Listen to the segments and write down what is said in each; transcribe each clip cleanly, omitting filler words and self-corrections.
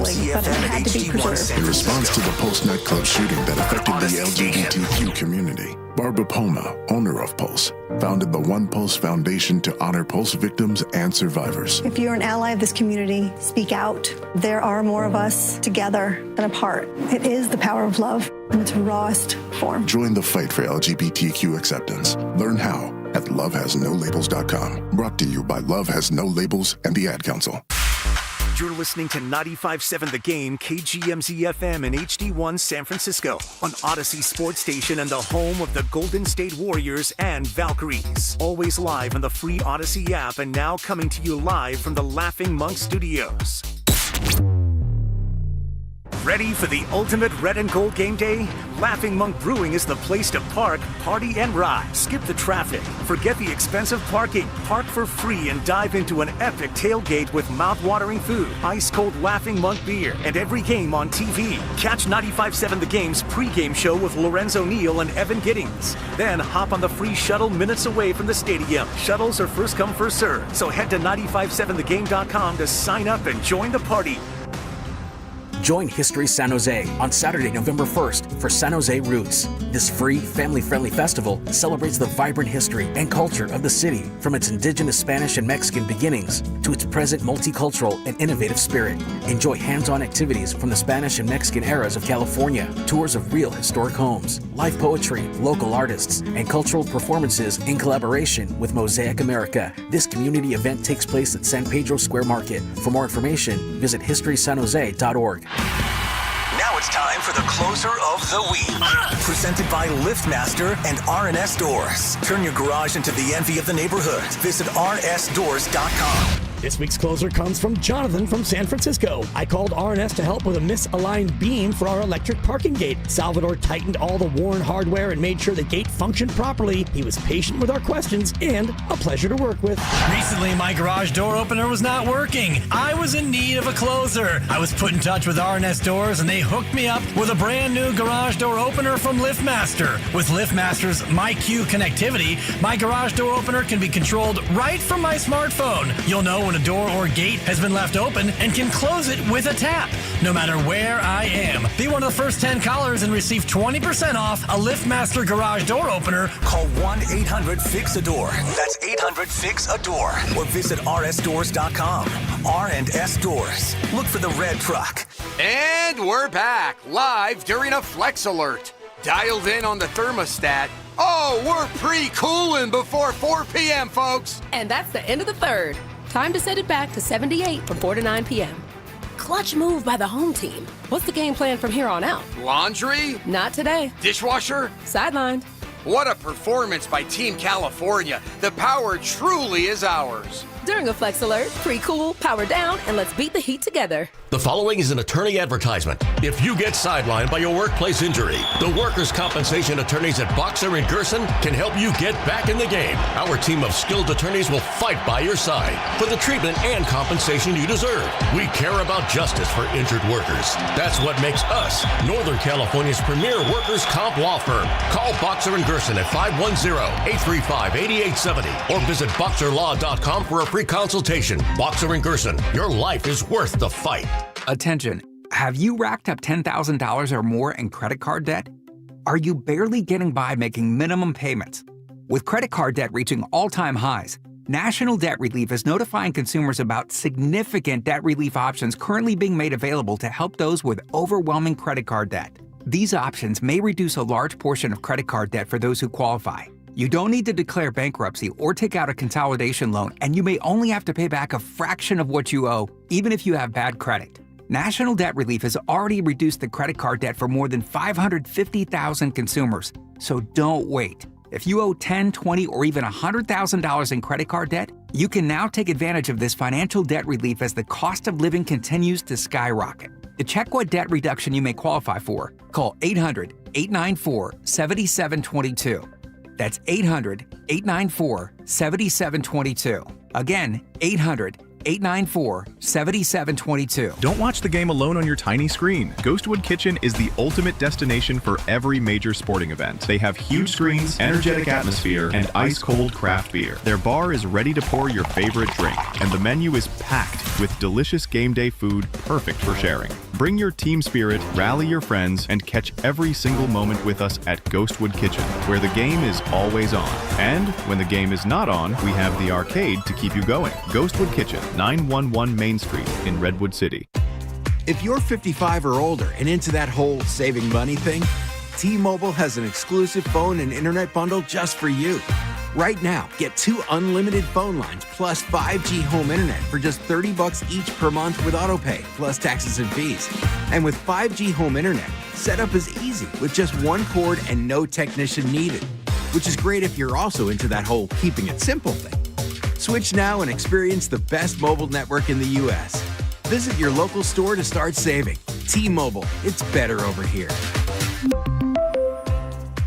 feeling that it had to be preserved. In response to the Pulse nightclub shooting that affected the LGBTQ community, Barbara Poma, owner of Pulse, founded the One Pulse Foundation to honor Pulse victims and survivors. If you're an ally of this community, speak out. There are more of us together than apart. It is the power of love in its rawest form. Join the fight for LGBTQ acceptance. Learn how at lovehasnolabels.com. Brought to you by Love Has No Labels and the Ad Council. You're listening to 95.7 The Game, KGMZ-FM and HD1 San Francisco on Odyssey Sports Station and the home of the Golden State Warriors and Valkyries. Always live on the free Odyssey app and now coming to you live from the Laughing Monk Studios. Ready for the ultimate red and gold game day? Laughing Monk Brewing is the place to park, party, and ride. Skip the traffic. Forget the expensive parking. Park for free and dive into an epic tailgate with mouth-watering food, ice-cold Laughing Monk beer, and every game on TV. Catch 95.7 The Game's pregame show with Lorenzo Neal and Evan Giddings. Then hop on the free shuttle minutes away from the stadium. Shuttles are first come, first served. So head to 957thegame.com to sign up and join the party. Join History San Jose on Saturday, November 1st for San Jose Roots. This free, family-friendly festival celebrates the vibrant history and culture of the city, from its indigenous Spanish and Mexican beginnings to its present multicultural and innovative spirit. Enjoy hands-on activities from the Spanish and Mexican eras of California, tours of real historic homes, live poetry, local artists, and cultural performances in collaboration with Mosaic America. This community event takes place at San Pedro Square Market. For more information, visit historysanjose.org. Now it's time for the closer of the week. Presented by LiftMaster and R&S Doors. Turn your garage into the envy of the neighborhood. Visit rnsdoors.com. This week's closer comes from Jonathan from San Francisco. I called R&S to help with a misaligned beam for our electric parking gate. Salvador tightened all the worn hardware and made sure the gate functioned properly. He was patient with our questions and a pleasure to work with. Recently, my garage door opener was not working. I was in need of a closer. I was put in touch with R&S Doors and they hooked me up with a brand new garage door opener from LiftMaster. With LiftMaster's MyQ connectivity, my garage door opener can be controlled right from my smartphone. You'll know when a door or gate has been left open and can close it with a tap, no matter where I am. Be one of the first 10 callers and receive 20% off a LiftMaster garage door opener. Call 1-800-FIX-A-DOOR. That's 800-FIX-A-DOOR. Or visit rsdoors.com. R&S Doors. Look for the red truck. And we're back, live during a Flex Alert. Dialed in on the thermostat. Oh, we're pre-cooling before 4 p.m., folks. And that's the end of the third. Time to set it back to 78 from 4 to 9 p.m. Clutch move by the home team. What's the game plan from here on out? Laundry? Not today. Dishwasher? Sidelined. What a performance by Team California. The power truly is ours. During a Flex Alert, pre-cool, power down, and let's beat the heat together. The following is an attorney advertisement. If you get sidelined by a workplace injury, the workers' compensation attorneys at Boxer and Gerson can help you get back in the game. Our team of skilled attorneys will fight by your side for the treatment and compensation you deserve. We care about justice for injured workers. That's what makes us Northern California's premier workers' comp law firm. Call Boxer and Gerson at 510-835-8870 or visit boxerlaw.com for a free consultation. Boxer and Gerson, your life is worth the fight. Attention. Have you racked up $10,000 or more in credit card debt? Are you barely getting by making minimum payments? With credit card debt reaching all-time highs, National Debt Relief is notifying consumers about significant debt relief options currently being made available to help those with overwhelming credit card debt. These options may reduce a large portion of credit card debt for those who qualify. You don't need to declare bankruptcy or take out a consolidation loan, and you may only have to pay back a fraction of what you owe, even if you have bad credit. National Debt Relief has already reduced the credit card debt for more than 550,000 consumers, so don't wait. If you owe $10,000, $20,000, or even $100,000 in credit card debt, you can now take advantage of this financial debt relief as the cost of living continues to skyrocket. To check what debt reduction you may qualify for, call 800-894-7722. That's 800-894-7722. Again, 800 894-7722. Don't watch the game alone on your tiny screen. Ghostwood Kitchen is the ultimate destination for every major sporting event. They have huge screens, energetic atmosphere, and ice-cold craft beer. Their bar is ready to pour your favorite drink, and the menu is packed with delicious game day food perfect for sharing. Bring your team spirit, rally your friends, and catch every single moment with us at Ghostwood Kitchen, where the game is always on. And when the game is not on, we have the arcade to keep you going. Ghostwood Kitchen, 911 Main Street in Redwood City. If you're 55 or older and into that whole saving money thing, T-Mobile has an exclusive phone and internet bundle just for you. Right now, get 2 unlimited phone lines plus 5G home internet for just $30 each per month with autopay, plus taxes and fees. And with 5G home internet, setup is easy with just 1 cord and no technician needed, which is great if you're also into that whole keeping it simple thing. Switch now and experience the best mobile network in the U.S. Visit your local store to start saving. T-Mobile, it's better over here.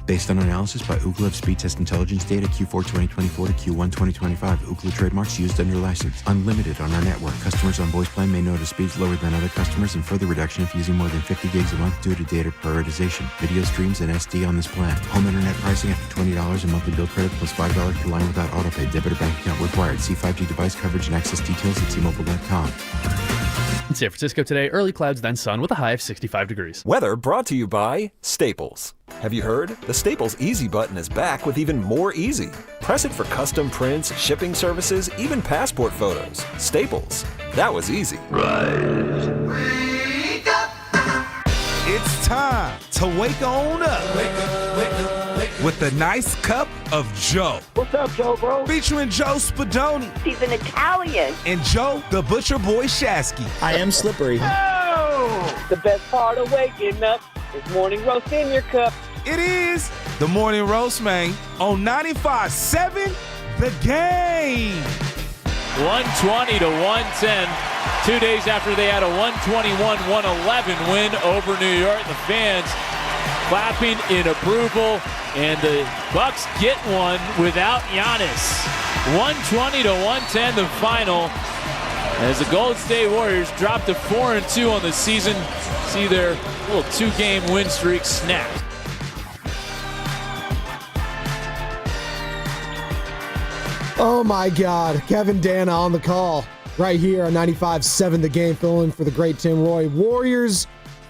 Based on analysis by Ookla Speed Test Intelligence data Q4 2024 to Q1 2025. Ookla trademarks used under license. Unlimited on our network. Customers on voice plan may notice speeds lower than other customers and further reduction if using more than 50 gigs a month due to data prioritization. Video streams and SD on this plan. Home internet pricing after $20 and monthly bill credit plus $5 per line without autopay. Debit or bank account required. See 5G device coverage and access details at T-Mobile.com. In San Francisco today, early clouds, then sun with a high of 65 degrees. Weather brought to you by Staples. Have you heard? The Staples Easy button is back with even more easy. Press it for custom prints, shipping services, even passport photos. Staples. That was easy. Rise. Wake up. It's time to wake on up. Wake up, wake up, wake up. With a nice cup of Joe. What's up, Joe, bro? Featuring Joe Spadoni. He's an Italian. And Joe, the Butcher Boy Shasky. I am slippery. Oh! The best part of waking up is morning roast in your cup. It is the Morning Roast, man, on 95.7 The Game. 120 to 110. 2 days after they had a 121-111 win over New York, the fans clapping in approval, and the Bucks get one without Giannis. 120 to 110, the final, as the Golden State Warriors drop to 4-2 on the season. See their little 2-game win streak snapped. Oh my God, Kevin Dana on the call right here on 95.7 The Game, filling for the great Tim Roy. Warriors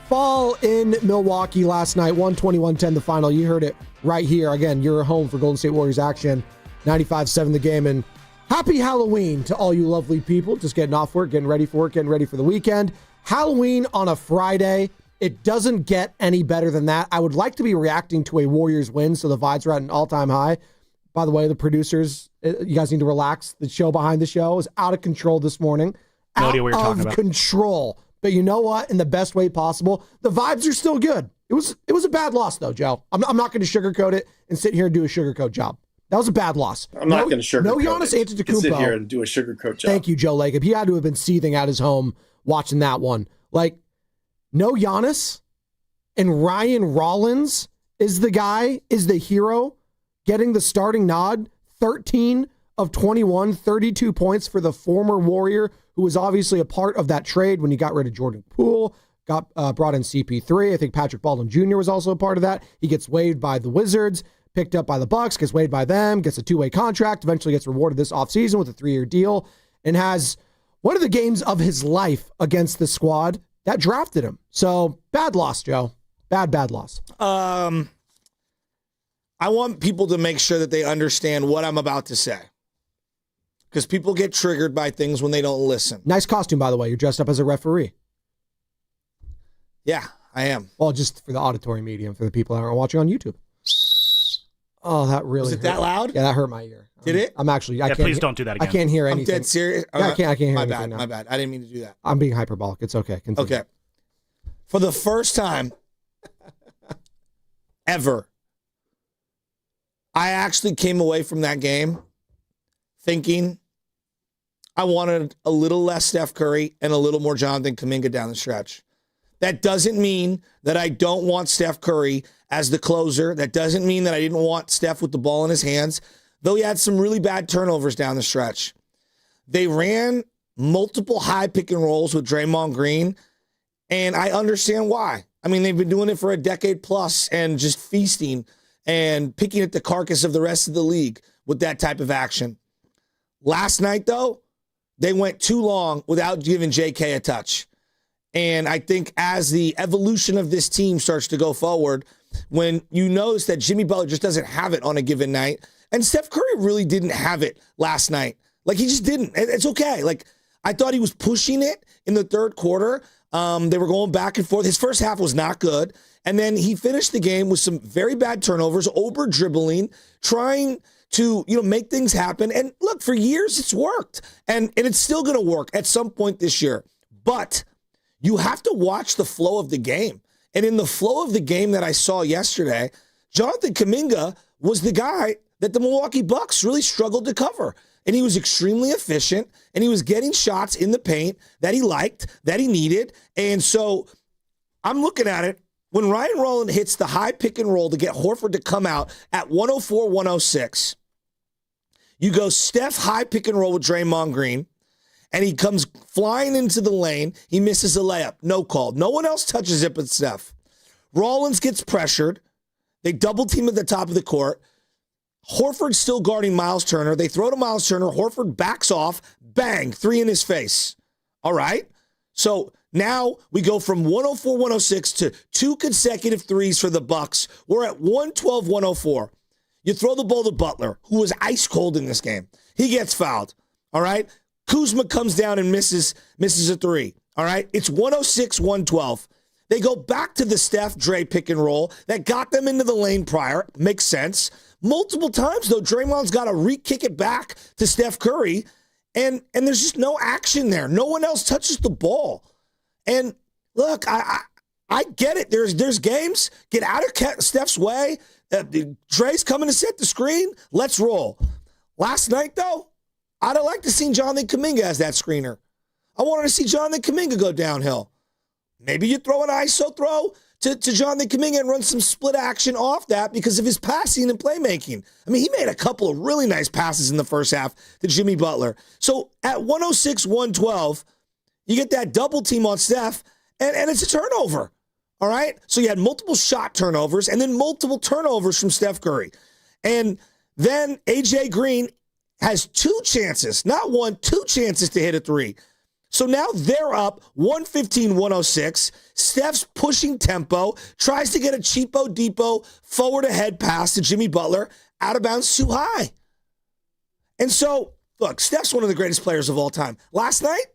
fall in Milwaukee last night, 120-110 the final. You heard it right here. Again, you're home for Golden State Warriors action, 95.7 The Game. And happy Halloween to all you lovely people just getting off work, getting ready for work, getting ready for the weekend. Halloween on a Friday. It doesn't get any better than that. I would like to be reacting to a Warriors win, so the vibes are at an all-time high. By the way, the producers, you guys need to relax. The show behind the show is out of control this morning. No idea what you're talking about. Control. But you know what? In the best way possible, the vibes are still good. It was a bad loss, though, Joe. I'm not going to sugarcoat it and sit here and do a sugarcoat job. That was a bad loss. I'm not going to sugarcoat No Giannis Antetokounmpo. You can sit here and do a sugarcoat job. Thank you, Joe Lacob. He had to have been seething at his home watching that one. Like, no Giannis and Ryan Rollins is the hero getting the starting nod. 13 of 21, 32 points for the former Warrior, who was obviously a part of that trade when he got rid of Jordan Poole, brought in CP3. I think Patrick Baldwin Jr. was also a part of that. He gets waived by the Wizards, picked up by the Bucks, gets waived by them, gets a 2-way contract, eventually gets rewarded this offseason with a 3-year deal, and has one of the games of his life against the squad that drafted him. So, bad loss, Joe. Bad loss. I want people to make sure that they understand what I'm about to say, because people get triggered by things when they don't listen. Nice costume, by the way. You're dressed up as a referee. Yeah, I am. Well, just for the auditory medium, for the people that are watching on YouTube. Oh, that really Was it hurt. that loud? Yeah, that hurt my ear. Did it? I'm actually, I can't. Please don't do that again. I can't hear anything. I'm dead serious. Yeah, I can't hear my anything bad, now. My bad. I didn't mean to do that. I'm being hyperbolic. It's okay. Continue. Okay. For the first time ever, I actually came away from that game thinking I wanted a little less Steph Curry and a little more Jonathan Kuminga down the stretch. That doesn't mean that I don't want Steph Curry as the closer. That doesn't mean that I didn't want Steph with the ball in his hands, though he had some really bad turnovers down the stretch. They ran multiple high pick and rolls with Draymond Green, and I understand why. I mean, they've been doing it for a decade plus and just feasting and picking at the carcass of the rest of the league with that type of action. Last night, though, they went too long without giving JK a touch. And I think as the evolution of this team starts to go forward, when you notice that Jimmy Butler just doesn't have it on a given night, and Steph Curry really didn't have it last night. Like, he just didn't. It's okay. Like, I thought he was pushing it in the third quarter. They were going back and forth. His first half was not good. And then he finished the game with some very bad turnovers, over dribbling, trying to, make things happen. And look, for years it's worked. And it's still going to work at some point this year. But you have to watch the flow of the game. And in the flow of the game that I saw yesterday, Jonathan Kuminga was the guy that the Milwaukee Bucks really struggled to cover. And he was extremely efficient, and he was getting shots in the paint that he liked, that he needed. And so I'm looking at it. When Ryan Rollins hits the high pick and roll to get Horford to come out at 104-106, you go Steph high pick and roll with Draymond Green, and he comes flying into the lane. He misses a layup. No call. No one else touches it but Steph. Rollins gets pressured. They double team at the top of the court. Horford's still guarding Miles Turner. They throw to Miles Turner. Horford backs off. Bang, 3 in his face. All right? So now we go from 104-106 to 2 consecutive threes for the Bucks. We're at 112-104. You throw the ball to Butler, who was ice cold in this game. He gets fouled. All right? Kuzma comes down and misses a 3. All right? It's 106-112. They go back to the Steph Dre pick and roll that got them into the lane prior. Makes sense. Multiple times, though, Draymond's got to re-kick it back to Steph Curry, and there's just no action there. No one else touches the ball. And look, I get it. There's games. Get out of Steph's way. Dre's coming to set the screen. Let's roll. Last night, though, I'd have liked to see Jonathan Kuminga as that screener. I wanted to see Jonathan Kuminga go downhill. Maybe you throw an ISO throw to Jonathan Kuminga and run some split action off that because of his passing and playmaking. I mean, he made a couple of really nice passes in the first half to Jimmy Butler. So at 106-112, you get that double team on Steph, and it's a turnover. All right? So you had multiple shot turnovers and then multiple turnovers from Steph Curry. And then A.J. Green has 2 chances, not 1, 2 chances to hit a 3. So now they're up 115-106. Steph's pushing tempo, tries to get a cheapo depot forward ahead pass to Jimmy Butler, out of bounds too high. And so, look, Steph's one of the greatest players of all time. Last night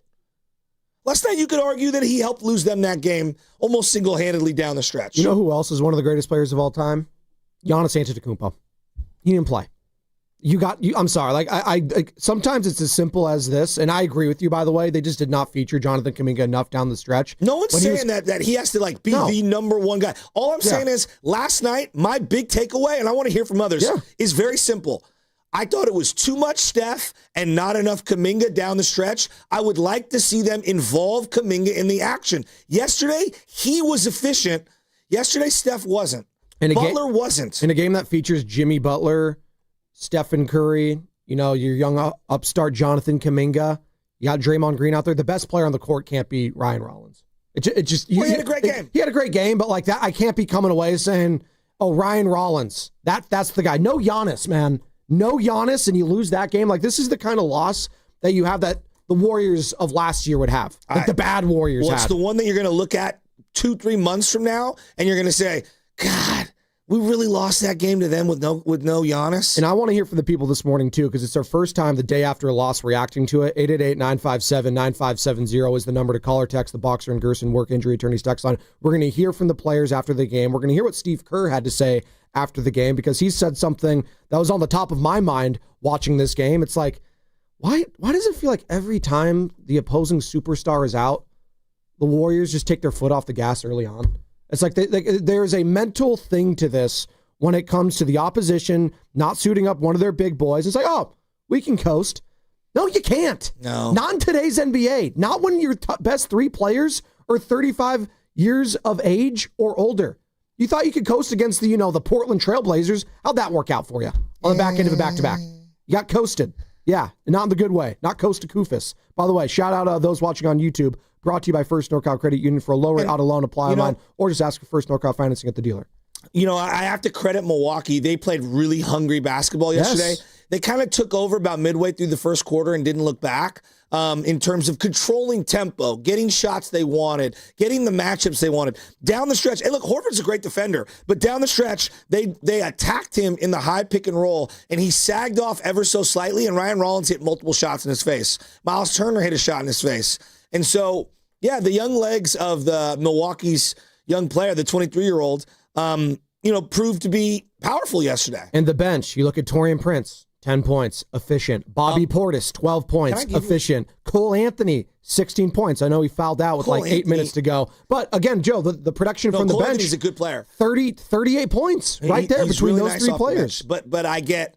you could argue that he helped lose them that game almost single-handedly down the stretch. You know who else is one of the greatest players of all time? Giannis Antetokounmpo. He didn't play. I'm sorry. Like I sometimes it's as simple as this, and I agree with you. By the way, they just did not feature Jonathan Kuminga enough down the stretch. No one's saying that he has to be the number one guy. All I'm saying is last night my big takeaway, and I want to hear from others, is very simple. I thought it was too much Steph and not enough Kuminga down the stretch. I would like to see them involve Kuminga in the action. Yesterday he was efficient. Yesterday Steph wasn't. Butler wasn't. In a game that features Jimmy Butler, Stephen Curry, your young upstart Jonathan Kuminga, you got Draymond Green out there. The best player on the court can't be Ryan Rollins. He had a great game. He had a great game, but like that, I can't be coming away saying, "Oh, Ryan Rollins, that's the guy." No Giannis, man. No Giannis, and you lose that game. Like this is the kind of loss that you have that the Warriors of last year would have. Like the bad Warriors. Well, it's the one that you're going to look at 2-3 months from now, and you're going to say, "God, we really lost that game to them with no Giannis." And I want to hear from the people this morning, too, because it's our first time the day after a loss reacting to it. 888-957-9570 is the number to call or text the Boxer and Gerson Work Injury Attorneys text line. We're going to hear from the players after the game. We're going to hear what Steve Kerr had to say after the game because he said something that was on the top of my mind watching this game. It's like, why does it feel like every time the opposing superstar is out, the Warriors just take their foot off the gas early on? It's like there's a mental thing to this when it comes to the opposition not suiting up one of their big boys. It's like, oh, we can coast. No, you can't. No. Not in today's NBA. Not when your best 3 players are 35 years of age or older. You thought you could coast against the Portland Trailblazers. How'd that work out for you on the back end of a back-to-back? You got coasted. Yeah, not in the good way. Not coast to Koofus. By the way, shout out those watching on YouTube. Brought to you by First NorCal Credit Union. For a low rate auto loan, apply online, or just ask for First NorCal financing at the dealer. You know, I have to credit Milwaukee. They played really hungry basketball yesterday. Yes. They kind of took over about midway through the first quarter and didn't look back in terms of controlling tempo, getting shots they wanted, getting the matchups they wanted. Down the stretch, and look, Horford's a great defender, but down the stretch, they attacked him in the high pick and roll, and he sagged off ever so slightly, and Ryan Rollins hit multiple shots in his face. Miles Turner hit a shot in his face. And so, yeah, the young legs of the Milwaukee's young player, the 23-year-old, proved to be powerful yesterday. And the bench, you look at Taurean Prince, 10 points, efficient. Bobby Portis, 12 points, efficient. Cole Anthony, 16 points. I know he fouled out with 8 minutes to go. But again, Joe, the production from the Cole bench. Anthony's a good player. 38 points right there between really those nice three off the players. bench. But I get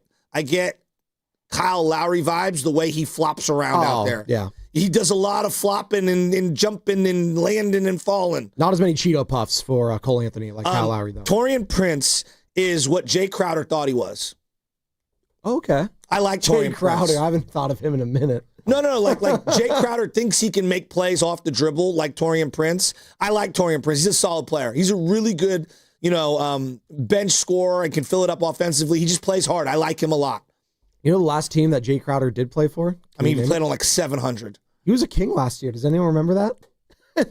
Kyle Lowry vibes the way he flops around out there. Yeah. He does a lot of flopping and jumping and landing and falling. Not as many Cheeto puffs for Cole Anthony like Kyle Lowry, though. Taurean Prince is what Jay Crowder thought he was. Okay. I like Jay Taurean Crowder. Prince. I haven't thought of him in a minute. No, like Jay Crowder thinks he can make plays off the dribble like Taurean Prince. I like Taurean Prince. He's a solid player. He's a really good, bench scorer and can fill it up offensively. He just plays hard. I like him a lot. You know the last team that Jay Crowder did play for? He played on like 700. He was a King last year. Does anyone remember that?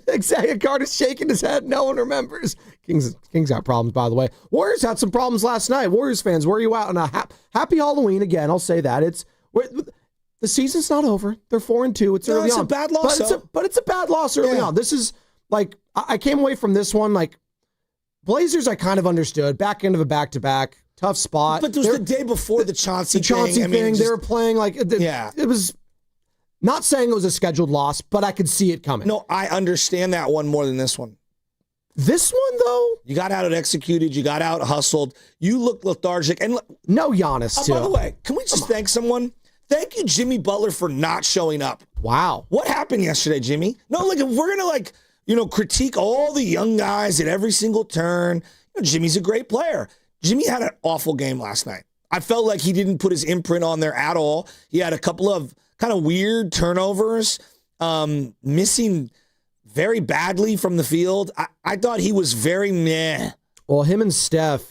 Exactly. Carter's shaking his head. No one remembers. Kings got problems, by the way. Warriors had some problems last night. Warriors fans, where are you at on a happy Halloween again? I'll say that. The season's not over. They're 4-2. It's early on. It's a bad loss, but it's a bad loss early on. This is like I came away from this one like Blazers. I kind of understood. Back end of a back-to-back. Tough spot. But it was the day before the Chauncey thing. They were playing like it was. Not saying it was a scheduled loss, but I could see it coming. No, I understand that one more than this one. This one, though? You got out executed. You got out hustled. You looked lethargic. And no Giannis, too. By the way, can we just thank someone? Thank you, Jimmy Butler, for not showing up. Wow. What happened yesterday, Jimmy? No, if we're going to, critique all the young guys at every single turn, Jimmy's a great player. Jimmy had an awful game last night. I felt like he didn't put his imprint on there at all. He had a couple of kind of weird turnovers, missing very badly from the field. I thought he was very meh. Well, him and Steph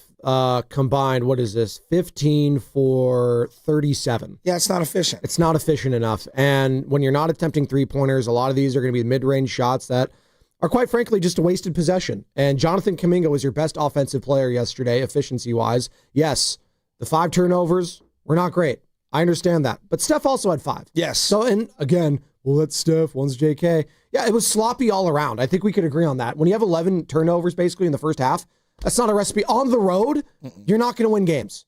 combined, what is this, 15 for 37. Yeah, it's not efficient. It's not efficient enough. And when you're not attempting three-pointers, a lot of these are going to be mid-range shots that are quite frankly just a wasted possession. And Jonathan Kuminga was your best offensive player yesterday, efficiency-wise. Yes, the 5 turnovers were not great. I understand that. But Steph also had 5. Yes. So, and again, well, that's Steph, one's JK. Yeah, it was sloppy all around. I think we could agree on that. When you have 11 turnovers basically in the first half, that's not a recipe. On the road, you're not going to win games.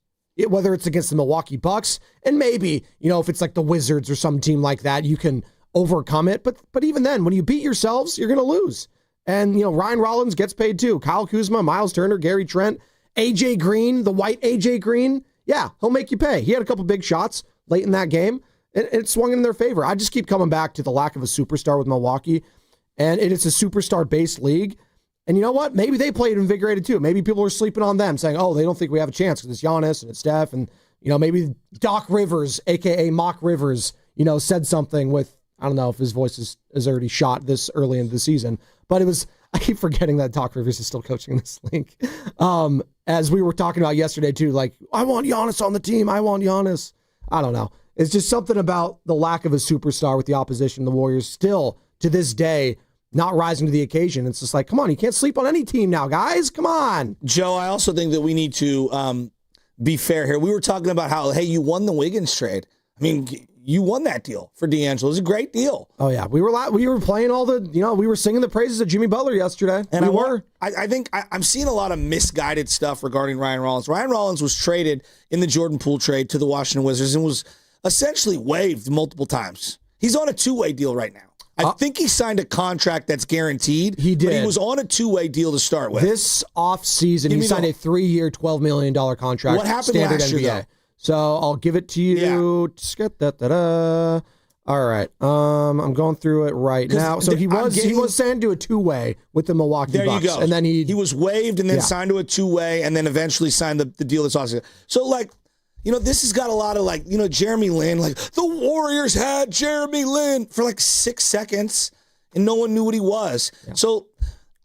Whether it's against the Milwaukee Bucks, and maybe, if it's like the Wizards or some team like that, you can overcome it. But even then, when you beat yourselves, you're going to lose. And, Ryan Rollins gets paid too. Kyle Kuzma, Miles Turner, Gary Trent, AJ Green, the white AJ Green. Yeah, he'll make you pay. He had a couple big shots late in that game, and it swung in their favor. I just keep coming back to the lack of a superstar with Milwaukee, and it's a superstar-based league. And you know what? Maybe they played invigorated too. Maybe people are sleeping on them, saying, oh, they don't think we have a chance because it's Giannis and it's Steph, and maybe Doc Rivers, a.k.a. Mock Rivers, said something with, I don't know if his voice is already shot this early into the season, but I keep forgetting that Doc Rivers is still coaching this league. As we were talking about yesterday too, like, I want Giannis on the team. I want Giannis. I don't know. It's just something about the lack of a superstar with the opposition. The Warriors still, to this day, not rising to the occasion. It's just like, come on, you can't sleep on any team now, guys. Come on. Joe, I also think that we need to be fair here. We were talking about how, hey, you won the Wiggins trade. I mean, you won that deal for D'Angelo. It was a great deal. Oh, yeah. We were playing all the, we were singing the praises of Jimmy Butler yesterday. And I think I'm seeing a lot of misguided stuff regarding Ryan Rollins. Ryan Rollins was traded in the Jordan Poole trade to the Washington Wizards and was essentially waived multiple times. He's on a 2-way deal right now. I think he signed a contract that's guaranteed. He did. But he was on a 2-way deal to start with. This offseason, he signed a 3-year, $12 million contract. What happened standard last NBA. year, though? So I'll give it to you. Yeah. All right. I'm going through it right now. So he was signed to a 2-way with the Milwaukee Bucks. There you go. And then he was waived and then signed to a 2-way and then eventually signed the deal that's awesome. So, This has got a lot of Jeremy Lin, the Warriors had Jeremy Lin for 6 seconds and no one knew what he was. Yeah. So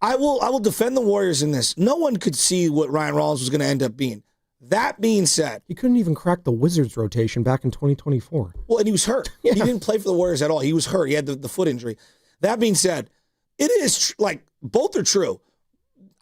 I will defend the Warriors in this. No one could see what Ryan Rollins was going to end up being. That being said, he couldn't even crack the Wizards rotation back in 2024. Well, and he was hurt. Yeah. He didn't play for the Warriors at all. He was hurt. He had the foot injury. That being said, it is both are true.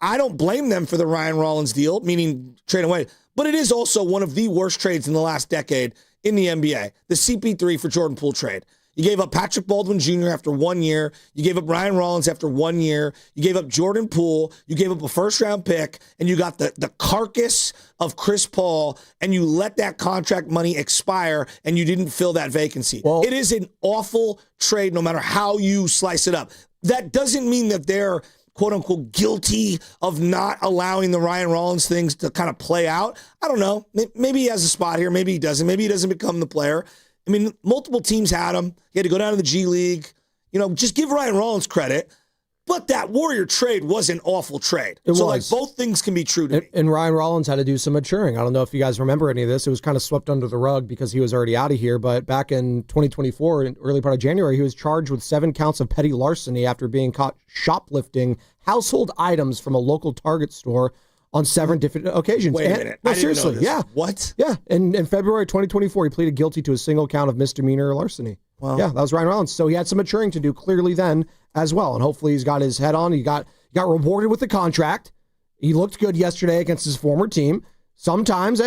I don't blame them for the Ryan Rollins deal, meaning trade away. But it is also one of the worst trades in the last decade in the NBA, the CP3 for Jordan Poole trade. You gave up Patrick Baldwin Jr. after 1 year. You gave up Ryan Rollins after 1 year. You gave up Jordan Poole. You gave up a first-round pick, and you got the carcass of Chris Paul, and you let that contract money expire, and you didn't fill that vacancy. Well, it is an awful trade no matter how you slice it up. That doesn't mean that they're quote-unquote guilty of not allowing the Ryan Rollins things to kind of play out. I don't know. Maybe he has a spot here. Maybe he doesn't. Maybe he doesn't become the player. I mean, multiple teams had him. He had to go down to the G League. Just give Ryan Rollins credit. But that Warrior trade was an awful trade. Both things can be true to me. And Ryan Rollins had to do some maturing. I don't know if you guys remember any of this. It was kind of swept under the rug because he was already out of here. But back in 2024, in early part of January, he was charged with 7 counts of petty larceny after being caught shoplifting household items from a local Target store on 7 different occasions. Wait a minute. No, I didn't seriously, know this. yeah. What? Yeah. And in February 2024, he pleaded guilty to a single count of misdemeanor larceny. Wow. Yeah, that was Ryan Rollins. So he had some maturing to do clearly then as well. And hopefully he's got his head on. He got rewarded with the contract. He looked good yesterday against his former team. Sometimes,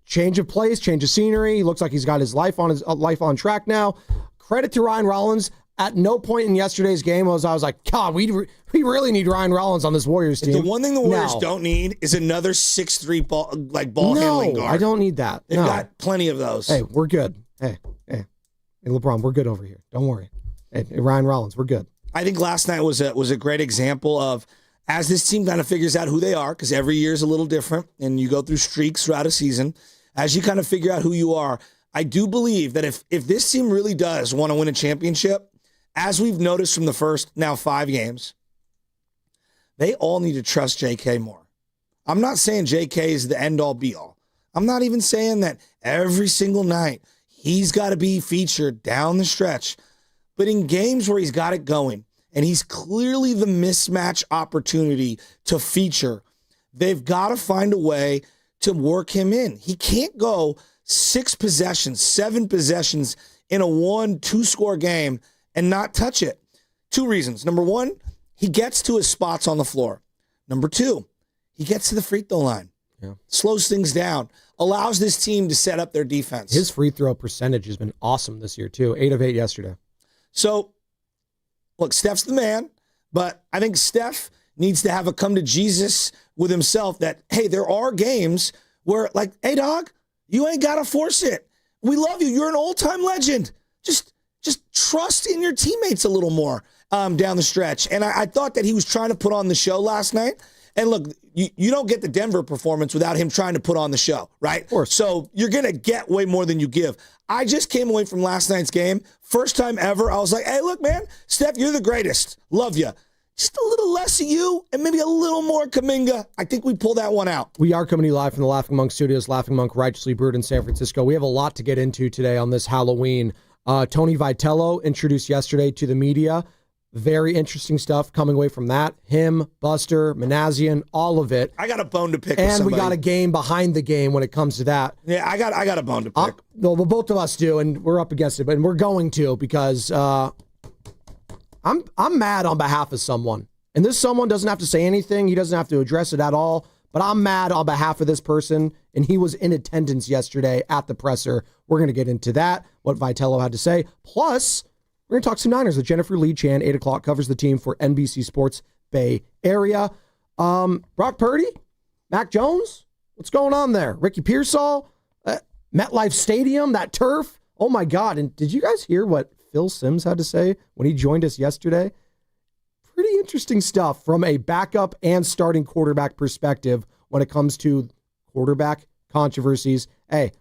change of place, change of scenery. He looks like he's got his life on track now. Credit to Ryan Rollins. At no point in yesterday's game I was like, God, we really need Ryan Rollins on this Warriors team. The one thing the Warriors don't need is another 6'3" ball handling guard. I don't need that. They've got plenty of those. Hey, we're good. Hey, LeBron, we're good over here. Don't worry. Hey, Ryan Rollins, we're good. I think last night was a great example of, as this team kind of figures out who they are, because every year is a little different, and you go through streaks throughout a season. As you kind of figure out who you are, I do believe that if this team really does want to win a championship, as we've noticed from the first now 5 games, they all need to trust JK more. I'm not saying JK is the end-all be-all. I'm not even saying that every single night he's got to be featured down the stretch. But in games where he's got it going, and he's clearly the mismatch opportunity to feature, they've got to find a way to work him in. He can't go 6 possessions, 7 possessions in a 1-2 score game and not touch it. 2 reasons. Number 1, he gets to his spots on the floor. Number 2, he gets to the free throw line. Yeah. Slows things down. Allows this team to set up their defense. His free throw percentage has been awesome this year, too. 8 of 8 yesterday. So, look, Steph's the man, but I think Steph needs to have a come to Jesus with himself that, hey, there are games where, hey, dog, you ain't got to force it. We love you. You're an all-time legend. Just trust in your teammates a little more down the stretch. And I thought that he was trying to put on the show last night. And look, you don't get the Denver performance without him trying to put on the show, right? Of course. So you're going to get way more than you give. I just came away from last night's game. First time ever, I was like, hey, look, man, Steph, you're the greatest. Love you. Just a little less of you and maybe a little more Kuminga. I think we pull that one out. We are coming to you live from the Laughing Monk Studios, Laughing Monk righteously brewed in San Francisco. We have a lot to get into today on this Halloween. Tony Vitello introduced yesterday to the media. Very interesting stuff coming away from that. Him, Buster, Manassian, all of it. I got a bone to pick with And somebody. we got a game behind the game when it comes to that. Yeah, I got a bone to pick. Well, both of us do, and we're up against it, and we're going to because I'm mad on behalf of someone. And this someone doesn't have to say anything. He doesn't have to address it at all. But I'm mad on behalf of this person, and he was in attendance yesterday at the presser. We're going to get into that, what Vitello had to say. Plus, we're going to talk some Niners with Jennifer Lee Chan. 8 o'clock covers the team for NBC Sports Bay Area. Brock Purdy, Mac Jones, what's going on there? Ricky Pearsall, MetLife Stadium, that turf. Oh, my God. And did you guys hear what Phil Simms had to say when he joined us yesterday? Pretty interesting stuff from a backup and starting quarterback perspective when it comes to quarterback controversies. Hey,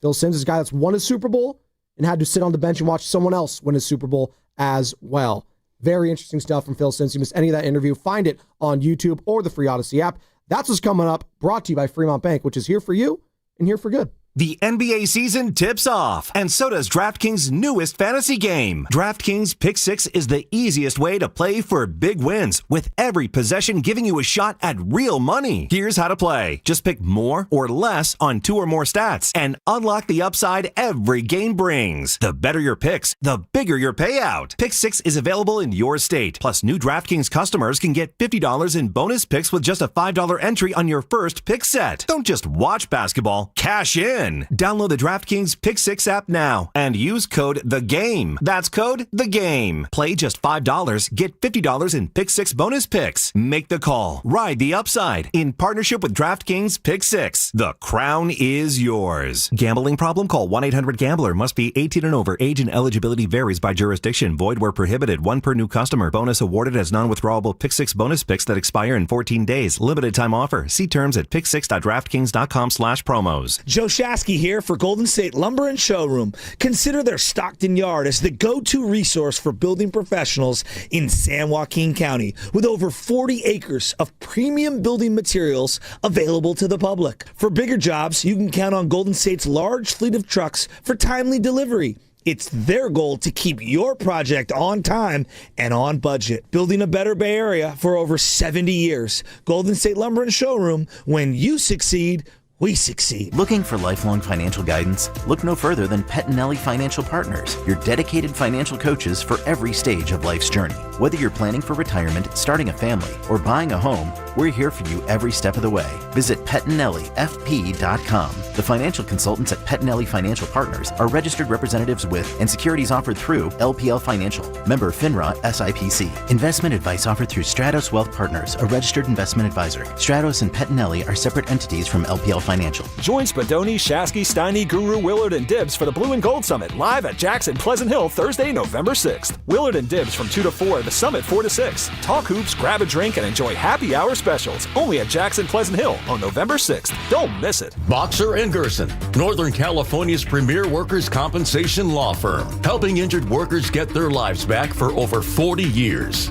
Phil Simms is a guy that's won a Super Bowl and had to sit on the bench and watch someone else win a Super Bowl as well. Very interesting stuff from Phil Simms. You missed any of that interview, find it on YouTube or the free Odyssey app. That's what's coming up, brought to you by Fremont Bank, which is here for you and here for good. The NBA season tips off, and so does DraftKings' newest fantasy game. DraftKings Pick 6 is the easiest way to play for big wins, with every possession giving you a shot at real money. Here's how to play. Just pick more or less on 2 or more stats, and unlock the upside every game brings. The better your picks, the bigger your payout. Pick 6 is available in your state. Plus, new DraftKings customers can get $50 in bonus picks with just a $5 entry on your first pick set. Don't just watch basketball, cash in. Download the DraftKings Pick 6 app now and use code THEGAME. That's code THEGAME. Play just $5, get $50 in Pick 6 bonus picks. Make the call. Ride the upside. In partnership with DraftKings Pick 6. The crown is yours. Gambling problem? Call 1-800-GAMBLER. Must be 18 and over. Age and eligibility varies by jurisdiction. Void where prohibited. 1 per new customer. Bonus awarded as non-withdrawable Pick 6 bonus picks that expire in 14 days. Limited time offer. See terms at pick6.draftkings.com/promos. Joe Shasky here for Golden State Lumber and Showroom. Consider their Stockton Yard as the go-to resource for building professionals in San Joaquin County, with over 40 acres of premium building materials available to the public. For bigger jobs, you can count on Golden State's large fleet of trucks for timely delivery. It's their goal to keep your project on time and on budget. Building a better Bay Area for over 70 years. Golden State Lumber and Showroom. When you succeed, we succeed. Looking for lifelong financial guidance? Look no further than Pettinelli Financial Partners, your dedicated financial coaches for every stage of life's journey. Whether you're planning for retirement, starting a family, or buying a home, we're here for you every step of the way. Visit PettinelliFP.com. The financial consultants at Pettinelli Financial Partners are registered representatives with and securities offered through LPL Financial. Member FINRA SIPC. Investment advice offered through Stratos Wealth Partners, a registered investment advisor. Stratos and Pettinelli are separate entities from LPL Financial. Join Spadoni, Shasky, Steiny, Guru, Willard, and Dibbs for the Blue and Gold Summit live at Jackson Pleasant Hill Thursday, November 6th. Willard and Dibbs from 2 to 4, the Summit 4 to 6. Talk hoops, grab a drink, and enjoy happy hour specials only at Jackson Pleasant Hill on November 6th. Don't miss it. Boxer & Gerson, Northern California's premier workers' compensation law firm, helping injured workers get their lives back for over 40 years.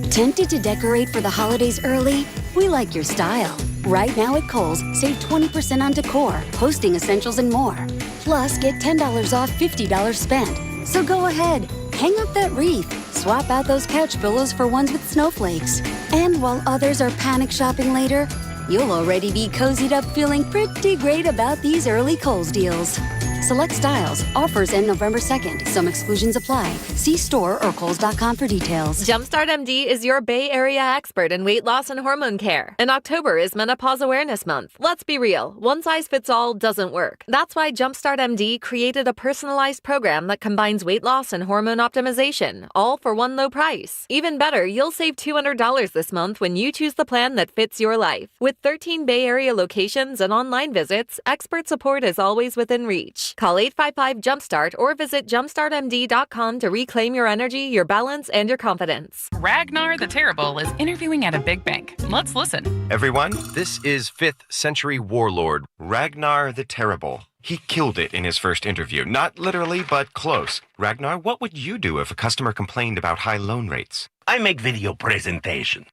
Tempted to decorate for the holidays early? We like your style. Right now at Kohl's, save 20% on decor, hosting essentials, and more. Plus, get $10 off $50 spent. So go ahead, hang up that wreath, swap out those couch pillows for ones with snowflakes. And while others are panic shopping later, you'll already be cozied up feeling pretty great about these early Kohl's deals. Select styles. Offers end November 2nd. Some exclusions apply. See store or Kohls.com for details. Jumpstart MD is your Bay Area expert in weight loss and hormone care. And October is Menopause Awareness Month. Let's be real. One size fits all doesn't work. That's why Jumpstart MD created a personalized program that combines weight loss and hormone optimization, all for one low price. Even better, you'll save $200 this month when you choose the plan that fits your life. With 13 Bay Area locations and online visits, expert support is always within reach. Call 855-JUMPSTART or visit jumpstartmd.com to reclaim your energy, your balance, and your confidence. Ragnar the Terrible is interviewing at a big bank. Let's listen. Everyone, this is 5th century warlord Ragnar the Terrible. He killed it in his first interview. Not literally, but close. Ragnar, what would you do if a customer complained about high loan rates? I make video presentation.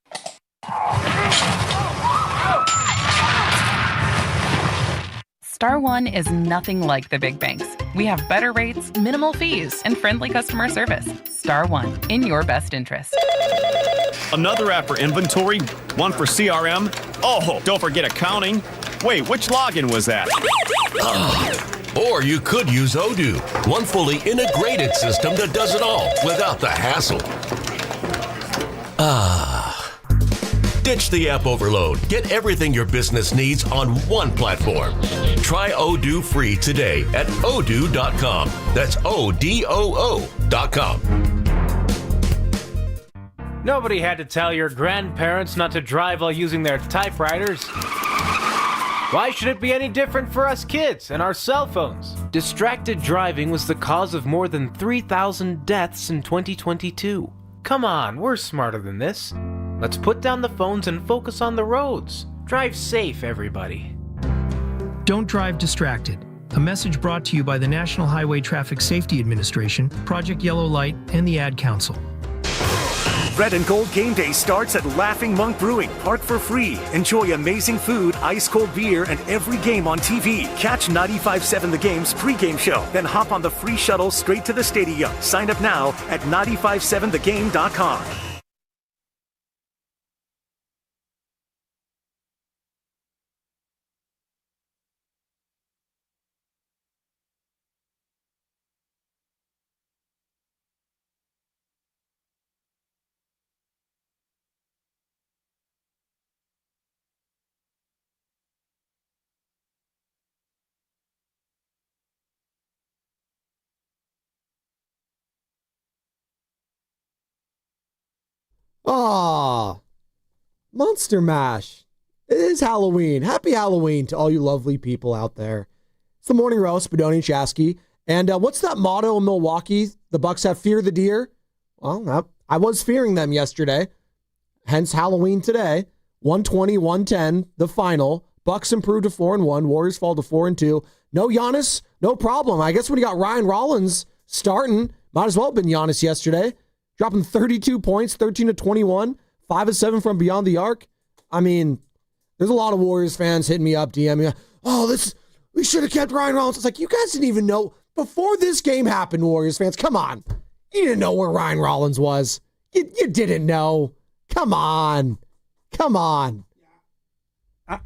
Star One is nothing like the big banks. We have better rates, minimal fees, and friendly customer service. Star One, in your best interest. Another app for inventory, one for CRM. Oh, don't forget accounting. Wait, which login was that? Or you could use Odoo, one fully integrated system that does it all without the hassle. Ditch the app overload. Get everything your business needs on one platform. Try Odoo free today at odoo.com. That's ODOO.com. Nobody had to tell your grandparents not to drive while using their typewriters. Why should it be any different for us kids and our cell phones? Distracted driving was the cause of more than 3,000 deaths in 2022. Come on, we're smarter than this. Let's put down the phones and focus on the roads. Drive safe, everybody. Don't drive distracted. A message brought to you by the National Highway Traffic Safety Administration, Project Yellow Light, and the Ad Council. Red and Gold Game Day starts at Laughing Monk Brewing. Park for free. Enjoy amazing food, ice-cold beer, and every game on TV. Catch 95.7 The Game's pregame show. Then hop on the free shuttle straight to the stadium. Sign up now at 957thegame.com. Ah, Monster Mash. It is Halloween. Happy Halloween to all you lovely people out there. It's the Morning Roast, Bedoni and Chasky. And what's that motto in Milwaukee? The Bucks have fear the deer. Well, I was fearing them yesterday. Hence Halloween today. 120-110, the final. Bucks improved to 4-1. Warriors fall to 4-2. No Giannis, no problem. I guess when you got Ryan Rollins starting, might as well have been Giannis yesterday. Dropping 32 points, 13-21, 5-7 from beyond the arc. I mean, there's a lot of Warriors fans hitting me up, DMing, we should have kept Ryan Rollins. It's like, you guys didn't even know. Before this game happened, Warriors fans, come on. You didn't know where Ryan Rollins was. You didn't know. Come on.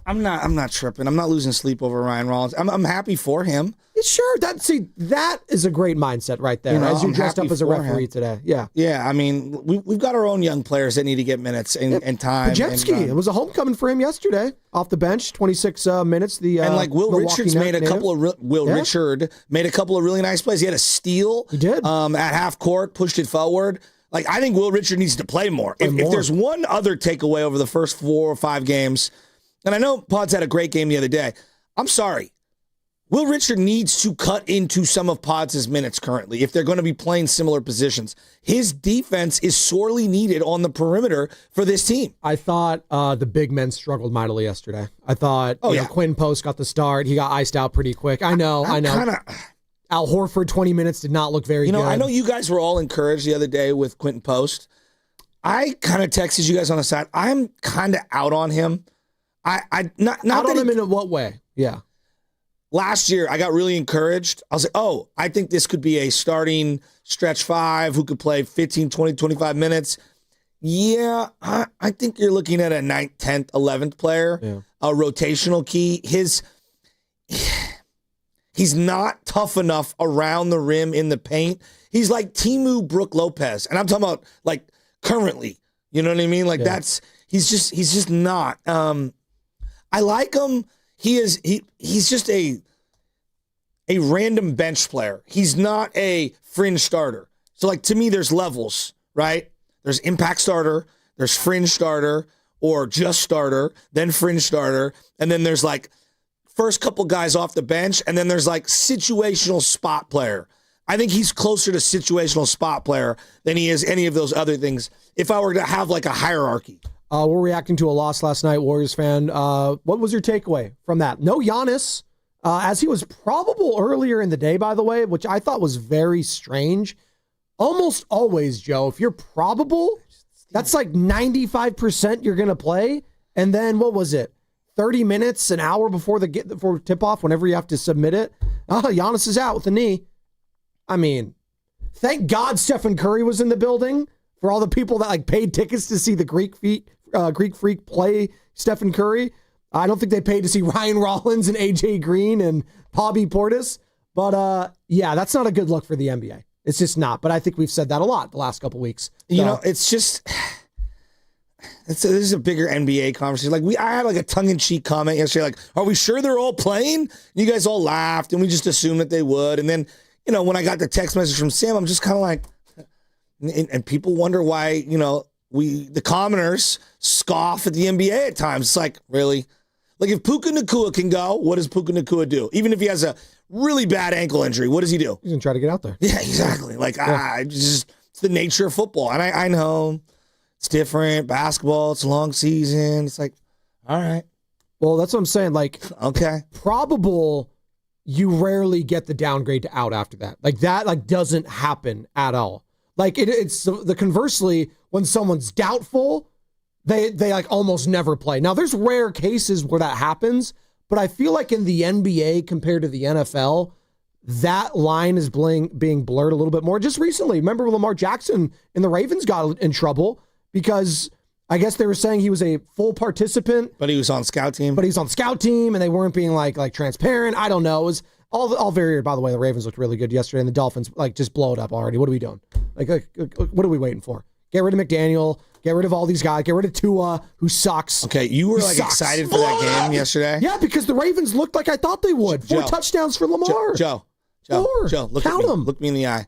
I'm not tripping. I'm not losing sleep over Ryan Rollins. I'm happy for him. Sure, that is a great mindset right there. As you dressed up as a referee today. Yeah. Yeah, I mean, we've got our own young players that need to get minutes and time. Pajemski, it was a homecoming for him yesterday. Off the bench, 26 minutes. And like Will Richard made a couple of really nice plays. He had a steal. He did. At half court, pushed it forward. Like, I think Will Richard needs to play more. If there's one other takeaway over the first 4 or 5 games, and I know Pod's had a great game the other day. I'm sorry. Will Richard needs to cut into some of Pod's minutes currently if they're going to be playing similar positions. His defense is sorely needed on the perimeter for this team. I thought the big men struggled mightily yesterday. I thought Quinn Post got the start. He got iced out pretty quick. I know. Al Horford, 20 minutes, did not look very good. I know you guys were all encouraged the other day with Quentin Post. I kind of texted you guys on the side. I'm kind of out on him. Not on him in what way? Yeah. Last year, I got really encouraged. I was like, I think this could be a starting stretch 5 who could play 15, 20, 25 minutes. Yeah, I think you're looking at a 9th, 10th, 11th player, a rotational key. He's not tough enough around the rim in the paint. He's like Timu Brook Lopez. And I'm talking about like currently. You know what I mean? Like he's just not. I like him. He's just a random bench player. He's not a fringe starter. So like to me, there's levels, right? There's impact starter, there's fringe starter, or just starter, then fringe starter, and then there's like first couple guys off the bench, and then there's like situational spot player. I think he's closer to situational spot player than he is any of those other things. If I were to have like a hierarchy. We're reacting to a loss last night, Warriors fan. What was your takeaway from that? No Giannis, as he was probable earlier in the day, by the way, which I thought was very strange. Almost always, Joe, if you're probable, that's like 95% you're going to play. And then what was it? 30 minutes, an hour before tip-off, whenever you have to submit it. Giannis is out with a knee. I mean, thank God Stephen Curry was in the building for all the people that like paid tickets to see the Greek Freak play Stephen Curry. I don't think they paid to see Ryan Rollins and AJ Green and Bobby Portis. But that's not a good look for the NBA. It's just not. But I think we've said that a lot the last couple weeks. So, it's just... this is a bigger NBA conversation. Like I had like a tongue-in-cheek comment yesterday, like, are we sure they're all playing? You guys all laughed, and we just assumed that they would. And then, when I got the text message from Sam, I'm just kind of like, and people wonder why, the commoners scoff at the NBA at times. It's like, really? Like if Puka Nacua can go, what does Puka Nacua do? Even if he has a really bad ankle injury, what does he do? He's going to try to get out there. Yeah, exactly. Like, it's the nature of football. And I know it's different. Basketball, it's a long season. It's like, all right. Well, that's what I'm saying. Like, okay. Probable, you rarely get the downgrade to out after that. Like, that doesn't happen at all. Like, it's the conversely, when someone's doubtful, they like almost never play. Now, there's rare cases where that happens, but I feel like in the NBA compared to the NFL, that line is being blurred a little bit more. Just recently, remember Lamar Jackson and the Ravens got in trouble because I guess they were saying he was a full participant. But he was on scout team. And they weren't being like transparent. I don't know. It was all very weird. By the way, the Ravens looked really good yesterday, and the Dolphins just blow it up already. What are we doing? Like what are we waiting for? Get rid of McDaniel. Get rid of all these guys. Get rid of Tua, who sucks. Okay, you were excited for that game yesterday? Yeah, because the Ravens looked like I thought they would. 4 touchdowns for Lamar. Joe, look Count at me. them. Look me in the eye.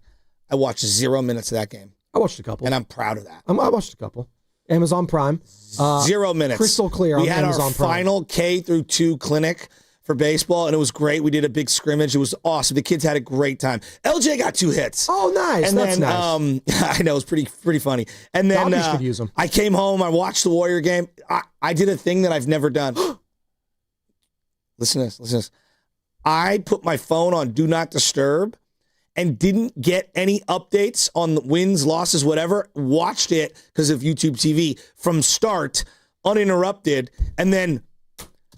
I watched 0 minutes of that game. I watched a couple. And I'm proud of that. I watched a couple. Amazon Prime. 0 minutes. Crystal clear on Amazon Prime. We had our final K-2 clinic for baseball, and it was great. We did a big scrimmage. It was awesome. The kids had a great time. LJ got 2 hits. Oh, nice. And That's then, nice. I know, it was pretty funny. And then could use them. I came home. I watched the Warrior game. I did a thing that I've never done. Listen to this. I put my phone on Do Not Disturb and didn't get any updates on the wins, losses, whatever. Watched it because of YouTube TV from start, uninterrupted, and then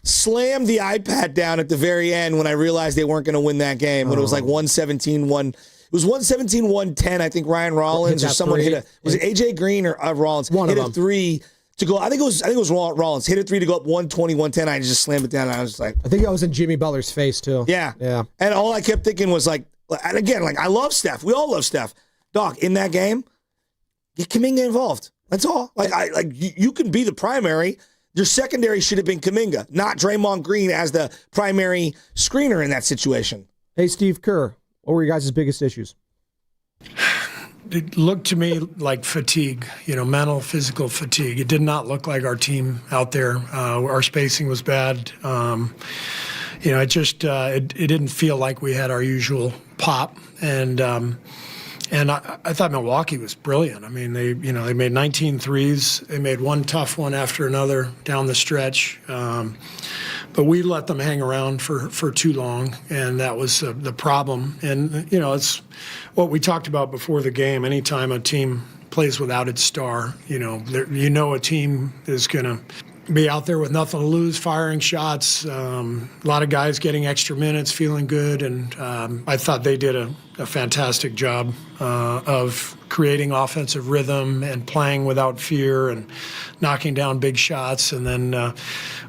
slammed the iPad down at the very end when I realized they weren't going to win that game. When it was like 117-1. It was 117-110. I think Ryan Rollins or someone was it AJ Green or Rollins? One hit of a them. 3 to go. I think it was Rollins. Hit a 3 to go up 120-110. I just slammed it down. And I was just like, I think that was in Jimmy Butler's face too. Yeah. Yeah. And all I kept thinking was like, and again, like I love Steph. We all love Steph. Doc, in that game, get Kuminga involved. That's all. You can be the primary. Your secondary should have been Kuminga, not Draymond Green as the primary screener in that situation. Hey, Steve Kerr, what were your guys' biggest issues? It looked to me like fatigue, mental, physical fatigue. It did not look like our team out there. Our spacing was bad. It just it didn't feel like we had our usual pop. And I thought Milwaukee was brilliant. I mean, they made 19 threes. They made one tough one after another down the stretch. But we let them hang around for too long, and that was the problem. And, it's what we talked about before the game. Anytime a team plays without its star, a team is going to be out there with nothing to lose, firing shots, a lot of guys getting extra minutes, feeling good. And I thought they did a fantastic job of creating offensive rhythm and playing without fear and knocking down big shots. And then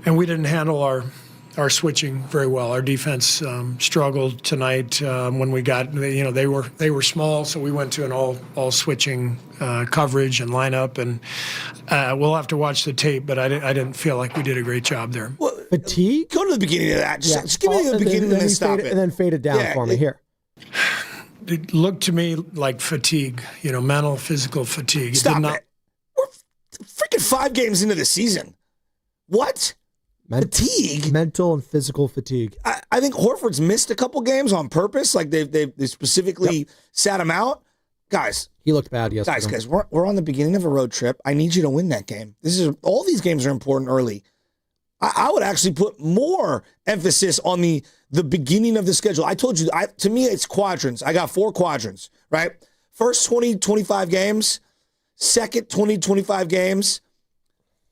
and we didn't handle our switching very well. Our defense struggled tonight when we got, they were small, so we went to an all switching coverage and lineup, and we'll have to watch the tape, but I didn't feel like we did a great job there. Well, fatigue? Go to the beginning of that. Just give me the beginning and then stop it. And then fade it down for me here. It looked to me like fatigue, mental, physical fatigue. Stop it. We're freaking 5 games into the season. What? Fatigue, mental and physical fatigue. I think Horford's missed a couple games on purpose. Like they specifically sat him out. Guys, he looked bad yesterday. Guys, we're on the beginning of a road trip. I need you to win that game. All these games are important early. I would actually put more emphasis on the beginning of the schedule. I told you, to me, it's quadrants. I got 4 quadrants, right? First 20, 25 games. Second 20, 25 games.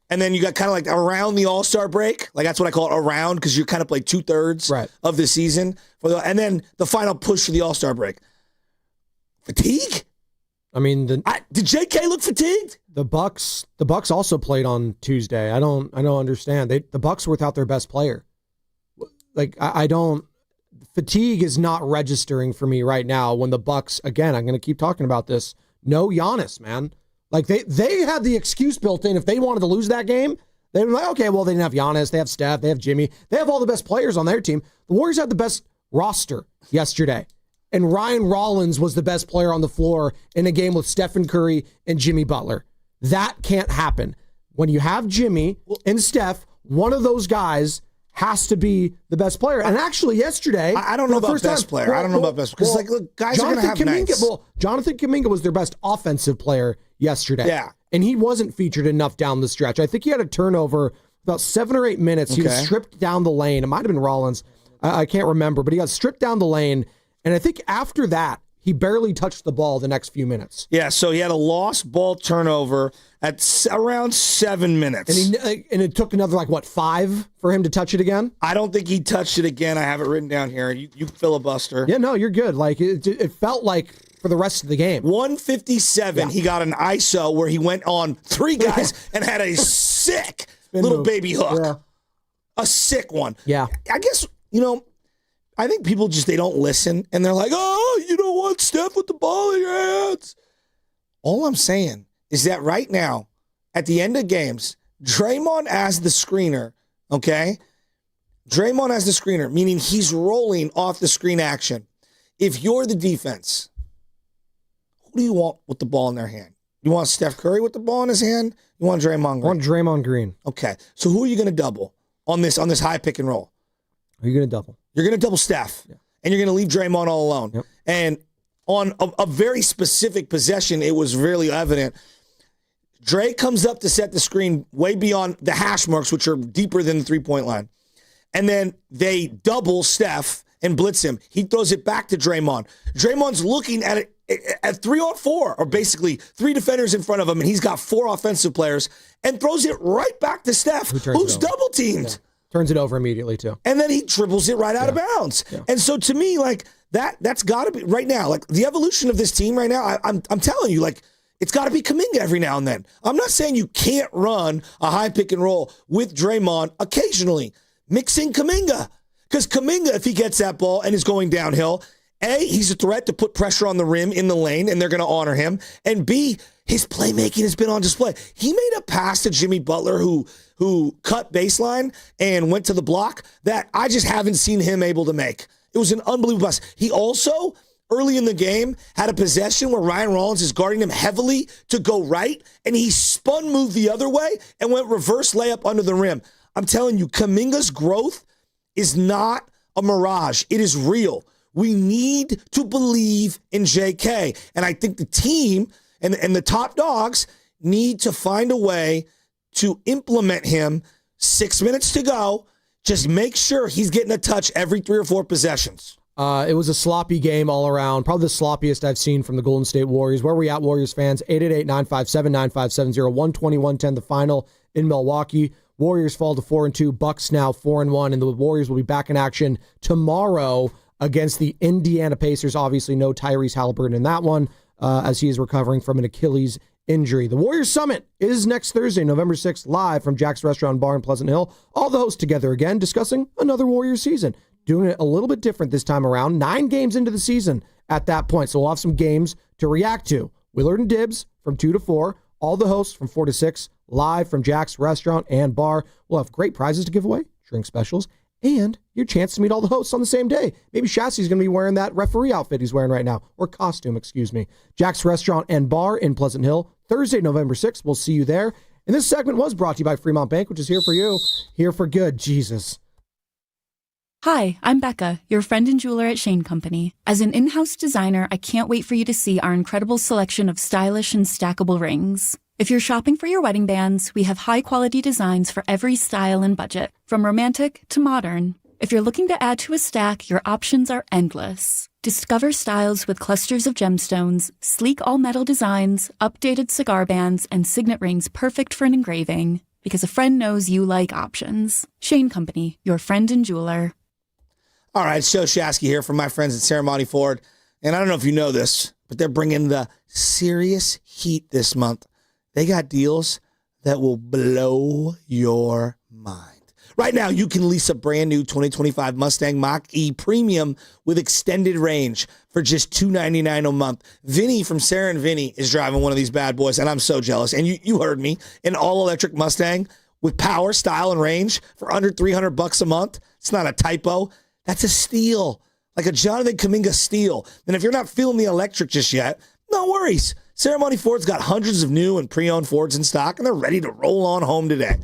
And then you got kind of like around the All-Star break. Like that's what I call it, around, because you kind of play 2/3 of the season. And then the final push for the All-Star break. Fatigue? I mean, did JK look fatigued? The Bucks also played on Tuesday. I don't understand. The Bucks were without their best player. Like I don't. Fatigue is not registering for me right now. When the Bucks, again, I'm going to keep talking about this. No Giannis, man. Like they had the excuse built in. If they wanted to lose that game, they were like, okay, well, they didn't have Giannis, they have Steph, they have Jimmy, they have all the best players on their team. The Warriors had the best roster yesterday, and Ryan Rollins was the best player on the floor in a game with Stephen Curry and Jimmy Butler. That can't happen. When you have Jimmy and Steph, one of those guys has to be the best player. And actually, yesterday, I don't know about best player. I don't know about best because look, guys are going to have nights. Jonathan Kuminga was their best offensive player yesterday. Yeah. And he wasn't featured enough down the stretch. I think he had a turnover about 7 or 8 minutes. He was stripped down the lane. It might have been Rollins. I can't remember, but he got stripped down the lane. And I think after that, he barely touched the ball the next few minutes. Yeah, so he had a lost ball turnover at around 7 minutes. And it took another, 5 for him to touch it again? I don't think he touched it again. I have it written down here. You filibuster. Yeah, no, you're good. It felt like for the rest of the game. 157, he got an ISO where he went on 3 guys and had a sick little baby hook. Yeah. A sick one. Yeah. I guess, I think people they don't listen, and they're like, oh, you don't want Steph with the ball in your hands. All I'm saying is that right now, at the end of games, Draymond as the screener, okay? Draymond as the screener, meaning he's rolling off the screen action. If you're the defense, who do you want with the ball in their hand? You want Steph Curry with the ball in his hand? You want Draymond Green? I want Draymond Green. Okay, so who are you going to double on this high pick and roll? Who are you going to double? You're going to double Steph, and you're going to leave Draymond all alone. Yep. And on a very specific possession, it was really evident. Dre comes up to set the screen way beyond the hash marks, which are deeper than the three-point line. And then they double Steph and blitz him. He throws it back to Draymond. Draymond's looking at it at 3-on-4, or basically 3 defenders in front of him, and he's got 4 offensive players, and throws it right back to Steph, who's double-teamed. Yeah. Turns it over immediately, too. And then he dribbles it right out of bounds. Yeah. And so to me, that's got to be, right now, the evolution of this team right now, I'm telling you, it's got to be Kuminga every now and then. I'm not saying you can't run a high pick and roll with Draymond occasionally. Mixing Kuminga. Because Kuminga, if he gets that ball and is going downhill, A, he's a threat to put pressure on the rim in the lane, and they're going to honor him. And B, his playmaking has been on display. He made a pass to Jimmy Butler who cut baseline and went to the block that I just haven't seen him able to make. It was an unbelievable pass. He also, early in the game, had a possession where Ryan Rollins is guarding him heavily to go right, and he spun move the other way and went reverse layup under the rim. I'm telling you, Kuminga's growth is not a mirage. It is real. We need to believe in JK. And I think the team and the top dogs need to find a way to implement him. 6 minutes to go. Just make sure he's getting a touch every 3 or 4 possessions. It was a sloppy game all around. Probably the sloppiest I've seen from the Golden State Warriors. Where are we at, Warriors fans? 888-957-9570. 121-10 the final in Milwaukee. Warriors fall to 4-2. Bucks now 4-1. And the Warriors will be back in action tomorrow against the Indiana Pacers. Obviously, no Tyrese Halliburton in that one as he is recovering from an Achilles injury. The Warriors Summit is next Thursday, November 6th, live from Jack's Restaurant Bar in Pleasant Hill. All the hosts together again, discussing another Warriors season. Doing it a little bit different this time around. 9 games into the season at that point. So we'll have some games to react to. Willard and Dibbs from 2 to 4. All the hosts from 4 to 6. Live from Jack's Restaurant and Bar. We'll have great prizes to give away, drink specials, and your chance to meet all the hosts on the same day. Maybe Chassie's going to be wearing that referee outfit he's wearing right now. Or costume, excuse me. Jack's Restaurant and Bar in Pleasant Hill. Thursday, November 6th. We'll see you there. And this segment was brought to you by Fremont Bank, which is here for you. Here for good. Jesus. Hi, I'm Becca, your friend and jeweler at Shane Company. As an in-house designer, I can't wait for you to see our incredible selection of stylish and stackable rings. If you're shopping for your wedding bands, we have high-quality designs for every style and budget, from romantic to modern. If you're looking to add to a stack, your options are endless. Discover styles with clusters of gemstones, sleek all-metal designs, updated cigar bands, and signet rings perfect for an engraving. Because a friend knows you like options. Shane Company, your friend and jeweler. All right, Joe Shasky here from my friends at Ceremony Ford. And I don't know if you know this, but they're bringing the serious heat this month. They got deals that will blow your mind. Right now, you can lease a brand new 2025 Mustang Mach-E Premium with extended range for just $299 a month. Vinny from Sarah and Vinny is driving one of these bad boys, and I'm so jealous. And you heard me, an all-electric Mustang with power, style, and range for under $300 a month. It's not a typo. That's a steal, like a Jonathan Kuminga steal. And if you're not feeling the electric just yet, no worries. Ceremony Ford's got hundreds of new and pre-owned Fords in stock, and they're ready to roll on home today.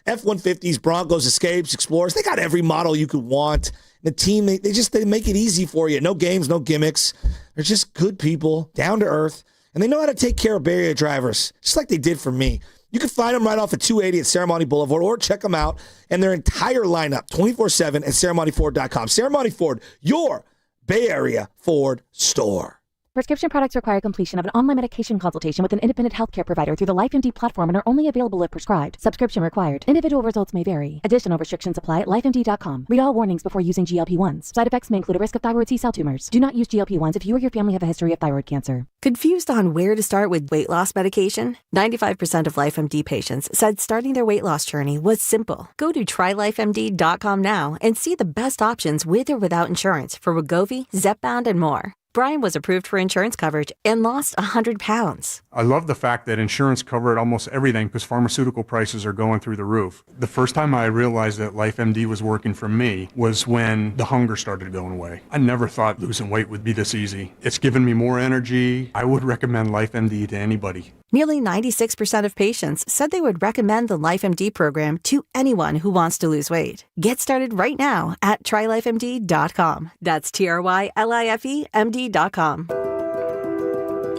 F-150s, Broncos, Escapes, Explorers, they got every model you could want. The team, they make it easy for you. No games, no gimmicks. They're just good people, down to earth, and they know how to take care of Bay Area drivers, just like they did for me. You can find them right off of 280 at Ceremony Boulevard, or check them out and their entire lineup 24/7 at ceremonyford.com. Ceremony Ford, your Bay Area Ford store. Prescription products require completion of an online medication consultation with an independent healthcare provider through the LifeMD platform and are only available if prescribed. Subscription required. Individual results may vary. Additional restrictions apply at lifemd.com. Read all warnings before using GLP-1s. Side effects may include a risk of thyroid C-cell tumors. Do not use GLP-1s if you or your family have a history of thyroid cancer. Confused on where to start with weight loss medication? 95% of LifeMD patients said starting their weight loss journey was simple. Go to trylifemd.com now and see the best options with or without insurance for Wegovy, Zepbound, and more. Brian was approved for insurance coverage and lost 100 pounds. I love the fact that insurance covered almost everything because pharmaceutical prices are going through the roof. The first time I realized that LifeMD was working for me was when the hunger started going away. I never thought losing weight would be this easy. It's given me more energy. I would recommend LifeMD to anybody. Nearly 96% of patients said they would recommend the LifeMD program to anyone who wants to lose weight. Get started right now at trylifemd.com. That's TRYLIFEMD.com.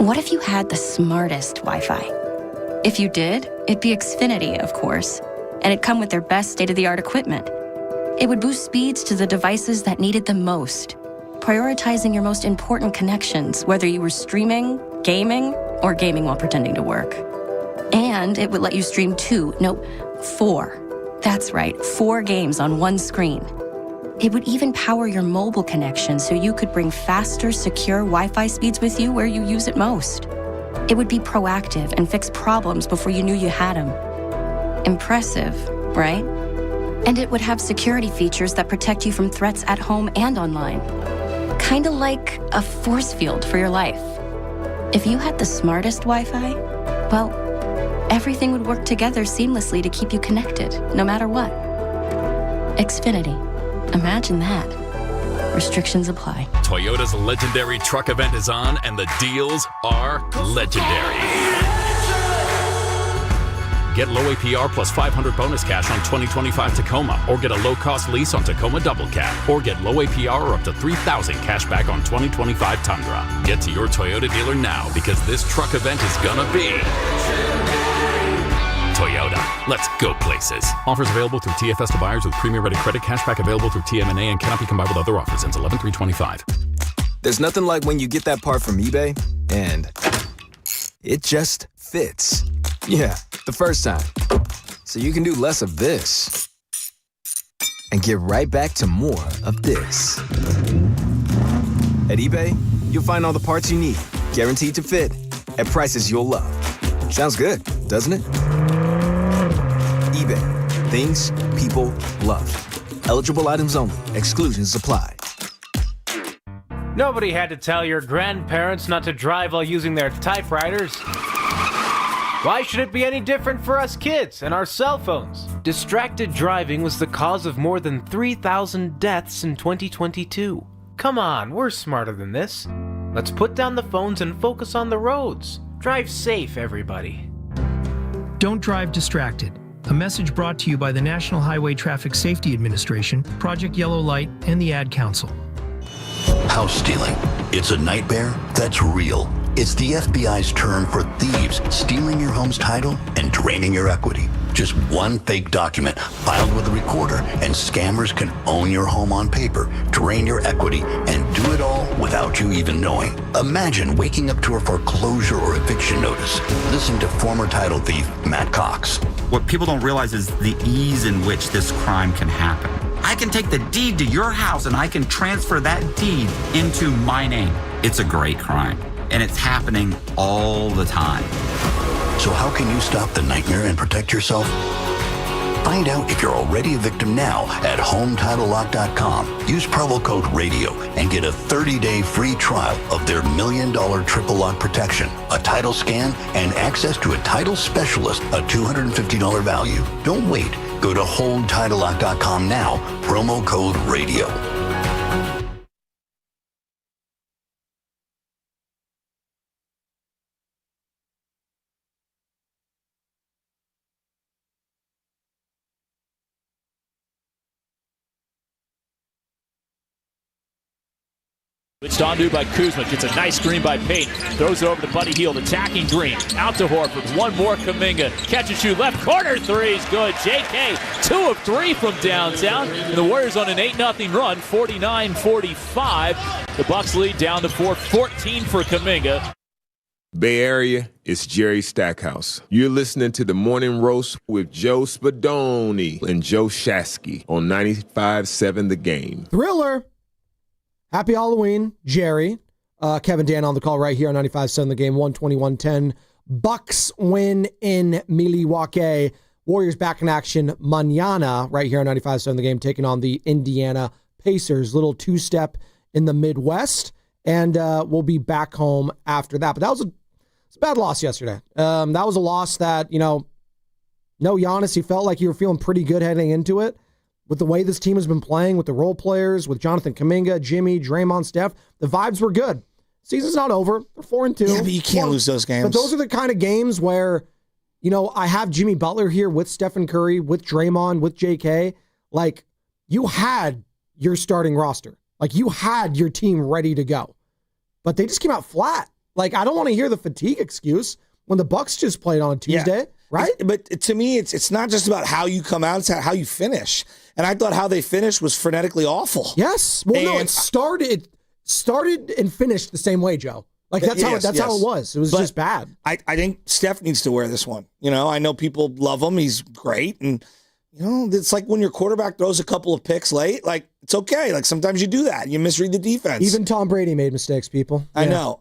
What if you had the smartest Wi-Fi? If you did, it'd be Xfinity, of course, and it'd come with their best state-of-the-art equipment. It would boost speeds to the devices that needed them most, prioritizing your most important connections, whether you were streaming, gaming, or gaming while pretending to work. And it would let you stream 4. That's right, 4 games on one screen. It would even power your mobile connection so you could bring faster, secure Wi-Fi speeds with you where you use it most. It would be proactive and fix problems before you knew you had them. Impressive, right? And it would have security features that protect you from threats at home and online. Kinda like a force field for your life. If you had the smartest Wi-Fi, well, everything would work together seamlessly to keep you connected, no matter what. Xfinity. Imagine that. Restrictions apply. Toyota's legendary truck event is on, and the deals are legendary. Get low APR plus 500 bonus cash on 2025 Tacoma, or get a low-cost lease on Tacoma Double Cab, or get low APR or up to $3,000 cash back on 2025 Tundra. Get to your Toyota dealer now because this truck event is gonna be Toyota. Let's go places. Offers available through TFS to buyers with premium ready credit. Cashback available through TMNA and cannot be combined with other offers. Ends 11/3/25. There's nothing like when you get that part from eBay and it just fits. Yeah, the first time. So you can do less of this and get right back to more of this. At eBay, you'll find all the parts you need, guaranteed to fit, at prices you'll love. Sounds good, doesn't it? eBay. Things people love. Eligible items only. Exclusions apply. Nobody had to tell your grandparents not to drive while using their typewriters. Why should it be any different for us kids and our cell phones? Distracted driving was the cause of more than 3,000 deaths in 2022. Come on, we're smarter than this. Let's put down the phones and focus on the roads. Drive safe, everybody. Don't drive distracted. A message brought to you by the National Highway Traffic Safety Administration, Project Yellow Light, and the Ad Council. House stealing. It's a nightmare that's real. It's the FBI's term for thieves stealing your home's title and draining your equity. Just one fake document filed with a recorder, and scammers can own your home on paper, drain your equity, and do it all without you even knowing. Imagine waking up to a foreclosure or eviction notice. Listen to former title thief Matt Cox. What people don't realize is the ease in which this crime can happen. I can take the deed to your house and I can transfer that deed into my name. It's a great crime, and it's happening all the time. So how can you stop the nightmare and protect yourself? Find out if you're already a victim now at HomeTitleLock.com. Use promo code RADIO and get a 30-day free trial of their $1 million triple lock protection, a title scan, and access to a title specialist, a $250 value. Don't wait. Go to HoldTitleLock.com now, promo code RADIO. It's Dondu by Kuzma. Gets a nice screen by Payton. Throws it over to Buddy Hield. Attacking Green. Out to Horford. One more Kuminga. Catch and shoot. Left corner three's good. JK, 2 of 3 from downtown. And the Warriors on an 8-0 run. 49-45. The Bucks lead down to 4. 14 for Kuminga. Bay Area, it's Jerry Stackhouse. You're listening to The Morning Roast with Joe Spadoni and Joe Shasky on 95.7 The Game. Thriller. Happy Halloween, Jerry. Kevin Dan on the call right here on 95.7 The Game, 121-10. Bucks win in Milwaukee. Warriors back in action mañana right here on 95.7 The Game, taking on the Indiana Pacers. Little two-step in the Midwest, and we'll be back home after that. But that was a bad loss yesterday. That was a loss that, no Giannis. He felt like you were feeling pretty good heading into it. With the way this team has been playing, with the role players, with Jonathan Kuminga, Jimmy, Draymond, Steph, the vibes were good. Season's not over. They're 4-2. Yeah, but you can't lose those games. But those are the kind of games where, I have Jimmy Butler here with Stephen Curry, with Draymond, with JK. Like, you had your starting roster. Like, you had your team ready to go. But they just came out flat. Like, I don't want to hear the fatigue excuse when the Bucks just played on a Tuesday, right? But to me, it's not just about how you come out, it's how you finish. And I thought how they finished was frenetically awful. Yes. Well, no, it started and finished the same way, Joe. Like, that's how it was. It was just bad. I think Steph needs to wear this one. I know people love him. He's great. And, it's like when your quarterback throws a couple of picks late, like, it's okay. Like, sometimes you do that. You misread the defense. Even Tom Brady made mistakes, people. I know.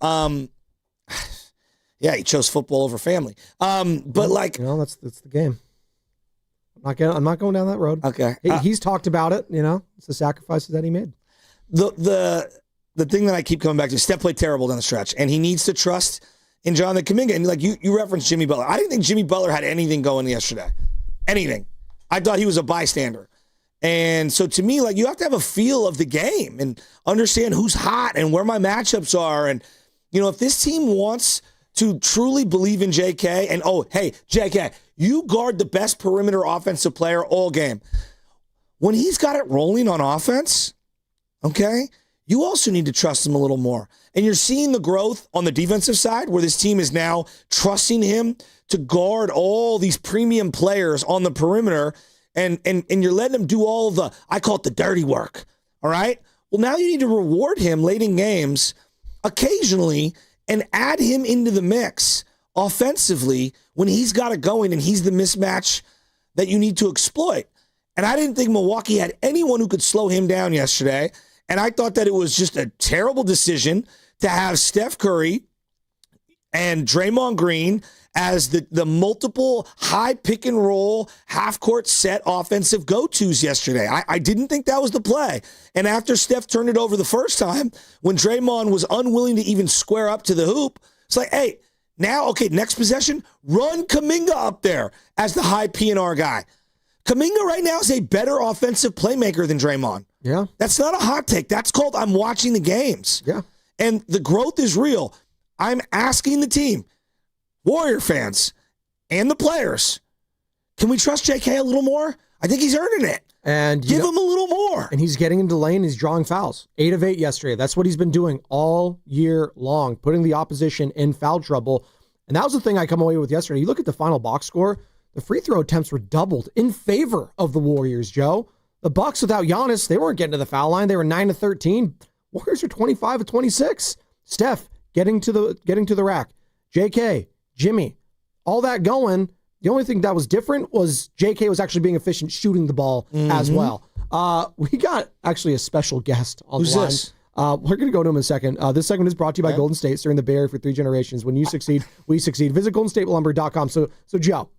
Yeah, he chose football over family. But like, that's the game. I'm not going down that road. Okay. He's talked about it. It's the sacrifices that he made. The thing that I keep coming back to, Steph played terrible down the stretch, and he needs to trust in Jonathan Kuminga. And like you referenced Jimmy Butler. I didn't think Jimmy Butler had anything going yesterday. Anything. I thought he was a bystander. And so to me, like, you have to have a feel of the game and understand who's hot and where my matchups are. And, if this team wants to truly believe in JK, and hey, JK, you guard the best perimeter offensive player all game. When he's got it rolling on offense, okay, you also need to trust him a little more. And you're seeing the growth on the defensive side where this team is now trusting him to guard all these premium players on the perimeter, and you're letting him do all the, I call it the dirty work, all right? Well, now you need to reward him late in games occasionally and add him into the mix offensively when he's got it going and he's the mismatch that you need to exploit. And I didn't think Milwaukee had anyone who could slow him down yesterday. And I thought that it was just a terrible decision to have Steph Curry and Draymond Green as the multiple high pick and roll, half-court set offensive go-tos yesterday. I didn't think that was the play. And after Steph turned it over the first time, when Draymond was unwilling to even square up to the hoop, it's like, hey, now, okay, next possession, run Kuminga up there as the high P&R guy. Kuminga right now is a better offensive playmaker than Draymond. Yeah. That's not a hot take. That's called I'm watching the games. Yeah. And the growth is real. I'm asking the team, Warrior fans, and the players, can we trust JK a little more? I think he's earning it. And give him a little more. And he's getting into lane. He's drawing fouls. 8 of 8 yesterday. That's what he's been doing all year long, putting the opposition in foul trouble. And that was the thing I come away with yesterday. You look at the final box score, the free throw attempts were doubled in favor of the Warriors, Joe. The Bucks without Giannis, they weren't getting to the foul line. They were 9 of 13. Warriors are 25 of 26. Steph getting to the rack. JK, Jimmy, all that going. The only thing that was different was JK was actually being efficient shooting the ball as well. We got actually a special guest on the line. This? We're going to go to him in a second. This segment is brought to you by Golden State, serving the Bay Area for 3 generations. When you succeed, we succeed. Visit goldenstatelumber.com. So Joe,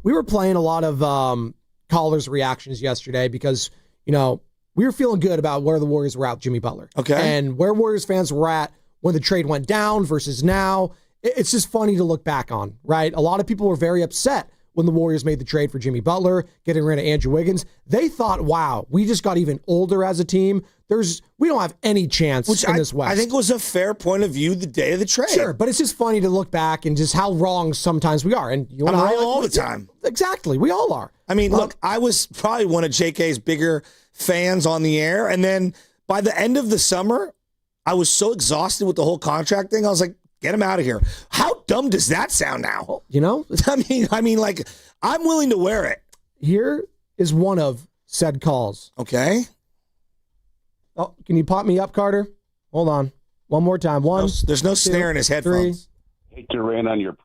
we were playing a lot of callers' reactions yesterday because, we were feeling good about where the Warriors were at with Jimmy Butler. Okay. And where Warriors fans were at when the trade went down versus now. It's just funny to look back on, right? A lot of people were very upset when the Warriors made the trade for Jimmy Butler, getting rid of Andrew Wiggins. They thought, wow, we just got even older as a team. We don't have any chance in this West. I think was a fair point of view the day of the trade. Sure, but it's just funny to look back and just how wrong sometimes we are. And you and I all the time. Exactly, we all are. I mean, look, I was probably one of JK's bigger fans on the air, and then by the end of the summer, I was so exhausted with the whole contract thing. I was like, get him out of here. How dumb does that sound now? You know? I mean, like, I'm willing to wear it. Here is one of said calls. Okay. Oh, can you pop me up, Carter? Hold on. One more time. One. There's no snare in his headphones. 3. Hate to rain on your.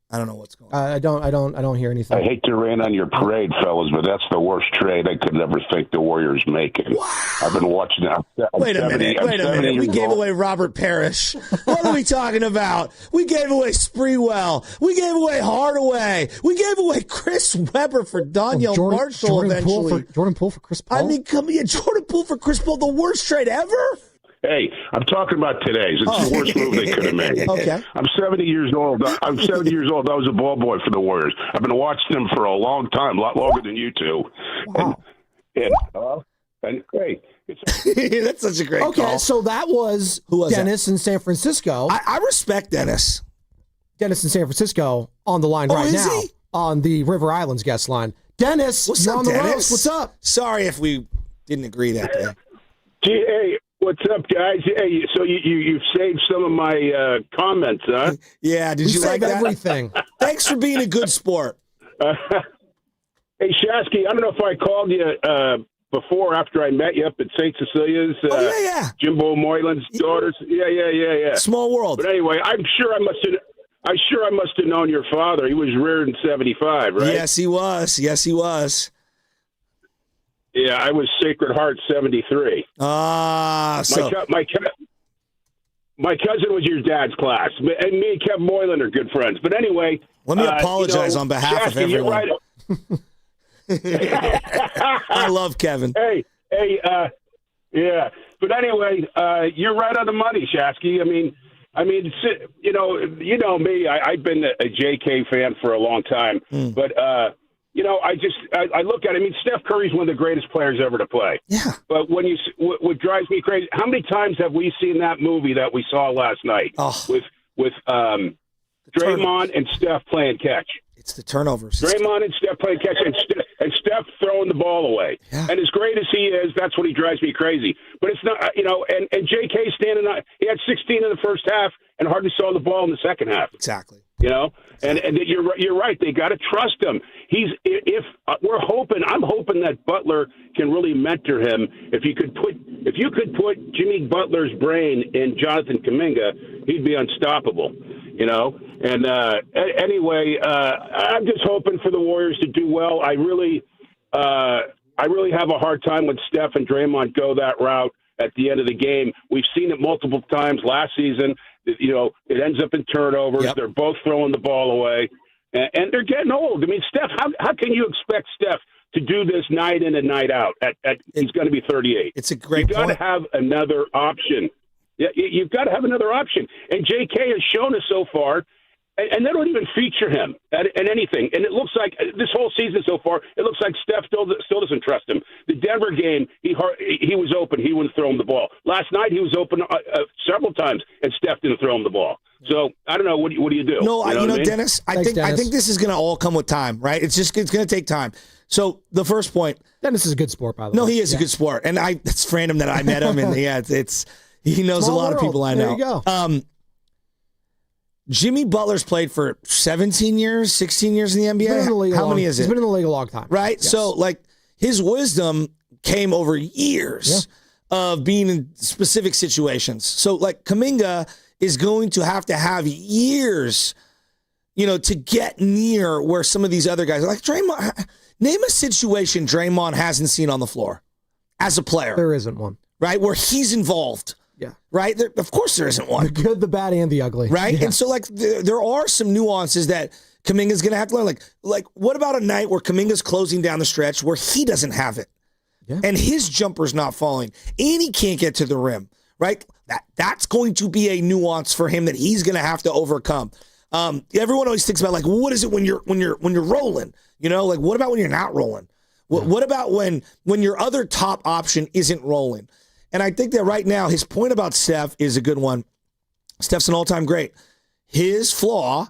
I don't know what's going on. I don't hear anything. I hate to rain on your parade, fellas, but that's the worst trade I could ever think the Warriors making. Wow. I've been watching that. Wait a minute. We gave away Robert Parrish. What are we talking about? We gave away Spreewell. We gave away Hardaway. We gave away Chris Webber for Daniel Marshall eventually. Jordan Poole for Chris Paul? I mean, Jordan Poole for Chris Paul, the worst trade ever? Hey, I'm talking about today's. It's the worst move they could have made. Okay. I'm 70 years old. I was a ball boy for the Warriors. I've been watching them for a long time, a lot longer than you two. Wow. And hey, that's such a great call. Okay, so that was Dennis in San Francisco. I respect Dennis. Dennis in San Francisco on the line right now on the River Islands guest line. Dennis, what's you're up, on the Dennis? roast. What's up? Sorry if we didn't agree that day. Gee, hey, what's up, guys? Hey, so you've saved some of my comments, huh? Yeah, did you like that? Everything. Thanks for being a good sport. Hey, Shasky, I don't know if I called you before or after I met you up at St. Cecilia's. Yeah. Jimbo Moylan's daughters. Yeah. Small world. But anyway, I'm sure I must have known your father. He was reared in 75, right? Yes, he was. Yeah, I was Sacred Heart 73. My cousin was your dad's class, and me and Kevin Moylan are good friends. But anyway, let me apologize on behalf of everyone. I love Kevin. Hey, yeah. But anyway, you're right on the money, Shasky. I mean, you know me. I've been a JK fan for a long time, but I look at it. I mean, Steph Curry's one of the greatest players ever to play. Yeah. But what drives me crazy? How many times have we seen that movie that we saw last night with Draymond and Steph playing catch? It's the turnovers. Draymond and Steph playing catch, and Steph throwing the ball away. Yeah. And as great as he is, that's what he drives me crazy. But it's not, and J.K. standing on, he had 16 in the first half and hardly saw the ball in the second half. Exactly. And you're right. They got to trust him. I'm hoping that Butler can really mentor him. If you could put Jimmy Butler's brain in Jonathan Kuminga, he'd be unstoppable. And anyway, I'm just hoping for the Warriors to do well. I really have a hard time when Steph and Draymond go that route at the end of the game. We've seen it multiple times last season. It ends up in turnovers. Yep. They're both throwing the ball away, and they're getting old. I mean, Steph, how can you expect Steph to do this night in and night out? He's going to be 38. It's a great point. You've got to have another option. Yeah, you've got to have another option. And J.K. has shown us so far, and they don't even feature him at anything. And it looks like this whole season so far, it looks like Steph still doesn't trust him. The Denver game, he was open. He wouldn't throw him the ball. Last night, he was open several times, and Steph didn't throw him the ball. So, I don't know. What do you do? No, you know Dennis, I think this is going to all come with time, right? It's going to take time. So, the first point. Dennis is a good sport, by the way. No, he is a good sport. And it's random that I met him, and he knows Small a lot world. Of people I know. There you go. Jimmy Butler's played for 17 years, 16 years in the NBA. How many is it? He's been in the league a long time. Right? Yes. So, his wisdom came over years of being in specific situations. So, Kuminga is going to have years, to get near where some of these other guys are. Like Draymond, name a situation Draymond hasn't seen on the floor as a player. There isn't one. Right? Where he's involved. Yeah. Right? Of course there isn't one. The good, the bad, and the ugly. Right? Yes. And so, there are some nuances that Kuminga's going to have to learn. Like, what about a night where Kuminga's closing down the stretch where he doesn't have it? Yeah. And his jumper's not falling. And he can't get to the rim. Right? That's going to be a nuance for him that he's going to have to overcome. Everyone always thinks about, what is it when you're rolling? What about when you're not rolling? What about when your other top option isn't rolling? And I think that right now, his point about Steph is a good one. Steph's an all-time great. His flaw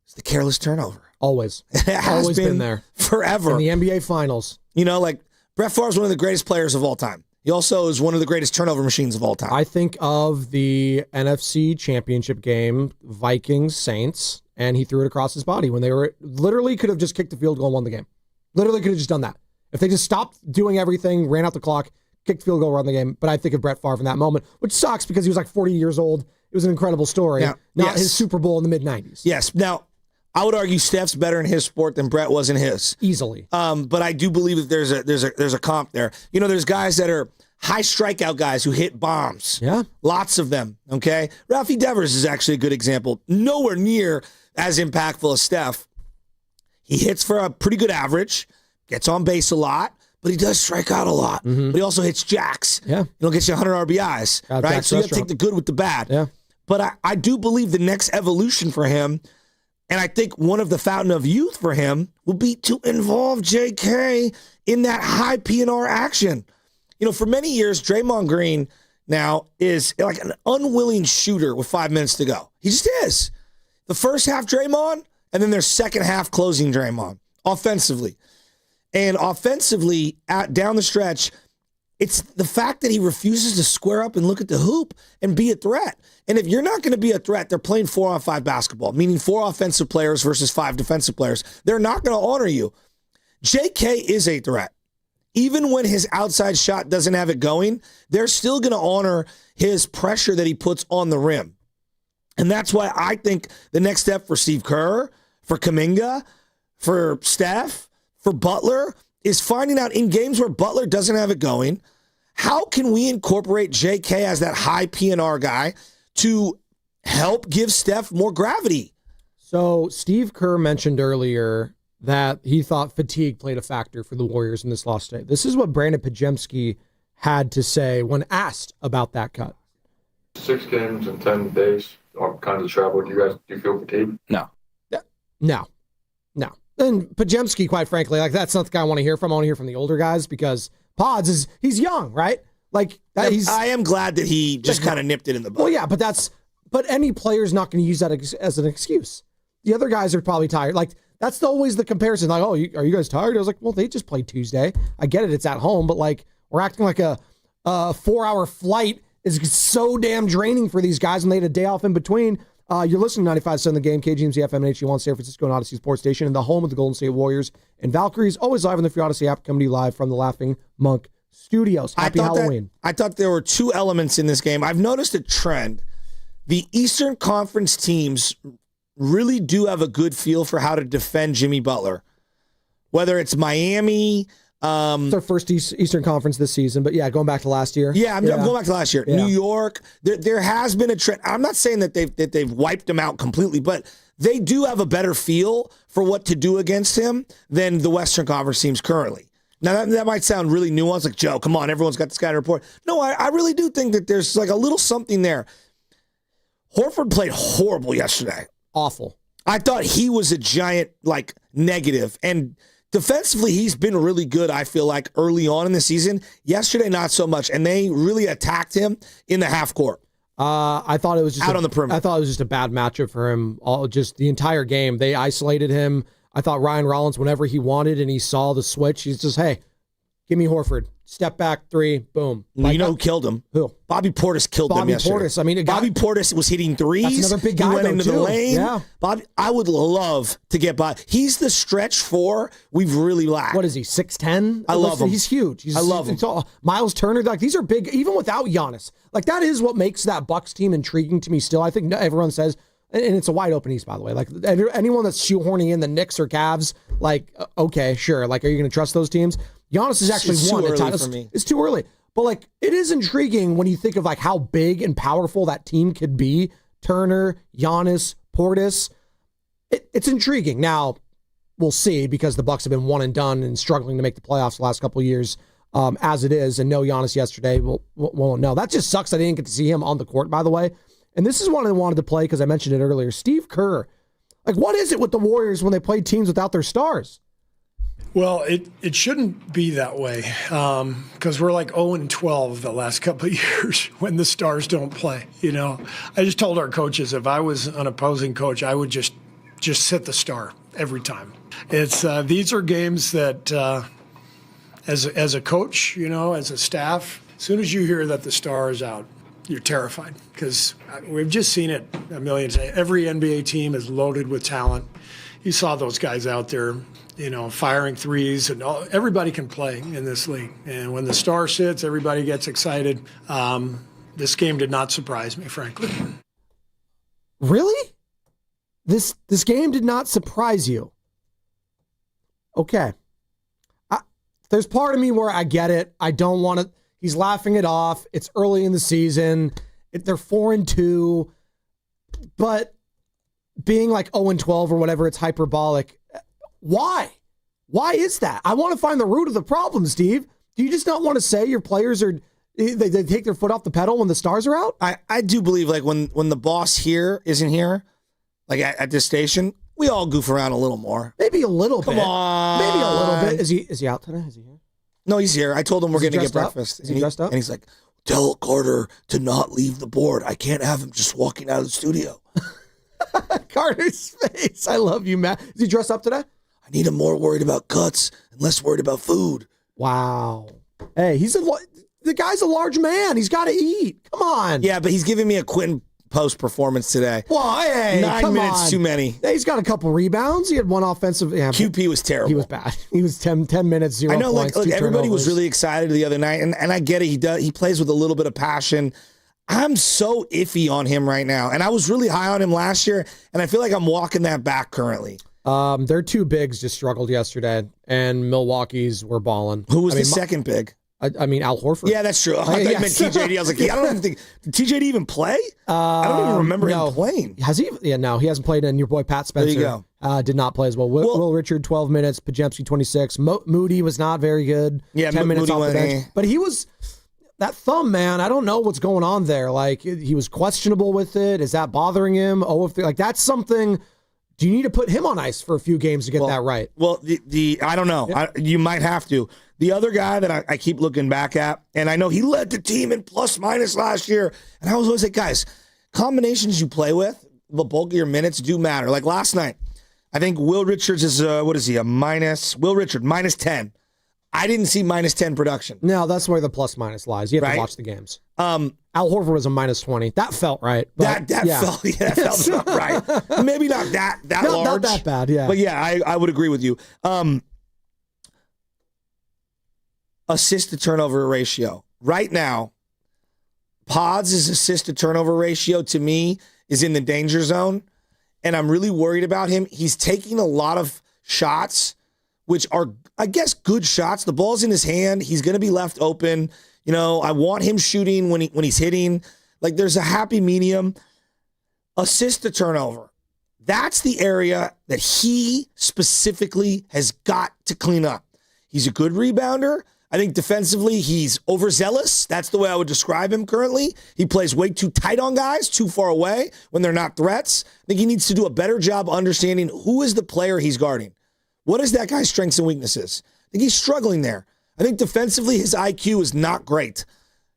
is the careless turnover. Always. It has always been there. Forever. In the NBA Finals. Brett Favre is one of the greatest players of all time. He also is one of the greatest turnover machines of all time. I think of the NFC Championship game, Vikings-Saints, and he threw it across his body when they were literally could have just kicked the field goal and won the game. Literally could have just done that. If they just stopped doing everything, ran out the clock, kicked the field goal, run the game. But I think of Brett Favre in that moment, which sucks because he was like 40 years old. It was an incredible story. Now, not yes. his Super Bowl in the mid-90s. Yes. Now, I would argue Steph's better in his sport than Brett was in his. Easily. But I do believe that there's a comp there. You know, there's guys that are high strikeout guys who hit bombs. Yeah. Lots of them, okay? Ralphie Devers is actually a good example. Nowhere near as impactful as Steph. He hits for a pretty good average, gets on base a lot, but he does strike out a lot. Mm-hmm. But he also hits jacks. Yeah. He'll get you 100 RBIs, right? So you got to take the good with the bad. Yeah. But I do believe the next evolution for him, and I think one of the fountain of youth for him, will be to involve J.K. in that high PNR action. You know, for many years, Draymond Green now is like an unwilling shooter with 5 minutes to go. He just is. The first half, Draymond, and then there's second half closing Draymond offensively. And offensively, down the stretch, it's the fact that he refuses to square up and look at the hoop and be a threat. And if you're not going to be a threat, they're playing 4-on-5 basketball, meaning 4 offensive players versus 5 defensive players. They're not going to honor you. JK is a threat. Even when his outside shot doesn't have it going, they're still going to honor his pressure that he puts on the rim. And that's why I think the next step for Steve Kerr, for Kuminga, for Steph, for Butler, is finding out in games where Butler doesn't have it going, how can we incorporate JK as that high PNR guy to help give Steph more gravity? So Steve Kerr mentioned earlier that he thought fatigue played a factor for the Warriors in this loss today. This is what Brandon Pajemski had to say when asked about that cut. 6 games in 10 days, all kinds of travel. Do you feel fatigued? No. And Pajemski, quite frankly, like that's not the guy I want to hear from. I want to hear from the older guys because Pods he's young, right? Like that, I am glad that he just kind of nipped it in the bud. Well, yeah, but any player's not going to use that as an excuse. The other guys are probably tired. Like that's always the comparison. Like, oh, are you guys tired? I was like, well, they just played Tuesday. I get it. It's at home, but like we're acting like a 4-hour flight is so damn draining for these guys when they had a day off in between. You're listening to 95.7 The Game, KGMZ FM and HD1 San Francisco and Odyssey Sports Station, and the home of the Golden State Warriors and Valkyries, always live on the Free Odyssey app, coming to you live from the Laughing Monk Studios. Happy Halloween. I thought there were 2 elements in this game. I've noticed a trend. The Eastern Conference teams really do have a good feel for how to defend Jimmy Butler. Whether it's Miami. It's our first Eastern Conference this season, but yeah, going back to last year. Yeah, I'm going back to last year. Yeah. New York, there has been a trend. I'm not saying that they've wiped him out completely, but they do have a better feel for what to do against him than the Western Conference teams currently. Now, that might sound really nuanced, like, Joe, come on, everyone's got this guy to report. No, I really do think that there's like a little something there. Horford played horrible yesterday. Awful. I thought he was a giant, like, negative. And defensively, he's been really good, I feel like, early on in the season. Yesterday, not so much. And they really attacked him in the half court. I thought it was just on the perimeter. I thought it was just a bad matchup for him. Just the entire game, they isolated him. I thought Ryan Rollins, whenever he wanted and he saw the switch, he's just, hey, give me Horford. Step back 3, boom. Like, you know who killed him? Who? Bobby Portis killed them yesterday. Bobby Portis. I mean, Bobby Portis was hitting threes. That's another big guy. He went into the lane. Yeah. Bobby, I would love to get by. He's the stretch 4 we've really lacked. What is he? 6'10"? I love him. He's huge. I love him. Miles Turner. Like these are big, even without Giannis. Like that is what makes that Bucks team intriguing to me. Still, I think everyone says, and it's a wide open East, by the way. Like anyone that's shoehorning in the Knicks or Cavs, like okay, sure. Like, are you going to trust those teams? Giannis is actually it's one. Too early for me. It's too early. But like, it is intriguing when you think of like how big and powerful that team could be. Turner, Giannis, Portis. It's intriguing. Now, we'll see because the Bucks have been one and done and struggling to make the playoffs the last couple of years as it is. And no Giannis yesterday. We'll know. That just sucks. I didn't get to see him on the court, by the way. And this is one I wanted to play because I mentioned it earlier. Steve Kerr. Like, what is it with the Warriors when they play teams without their stars? Well, it shouldn't be that way because we're like 0-12 the last couple of years when the stars don't play. You know, I just told our coaches if I was an opposing coach, I would just sit the star every time. It's these are games that as a coach, you know, as a staff, As soon as you hear that the star is out, you're terrified because we've just seen it a million times. Every NBA team is loaded with talent. You saw those guys out there, firing threes, and everybody can play in this league. And when the star sits, everybody gets excited. This game did not surprise me, frankly. Really? This game did not surprise you? Okay. There's part of me where I get it. I don't want to. He's laughing it off. It's early in the season. They're 4-2. But being like 0-12 or whatever, it's hyperbolic. Why? Why is that? I want to find the root of the problem, Steve. Do you just not want to say your players are they take their foot off the pedal when the stars are out? I do believe like when the boss here isn't here, like at this station, we all goof around a little more. Maybe a little bit. Come on. Maybe a little bit. Is he out today? Is he here? No, he's here. I told him we're going to get breakfast. Is he dressed up? And he's like, tell Carter to not leave the board. I can't have him just walking out of the studio. Carter's face. I love you, Matt. Is he dressed up today? I need him more worried about cuts and less worried about food. Wow. Hey, the guy's a large man. He's got to eat. Come on. Yeah, but he's giving me a Quentin Post performance today. Well, hey, 9 minutes too many. He's got a couple rebounds. He had one offensive. Yeah, QP was terrible. He was bad. He was 10 minutes, 0 I know, points. like everybody was turnovers. really excited the other night, and I get it. He plays with a little bit of passion. I'm so iffy on him right now, and I was really high on him last year, and I feel like I'm walking that back currently. Their two bigs just struggled yesterday, and Milwaukee's were balling. Who was the second big? I mean, Al Horford. Yeah, that's true. I thought you meant TJD. I was like, I don't even think did TJD even play? I don't even remember him playing. Has he? Yeah, no, he hasn't played. And your boy Pat Spencer There you go. Did not play as well. Will Richard, 12 minutes. Pajemski, 26. Moody was not very good. Yeah, 10 minutes Moody off the bench. went, But he was that thumb, man. I don't know what's going on there. Like he was questionable with it. Is that bothering him? Oh, if that's something. Do you need to put him on ice for a few games to get that right? Well, I don't know. Yeah. You might have to. The other guy that I keep looking back at, and I know he led the team in plus minus last year, and I was always like, guys, combinations you play with, the bulk of your minutes do matter. Like last night, I think Will Richards is, Will Richard, minus 10. I didn't see minus 10 production. No, that's where the plus minus lies. You have to watch the games. Al Horford was a minus 20. That felt right. But that felt not right. Maybe not that large. Not that bad, yeah. But yeah, I would agree with you. Assist to turnover ratio. Right now, Pods' assist to turnover ratio to me is in the danger zone, and I'm really worried about him. He's taking a lot of shots, which are, I guess, good shots. The ball's in his hand. He's going to be left open. I want him shooting when he's hitting. Like, there's a happy medium. Assist to turnover. That's the area that he specifically has got to clean up. He's a good rebounder. I think defensively, he's overzealous. That's the way I would describe him currently. He plays way too tight on guys, too far away when they're not threats. I think he needs to do a better job understanding who is the player he's guarding. What is that guy's strengths and weaknesses? I think he's struggling there. I think defensively, his IQ is not great.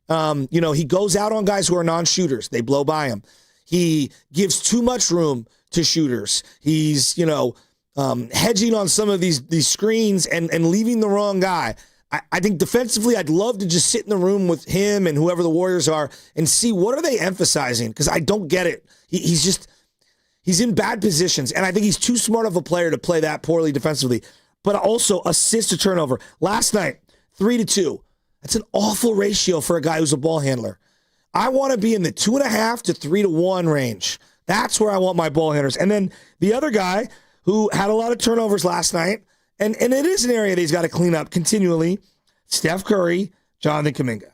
He goes out on guys who are non-shooters. They blow by him. He gives too much room to shooters. He's, hedging on some of these screens and leaving the wrong guy. I think defensively, I'd love to just sit in the room with him and whoever the Warriors are and see what are they emphasizing, because I don't get it. He's in bad positions, and I think he's too smart of a player to play that poorly defensively. But also assist to turnover. Last night, 3-2. That's an awful ratio for a guy who's a ball handler. I want to be in the 2.5 to 3-1 range. That's where I want my ball handlers. And then the other guy who had a lot of turnovers last night, and it is an area that he's got to clean up continually, Steph Curry, Jonathan Kuminga.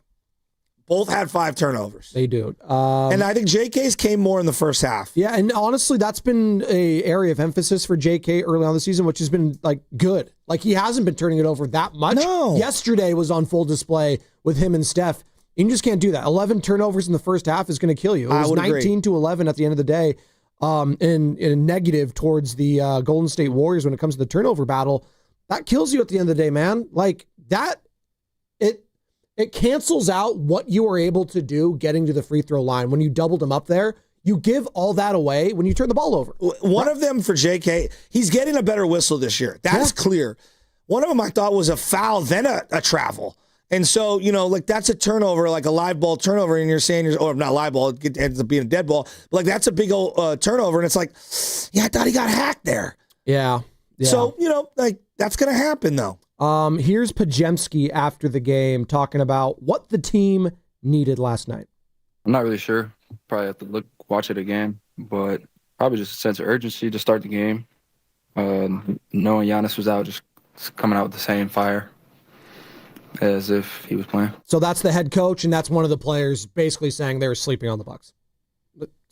Both had 5 turnovers. They do. And I think JK's came more in the first half. Yeah, and honestly, that's been an area of emphasis for JK early on in the season, which has been good. Like, he hasn't been turning it over that much. No. Yesterday was on full display with him and Steph. You just can't do that. 11 turnovers in the first half is going to kill you. It was 19-11 at the end of the day, in a negative towards the Golden State Warriors when it comes to the turnover battle. That kills you at the end of the day, man. Like, that, it cancels out what you were able to do getting to the free throw line. When you doubled him up there, you give all that away when you turn the ball over. One of them for JK, he's getting a better whistle this year. That's clear. One of them I thought was a foul, then a travel. And so, like that's a turnover, like a live ball turnover, and you're saying, or not live ball, it ends up being a dead ball. But like that's a big old turnover, and it's like, yeah, I thought he got hacked there. Yeah. So, like that's going to happen though. Here's Pajemski after the game talking about what the team needed last night. I'm not really sure. Probably have to watch it again, but probably just a sense of urgency to start the game. Knowing Giannis was out, just coming out with the same fire as if he was playing. So that's the head coach, and that's one of the players basically saying they were sleeping on the Bucks.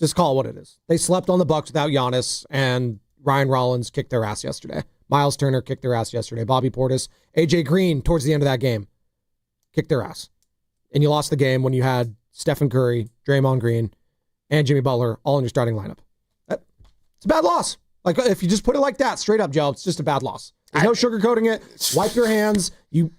Just call it what it is. They slept on the Bucks without Giannis, and Ryan Rollins kicked their ass yesterday. Miles Turner kicked their ass yesterday. Bobby Portis, AJ Green towards the end of that game kicked their ass. And you lost the game when you had Stephen Curry, Draymond Green, and Jimmy Butler all in your starting lineup. It's a bad loss. Like, if you just put it like that, straight up, Joe, it's just a bad loss. There's no sugarcoating it. Wipe your hands. You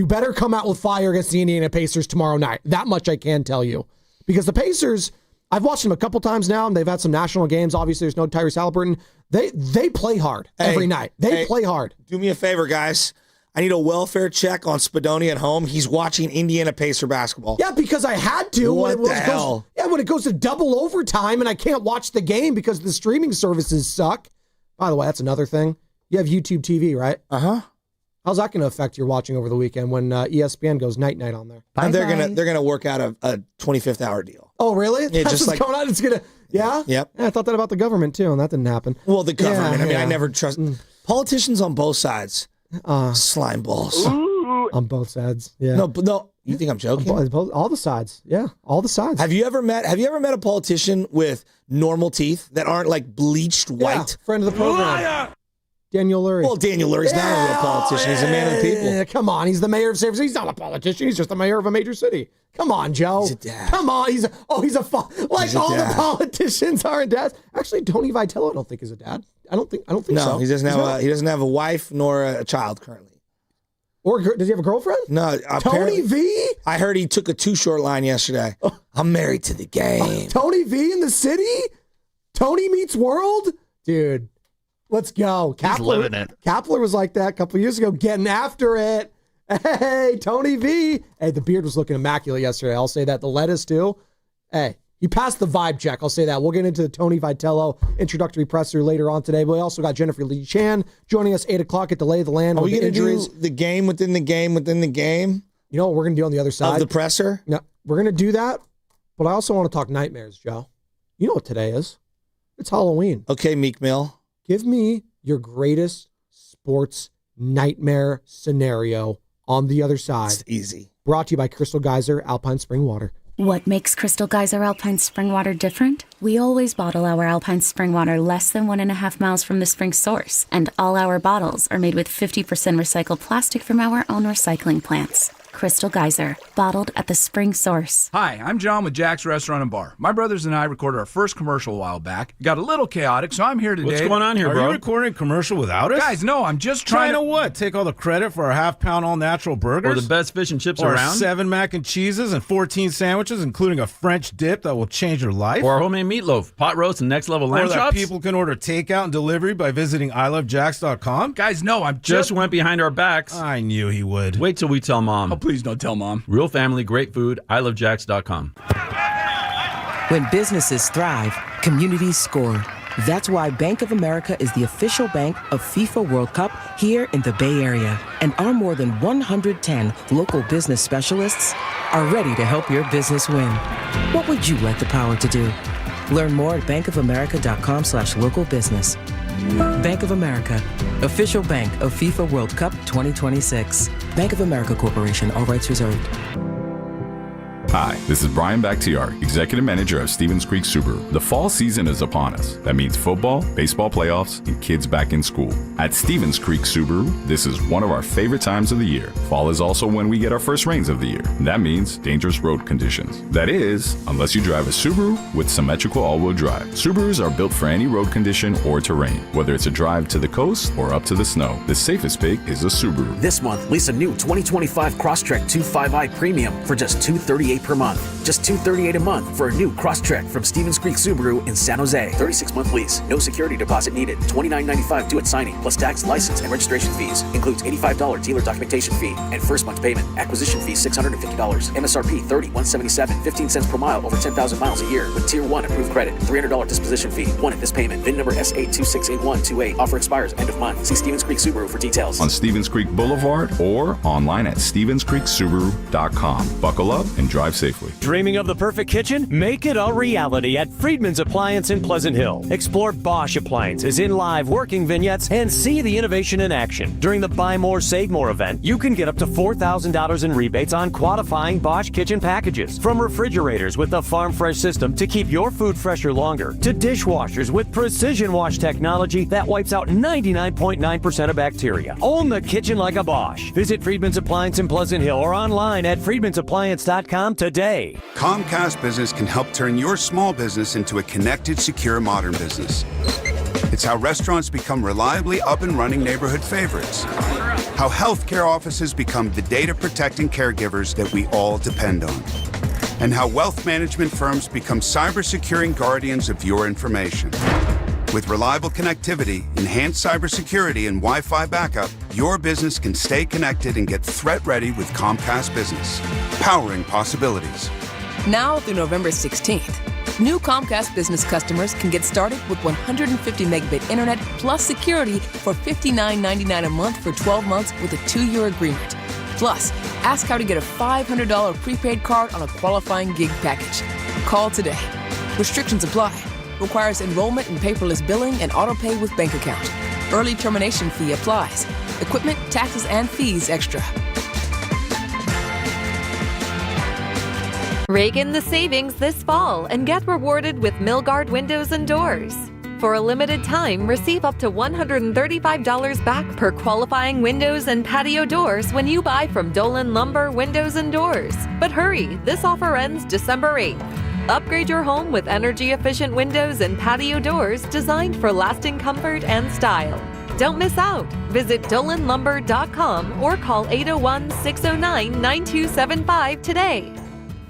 better come out with fire against the Indiana Pacers tomorrow night. That much I can tell you. Because the Pacers, I've watched them a couple times now, and they've had some national games. Obviously, there's no Tyrese Haliburton. They play hard every night. They play hard. Do me a favor, guys. I need a welfare check on Spadoni at home. He's watching Indiana Pacer basketball. Yeah, because I had to. What the hell? When it goes to double overtime and I can't watch the game because the streaming services suck. By the way, that's another thing. You have YouTube TV, right? Uh-huh. How's that going to affect your watching over the weekend when ESPN goes night-night on there? And they're gonna work out a 25th hour deal. Oh, really? Yeah, That's just what's going on? It's going to, yeah? Yep. Yeah, I thought that about the government, too, and that didn't happen. Well, the government. Yeah, I never trust. Politicians on both sides. Slime balls. On both sides, yeah. No. You think I'm joking? All the sides, yeah. All the sides. Have you ever met a politician with normal teeth that aren't like bleached white? Friend of the program. Daniel Lurie. Well, Daniel Lurie's not a real politician. He's a man of the people. Yeah, come on. He's the mayor of San Francisco. He's not a politician. He's just the mayor of a major city. Come on, Joe. He's a dad. Come on. He's the politicians aren't dads. Actually, Tony Vitello I don't think is a dad. I don't think so. No, he doesn't have a wife nor a child currently. Or does he have a girlfriend? No. Tony V? I heard he took a Too Short line yesterday. I'm married to the game. Tony V in the city? Tony meets world? Dude, let's go. He's living it. Kapler was like that a couple years ago, getting after it. Hey, Tony V. Hey, the beard was looking immaculate yesterday. I'll say that. The lettuce, too. Hey, he passed the vibe check. I'll say that. We'll get into the Tony Vitello introductory presser later on today. But we also got Jennifer Lee Chan joining us 8 o'clock at the Lay of the Land. Are we going to do the game within the game within the game? You know what we're going to do on the other side? Of the presser? No, we're going to do that. But I also want to talk nightmares, Joe. You know what today is? It's Halloween. Okay, Meek Mill. Give me your greatest sports nightmare scenario on the other side. It's easy. Brought to you by Crystal Geyser Alpine Spring Water. What makes Crystal Geyser Alpine Spring Water different? We always bottle our Alpine Spring Water less than 1.5 miles from the spring source, and all our bottles are made with 50% recycled plastic from our own recycling plants. Crystal Geyser, bottled at the spring source. Hi, I'm John with Jack's Restaurant and Bar. My brothers and I recorded our first commercial a while back. It got a little chaotic, so I'm here today. What's going on here, bro? Are you recording a commercial without us? Guys, no, I'm just trying to what? Take all the credit for our half-pound all-natural burgers? Or the best fish and chips or around? 7 mac and cheeses and 14 sandwiches, including a French dip that will change your life? Or our homemade meatloaf, pot roast, and next-level lamb chops? Or that chops? people can order takeout and delivery by visiting ilovejacks.com? Guys, no, I'm just went behind our backs. I knew he would. Wait till we tell Mom. Oh, please don't tell Mom. Real family, great food, ilovejacks.com. When businesses thrive, communities score. That's why Bank of America is the official bank of FIFA World Cup here in the Bay Area. And our more than 110 local business specialists are ready to help your business win. What would you like the power to do? Learn more at bankofamerica.com/local business. Bank of America, official bank of FIFA World Cup 2026. Bank of America Corporation, all rights reserved. Hi, this is Brian Bakhtiar, Executive Manager of Stevens Creek Subaru. The fall season is upon us. That means football, baseball playoffs, and kids back in school. At Stevens Creek Subaru, this is one of our favorite times of the year. Fall is also when we get our first rains of the year. That means dangerous road conditions. That is, unless you drive a Subaru with symmetrical all-wheel drive. Subarus are built for any road condition or terrain, whether it's a drive to the coast or up to the snow. The safest pick is a Subaru. This month, lease a new 2025 Crosstrek 25i Premium for just $238 per month. Just $238 a month for a new Crosstrek from Stevens Creek Subaru in San Jose. 36-month lease. No security deposit needed. $29.95 due at signing, plus tax, license, and registration fees. Includes $85 dealer documentation fee and first month payment. Acquisition fee $650. MSRP $30,177. 15 cents per mile over 10,000 miles a year with Tier 1 approved credit. $300 disposition fee. One at this payment. VIN number S8268128. Offer expires end of month. See Stevens Creek Subaru for details. On Stevens Creek Boulevard or online at StevensCreekSubaru.com. Buckle up and drive safely. Dreaming of the perfect kitchen? Make it a reality at Friedman's Appliance in Pleasant Hill. Explore Bosch appliances in live working vignettes and see the innovation in action. During the Buy More, Save More event, you can get up to $4,000 in rebates on qualifying Bosch kitchen packages. From refrigerators with the Farm Fresh system to keep your food fresher longer, to dishwashers with precision wash technology that wipes out 99.9% of bacteria. Own the kitchen like a Bosch. Visit Friedman's Appliance in Pleasant Hill or online at friedmansappliance.com today. Comcast Business can help turn your small business into a connected, secure, modern business. It's how restaurants become reliably up and running neighborhood favorites. How healthcare offices become the data-protecting caregivers that we all depend on. And how wealth management firms become cyber-securing guardians of your information. With reliable connectivity, enhanced cybersecurity, and Wi-Fi backup, your business can stay connected and get threat-ready with Comcast Business. Powering possibilities. Now through November 16th, new Comcast Business customers can get started with 150 megabit internet plus security for $59.99 a month for 12 months with a 2-year agreement. Plus, ask how to get a $500 prepaid card on a qualifying gig package. Call today. Restrictions apply. Requires enrollment in paperless billing and auto-pay with bank account. Early termination fee applies. Equipment, taxes, and fees extra. Rake in the savings this fall and get rewarded with Milgard Windows and Doors. For a limited time, receive up to $135 back per qualifying windows and patio doors when you buy from Dolan Lumber Windows and Doors. But hurry, this offer ends December 8th. Upgrade your home with energy-efficient windows and patio doors designed for lasting comfort and style. Don't miss out. Visit DolanLumber.com or call 801-609-9275 today.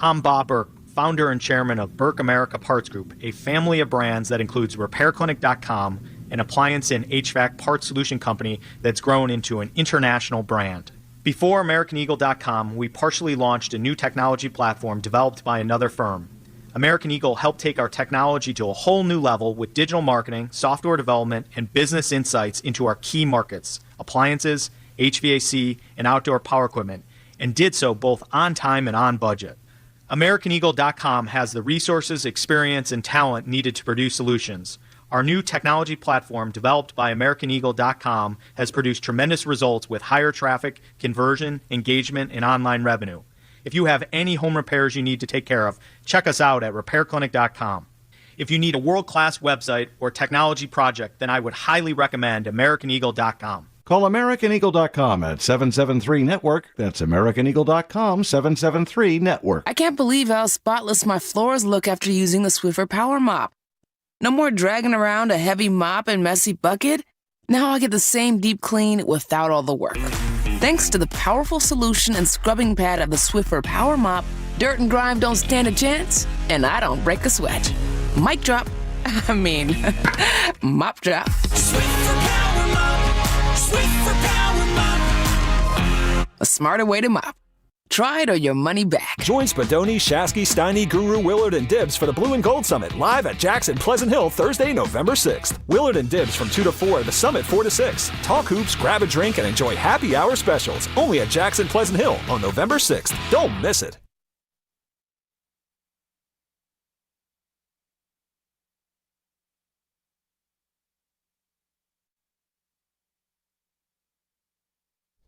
I'm Bob Burke, founder and chairman of Burke America Parts Group, a family of brands that includes RepairClinic.com, an appliance and HVAC parts solution company that's grown into an international brand. Before AmericanEagle.com, we partially launched a new technology platform developed by another firm. American Eagle helped take our technology to a whole new level with digital marketing, software development, and business insights into our key markets, appliances, HVAC, and outdoor power equipment, and did so both on time and on budget. AmericanEagle.com has the resources, experience, and talent needed to produce solutions. Our new technology platform, developed by AmericanEagle.com, has produced tremendous results with higher traffic, conversion, engagement, and online revenue. If you have any home repairs you need to take care of, check us out at RepairClinic.com. If you need a world-class website or technology project, then I would highly recommend AmericanEagle.com. Call AmericanEagle.com at 773-NETWORK. That's AmericanEagle.com, 773-NETWORK. I can't believe how spotless my floors look after using the Swiffer Power Mop. No more dragging around a heavy mop and messy bucket. Now I get the same deep clean without all the work. Thanks to the powerful solution and scrubbing pad of the Swiffer Power Mop, dirt and grime don't stand a chance, and I don't break a sweat. Mic drop. Mop drop. Swiffer Power Mop. Swiffer Power Mop. A smarter way to mop. Try it or your money back. Join Spadoni, Shasky, Steiny, Guru, Willard, and Dibbs for the Blue and Gold Summit live at Jackson Pleasant Hill Thursday, November 6th. Willard and Dibbs from 2 to 4, the Summit 4 to 6. Talk hoops, grab a drink, and enjoy happy hour specials only at Jackson Pleasant Hill on November 6th. Don't miss it.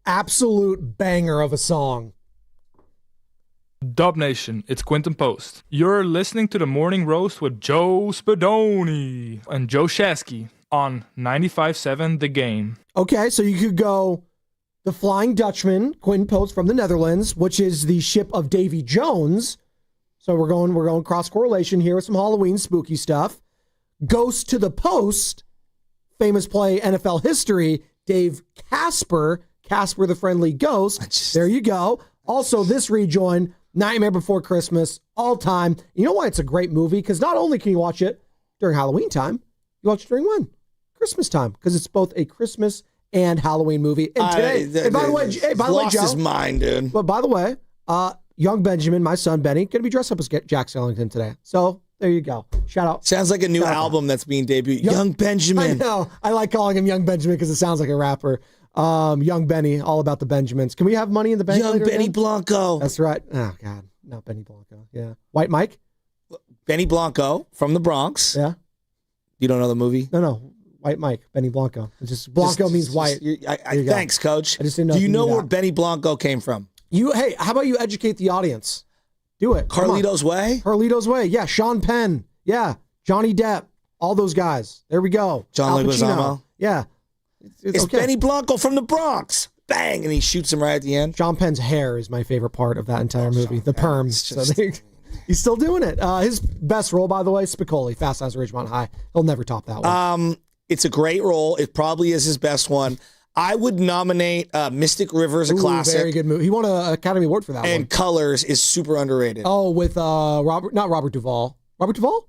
Absolute banger of a song. Dub Nation, it's Quinton Post. You're listening to the Morning Roast with Joe Spadoni and Joe Shasky on 95.7 The Game. Okay, so you could go the Flying Dutchman, Quinton Post from the Netherlands, which is the ship of Davy Jones. So we're going cross correlation here with some Halloween spooky stuff. Ghost to the Post, famous play NFL history, Dave Casper the Friendly Ghost. There you go. Also, this rejoin, Nightmare Before Christmas, all time. You know why it's a great movie? Because not only can you watch it during Halloween time, you watch it during when? Christmas time. Because it's both a Christmas and Halloween movie. And today, by the way, lost Joe, his mind, dude. But by the way, young Benjamin, my son Benny, going to be dressed up as Jack Skellington today. So there you go. Shout out. Sounds like a new album that's being debuted. Young Benjamin. I know. I like calling him Young Benjamin because it sounds like a rapper. Young Benny, all about the Benjamins. Can we have Money in the Bank? Young Benny Blanco. That's right. Oh God, not Benny Blanco. Yeah, White Mike. Benny Blanco from the Bronx. Yeah. You don't know the movie? No. White Mike, Benny Blanco. It's just Blanco means white. Thanks, Coach. I just didn't know. Do you know knew where that. Benny Blanco came from? Hey, how about you educate the audience? Do it. Come on. Carlito's Way? Carlito's Way. Yeah. Sean Penn. Yeah. Johnny Depp. All those guys. There we go. John Al Pacino. Leguizamo. Yeah. It's okay. Benny Blanco from the Bronx. Bang! And he shoots him right at the end. Sean Penn's hair is my favorite part of that entire movie. The perm. So he's still doing it. His best role, by the way, Spicoli, Fast Times at Ridgemont High. He'll never top that one. It's a great role. It probably is his best one. I would nominate Mystic River as a classic. Very good movie. He won an Academy Award for that one. And Colors is super underrated. Oh, with not Robert Duvall. Robert Duvall?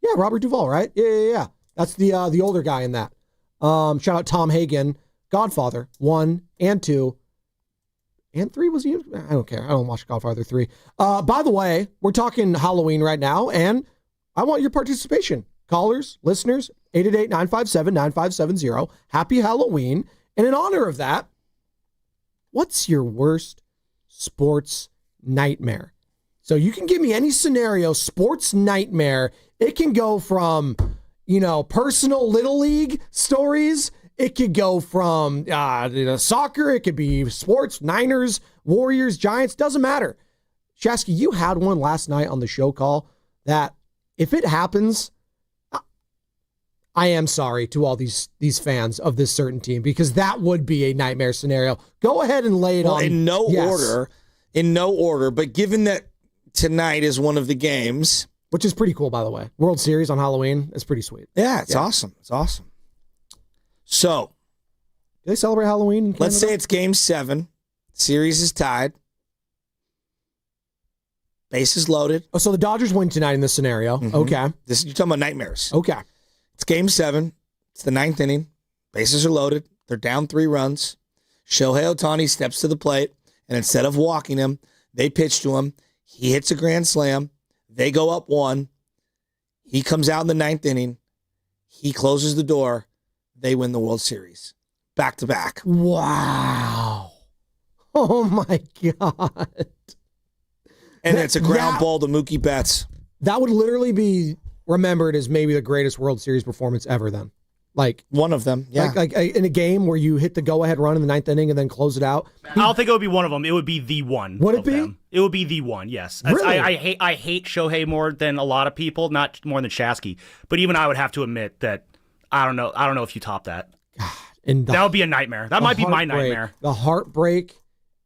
Yeah, Robert Duvall, right? Yeah. That's the older guy in that. Shout out Tom Hagen, Godfather 1 and 2. And 3 was he? I don't care. I don't watch Godfather 3. By the way, we're talking Halloween right now, and I want your participation. Callers, listeners, 888-957-9570. Happy Halloween. And in honor of that, what's your worst sports nightmare? So you can give me any scenario, sports nightmare. It can go from, personal Little League stories. It could go from soccer. It could be sports, Niners, Warriors, Giants. Doesn't matter. Shasky, you had one last night on the show call that if it happens, I am sorry to all these fans of this certain team because that would be a nightmare scenario. Go ahead and lay it on. In no order, but given that tonight is one of the games. Which is pretty cool, by the way. World Series on Halloween is pretty sweet. Yeah, it's awesome. It's awesome. So. Do they celebrate Halloween in Canada? Let's say it's game 7. Series is tied. Bases loaded. Oh, so the Dodgers win tonight in this scenario. Mm-hmm. Okay. You're talking about nightmares. Okay. It's game 7. It's the 9th inning. Bases are loaded. They're down 3 runs. Shohei Ohtani steps to the plate, and instead of walking him, they pitch to him. He hits a grand slam. They go up 1. He comes out in the 9th inning. He closes the door. They win the World Series. Back to back. Wow. Oh, my God. And it's a ground ball to Mookie Betts. That would literally be remembered as maybe the greatest World Series performance ever then. Like one of them, yeah. Like in a game where you hit the go-ahead run in the 9th inning and then close it out. I don't think it would be one of them. It would be the one. Would it be? Them. It would be the one, yes. Really? I hate Shohei more than a lot of people, not more than Shasky. But even I would have to admit that I don't know if you top that. God, and that would be a nightmare. That might be my nightmare. The heartbreak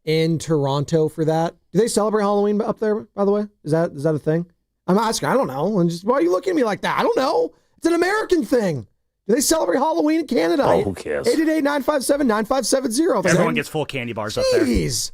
in Toronto for that. Do they celebrate Halloween up there, by the way? Is that a thing? I'm asking. I don't know. And why are you looking at me like that? I don't know. It's an American thing. Do they celebrate Halloween in Canada? Oh, who cares? 888-957-9570. Everyone gets full candy bars up there. Jeez.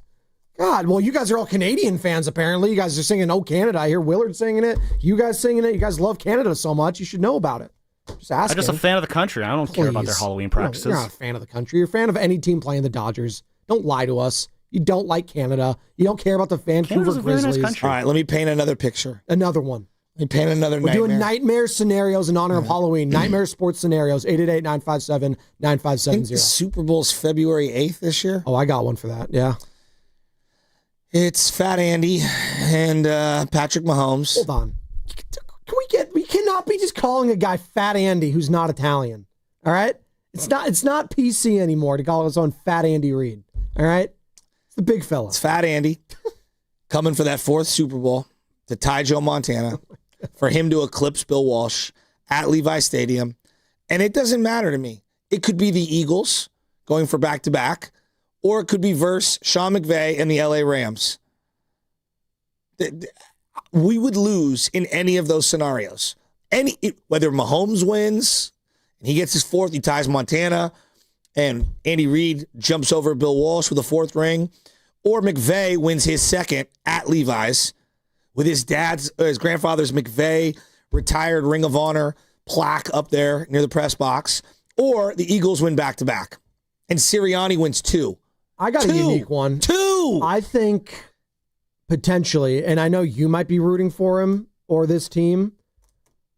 God, well, you guys are all Canadian fans, apparently. You guys are singing Oh Canada. I hear Willard singing it. You guys singing it. You guys love Canada so much. You should know about it. Just asking. I'm just a fan of the country. I don't care about their Halloween practices. You're not a fan of the country. You're a fan of any team playing the Dodgers. Don't lie to us. You don't like Canada. You don't care about the Vancouver Grizzlies. All right, let me paint another picture. Another one. Let me paint another nightmare. We're doing nightmare scenarios in honor of Halloween. Nightmare sports scenarios. 888-957-9570. I think the Super Bowl's February 8th this year. Oh, I got one for that. Yeah. It's Fat Andy and Patrick Mahomes. Hold on. We cannot be just calling a guy Fat Andy who's not Italian. All right? It's not PC anymore to call his own Fat Andy Reid. All right? It's the big fella. It's Fat Andy coming for that 4th Super Bowl to tie Joe Montana for him to eclipse Bill Walsh at Levi Stadium. And it doesn't matter to me. It could be the Eagles going for back-to-back, or it could be versus Sean McVay and the LA Rams. We would lose in any of those scenarios. Whether Mahomes wins and he gets his 4th, he ties Montana, and Andy Reid jumps over Bill Walsh with a 4th ring, or McVay wins his second at Levi's with his grandfather's McVay retired Ring of Honor plaque up there near the press box, or the Eagles win back-to-back and Sirianni wins 2. I got a unique one. 2! I think potentially, and I know you might be rooting for him or this team.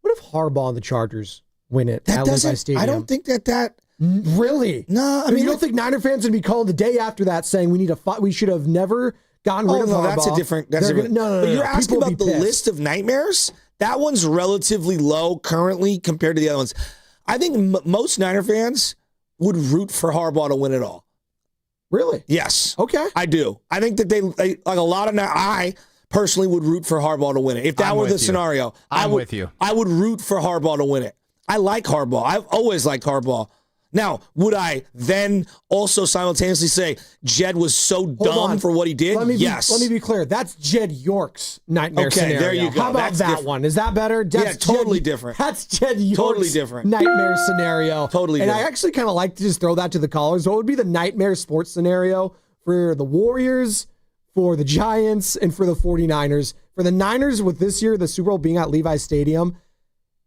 What if Harbaugh and the Chargers win it at Levi Stadium? I don't think that really. No, I mean, you don't think Niner fans would be calling the day after that saying we should have never gotten rid of Harbaugh? That's a different. No. But you're asking about the list of nightmares. That one's relatively low currently compared to the other ones. I think most Niner fans would root for Harbaugh to win it all. Really? Yes. Okay. I do. I think that they like a lot of. I personally would root for Harbaugh to win it. If that were the scenario, I'm with you. I would root for Harbaugh to win it. I like Harbaugh. I've always liked Harbaugh. Now, would I then also simultaneously say Jed was so dumb for what he did? Yes. Let me be clear. That's Jed York's nightmare scenario. There you go. How about That's that different. one? Is that better? That's totally different. That's Jed York's Totally different. nightmare scenario. Totally and different. I actually kind of like to just throw that to the callers. What would be the nightmare sports scenario for the Warriors, for the Giants, and for the 49ers? For the Niners, with this year, the Super Bowl being at Levi's Stadium,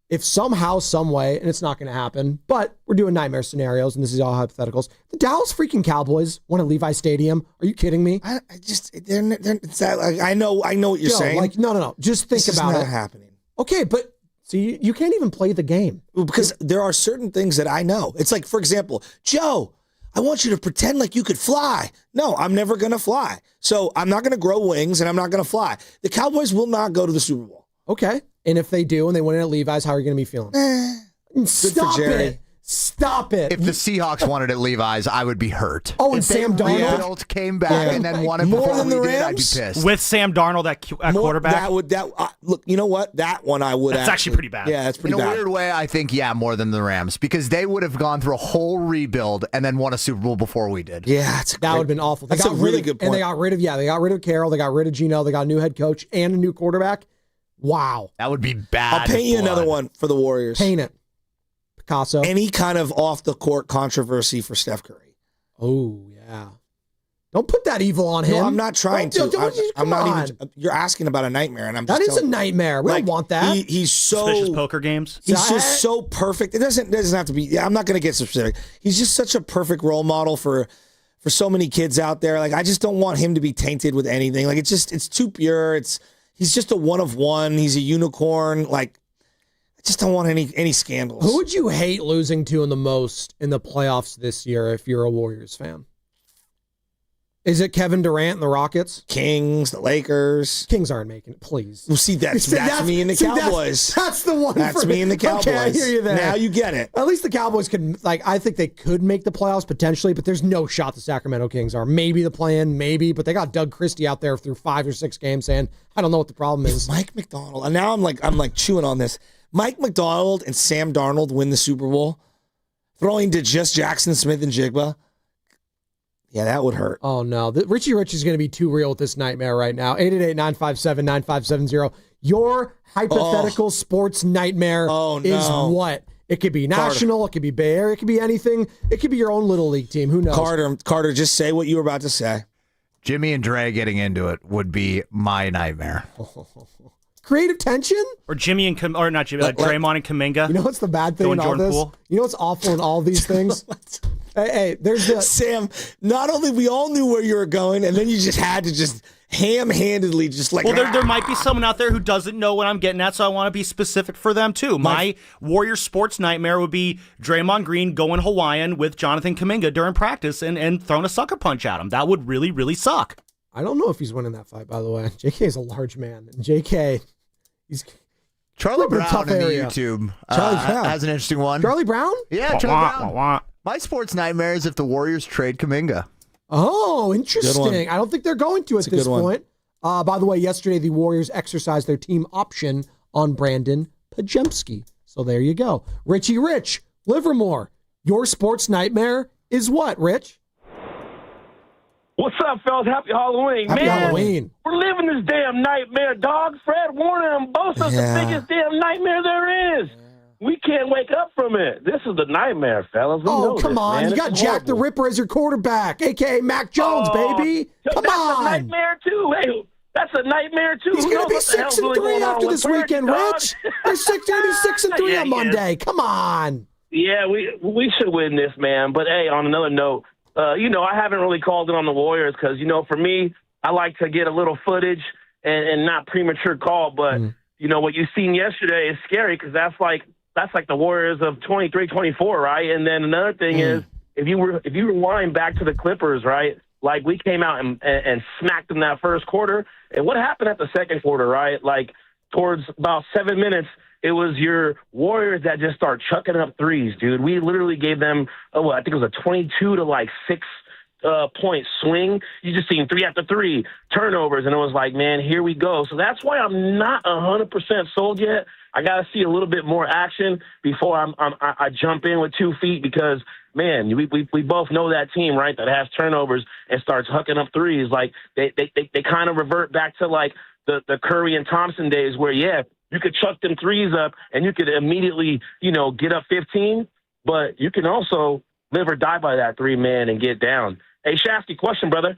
if somehow, some way, and it's not going to happen, but we're doing nightmare scenarios, and this is all hypotheticals. The Dallas freaking Cowboys won at Levi's Stadium. Are you kidding me? I know what you're saying. Like, no. Just think This about is it. not happening. Okay, but see, you can't even play the game. Because there are certain things that I know. It's like, for example, Joe, I want you to pretend like you could fly. No, I'm never going to fly. So I'm not going to grow wings, and I'm not going to fly. The Cowboys will not go to the Super Bowl. Okay. And if they do and they win it at Levi's, how are you going to be feeling? Stop it. Stop it. If the Seahawks won it at Levi's, I would be hurt. Oh, and if Sam Darnold rebuilt, came back and then won it More before than we the did, I'd be Rams? pissed. With Sam Darnold at quarterback? Look, you know what? That one I would That's actually pretty bad. Yeah, that's pretty In a bad. weird way, I think, more than the Rams, because they would have gone through a whole rebuild and then won a Super Bowl before we did. Yeah, that would have been awful. That's a really good point. And they got rid of Carroll, they got rid of Geno, they got a new head coach and a new quarterback. Wow. That would be bad. I'll paint you another one for the Warriors. Paint it. Picasso. Any kind of off-the-court controversy for Steph Curry. Oh, yeah. Don't put that evil on him. No, I'm not trying to. I'm not on. even. You're asking about a nightmare, and I'm just That is a telling you. nightmare. We don't want that. He's so Suspicious poker games. He's just so perfect. It doesn't have to be. Yeah, I'm not going to get specific. He's just such a perfect role model for so many kids out there. Like, I just don't want him to be tainted with anything. Like, it's too pure. He's just a one of one. He's a unicorn. Like, I just don't want any scandals. Who would you hate losing to in the most in the playoffs this year if you're a Warriors fan? Is it Kevin Durant and the Rockets? Kings, the Lakers. Kings aren't making it, please. Well, see, that's me and the Cowboys. That's the one. That's me and the Cowboys. Okay, I hear you there. Now you get it. At least the Cowboys could, I think they could make the playoffs potentially, but there's no shot the Sacramento Kings are. Maybe the play-in, maybe, but they got Doug Christie out there through 5 or 6 games saying, I don't know what the problem is. Mike McDonald, and now I'm like chewing on this. Mike McDonald and Sam Darnold win the Super Bowl, throwing to just Jackson Smith and Jigba. Yeah, that would hurt. Oh, no. Richie Rich is going to be too real with this nightmare right now. 888-957-9570. Your hypothetical sports nightmare is what? It could be national. It could be Bay Area. It could be anything. It could be your own little league team. Who knows? Carter, just say what you were about to say. Jimmy and Dre getting into it would be my nightmare. Creative tension? Or Jimmy and Draymond and Kuminga. You know what's the bad thing in all Jordan this? Poole? You know what's awful in all these things? Hey, there's the Sam. Not only we all knew where you were going, and then you just had to just ham-handedly just like. Well, there might be someone out there who doesn't know what I'm getting at, so I want to be specific for them too. My Warrior sports nightmare would be Draymond Green going Hawaiian with Jonathan Kuminga during practice and throwing a sucker punch at him. That would really, really suck. I don't know if he's winning that fight, by the way. JK is a large man. And JK, he's Charlie Brown in the area. YouTube Charlie Brown has an interesting one. Charlie Brown? Yeah, Charlie Brown. My sports nightmare is if the Warriors trade Kuminga. Oh, interesting. I don't think they're going to at this point. By the way, yesterday the Warriors exercised their team option on Brandon Pajemski. So there you go. Richie Rich, Livermore, your sports nightmare is what, Rich? What's up, fellas? Happy Halloween. Happy Halloween. We're living this damn nightmare, dog. Fred Warner and Bosa's the biggest damn nightmare there is. We can't wake up from it. This is the nightmare, fellas. We know come this, on. man. You got Jack the Ripper as your quarterback, a.k.a. Mac Jones, baby. Come that's on. a nightmare, too. Hey, that's a nightmare, too. He's Who going to knows be what the hell's 6-3 really going on after with this Burke, weekend, dog? Rich. They're going to be 6-3 Yeah, on he Monday. is. Come on. Yeah, we should win this, man. But, hey, on another note, I haven't really called it on the Warriors because, for me, I like to get a little footage and not premature call. But, what you seen yesterday is scary because that's like the Warriors of 23-24, right? And then another thing is if you rewind back to the Clippers, right, like we came out and smacked them that first quarter. And what happened at the second quarter, right? Like towards about 7 minutes, it was your Warriors that just start chucking up threes, dude. We literally gave them, I think it was a 22 to 6 point swing. You just seen 3 after 3 turnovers, and it was like, man, here we go. So that's why I'm not 100% sold yet. I got to see a little bit more action before I jump in with 2 feet because, man, we both know that team, right, that has turnovers and starts hucking up threes. Like they kind of revert back to like the Curry and Thompson days where, yeah, you could chuck them threes up and you could immediately, get up 15, but you can also live or die by that 3 man and get down. Hey, Shafty, question, brother.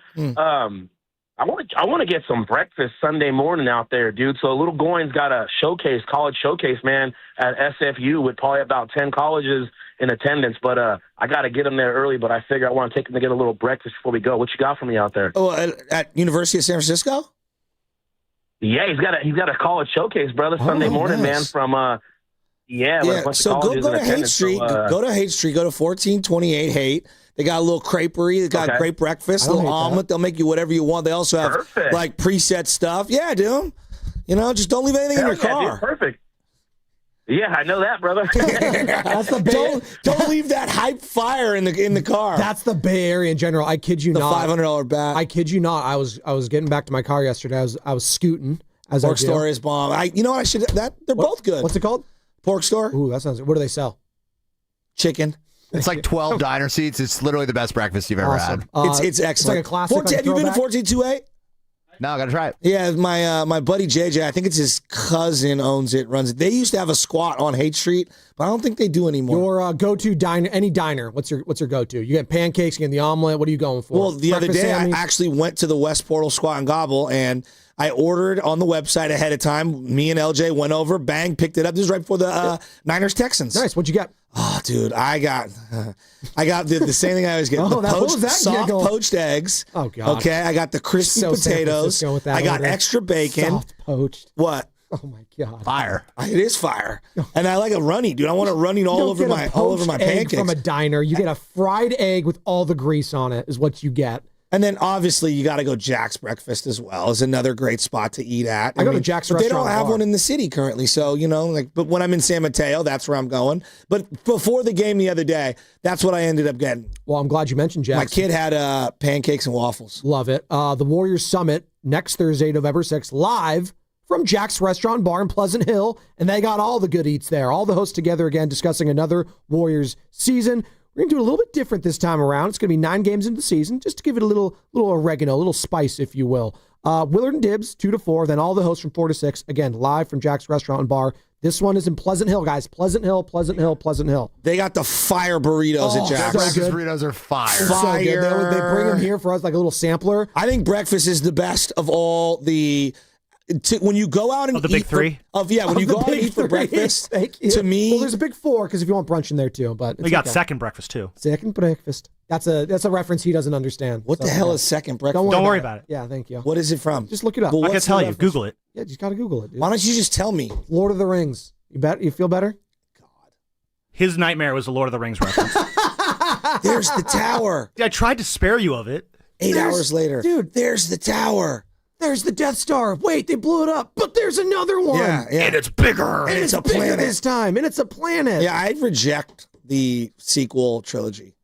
I want to get some breakfast Sunday morning out there, dude. So Little Goins got a college showcase, man, at SFU with probably about 10 colleges in attendance. But I got to get them there early. But I figure I want to take them to get a little breakfast before we go. What you got for me out there? Oh, at University of San Francisco? Yeah, he's got a college showcase, brother. Sunday morning, man. From So go to Haight Street. Go to Haight Street. Go to 1428 Haight. They got a little creperie. They got great breakfast, a little omelet. They'll make you whatever you want. They also have like preset stuff. Yeah, dude. Just don't leave anything in your car. Dude, perfect. Yeah, I know that, brother. That's the don't leave that hype fire in the car. That's the Bay Area in general. I kid you not. The $500 bat. I kid you not. I was getting back to my car yesterday. I was scooting. Pork Store is bomb. You know what? They're both good. What's it called? Pork Store. Ooh, that sounds. What do they sell? Chicken. It's like 12 diner seats. It's literally the best breakfast you've ever had. It's excellent. It's like a classic. Have you been to 1428? No, I got to try it. Yeah, my buddy JJ, I think it's his cousin owns it, runs it. They used to have a squat on Haight Street, but I don't think they do anymore. Your go-to diner, any diner, what's your go-to? You get pancakes, you get the omelet. What are you going for? Well, the Breakfast other day Sammy's? I actually went to the West Portal Squat and Gobble, and I ordered on the website ahead of time. Me and LJ went over, bang, picked it up. This is right before the Niners-Texans. Nice. What'd you get? Oh, dude, I got the same thing I always get. Oh, what was that? Soft poached eggs. Oh, God. Okay, I got the crispy potatoes. I got extra bacon. Soft poached. What? Oh my God. Fire. It is fire. And I like a runny, dude. I want it running all over my pancakes. From a diner, you get a fried egg with all the grease on it is what you get. And then obviously you got to go Jack's Breakfast as well. Is another great spot to eat at. I go to Jack's but restaurant. They don't have bar. one in the city currently, so but when I'm in San Mateo, that's where I'm going. But before the game the other day, that's what I ended up getting. Well, I'm glad you mentioned Jack's. My kid had pancakes and waffles. Love it. The Warriors Summit next Thursday, November 6th, live from Jack's Restaurant Bar in Pleasant Hill, and they got all the good eats there. All the hosts together again discussing another Warriors season. We're going to do it a little bit different this time around. It's going to be 9 games into the season, just to give it a little oregano, a little spice, if you will. Willard and Dibbs, 2 to 4. Then all the hosts from 4 to 6. Again, live from Jack's Restaurant and Bar. This one is in Pleasant Hill, guys. Pleasant Hill, Pleasant Hill, Pleasant Hill. They got the fire burritos at Jack's. Breakfast burritos are fire. Fire. So they bring them here for us like a little sampler. I think breakfast is the best of all the... when you go out and the big three? When you go out and eat for breakfast, to me... Well, there's a big 4 because if you want brunch in there too. But We got second breakfast too. Second breakfast. That's a reference he doesn't understand. What the hell is second breakfast? Don't worry about it. Yeah, thank you. What is it from? Just look it up. Well, I can what's tell the you. reference? Google it. Yeah, you just got to Google it, dude. Why don't you just tell me? Lord of the Rings. You feel better? His nightmare was a Lord of the Rings reference. There's the tower. I tried to spare you of it. 8 hours later. Dude, there's the tower. There's the Death Star. Wait, they blew it up, but there's another one. Yeah. And it's bigger. And it's a bigger planet. this time, and it's a planet. Yeah, I'd reject the sequel trilogy.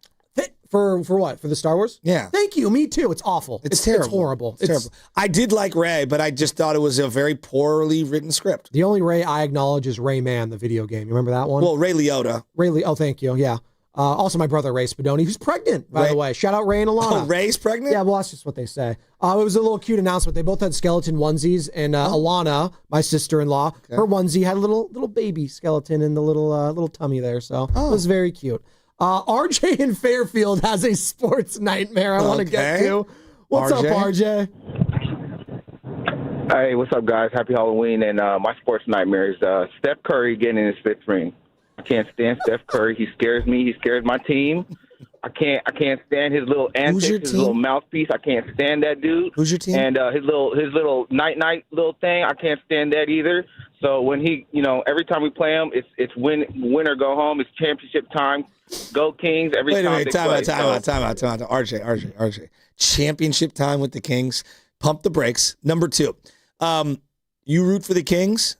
For what? For the Star Wars? Yeah. Thank you. Me too. It's awful. It's terrible. It's horrible. It's terrible. I did like Ray, but I just thought it was a very poorly written script. The only Ray I acknowledge is Rayman, the video game. You remember that one? Well, Ray Liotta. Oh, thank you. Yeah. Also, my brother, Ray Spadoni, who's pregnant, by the way. Shout out Ray and Alana. Oh, Ray's pregnant? Yeah, well, that's just what they say. It was a little cute announcement. They both had skeleton onesies, and Alana, my sister-in-law, her onesie had a little baby skeleton in the little tummy there, so it was very cute. RJ in Fairfield has a sports nightmare I want to get to. What's up, RJ? Hey, what's up, guys? Happy Halloween. And my sports nightmare is Steph Curry getting in his fifth ring. I can't stand Steph Curry. He scares me. He scares my team. I can't stand his little antics, his little mouthpiece. I can't stand that dude. Who's your team? And his little night little thing. I can't stand that either. So when he, every time we play him, it's win or go home. It's championship time. Go Kings. Every time. Wait, time out. RJ. Championship time with the Kings. Pump the brakes. Number 2. You root for the Kings?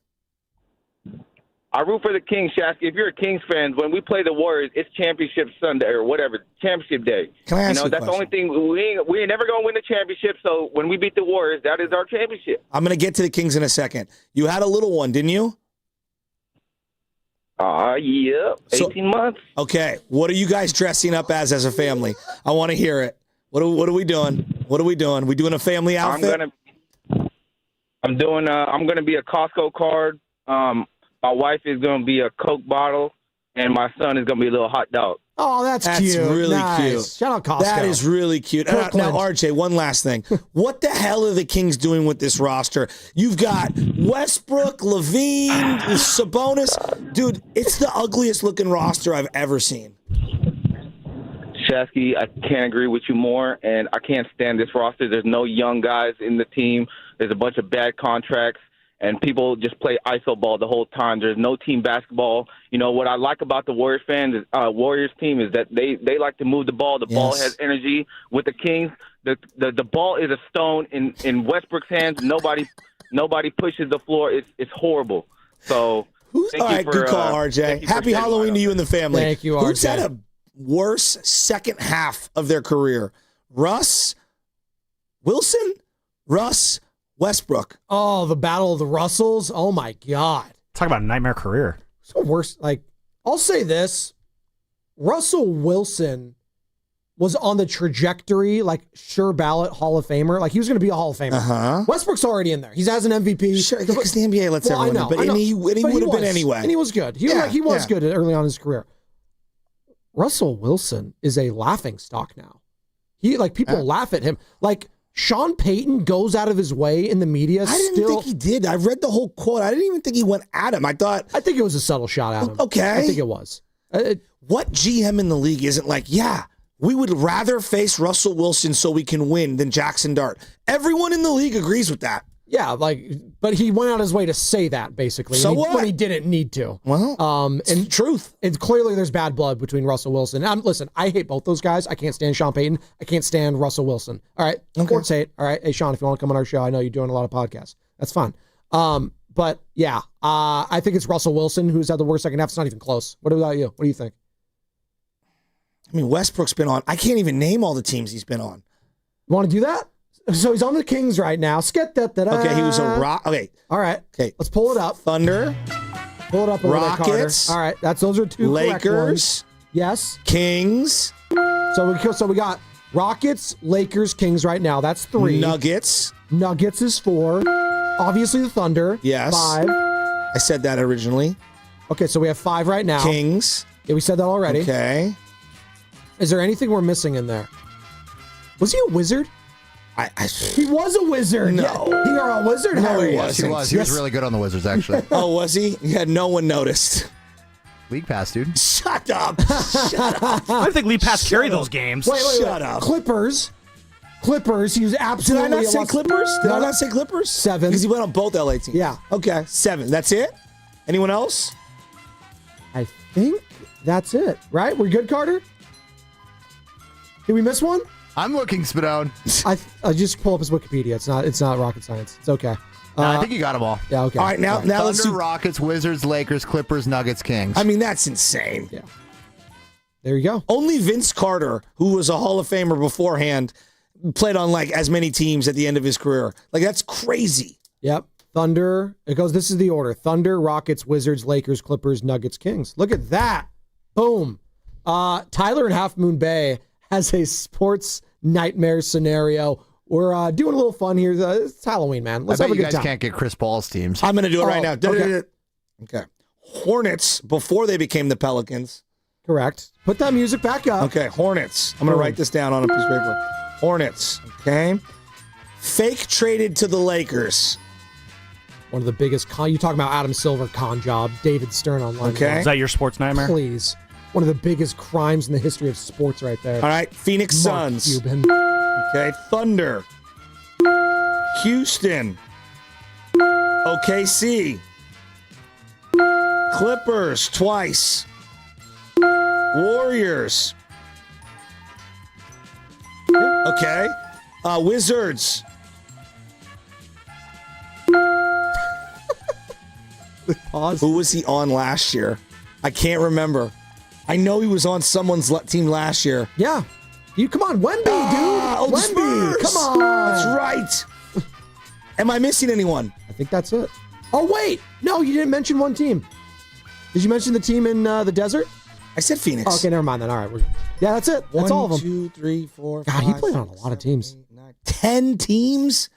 I root for the Kings, Shasky. If you're a Kings fan, when we play the Warriors, it's championship Sunday or whatever, championship day. Can I ask you a that's question? the only thing. We ain't never going to win the championship, so when we beat the Warriors, that is our championship. I'm going to get to the Kings in a second. You had a little one, didn't you? Yeah, 18 months. Okay, what are you guys dressing up as a family? I want to hear it. What are we doing? We doing a family outfit? I'm going to be a Costco card. My wife is going to be a Coke bottle, and my son is going to be a little hot dog. Oh, that's cute. Really Nice. cute. Shout out Costco. That is really cute. Now, RJ, one last thing. What the hell are the Kings doing with this roster? You've got Westbrook, Levine, Sabonis. Dude, it's the ugliest looking roster I've ever seen. Shasky, I can't agree with you more, and I can't stand this roster. There's no young guys in the team. There's a bunch of bad contracts, and people just play iso ball the whole time. There's no team basketball. What I like about the Warriors team is that they like to move the ball. The ball has energy. With the Kings, the ball is a stone in Westbrook's hands. Nobody pushes the floor. It's horrible. So All right, good call, RJ. Happy Halloween to you and the family. Thank you, Who's RJ. had a worse second half of their career? Russ Wilson? Russ Westbrook. Oh, the battle of the Russells. Oh, my God. Talk about a nightmare career. So worse. I'll say this. Russell Wilson was on the trajectory, sure ballot Hall of Famer. He was going to be a Hall of Famer. Uh-huh. Westbrook's already in there. He has an MVP. Sure, because the NBA lets everyone in. But he would have been anyway. And he was good. He was good early on in his career. Russell Wilson is a laughing stock now. People laugh at him. Sean Payton goes out of his way in the media. I didn't think he did. I read the whole quote. I didn't even think he went at him. I think it was a subtle shot at him. Okay. I think it was. What GM in the league isn't we would rather face Russell Wilson so we can win than Jackson Dart? Everyone in the league agrees with that. Yeah, but he went out his way to say that, basically. So what? When he didn't need to. Well, and truth. And clearly there's bad blood between Russell Wilson. Listen, I hate both those guys. I can't stand Sean Payton. I can't stand Russell Wilson. All right, sports hate. All right, hey, Sean, if you want to come on our show, I know you're doing a lot of podcasts. That's fine. But, yeah, I think it's Russell Wilson who's had the worst second half. It's not even close. What about you? What do you think? I mean, Westbrook's been on. I can't even name all the teams he's been on. You want to do that? So he's on the Kings right now. Okay, he was a Rock. Okay. All right. Okay. Let's pull it up. Thunder. Pull it up. Rockets. All right. Those are two correct ones. Lakers. Yes. Kings. So we got Rockets, Lakers, Kings right now. That's 3. Nuggets. Nuggets is 4. Obviously the Thunder. Yes. 5. I said that originally. Okay, so we have 5 right now. Kings. Yeah, we said that already. Okay. Is there anything we're missing in there? Was he a wizard? He was a wizard. No. Yeah. He are a wizard? No, Harry? he wasn't. He was. He was really good on the Wizards, actually. Oh, was he? Yeah, no one noticed. League pass, dude. Shut up. Shut up. I think League Pass carry those games. Wait. Shut up. Clippers. He was absolutely. Did I not say Clippers? Did I not say Clippers? 7. Because he went on both LA teams. Yeah. Okay, 7. That's it? Anyone else? I think that's it. Right? We're good, Carter? Did we miss one? I'm looking, Spadone. I just pull up his Wikipedia. It's not rocket science. It's okay. I think you got them all. Yeah, okay. All right, now let's Thunder, do Rockets, Wizards, Lakers, Clippers, Nuggets, Kings. I mean, that's insane. Yeah. There you go. Only Vince Carter, who was a Hall of Famer beforehand, played on as many teams at the end of his career. That's crazy. Yep. Thunder. This is the order. Thunder, Rockets, Wizards, Lakers, Clippers, Nuggets, Kings. Look at that. Boom. Tyler in Half Moon Bay has a sports nightmare scenario. We're doing a little fun here. It's Halloween, man. Let's I have bet a you good guys time. can't get Chris Paul's teams. I'm going to do it right now. Okay. Hornets, before they became the Pelicans. Correct. Put that music back up. Okay, Hornets. I'm going to write this down on a piece of paper. Hornets, okay? Fake traded to the Lakers. One of the biggest you talking about Adam Silver con job, David Stern online. Okay. Is that your sports nightmare? Please. One of the biggest crimes in the history of sports right there. All right, Phoenix Mark Suns. Cuban. Okay, Thunder. Houston. OKC. Clippers twice. Warriors. Okay. Wizards. Pause. Who was he on last year? I can't remember. I know he was on someone's team last year. Yeah. You come on, Wemby, dude. Oh, the Wemby, Spurs. come on. That's right. Am I missing anyone? I think that's it. Oh, wait. No, you didn't mention one team. Did you mention the team in the desert? I said Phoenix. Okay, never mind then. All right. Yeah, that's it. That's all of them. 1, 2, 3, 4, God, 5, he played 6, on a lot of teams. 7, 8, 9, 10 teams?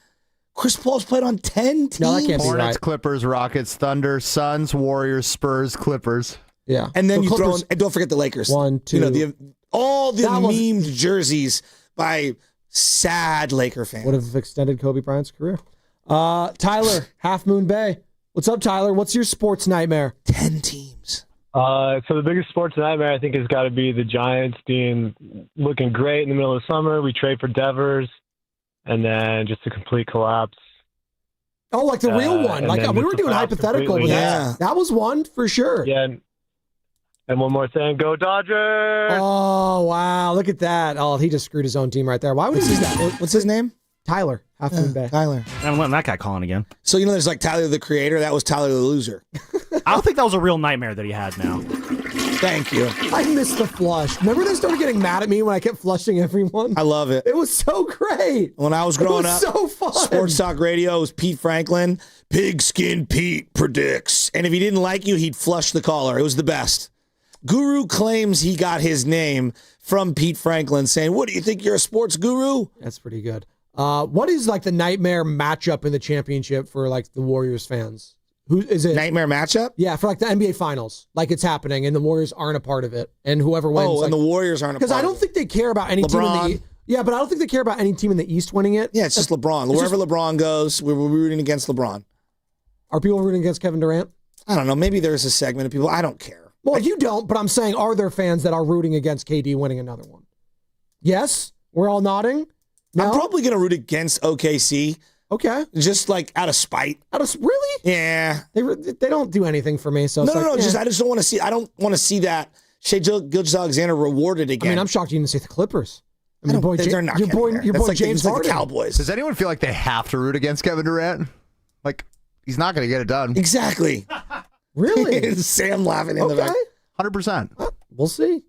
Chris Paul's played on 10 teams? No, that can't be Hornets, right. Clippers, Rockets, Thunder, Suns, Warriors, Spurs, Clippers. Yeah. And then The you throw Clippers- in, and don't forget the Lakers. 1, 2. You know, all the That was- memed jerseys by sad Laker fans. Would have extended Kobe Bryant's career. Tyler, Half Moon Bay. What's up, Tyler? What's your sports nightmare? 10 teams. So the biggest sports nightmare I think has got to be the Giants being looking great in the middle of summer. We trade for Devers, and then just a complete collapse. Oh, like the real one. and Like then we just were doing collapse hypothetical, but completely. that was one for sure. Yeah. And one more thing, go Dodgers! Oh, wow. Look at that. Oh, he just screwed his own team right there. Why would he do that? What's his name? Tyler, Half Moon Bay. Tyler. I'm letting that guy call in again. So, you know, there's like Tyler the Creator. That was Tyler the Loser. I don't think that was a real nightmare that he had now. Thank you. I missed the flush. Remember they started getting mad at me when I kept flushing everyone? I love it. It was so great. When I was growing up, so fun. Sports Talk Radio was Pete Franklin. Pigskin Pete predicts. And if he didn't like you, he'd flush the caller. It was the best. Guru claims he got his name from Pete Franklin saying, "What do you think, you're a sports guru?" That's pretty good. What is like the nightmare matchup in the championship for like the Warriors fans? Who is it? Nightmare matchup? Yeah, for like the NBA Finals. Like it's happening and the Warriors aren't a part of it. And whoever wins. Oh, and the Warriors aren't a part Because I of don't it. think they care about any team in LeBron. the Yeah, but I don't think they care about any team in the East winning it. Yeah, it's just LeBron. Wherever LeBron goes, we're rooting against LeBron. Are people rooting against Kevin Durant? I don't know. Maybe there's a segment of people. I don't care. Well, you don't, but I'm saying, are there fans that are rooting against KD winning another one? Yes? We're all nodding? No? I'm probably going to root against OKC. Okay. Just like out of spite. Really? Yeah. They don't do anything for me. So it's No. like, I just don't want to see. I don't want to see that Shai Gilgeous-Alexander rewarded again. I mean, I'm shocked you didn't say the Clippers. I mean, they're not your boy, getting there. your That's boy like James the Harden. Cowboys. Does anyone feel like they have to root against Kevin Durant? Like, he's not going to get it done. Exactly. Really? Sam laughing in the back. 100%. We'll see.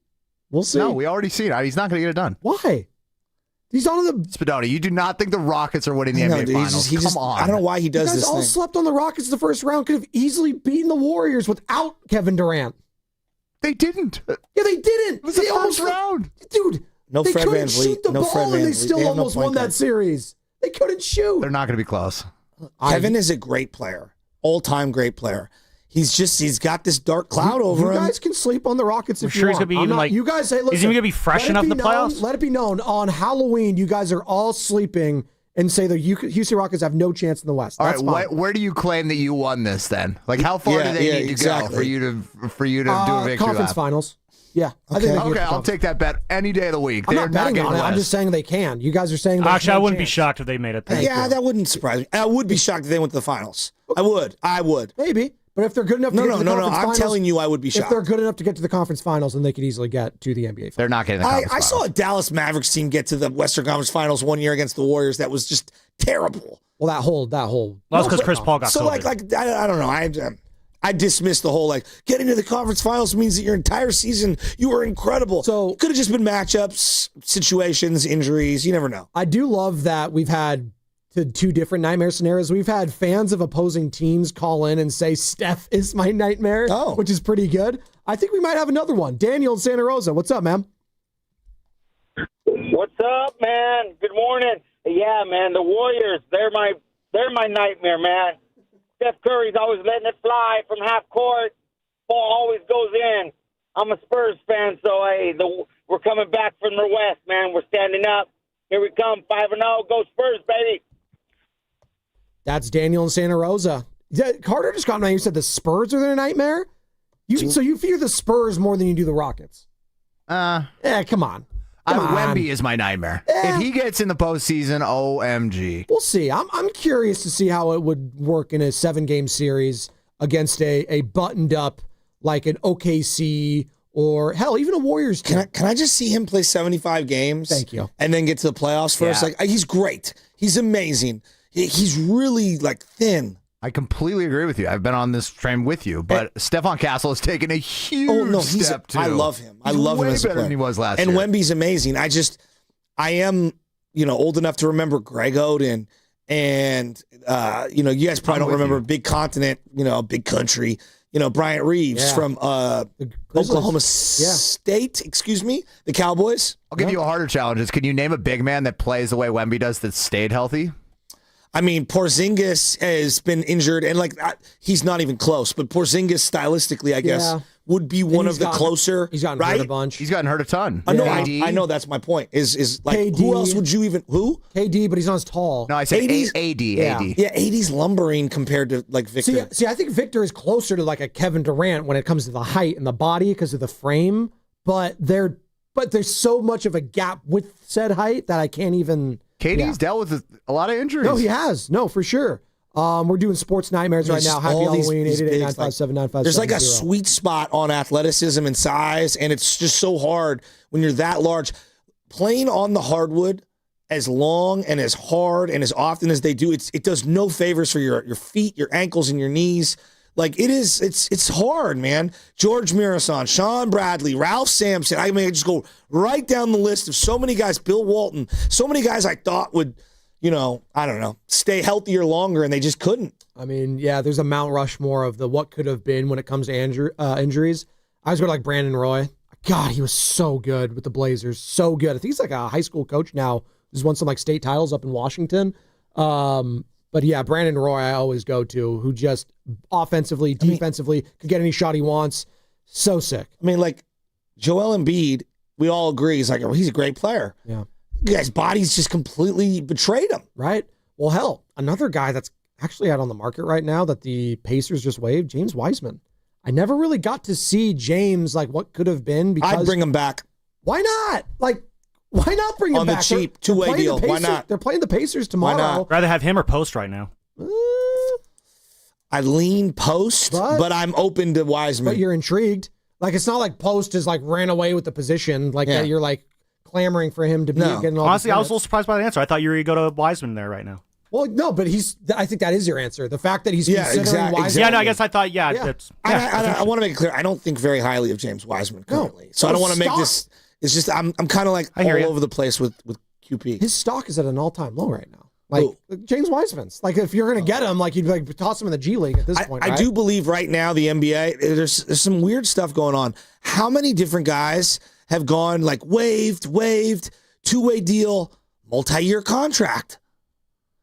We'll see. No, we already see it. He's not going to get it done. Why? He's on the Spadoni, you do not think the Rockets are winning the NBA dude, Finals? Come on. I don't know why he does You guys this all thing. slept on the Rockets the first round. Could have easily beaten the Warriors without Kevin Durant. They didn't. Yeah, they didn't. It was They the first almost round. Dude, No they Fred couldn't VanVleet. shoot the No ball, Fred and they VanVleet. still They have no almost won point that guard. series. They couldn't shoot. They're not going to be close. Kevin is a great player. All-time great player. He's got this dark cloud over you him. guys can sleep on the Rockets if sure you he's want. gonna be I'm even not- like- you guys say, listen, Is he gonna be fresh let it enough in be the known- playoffs? Let it be known on Halloween, you guys are all sleeping and say the Houston Rockets have no chance in the West. All That's right, fine. where do you claim that you won this then? Like, how far do they need to go for you to do a victory Conference lap? finals. Yeah. I think they can get Okay, the I'll conference. take that bet any day of the week. I'm They're not betting getting on it. I'm West. just saying they can. You guys are saying there's Actually, I no wouldn't be chance. shocked if they made it. Yeah, that wouldn't surprise me. I would be shocked if they went to the finals. I would. Maybe. But if they're good enough to get to the conference I'm finals, telling you, I would be if shocked. they're good enough to get to the conference finals, then they could easily get to the NBA finals. They're not getting the conference I saw a Dallas Mavericks team get to the Western Conference Finals one year against the Warriors. That was just terrible. Well, that whole. That's because Chris Paul got So COVID. I don't know. I dismissed the whole getting to the conference finals means that your entire season you were incredible. So it could have just been matchups, situations, injuries. You never know. I do love that we've had the two different nightmare scenarios. We've had fans of opposing teams call in and say Steph is my nightmare, which is pretty good. I think we might have another one. Daniel in Santa Rosa. What's up, man? What's up, man? Good morning. Yeah, man, the Warriors, they're my nightmare, man. Steph Curry's always letting it fly from half court. Ball always goes in. I'm a Spurs fan, so hey, we're coming back from the West, man. We're standing up. Here we come, 5-0. Go Spurs, baby. That's Daniel in Santa Rosa. Carter just got me. You said the Spurs are their nightmare? So you fear the Spurs more than you do the Rockets? Come on. Wemby is my nightmare. If he gets in the postseason, OMG. We'll see. I'm curious to see how it would work in a 7-game series against a buttoned up like an OKC or hell, even a Warriors team. Can I just see him play 75 games? Thank you. And then get to the playoffs first? Yeah. Like he's great. He's amazing. He's really like thin. I completely agree with you. I've been on this train with you, but Stephon Castle has taken a huge step too. I love him. I He's love him way as a better player. than he was last and year. Wemby's amazing. I am, old enough to remember Greg Oden and you guys probably don't remember Big Continent, Big Country, Bryant Reeves from Oklahoma State, the Cowboys. I'll give you a harder challenge. Can you name a big man that plays the way Wemby does that stayed healthy? I mean, Porzingis has been injured, and he's not even close. But Porzingis, stylistically, I guess, would be one of the closer. He's gotten right? hurt a bunch. He's gotten hurt a ton. I know. That's my point. Is like KD. who else would you even who? KD, but he's not as tall. No, I said AD's AD. Yeah. Yeah, AD's lumbering compared to Victor. See, I think Victor is closer to like a Kevin Durant when it comes to the height and the body because of the frame. But there's so much of a gap with said height that I can't even. KD's dealt with a lot of injuries. No, he has. No, for sure. We're doing sports nightmares right now. Happy Halloween, 888-957-9570. There's like a sweet spot on athleticism and size, and it's just so hard when you're that large. Playing on the hardwood as long and as hard and as often as they do, it does no favors for your feet, your ankles, and your knees. Like it's hard, man. George Mirasan, Sean Bradley, Ralph Sampson. I just go right down the list of so many guys. Bill Walton, so many guys I thought would, I don't know, stay healthier longer, and they just couldn't. I mean, yeah, there's a Mount Rushmore of the what could have been when it comes to injuries. I was going like Brandon Roy. God, he was so good with the Blazers, so good. I think he's like a high school coach now. He's won some like state titles up in Washington. But yeah, Brandon Roy I always go to, who just offensively, defensively, could get any shot he wants. So sick. I mean, like Joel Embiid, we all agree he's a great player. Yeah. You guys' bodies just completely betrayed him. Right? Well, hell, another guy that's actually out on the market right now that the Pacers just waived, James Wiseman. I never really got to see James like what could have been because I'd bring him back. Why not? Like, why not bring him on back? the cheap, two-way deal? Why not? They're playing the Pacers tomorrow. Why not? Rather have him or Post right now. I lean Post, but I'm open to Wiseman. But you're intrigued. Like, it's not like Post is like ran away with the position. Like that you're like clamoring for him to be getting all Honestly, the I was a little surprised by the answer. I thought you were going to go to Wiseman there right now. Well, no, but I think that is your answer. The fact that he's considering Wiseman. Yeah, no, I guess I thought, I want to make it clear. I don't think very highly of James Wiseman currently. So I don't want to make this. It's just I'm kind of like all over the place with QP. His stock is at an all-time low right now. Like James Wiseman's. Like if you're going to get him, like you'd like toss him in the G League at this point. I do believe right now the NBA there's some weird stuff going on. How many different guys have gone like waived, two-way deal, multi-year contract?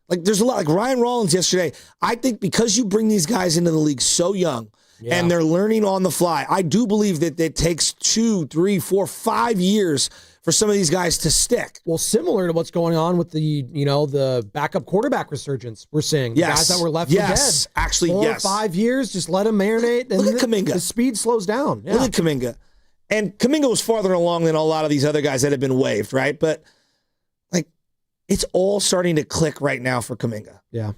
Like there's a lot. Like Ryan Rollins yesterday. I think because you bring these guys into the league so young and they're learning on the fly, I do believe that it takes 2, 3, 4, 5 years for some of these guys to stick. Well, similar to what's going on with the backup quarterback resurgence we're seeing. The guys that were left for dead. Actually, 4 or 5 years, just let them marinate. And Look at Kuminga. The speed slows down. Yeah. Look at Kuminga. And Kuminga was farther along than a lot of these other guys that have been waived, right? But like, it's all starting to click right now for Kuminga. Yeah.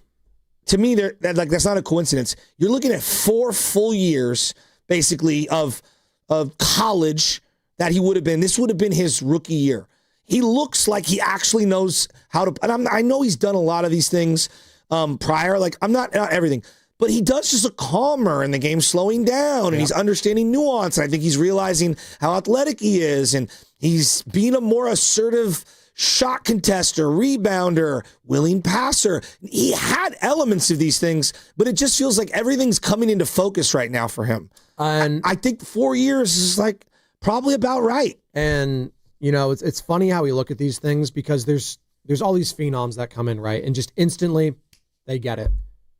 To me, that's not a coincidence. You're looking at 4 full years, basically, of college that he would have been. This would have been his rookie year. He looks like he actually knows how to. And I know he's done a lot of these things prior. Like I'm not everything, but he does just look calmer, and the game's slowing down, and he's understanding nuance. And I think he's realizing how athletic he is, and he's being a more assertive shot contester, rebounder, willing passer. He had elements of these things, but it just feels like everything's coming into focus right now for him. And I think 4 years is like probably about right. And, it's funny how we look at these things because there's all these phenoms that come in, right? And just instantly they get it.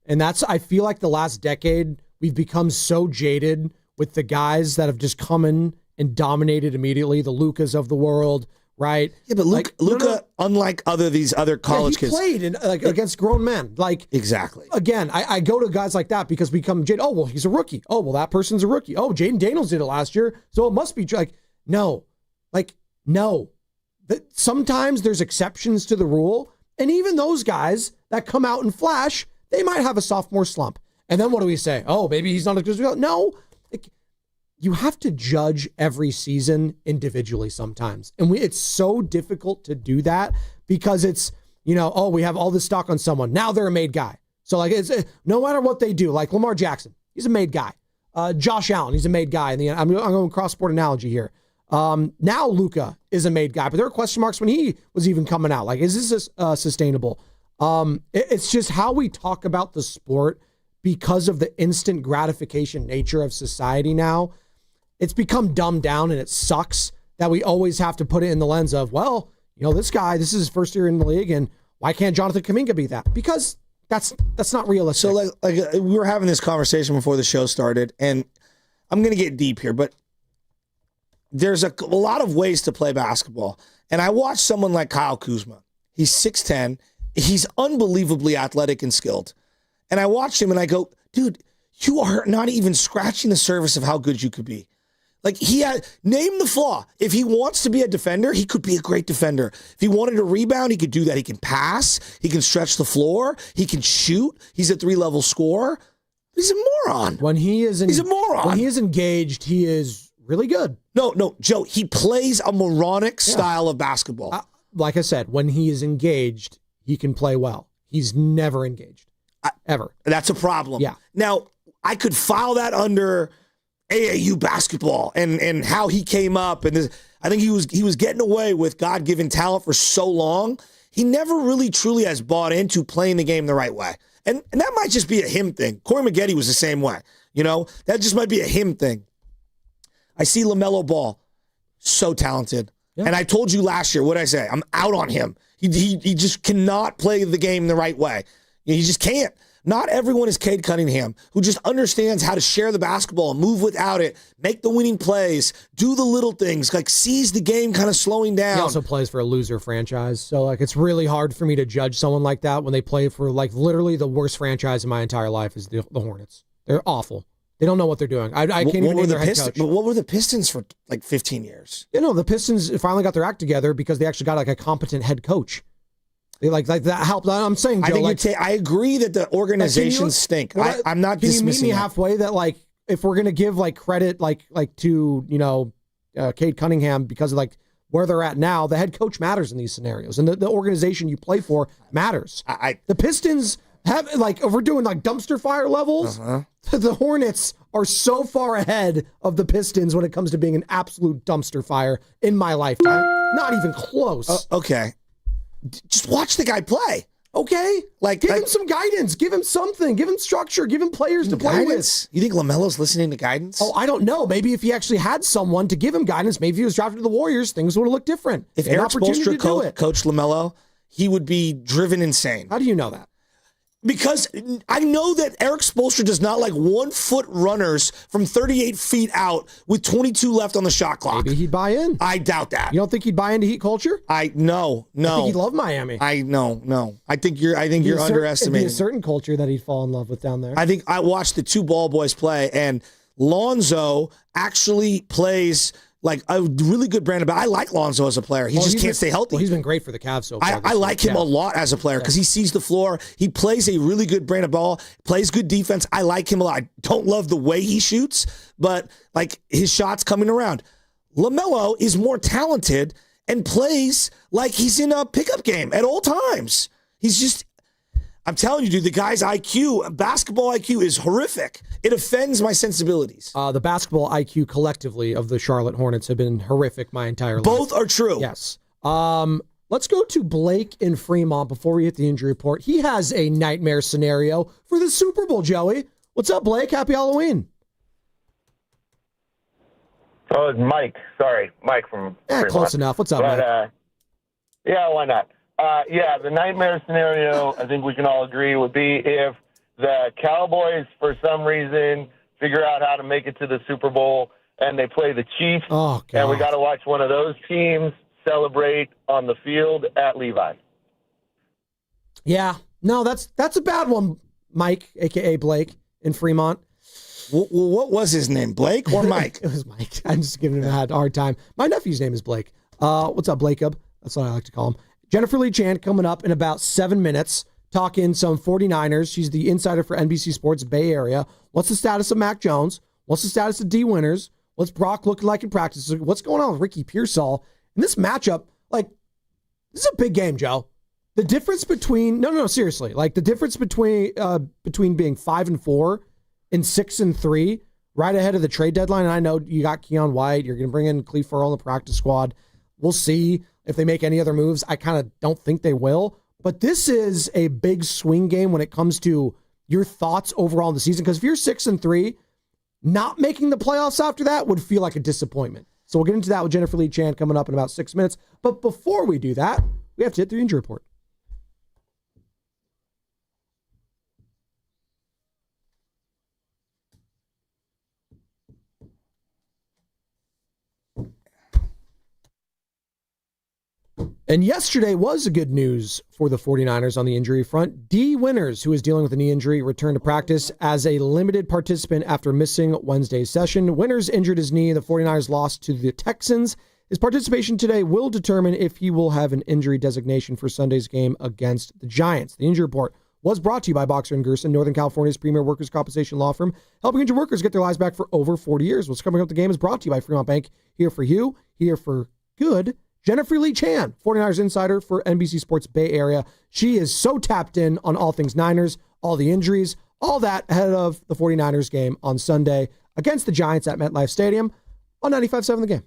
And I feel like the last decade, we've become so jaded with the guys that have just come in and dominated immediately, the Lukas of the world, right? Yeah, but Luka, unlike these other college he kids, played against grown men. Exactly. Again, I go to guys like that because we become jaded. Oh, well, he's a rookie. Oh, well, that person's a rookie. Oh, Jaden Daniels did it last year, so it must be no. Sometimes there's exceptions to the rule, and even those guys that come out and flash, they might have a sophomore slump. And then what do we say? Oh, maybe he's not as good as no. You have to judge every season individually sometimes. And it's so difficult to do that because it's, we have all this stock on someone. Now they're a made guy. So it's no matter what they do, like Lamar Jackson, he's a made guy. Josh Allen, he's a made guy. I'm going cross-sport analogy here. Now Luka is a made guy, but there were question marks when he was even coming out. Is this sustainable? It's just how we talk about the sport because of the instant gratification nature of society now. It's become dumbed down, and it sucks that we always have to put it in the lens of, this guy, this is his first year in the league, and why can't Jonathan Kuminga be that? Because that's not realistic. So we were having this conversation before the show started, and I'm going to get deep here, but there's a lot of ways to play basketball. And I watch someone like Kyle Kuzma. He's 6'10". He's unbelievably athletic and skilled. And I watch him and I go, dude, you are not even scratching the surface of how good you could be. Name the flaw. If he wants to be a defender, he could be a great defender. If he wanted to rebound, he could do that. He can pass. He can stretch the floor. He can shoot. He's a 3-level scorer. He's a moron. He's a moron. When he is engaged, he is really good. No, Joe, he plays a moronic style of basketball. Like I said, when he is engaged, he can play well. He's never engaged. Ever. That's a problem. Yeah. Now, I could file that under AAU basketball and how he came up. And I think he was getting away with God-given talent for so long. He never really truly has bought into playing the game the right way. And that might just be a him thing. Corey Maggette was the same way. That just might be a him thing. I see LaMelo Ball, so talented. Yeah. And I told you last year, what did I say? I'm out on him. He just cannot play the game the right way. He just can't. Not everyone is Cade Cunningham, who just understands how to share the basketball, move without it, make the winning plays, do the little things, sees the game kind of slowing down. He also plays for a loser franchise. So, it's really hard for me to judge someone like that when they play for, literally the worst franchise in my entire life is the Hornets. They're awful. They don't know what they're doing. I can't even name their head coach. But what were the Pistons for 15 years? The Pistons finally got their act together because they actually got a competent head coach. They that helped. I'm saying, Joe, I think I agree that the organizations stink. I'm not can dismissing. Can you meet me halfway that if we're gonna give credit to Cade Cunningham because of where they're at now, the head coach matters in these scenarios, and the organization you play for matters. The Pistons have if we're doing dumpster fire levels, the Hornets are so far ahead of the Pistons when it comes to being an absolute dumpster fire in my lifetime. Not even close. Okay. Just watch the guy play. Okay? Give him some guidance. Give him something. Give him structure. Give him players to play with. You think LaMelo's listening to guidance? Oh, I don't know. Maybe if he actually had someone to give him guidance, maybe if he was drafted to the Warriors, things would have looked different. If Eric Spoelstra coached LaMelo, he would be driven insane. How do you know that? Because I know that Eric Spoelstra does not like 1-foot runners from 38 feet out with 22 left on the shot clock. Maybe he'd buy in. I doubt that. You don't think he'd buy into Heat culture? No. I think he'd love Miami. No. I think you're underestimating. It'd be a certain culture that he'd fall in love with down there. I think I watched the two ball boys play, and Lonzo actually plays a really good brand of. I like Lonzo as a player. He just can't stay healthy. Well, he's been great for the Cavs so far. I like him a lot as a player because he sees the floor. He plays a really good brand of ball, plays good defense. I like him a lot. I don't love the way he shoots, but his shots coming around. LaMelo is more talented and plays like he's in a pickup game at all times. He's just, I'm telling you, dude, the guy's IQ, basketball IQ is horrific. It offends my sensibilities. The basketball IQ collectively of the Charlotte Hornets have been horrific my entire life. Both are true. Yes. Let's go to Blake in Fremont before we hit the injury report. He has a nightmare scenario for the Super Bowl, Joey. What's up, Blake? Happy Halloween. Oh, it's Mike. Sorry, Mike from Fremont. Close enough. What's up, Mike? Yeah, why not? The nightmare scenario, I think we can all agree, would be if the Cowboys, for some reason, figure out how to make it to the Super Bowl and they play the Chiefs. Oh, God. And we got to watch one of those teams celebrate on the field at Levi. Yeah. No, that's a bad one, Mike, a.k.a. Blake in Fremont. Well, what was his name, Blake or Mike? It was Mike. I'm just giving him a hard time. My nephew's name is Blake. What's up, Blake? That's what I like to call him. Jennifer Lee Chan coming up in about 7 minutes, talking some 49ers. She's the insider for NBC Sports Bay Area. What's the status of Mac Jones? What's the status of D. Winters? What's Brock looking like in practice? What's going on with Ricky Pearsall? And this matchup, this is a big game, Joe. The difference between seriously, the difference between being 5-4 and 6-3, right ahead of the trade deadline. And I know you got Keon White. You're going to bring in Cleve Farrell in the practice squad. We'll see if they make any other moves. I kind of don't think they will. But this is a big swing game when it comes to your thoughts overall in the season. Because if you're 6-3, not making the playoffs after that would feel like a disappointment. So we'll get into that with Jennifer Lee Chan coming up in about 6 minutes. But before we do that, we have to hit the injury report. And yesterday was a good news for the 49ers on the injury front. D. Winters, who is dealing with a knee injury, returned to practice as a limited participant after missing Wednesday's session. Winters injured his knee. The 49ers lost to the Texans. His participation today will determine if he will have an injury designation for Sunday's game against the Giants. The injury report was brought to you by Boxer & Gerson, Northern California's premier workers' compensation law firm, helping injured workers get their lives back for over 40 years. What's coming up the game is brought to you by Fremont Bank, here for you, here for good. Jennifer Lee Chan, 49ers insider for NBC Sports Bay Area. She is so tapped in on all things Niners, all the injuries, all that ahead of the 49ers game on Sunday against the Giants at MetLife Stadium on 95.7 The Game.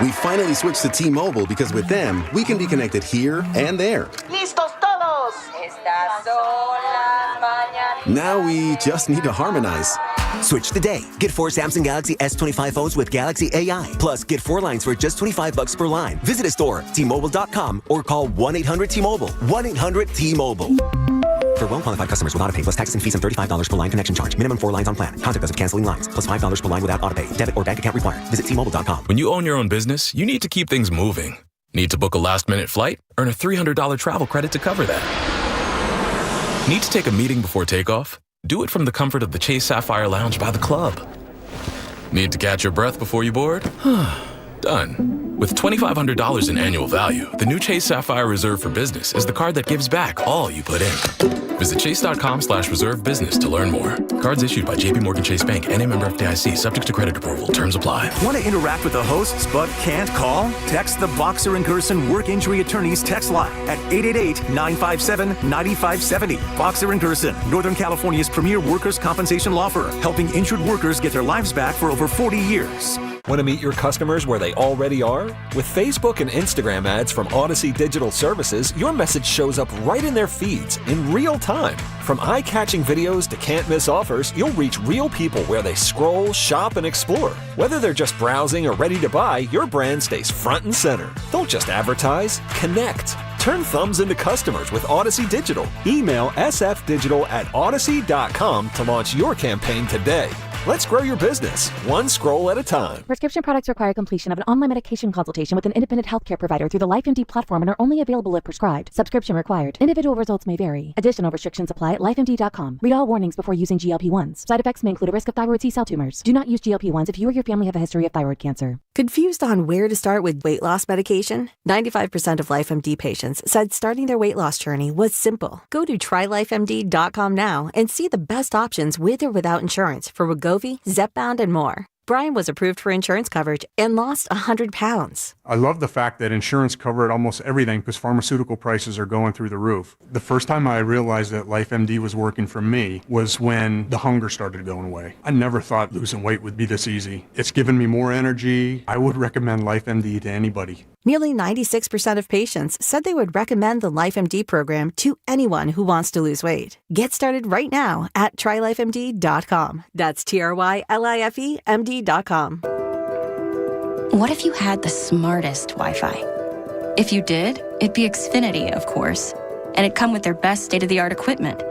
We finally switched to T-Mobile because with them, we can be connected here and there. ¡Listos todos! Estas son las mañanas. Now we just need to harmonize. Switch today. Get 4 Samsung Galaxy S25 phones with Galaxy AI. Plus, get 4 lines for just $25 per line. Visit a store, T-Mobile.com, or call 1-800-T-Mobile. 1-800-T-Mobile. For well-qualified customers with autopay plus taxes and fees and $35 per line connection charge. Minimum 4 lines on plan. Contact us if canceling lines. Plus $5 per line without autopay. Debit or bank account required. Visit T-Mobile.com. When you own your own business, you need to keep things moving. Need to book a last-minute flight? Earn a $300 travel credit to cover that. Need to take a meeting before takeoff? Do it from the comfort of the Chase Sapphire Lounge by the club. Need to catch your breath before you board? Done. With $2,500 in annual value, the new Chase Sapphire Reserve for Business is the card that gives back all you put in. Visit chase.com/reserve business to learn more. Cards issued by JPMorgan Chase Bank and a member FDIC, subject to credit approval. Terms apply. Want to interact with the hosts but can't call? Text the Boxer & Gerson Work Injury Attorneys text line at 888-957-9570. Boxer & Gerson, Northern California's premier workers' compensation law firm, helping injured workers get their lives back for over 40 years. Want to meet your customers where they already are? With Facebook and Instagram ads from Odyssey Digital Services, your message shows up right in their feeds in real time. From eye-catching videos to can't-miss offers, you'll reach real people where they scroll, shop, and explore. Whether they're just browsing or ready to buy, your brand stays front and center. Don't just advertise, connect. Turn thumbs into customers with Odyssey Digital. Email sfdigital@odyssey.com to launch your campaign today. Let's grow your business, one scroll at a time. Prescription products require completion of an online medication consultation with an independent healthcare provider through the LifeMD platform and are only available if prescribed. Subscription required. Individual results may vary. Additional restrictions apply at lifemd.com. Read all warnings before using GLP-1s. Side effects may include a risk of thyroid C-cell tumors. Do not use GLP-1s if you or your family have a history of thyroid cancer. Confused on where to start with weight loss medication? 95% of LifeMD patients said starting their weight loss journey was simple. Go to trylifemd.com now and see the best options with or without insurance for Wegovy, Zepbound, and more. Brian was approved for insurance coverage and lost 100 pounds. I love the fact that insurance covered almost everything because pharmaceutical prices are going through the roof. The first time I realized that LifeMD was working for me was when the hunger started going away. I never thought losing weight would be this easy. It's given me more energy. I would recommend LifeMD to anybody. Nearly 96% of patients said they would recommend the LifeMD program to anyone who wants to lose weight. Get started right now at trylifemd.com. That's TRYLIFEMD.com. What if you had the smartest Wi-Fi? If you did, it'd be Xfinity, of course, and it'd come with their best state-of-the-art equipment.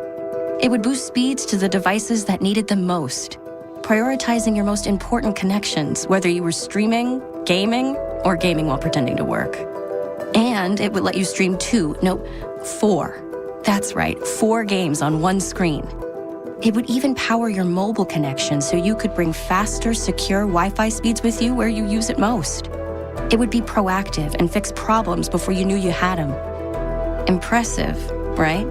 It would boost speeds to the devices that needed them most, prioritizing your most important connections, whether you were streaming, gaming, or gaming while pretending to work. And it would let you stream 4. That's right, 4 games on one screen. It would even power your mobile connection so you could bring faster, secure Wi-Fi speeds with you where you use it most. It would be proactive and fix problems before you knew you had them. Impressive, right?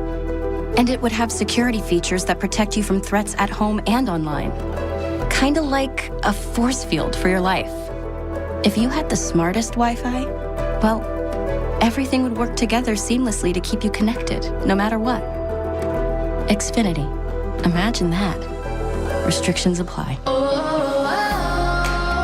And it would have security features that protect you from threats at home and online. Kinda like a force field for your life. If you had the smartest Wi-Fi, well, everything would work together seamlessly to keep you connected, no matter what. Xfinity. Imagine that. Restrictions apply.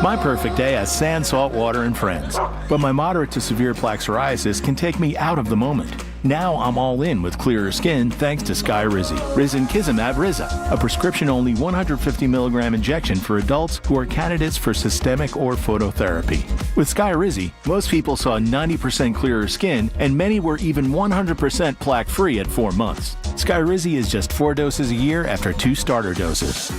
My perfect day has sand, salt water, and friends. But my moderate to severe plaque psoriasis can take me out of the moment. Now I'm all in with clearer skin thanks to Skyrizi. Risankizumab Riza, a prescription-only 150 milligram injection for adults who are candidates for systemic or phototherapy. With Skyrizi, most people saw 90% clearer skin, and many were even 100% plaque-free at 4 months. Skyrizi is just 4 doses a year after 2 starter doses.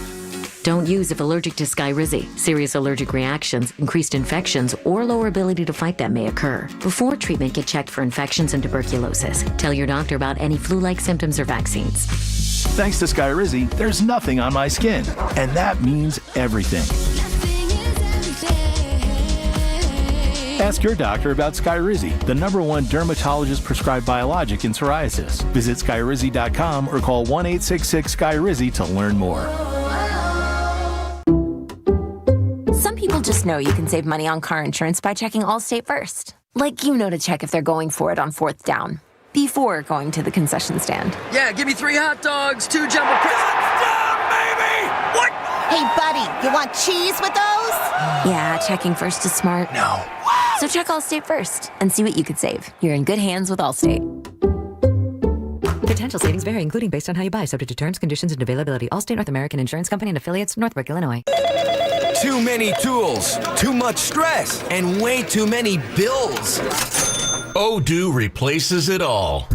Don't use if allergic to Skyrizi. Serious allergic reactions, increased infections, or lower ability to fight them may occur. Before treatment, get checked for infections and tuberculosis. Tell your doctor about any flu-like symptoms or vaccines. Thanks to Skyrizi, there's nothing on my skin, and that means everything. Ask your doctor about Skyrizi, the #1 dermatologist-prescribed biologic in psoriasis. Visit Skyrizi.com or call 1-866-SKYRIZI to learn more. Some people just know you can save money on car insurance by checking Allstate first. Like you know to check if they're going for it on 4th down, before going to the concession stand. Yeah, give me 3 hot dogs, 2 jumbo crisps. Touchdown, baby! What? Hey, buddy, you want cheese with those? Yeah, checking first is smart. No. So check Allstate first and see what you could save. You're in good hands with Allstate. Potential savings vary, including based on how you buy, subject to terms, conditions, and availability. Allstate North American Insurance Company and affiliates, Northbrook, Illinois. Too many tools, too much stress, and way too many bills. Odoo replaces it all.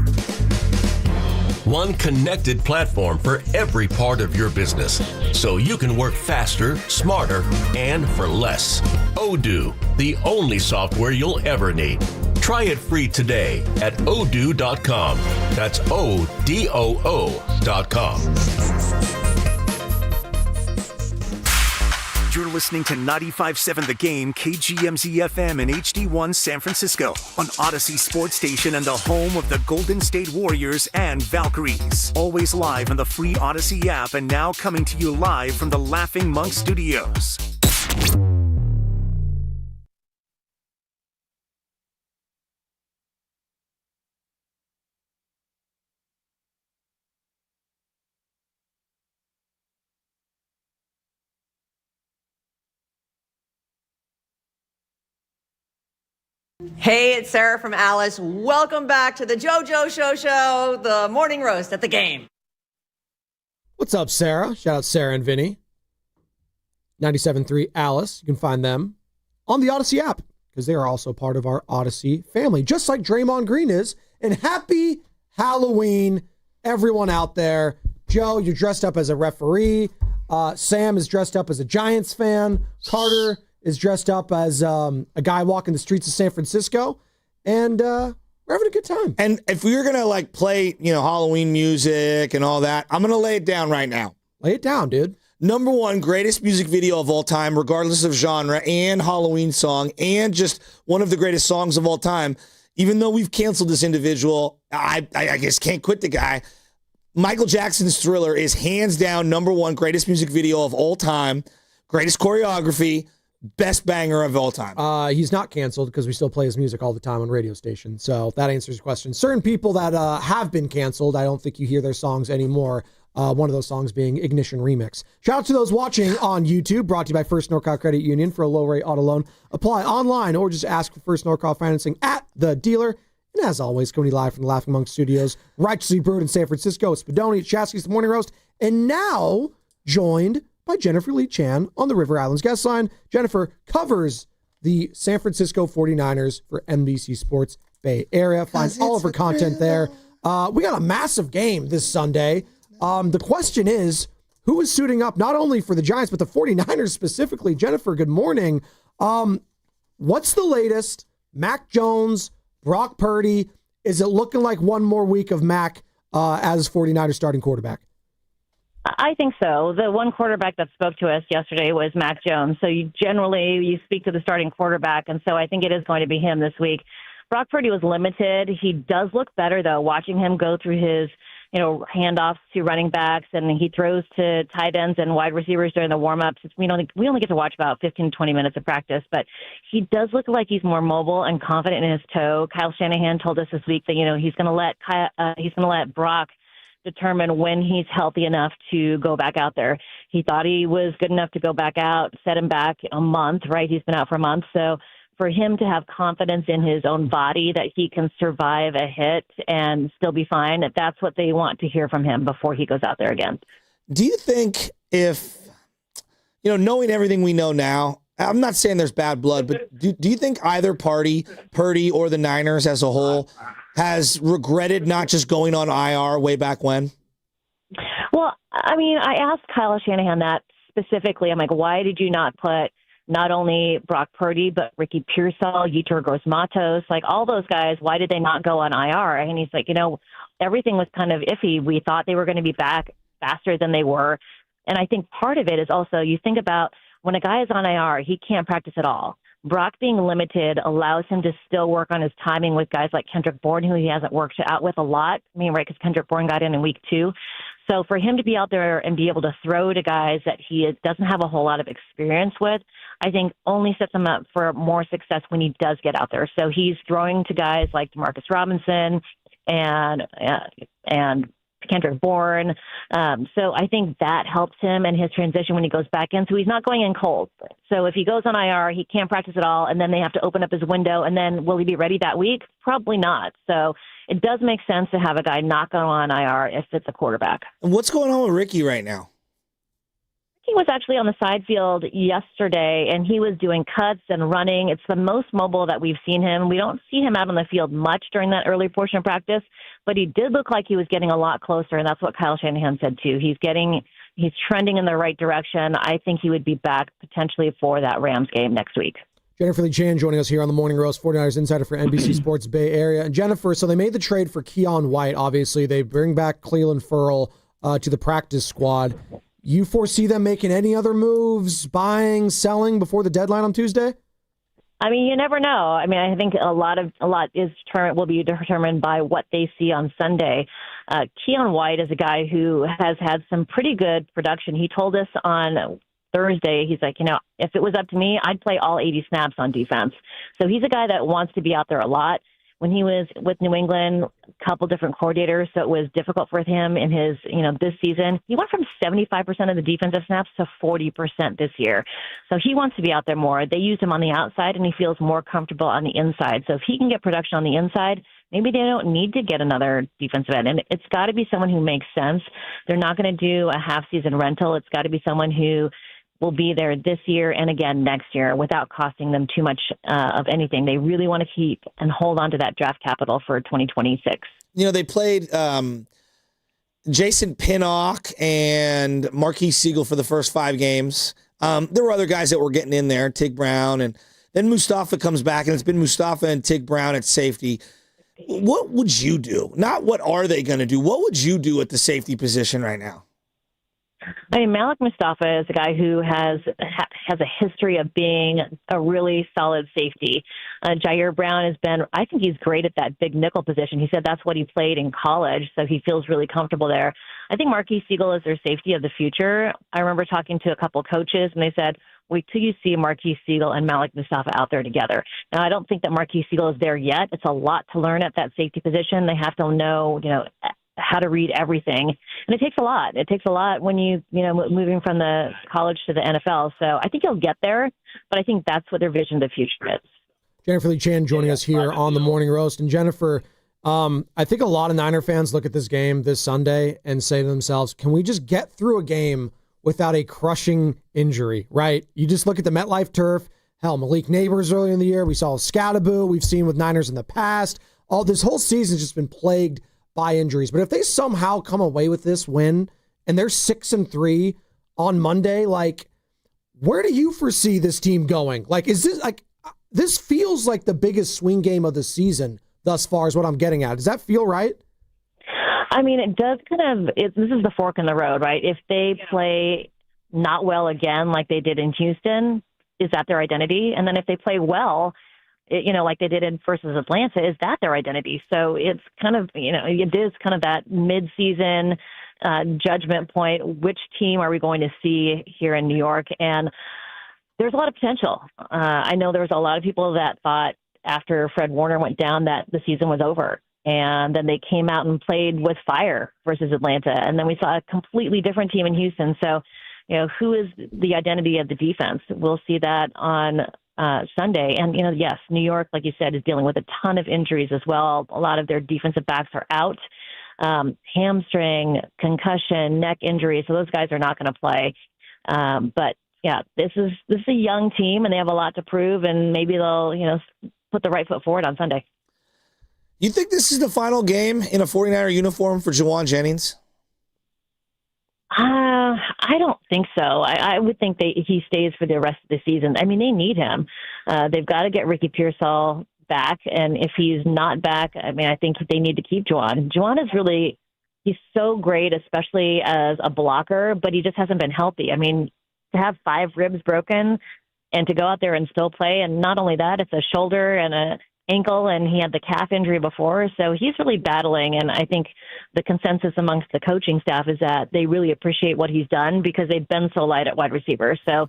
One connected platform for every part of your business, so you can work faster, smarter, and for less. Odoo, the only software you'll ever need. Try it free today at odoo.com. That's ODOO.com. You're listening to 95.7 The Game, KGMZ-FM and HD1 San Francisco on Odyssey Sports Station and the home of the Golden State Warriors and Valkyries. Always live on the free Odyssey app and now coming to you live from the Laughing Monk Studios. Hey, it's Sarah from Alice. Welcome back to the JoJo Show, the morning roast at the game. What's up, Sarah? Shout out Sarah and Vinny. 97.3 Alice. You can find them on the Odyssey app because they are also part of our Odyssey family, just like Draymond Green is. And happy Halloween, everyone out there. Joe, you're dressed up as a referee. Sam is dressed up as a Giants fan. Carter is dressed up as a guy walking the streets of San Francisco, and we're having a good time. And if we were going to like play, Halloween music and all that, I'm going to lay it down right now. Lay it down, dude. #1 greatest music video of all time, regardless of genre, and Halloween song, and just one of the greatest songs of all time. Even though we've canceled this individual, I guess can't quit the guy. Michael Jackson's Thriller is hands down #1 greatest music video of all time. Greatest choreography, best banger of all time. He's not canceled because we still play his music all the time on radio stations. So that answers your question. Certain people that have been canceled, I don't think you hear their songs anymore. One of those songs being Ignition Remix. Shout out to those watching on YouTube, brought to you by First NorCal Credit Union. For a low rate auto loan, apply online or just ask for First NorCal financing at the dealer. And as always, coming live from the Laughing Monk Studios, righteously brewed in San Francisco, Spadoni, Chasky's The Morning Roast, and now joined by Jennifer Lee Chan on the River Islands guest line. Jennifer covers the San Francisco 49ers for NBC Sports Bay Area. Find all of her content there. We got a massive game this Sunday. The question is, who is suiting up not only for the Giants, but the 49ers specifically? Jennifer, good morning. What's the latest? Mac Jones, Brock Purdy. Is it looking like one more week of Mac as 49ers starting quarterback? I think so. The one quarterback that spoke to us yesterday was Mac Jones. So you speak to the starting quarterback, and so I think it is going to be him this week. Brock Purdy was limited. He does look better, though, watching him go through his handoffs to running backs, and he throws to tight ends and wide receivers during the warm-ups. We only get to watch about 15 to 20 minutes of practice, but he does look like he's more mobile and confident in his toe. Kyle Shanahan told us this week that he's going to let Brock determine when he's healthy enough to go back out there. He thought he was good enough to go back out, set him back a month, right? He's been out for a month, so for him to have confidence in his own body that he can survive a hit and still be fine, that's what they want to hear from him before he goes out there again. Do you think if, knowing everything we know now, I'm not saying there's bad blood, but do you think either party, Purdy or the Niners as a whole, has regretted not just going on IR way back when? Well, I asked Kyle Shanahan that specifically. I'm like, why did you not put not only Brock Purdy, but Ricky Pearsall, Yetur Gross-Matos, like all those guys, why did they not go on IR? And he's like, everything was kind of iffy. We thought they were going to be back faster than they were. And I think part of it is also, you think about when a guy is on IR, he can't practice at all. Brock being limited allows him to still work on his timing with guys like Kendrick Bourne, who he hasn't worked out with a lot. Right, because Kendrick Bourne got in week 2. So for him to be out there and be able to throw to guys that he doesn't have a whole lot of experience with, I think only sets him up for more success when he does get out there. So he's throwing to guys like Demarcus Robinson and Kendrick Bourne. So I think that helps him in his transition when he goes back in. So he's not going in cold. So if he goes on IR, he can't practice at all, and then they have to open up his window, and then will he be ready that week? Probably not. So it does make sense to have a guy not go on IR if it's a quarterback. And what's going on with Ricky right now? He was actually on the side field yesterday, and he was doing cuts and running. It's the most mobile that we've seen him. We don't see him out on the field much during that early portion of practice, but he did look like he was getting a lot closer, and that's what Kyle Shanahan said too. He's trending in the right direction. I think he would be back potentially for that Rams game next week. Jennifer Lee Chan joining us here on the Morning Roast, 49ers insider for NBC Sports Bay Area. And Jennifer, so they made the trade for Keon White. Obviously, they bring back Cleveland Ferrell to the practice squad. You foresee them making any other moves, buying, selling before the deadline on Tuesday? You never know. I think a lot will be determined by what they see on Sunday. Keon White is a guy who has had some pretty good production. He told us on Thursday, he's like, if it was up to me, I'd play all 80 snaps on defense. So he's a guy that wants to be out there a lot. When he was with New England, a couple different coordinators, so it was difficult for him in his, this season. He went from 75% of the defensive snaps to 40% this year. So he wants to be out there more. They used him on the outside, and he feels more comfortable on the inside. So if he can get production on the inside, maybe they don't need to get another defensive end. And it's got to be someone who makes sense. They're not going to do a half-season rental. It's got to be someone who will be there this year and again next year without costing them too much of anything. They really want to keep and hold on to that draft capital for 2026. They played Jason Pinnock and Marquise Siegel for the first 5 games. There were other guys that were getting in there, Tig Brown, and then Mustafa comes back, and it's been Mustafa and Tig Brown at safety. What would you do? Not what are they going to do? What would you do at the safety position right now? I mean, Malik Mustafa is a guy who has a history of being a really solid safety. Jair Brown has been, I think he's great at that big nickel position. He said that's what he played in college, so he feels really comfortable there. I think Marquise Siegel is their safety of the future. I remember talking to a couple coaches, and they said, wait till you see Marquise Siegel and Malik Mustafa out there together. Now, I don't think that Marquise Siegel is there yet. It's a lot to learn at that safety position. They have to know, how to read everything. And it takes a lot. It takes a lot when moving from the college to the NFL. So I think he'll get there, but I think that's what their vision of the future is. Jennifer Lee Chan joining us here on the Morning Roast. And Jennifer, I think a lot of Niner fans look at this game this Sunday and say to themselves, can we just get through a game without a crushing injury, right? You just look at the MetLife turf. Hell, Malik Neighbors earlier in the year. We saw Scadaboo. We've seen with Niners in the past. All this whole season's just been plagued by injuries. But if they somehow come away with this win and they're 6-3 on Monday, where do you foresee this team going? This feels like the biggest swing game of the season thus far is what I'm getting at. Does that feel right? I mean, it does this is the fork in the road, right? If they play not well again, like they did in Houston, is that their identity? And then if they play well, like they did in versus Atlanta, is that their identity? So it's kind of, it is kind of that mid-season judgment point. Which team are we going to see here in New York? And there's a lot of potential. I know there was a lot of people that thought after Fred Warner went down that the season was over. And then they came out and played with fire versus Atlanta. And then we saw a completely different team in Houston. So, who is the identity of the defense? We'll see that on Sunday. And, yes, New York, like you said, is dealing with a ton of injuries as well. A lot of their defensive backs are out. Hamstring, concussion, neck injury. So those guys are not going to play. But, yeah, this is a young team, and they have a lot to prove, and maybe they'll, put the right foot forward on Sunday. You think this is the final game in a 49er uniform for Juwan Jennings? I don't think so. I would think he stays for the rest of the season. I mean, they need him. They've got to get Ricky Pearsall back, and if he's not back, I mean, I think they need to keep Juwan. Juwan is he's so great, especially as a blocker, but he just hasn't been healthy. I mean, to have 5 ribs broken and to go out there and still play, and not only that, it's a shoulder and a ankle, and he had the calf injury before, so he's really battling. And I think the consensus amongst the coaching staff is that they really appreciate what he's done because they've been so light at wide receiver. So,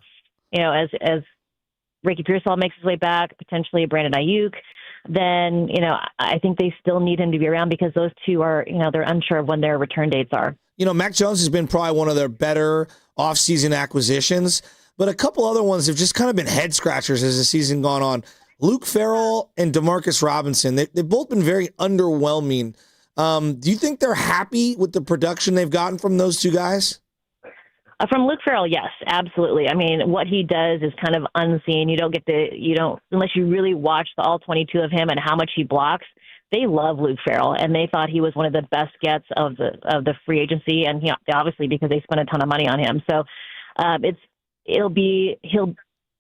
as Ricky Pearsall makes his way back, potentially Brandon Ayuk, then, I think they still need him to be around because those two are, they're unsure of when their return dates are. Mac Jones has been probably one of their better offseason acquisitions, but a couple other ones have just kind of been head scratchers as the season gone on. Luke Farrell and Demarcus Robinson, they've both been very underwhelming. Do you think they're happy with the production they've gotten from those two guys? From Luke Farrell, yes, absolutely. I mean, what he does is kind of unseen. Unless you really watch the all 22 of him and how much he blocks. They love Luke Farrell, and they thought he was one of the best gets of the free agency, and obviously because they spent a ton of money on him. So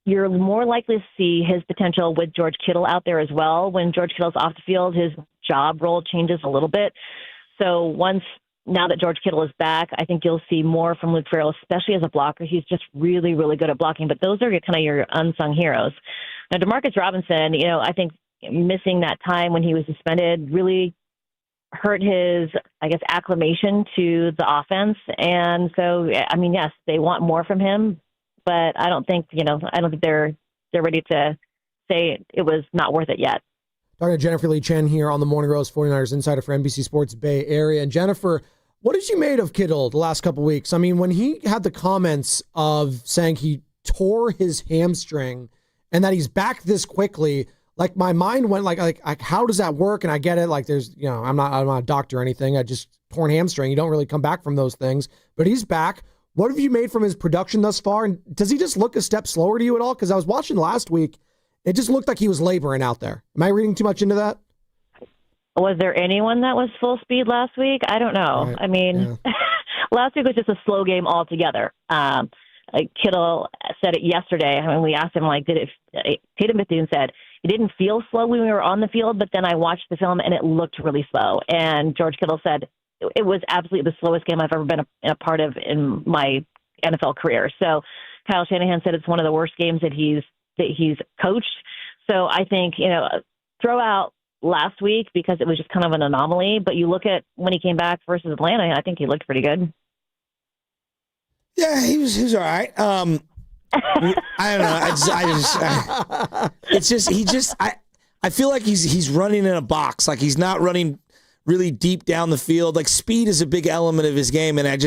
you're more likely to see his potential with George Kittle out there as well. When George Kittle's off the field, his job role changes a little bit. So now that George Kittle is back, I think you'll see more from Luke Farrell, especially as a blocker. He's just really, really good at blocking, but those are kind of your unsung heroes. Now, Demarcus Robinson, I think missing that time when he was suspended really hurt his, acclimation to the offense. And so, I mean, yes, they want more from him, but I don't think they're ready to say it was not worth it yet. Talking to Jennifer Lee Chen here on the Morning Roast 49ers insider for NBC Sports Bay Area. And Jennifer, what did you made of Kittle the last couple of weeks? I mean, when he had the comments of saying he tore his hamstring and that he's back this quickly, my mind went like how does that work? And I get it. There's, I'm not a doctor or anything. I just torn hamstring. You don't really come back from those things, but he's back. What have you made from his production thus far? And does he just look a step slower to you at all? Because I was watching last week. It just looked like he was laboring out there. Am I reading too much into that? Was there anyone that was full speed last week? I don't know. Right. I mean, last week was just a slow game altogether. Kittle said it yesterday. I mean, we asked him, Tatum Bethune said, it didn't feel slow when we were on the field, but then I watched the film and it looked really slow. And George Kittle said, it was absolutely the slowest game I've ever been a part of in my NFL career. So Kyle Shanahan said it's one of the worst games that he's coached. So I think, throw out last week because it was just kind of an anomaly. But you look at when he came back versus Atlanta, I think he looked pretty good. Yeah, he was all right. I don't know. I feel like he's running in a box. Like he's not running really deep down the field. Like speed is a big element of his game, and we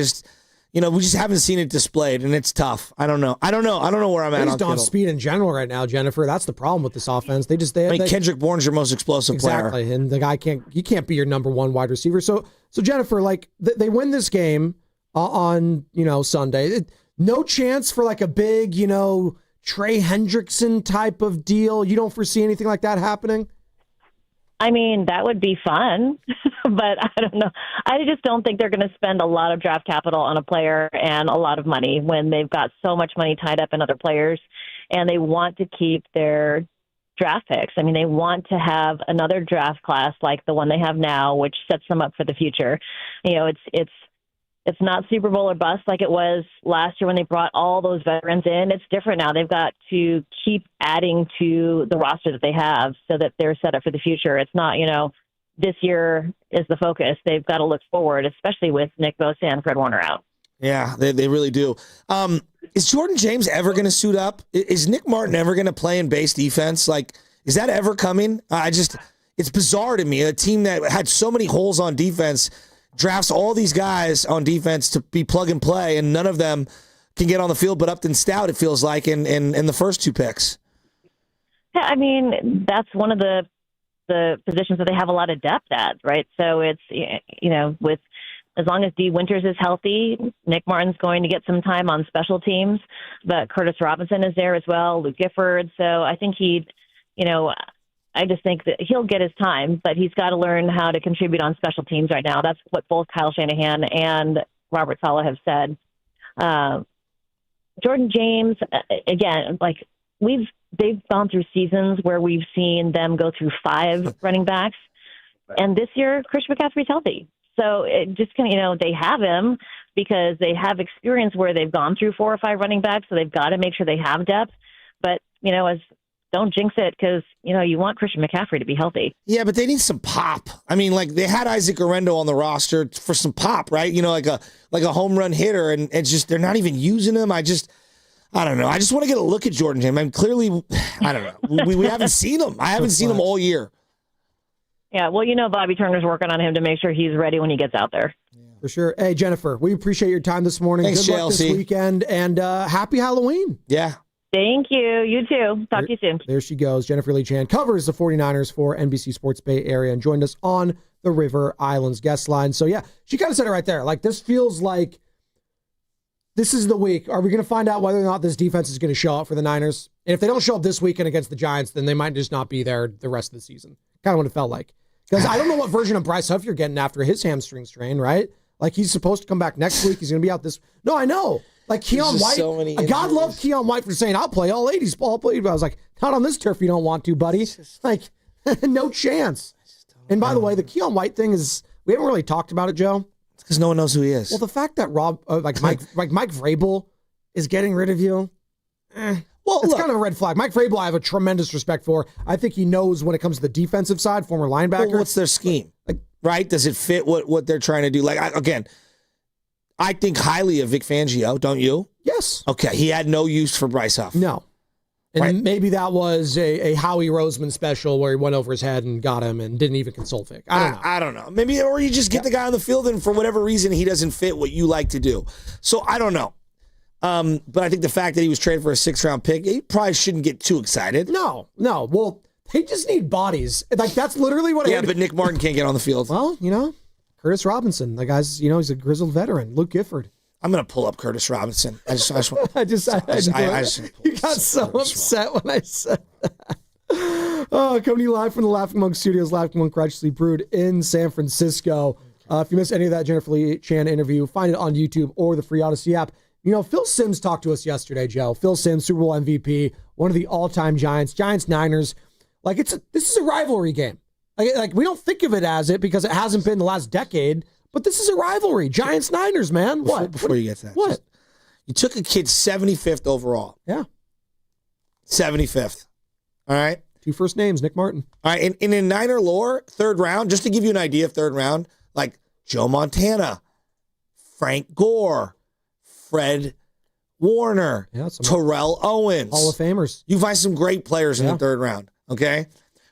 just haven't seen it displayed, and it's tough. I don't know where I'm at. They on just don't have Kittle. speed in general right now, Jennifer. That's the problem with this offense. Kendrick Bourne's your most explosive player. Exactly, and the guy can't be your number one wide receiver. So Jennifer, like they win this game on Sunday. No chance for like a big Trey Hendrickson type of deal. You don't foresee anything like that happening? I mean, that would be fun, but I don't know. I just don't think they're going to spend a lot of draft capital on a player and a lot of money when they've got so much money tied up in other players, and they want to keep their draft picks. I mean, they want to have another draft class like the one they have now, which sets them up for the future. It's not Super Bowl or bust like it was last year when they brought all those veterans in. It's different now. They've got to keep adding to the roster that they have so that they're set up for the future. It's not, this year is the focus. They've got to look forward, especially with Nick Bosa and Fred Warner out. Yeah, they really do. Is Jordan James ever going to suit up? Is Nick Martin ever going to play in base defense? Like, is that ever coming? It's bizarre to me. A team that had so many holes on defense drafts all these guys on defense to be plug and play, and none of them can get on the field but Upton Stout, it feels like, in the first two picks. Yeah, I mean, that's one of the positions that they have a lot of depth at, right? So it's, with as long as Dee Winters is healthy, Nick Martin's going to get some time on special teams, but Curtis Robinson is there as well, Luke Gifford. So I think I just think that he'll get his time, but he's got to learn how to contribute on special teams right now. That's what both Kyle Shanahan and Robert Saleh have said. Jordan James, again, like they've gone through seasons where we've seen them go through 5 running backs, and this year Christian McCaffrey's healthy. So it just they have him because they have experience where they've gone through 4 or 5 running backs, so they've got to make sure they have depth. But don't jinx it because, you want Christian McCaffrey to be healthy. Yeah, but they need some pop. I mean, like they had Isaac Orendo on the roster for some pop, right? Like a home run hitter, and it's just they're not even using him. I don't know. I just want to get a look at Jordan James. I mean, clearly, I don't know. We haven't seen him. I haven't seen him all year. Yeah, well, Bobby Turner's working on him to make sure he's ready when he gets out there. For sure. Hey, Jennifer, we appreciate your time this morning. Thanks, Good luck JLC. this weekend, and happy Halloween. Yeah. Thank you. You too. Talk to you soon. There she goes. Jennifer Lee Chan covers the 49ers for NBC Sports Bay Area and joined us on the River Islands guest line. So, yeah, she kind of said it right there. Like, this feels like this is the week. Are we going to find out whether or not this defense is going to show up for the Niners? And if they don't show up this weekend against the Giants, then they might just not be there the rest of the season. Kind of what it felt like. Because I don't know what version of Bryce Huff you're getting after his hamstring strain, right? Like, he's supposed to come back next week. He's going to be out this. No, I know. Like Keon White, so God love Keon White for saying, I'll play all 80s ball. But I was like, not on this turf you don't want to, buddy. Like, no chance. And by the way, the Keon White thing is, we haven't really talked about it, Joe. It's because no one knows who he is. Well, the fact that Mike Vrabel is getting rid of you, well, it's kind of a red flag. Mike Vrabel, I have a tremendous respect for. I think he knows when it comes to the defensive side, former linebacker. Well, what's their scheme? Right? Does it fit what they're trying to do? I think highly of Vic Fangio, don't you? Yes. Okay, he had no use for Bryce Huff. No. And right. Maybe that was a Howie Roseman special where he went over his head and got him and didn't even consult Vic. I don't know. Maybe, or you just get the guy on the field and for whatever reason he doesn't fit what you like to do. So I don't know. But I think the fact that he was traded for a 6th-round pick, he probably shouldn't get too excited. No. Well, they just need bodies. Like, that's literally what. Yeah, but Nick Martin can't get on the field. Well, Curtis Robinson, the guy's, he's a grizzled veteran. Luke Gifford. I'm gonna pull up Curtis Robinson. You got so upset when I said that. Coming to you live from the Laughing Monk Studios, Laughing Monk Righteously Brewed in San Francisco. If you missed any of that Jennifer Lee Chan interview, find it on YouTube or the free Odyssey app. Phil Simms talked to us yesterday, Joe. Phil Simms, Super Bowl MVP, one of the all-time Giants, Niners. Like this is a rivalry game. Like we don't think of it as it because it hasn't been the last decade, but this is a rivalry. Giants Niners, man. What? Before you get to that, what? You took a kid 75th overall. Yeah. 75th. All right? 2 first names, Nick Martin. All right, in Niner lore, third round, just to give you an idea of third round, like Joe Montana, Frank Gore, Fred Warner, Terrell Owens. Hall of Famers. You find some great players in the third round, okay?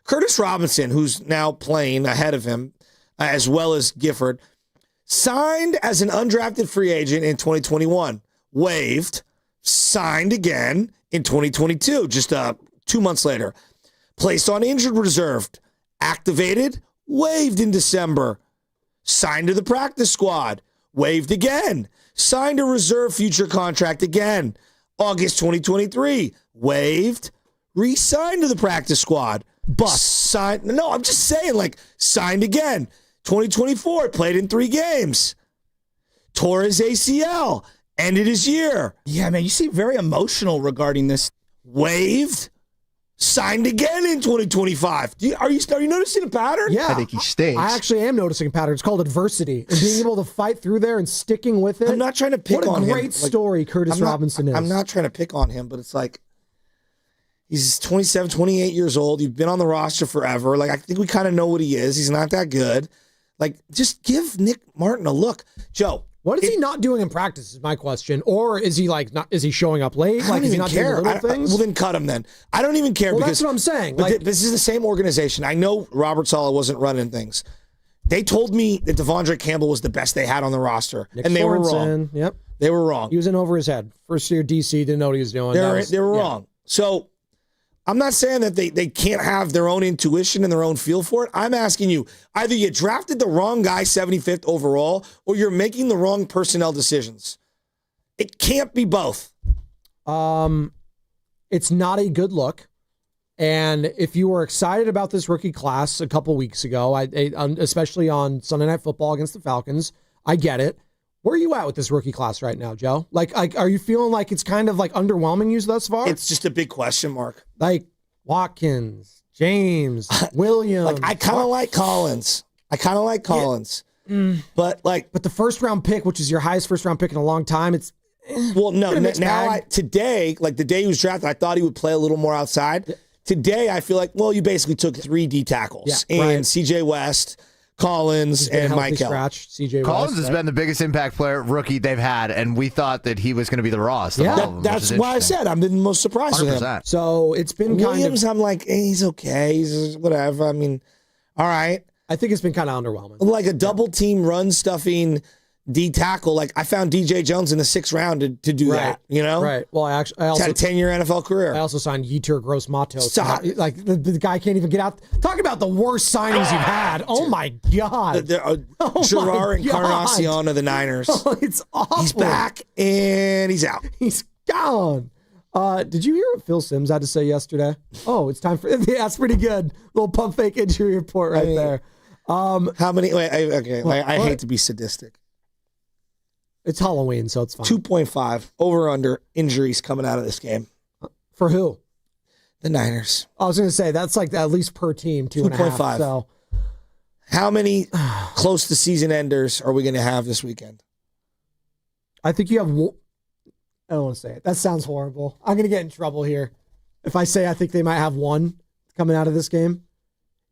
Curtis Robinson, who's now playing ahead of him, as well as Gifford, signed as an undrafted free agent in 2021, waived, signed again in 2022, just 2 months later. Placed on injured reserve, activated, waived in December. Signed to the practice squad, waived again. Signed a reserve future contract again. August 2023, waived, re-signed to the practice squad. Signed. No, I'm just saying, signed again. 2024, played in 3 games. Tore his ACL, ended his year. Yeah, man, you seem very emotional regarding this. Waived. Signed again in 2025. Are you noticing a pattern? Yeah. I think he stinks. I actually am noticing a pattern. It's called adversity. And being able to fight through there and sticking with it. I'm not trying to pick on him. What a great story Curtis Robinson is. I'm not trying to pick on him, but it's he's 27, 28 years old. You've been on the roster forever. I think we kind of know what he is. He's not that good. Just give Nick Martin a look. Joe. What is he not doing in practice is my question. Or is he is he showing up late? I don't is he even not care. doing little things? Well, then cut him then. I don't even care Well, because that's what I'm saying. This is the same organization. I know Robert Saleh wasn't running things. They told me that Devondre Campbell was the best they had on the roster. Nick and they were Sorensen, wrong. Yep. They were wrong. He was in over his head. First year DC, didn't know what he was doing. They were wrong. So I'm not saying that they can't have their own intuition and their own feel for it. I'm asking you, either you drafted the wrong guy 75th overall or you're making the wrong personnel decisions. It can't be both. It's not a good look. And if you were excited about this rookie class a couple weeks ago, especially on Sunday Night Football against the Falcons, I get it. Where are you at with this rookie class right now, Joe? Are you feeling like it's kind of underwhelming you thus far? It's just a big question mark. Watkins, James, Williams. I kind of like Collins. Yeah. But the first round pick, which is your highest first round pick in a long time, it's today, the day he was drafted, I thought he would play a little more outside. Yeah. Today, I feel you basically took 3 D tackles and CJ West, Collins, and Michael. Collins has been the biggest impact rookie they've had, and we thought that he was going to be the rawest. Yeah, that's why I said I'm the most surprised 100%. with him. So it's been Williams, I'm he's okay. He's whatever. I mean, all right. I think it's been kind of underwhelming. A double team run stuffing D tackle. I found DJ Jones in the 6th round to do that. Right. Well, I also had a 10-year NFL career. I also signed Yetur Gross-Matos. The guy can't even get out. Talk about the worst signings you've had. Oh my God. Gerard Encarnacion of the Niners. It's awful. He's back and he's out. He's gone. Did you hear what Phil Simms had to say yesterday? Oh, it's time for that's pretty good. Little pump fake injury report there. How many? I hate to be sadistic. It's Halloween, so it's fine. 2.5 over under injuries coming out of this game. For who? The Niners. I was going to say that's at least per team 2.5. So, how many close to season enders are we going to have this weekend? I think you have. I don't want to say it. That sounds horrible. I'm going to get in trouble here if I say I think they might have 1 coming out of this game.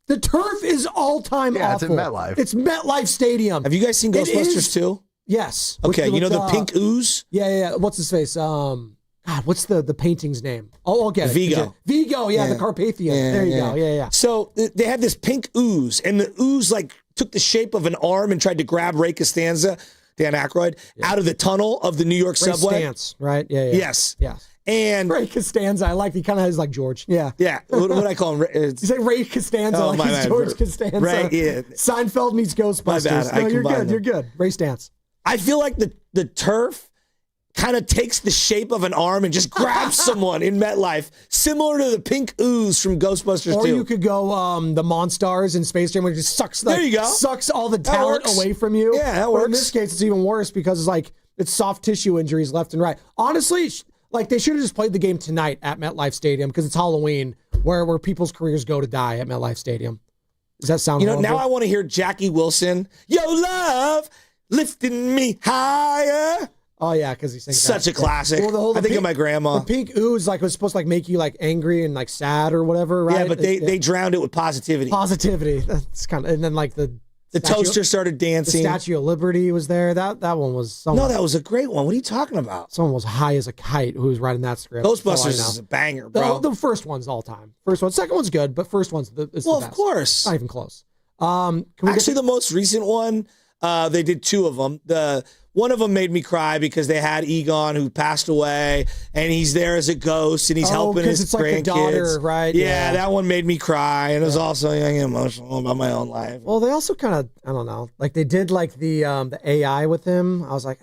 The turf is all-time awful. It's in MetLife. It's MetLife Stadium. Have you guys seen Ghostbusters 2? Yes. Okay, you know the pink ooze? Yeah. What's his face? God, what's the painting's name? Oh, I'll get it. Vigo. The Carpathian. There you go. Yeah. So they had this pink ooze, and the ooze took the shape of an arm and tried to grab Ray Costanza, Dan Aykroyd, out of the tunnel of the New York subway. Stance, right? Yeah. Yes. And Ray Costanza, I like. He kind of has George. Yeah. What do I call him? You say Ray Costanza, he's George Costanza. Right. Yeah. Seinfeld meets Ghostbusters. My bad. No, you're good. You're good. Ray Stance. I feel like the turf kind of takes the shape of an arm and just grabs someone in MetLife, similar to the pink ooze from Ghostbusters 2. Or you could go the Monstars in Space Jam, where it just sucks all the talent away from you. Yeah, that works. Or in this case, it's even worse because it's soft tissue injuries left and right. Honestly, they should have just played the game tonight at MetLife Stadium because it's Halloween, where people's careers go to die at MetLife Stadium. Does that sound horrible? Now I want to hear Jackie Wilson, Yo Love, lifting me higher. Oh yeah, because he sings Such a classic. Well, I think of my grandma. The pink ooze was supposed to make you angry and sad or whatever, right? Yeah, but they drowned it with positivity. Positivity. That's kind of, and then the toaster started dancing. The Statue of Liberty was there. That one was. No, that was a great one. What are you talking about? Someone was high as a kite who was writing that script. Ghostbusters is a banger, bro. The first one's all time. First one, second one's good, but first one's the best. Of course, not even close. Actually, the most recent one, they did two of them. One of them made me cry because they had Egon who passed away, and he's there as a ghost, and he's helping his it's grandkids. Like the daughter, right? Yeah, that one made me cry, and it was also emotional about my own life. Well, they also kind of, I don't know, they did the AI with him. I was like,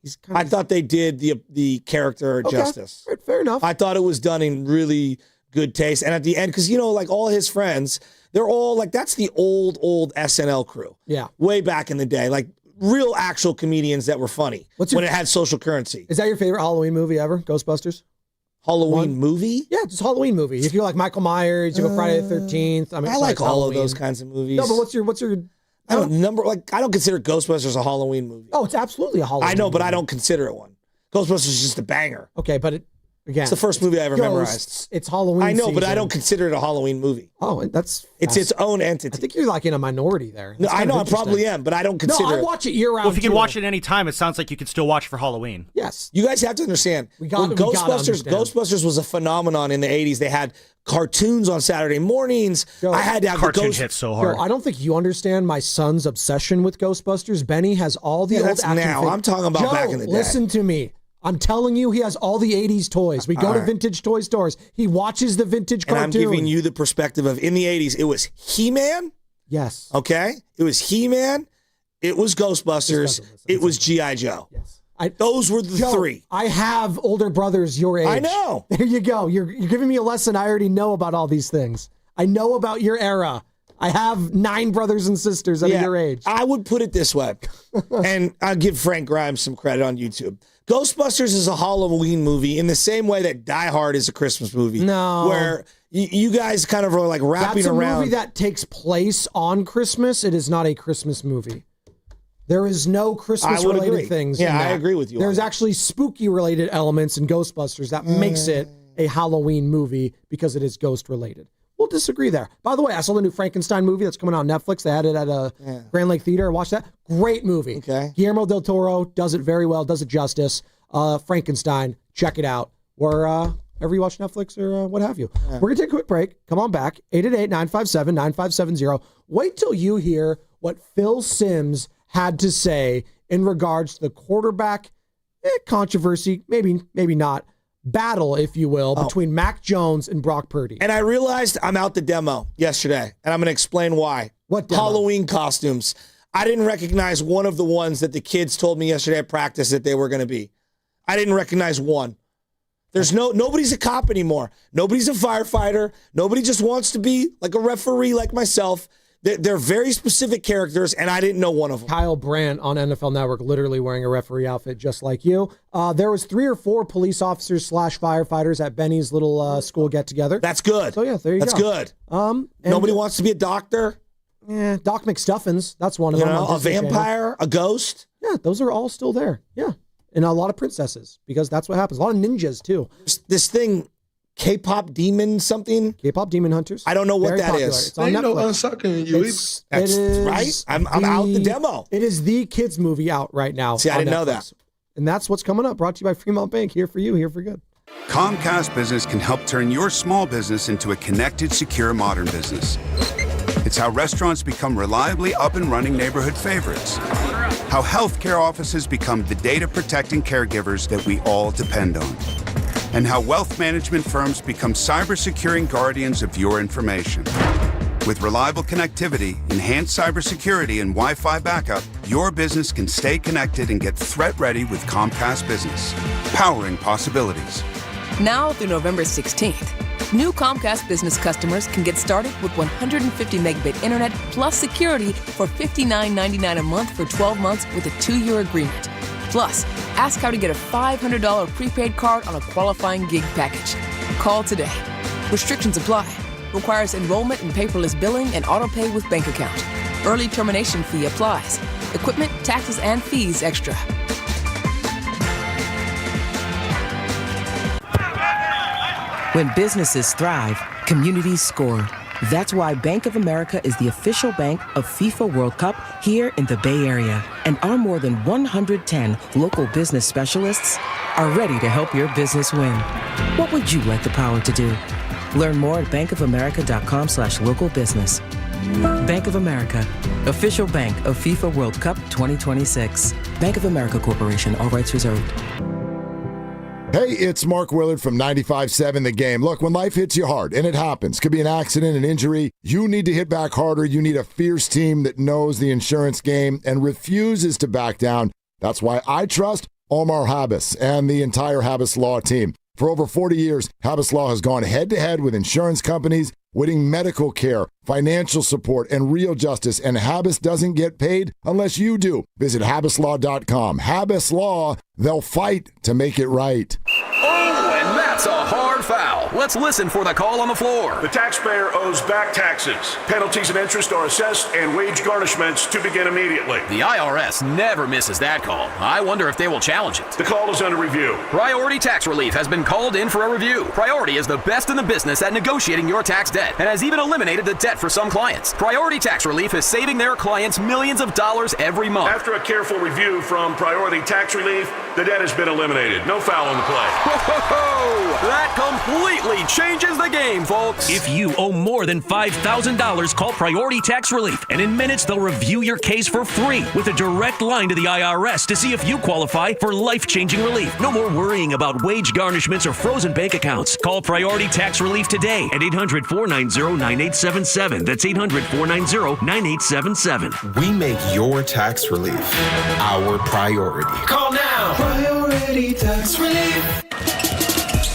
he's kind of. I thought they did the character justice. Right, fair enough. I thought it was done in really good taste, and at the end, because all his friends, they're all that's the old SNL crew. Yeah, way back in the day, real actual comedians that were funny when it had social currency. Is that your favorite Halloween movie ever? Ghostbusters? Halloween movie? Yeah, just Halloween movie. If you like Michael Myers, you go Friday the 13th. I like all of those kinds of movies. No, but what's your I don't consider Ghostbusters a Halloween movie. Oh, it's absolutely a Halloween I know, but movie. I don't consider it one. Ghostbusters is just a banger. Okay, but again, it's the first movie I ever memorized. It's Halloween I know, season. but I don't consider it a Halloween movie. Oh, it's its own entity. I think you're in a minority there. No, I know I probably am, but I don't consider it. No, I watch it year round. Well, if you can watch it any time, it sounds like you could still watch it for Halloween. Yes. You guys have to understand. Ghostbusters was a phenomenon in the 80s. They had cartoons on Saturday mornings. I had to have cartoon the ghost hit so hard. I don't think you understand my son's obsession with Ghostbusters. Benny has all the old that's action now. figures. I'm talking about back in the day. Listen to me. I'm telling you, he has all the 80s toys. We go to vintage toy stores. He watches the vintage cartoons. And I'm giving you the perspective of, in the 80s, it was He-Man. Yes. Okay? It was He-Man. It was Ghostbusters. It was G.I. Joe. Yes. Those were the three. I have older brothers your age. I know. There you go. You're giving me a lesson. I already know about all these things. I know about your era. I have 9 brothers and sisters that are your age. I would put it this way, and I'll give Frank Grimes some credit on YouTube. Ghostbusters is a Halloween movie in the same way that Die Hard is a Christmas movie. No. Where you guys kind of are wrapping around. That's a movie that takes place on Christmas. It is not a Christmas movie. There is no Christmas-related things. Yeah, I agree with you. There's actually spooky-related elements in Ghostbusters that makes it a Halloween movie because it is ghost-related. We'll disagree there. By the way, I saw the new Frankenstein movie that's coming out on Netflix. They had it at Grand Lake Theater. I watched that. Great movie. Okay. Guillermo del Toro does it very well, does it justice. Frankenstein, check it out. Wherever you watch Netflix or what have you. Yeah. We're going to take a quick break. Come on back. 888-957-9570. Wait till you hear what Phil Simms had to say in regards to the quarterback controversy, maybe not, battle, if you will, between Mac Jones and Brock Purdy. And I realized I'm out the demo yesterday, and I'm going to explain why. What demo? Halloween costumes. I didn't recognize one of the ones that the kids told me yesterday at practice that they were going to be. I didn't recognize one. Nobody's a cop anymore. Nobody's a firefighter. Nobody just wants to be like a referee like myself. They're very specific characters, and I didn't know one of them. Kyle Brandt on NFL Network literally wearing a referee outfit just like you. There was 3 or 4 police officers / firefighters at Benny's little school get-together. That's good. So, yeah, there you That's go. That's good. Nobody wants to be a doctor? Yeah, Doc McStuffins. That's one of them. A vampire? A ghost? Yeah, those are all still there. Yeah. And a lot of princesses, because that's what happens. A lot of ninjas, too. This thing... K-pop demon something? K-pop demon hunters. I don't know what Very that popular. is. It's on Netflix. Unsucking you. That's right. I'm out the demo. It is the kids movie out right now. See, I didn't know that. And that's what's coming up. Brought to you by Fremont Bank. Here for you, here for good. Comcast Business can help turn your small business into a connected, secure, modern business. It's how restaurants become reliably up and running neighborhood favorites. How healthcare offices become the data-protecting caregivers that we all depend on. And how wealth management firms become cyber-securing guardians of your information. With reliable connectivity, enhanced cybersecurity, and Wi-Fi backup, your business can stay connected and get threat-ready with Comcast Business, powering possibilities. Now through November 16th, new Comcast Business customers can get started with 150 megabit internet plus security for $59.99 a month for 12 months with a 2-year agreement. Plus, ask how to get a $500 prepaid card on a qualifying gig package. Call today. Restrictions apply. Requires enrollment in paperless billing and auto pay with bank account. Early termination fee applies. Equipment, taxes, and fees extra. When businesses thrive, communities score. That's why Bank of America is the official bank of FIFA World Cup here in the Bay Area. And our more than 110 local business specialists are ready to help your business win. What would you like the power to do? Learn more at bankofamerica.com/local business. Bank of America, official bank of FIFA World Cup 2026. Bank of America Corporation, all rights reserved. Hey, it's Mark Willard from 95.7 The Game. Look, when life hits you hard, and it happens, could be an accident, an injury, you need to hit back harder. You need a fierce team that knows the insurance game and refuses to back down. That's why I trust Omar Habas and the entire Habas Law team. For over 40 years, Habas Law has gone head-to-head with insurance companies, winning medical care, financial support, and real justice, and Habas doesn't get paid unless you do. Visit habaslaw.com. Habas Law, they'll fight to make it right. Oh, and that's a hard foul. Let's listen for the call on the floor. The taxpayer owes back taxes. Penalties and interest are assessed and wage garnishments to begin immediately. The IRS never misses that call. I wonder if they will challenge it. The call is under review. Priority Tax Relief has been called in for a review. Priority is the best in the business at negotiating your tax debt and has even eliminated the debt for some clients. Priority Tax Relief is saving their clients millions of dollars every month. After a careful review from Priority Tax Relief, the debt has been eliminated. No foul on the play. Whoa! That completely changes the game, folks. If you owe more than $5,000, call Priority Tax Relief, and in minutes they'll review your case for free with a direct line to the IRS to see if you qualify for life-changing relief. No more worrying about wage garnishments or frozen bank accounts. Call Priority Tax Relief today at 800-490-9877. That's 800-490-9877. We make your tax relief our priority. Call now. Priority Tax Relief.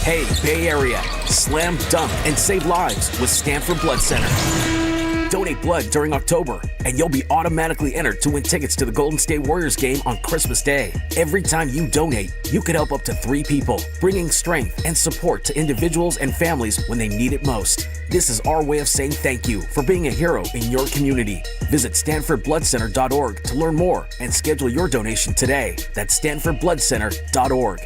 Hey, Bay Area, slam dunk and save lives with Stanford Blood Center. Donate blood during October, and you'll be automatically entered to win tickets to the Golden State Warriors game on Christmas Day. Every time you donate, you could help up to 3 people, bringing strength and support to individuals and families when they need it most. This is our way of saying thank you for being a hero in your community. Visit StanfordBloodCenter.org to learn more and schedule your donation today. That's StanfordBloodCenter.org.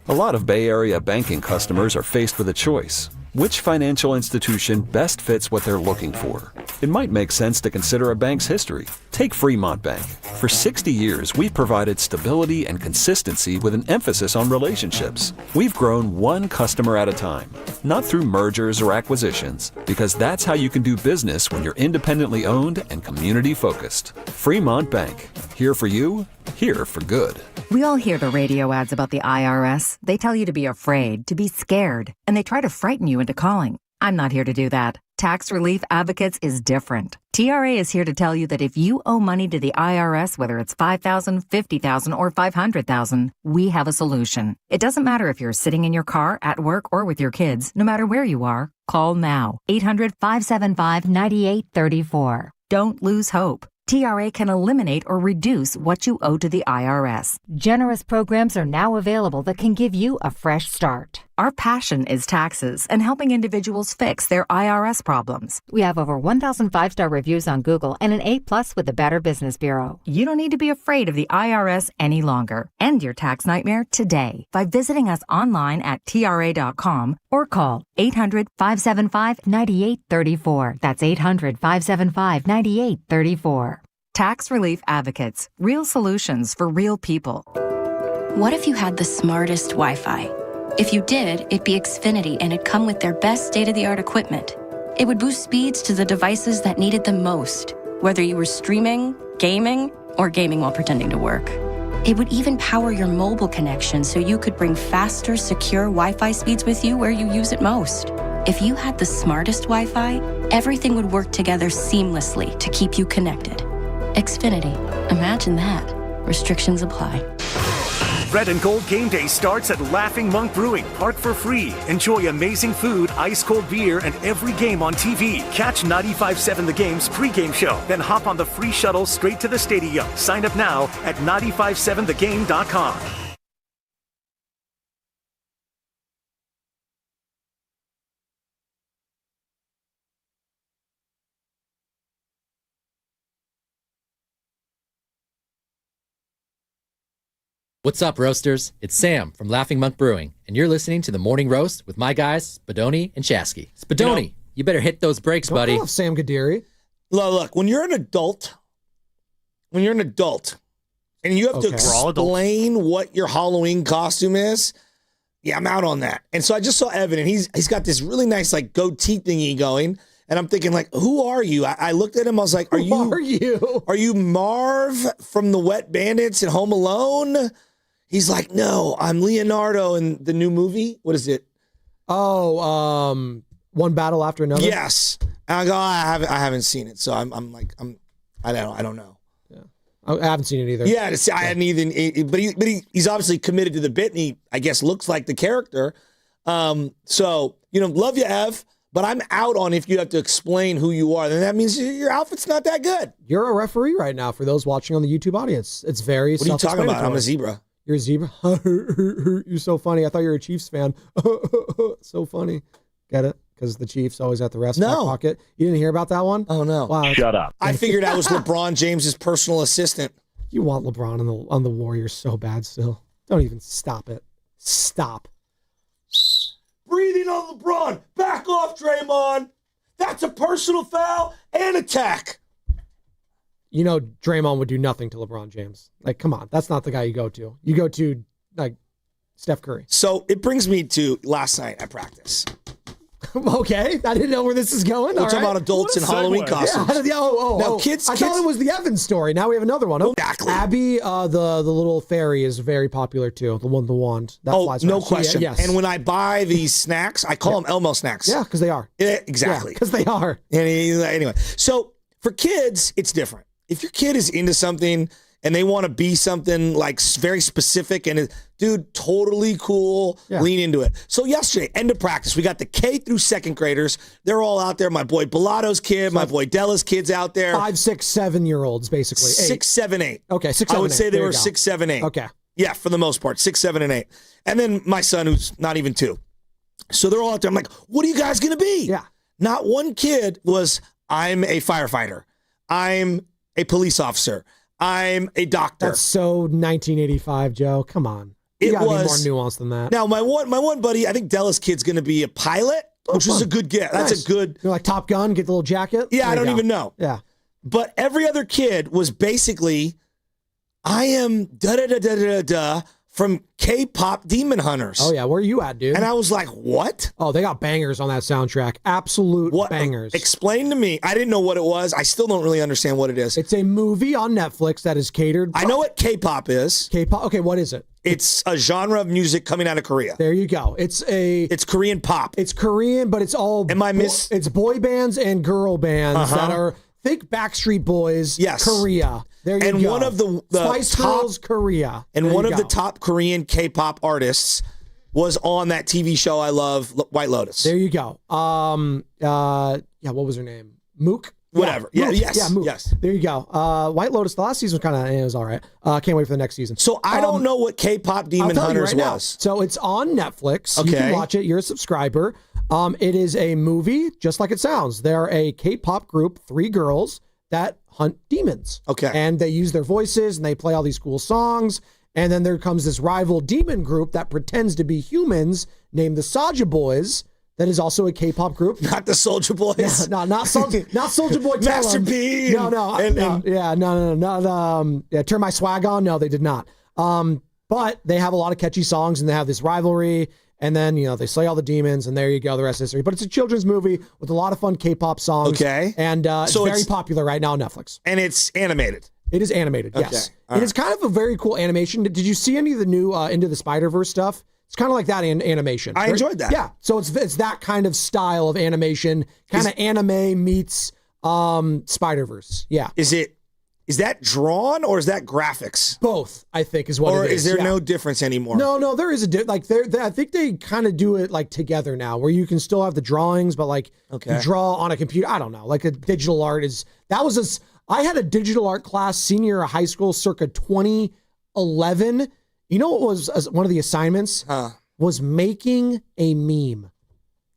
A lot of Bay Area banking customers are faced with a choice. Which financial institution best fits what they're looking for? It might make sense to consider a bank's history. Take Fremont Bank. For 60 years, we've provided stability and consistency with an emphasis on relationships. We've grown one customer at a time, not through mergers or acquisitions, because that's how you can do business when you're independently owned and community focused. Fremont Bank. Here for you, here for good. We all hear the radio ads about the IRS. They tell you to be afraid, to be scared, and they try to frighten you into calling. I'm not here to do that. Tax Relief Advocates is different. TRA is here to tell you that if you owe money to the IRS, whether it's $5,000, $50,000, or $500,000, we have a solution. It doesn't matter if you're sitting in your car, at work, or with your kids. No matter where you are, call now. 800-575-9834. Don't lose hope. TRA can eliminate or reduce what you owe to the IRS. Generous programs are now available that can give you a fresh start. Our passion is taxes and helping individuals fix their IRS problems. We have over 1,000 5-star reviews on Google and an A+ with the Better Business Bureau. You don't need to be afraid of the IRS any longer. End your tax nightmare today by visiting us online at TRA.com or call 800-575-9834. That's 800-575-9834. Tax Relief Advocates. Real solutions for real people. What if you had the smartest Wi-Fi? If you did, it'd be Xfinity and it'd come with their best state-of-the-art equipment. It would boost speeds to the devices that needed them most, whether you were streaming, gaming, or gaming while pretending to work. It would even power your mobile connection so you could bring faster, secure Wi-Fi speeds with you where you use it most. If you had the smartest Wi-Fi, everything would work together seamlessly to keep you connected. Xfinity. Imagine that. Restrictions apply. Red and Gold Game Day starts at Laughing Monk Brewing. Park for free. Enjoy amazing food, ice-cold beer, and every game on TV. Catch 95.7 The Game's pregame show. Then hop on the free shuttle straight to the stadium. Sign up now at 957thegame.com. What's up, roasters? It's Sam from Laughing Monk Brewing, and you're listening to the Morning Roast with my guys, Spadoni and Chasky. Spadoni, you better hit those brakes, buddy. I love Sam Gadiri. Look, when you're an adult, and you have to explain what your Halloween costume is, yeah, I'm out on that. And so I just saw Evan, and he's got this really nice like goatee thingy going. And I'm thinking, like, who are you? I looked at him. I was like, Are you Marv from the Wet Bandits and Home Alone? He's like, no, I'm Leonardo in the new movie. What is it? Oh, One Battle After Another. Yes. And I go, I haven't seen it, so I don't know. Yeah, I haven't seen it either. Yeah, I hadn't even. But he's obviously committed to the bit, and he, I guess, looks like the character. So love you, Ev. But I'm out on if you have to explain who you are. Then that means your outfit's not that good. You're a referee right now for those watching on the YouTube audience. It's very What are you talking about? I'm a zebra. You're a zebra? You're so funny. I thought you were a Chiefs fan. So funny. Get it? Because the Chiefs always at the ref's back pocket. You didn't hear about that one? Oh, no. Wow. Shut up. I figured I was LeBron James's personal assistant. You want LeBron on the Warriors so bad still. Don't even stop it. Stop. Breathing on LeBron. Back off, Draymond. That's a personal foul and attack. You know, Draymond would do nothing to LeBron James. Like, come on. That's not the guy you go to. You go to, like, Steph Curry. So it brings me to last night at practice. Okay. I didn't know where this is going. We're talking about adults in Halloween costumes. Now, kids. I thought it was the Evans story. Now we have another one. Exactly. Abby, the little fairy, is very popular too. The wand. That flies no around. question. Yes. And when I buy these snacks, I call them Elmo snacks. Yeah, because they are. Exactly. Because they are. And anyway, so for kids, it's different. If your kid is into something and they want to be something like very specific and dude, totally cool, lean into it. So yesterday, end of practice, we got the K through second graders. They're all out there. My boy Bellato's kid, my boy Della's kids out there. 5, 6, 7-year-olds, basically. 6, 7, 8. Okay, 6, 7, I would 8. say they There were you go. 6, 7, 8. Okay. Yeah, for the most part, 6, 7, and 8. And then my son, who's not even 2. So they're all out there. I'm like, what are you guys going to be? Yeah. Not one kid was, I'm a firefighter. I'm a police officer. I'm a doctor. That's so 1985, Joe. Come on. You gotta be more nuanced than that. Now, my one buddy, I think Della's kid's going to be a pilot, which is a good get. That's Nice. a good. You're like Top Gun, get the little jacket. Yeah, There I you don't go. even know. Yeah. But every other kid was basically, I am da-da-da-da-da-da from K-pop Demon Hunters. Oh, yeah. Where are you at, dude? And I was like, what? Oh, they got bangers on that soundtrack. Absolute bangers. Explain to me. I didn't know what it was. I still don't really understand what it is. It's a movie on Netflix that is catered. I know what K-pop is. K-pop. Okay, what is it? It's a genre of music coming out of Korea. There you go. It's Korean pop. It's Korean, but it's all it's boy bands and girl bands that are think Backstreet Boys. Yes. Korea. There you and go. one of the Spice top, Girls Korea. And There one you of the go. top Korean K-pop artists was on that TV show I love, White Lotus. There you go. Yeah, what was her name? Mook? Whatever. Yeah, Mook. yes. Yeah, Mook. Yes. There you go. White Lotus, the last season it was all right. Can't wait for the next season. So I don't know what K-pop Demon I'll tell you Hunters right now. was. So it's on Netflix. Okay. You can watch it. You're a subscriber. It is a movie, just like it sounds. They're a K-pop group, 3 girls that hunt demons. Okay. And they use their voices and they play all these cool songs. And then there comes this rival demon group that pretends to be humans named the Soulja Boys. That is also a K-pop group. Not the Soulja Boys. Yeah, no, not Soulja Boy. Master P. No. Turn My Swag On. No, they did not. But they have a lot of catchy songs and they have this rivalry. And then, they slay all the demons, and there you go, the rest is history. But it's a children's movie with a lot of fun K-pop songs. Okay. And it's very popular right now on Netflix. And it's animated. It is animated, yes. All It is kind of a very cool animation. Did you see any of the new Into the Spider-Verse stuff? It's kind of like that in animation. I enjoyed that. Yeah. So it's that kind of style of animation, kind of anime meets Spider-Verse. Yeah. Is that drawn or is that graphics? Both, I think, is what or it is. Is there no difference anymore? No, there is I think they kind of do it like together now, where you can still have the drawings, but like you draw on a computer. I don't know, like a digital art I had a digital art class senior year of high school, circa 2011. You know what was one of the assignments? Was making a meme.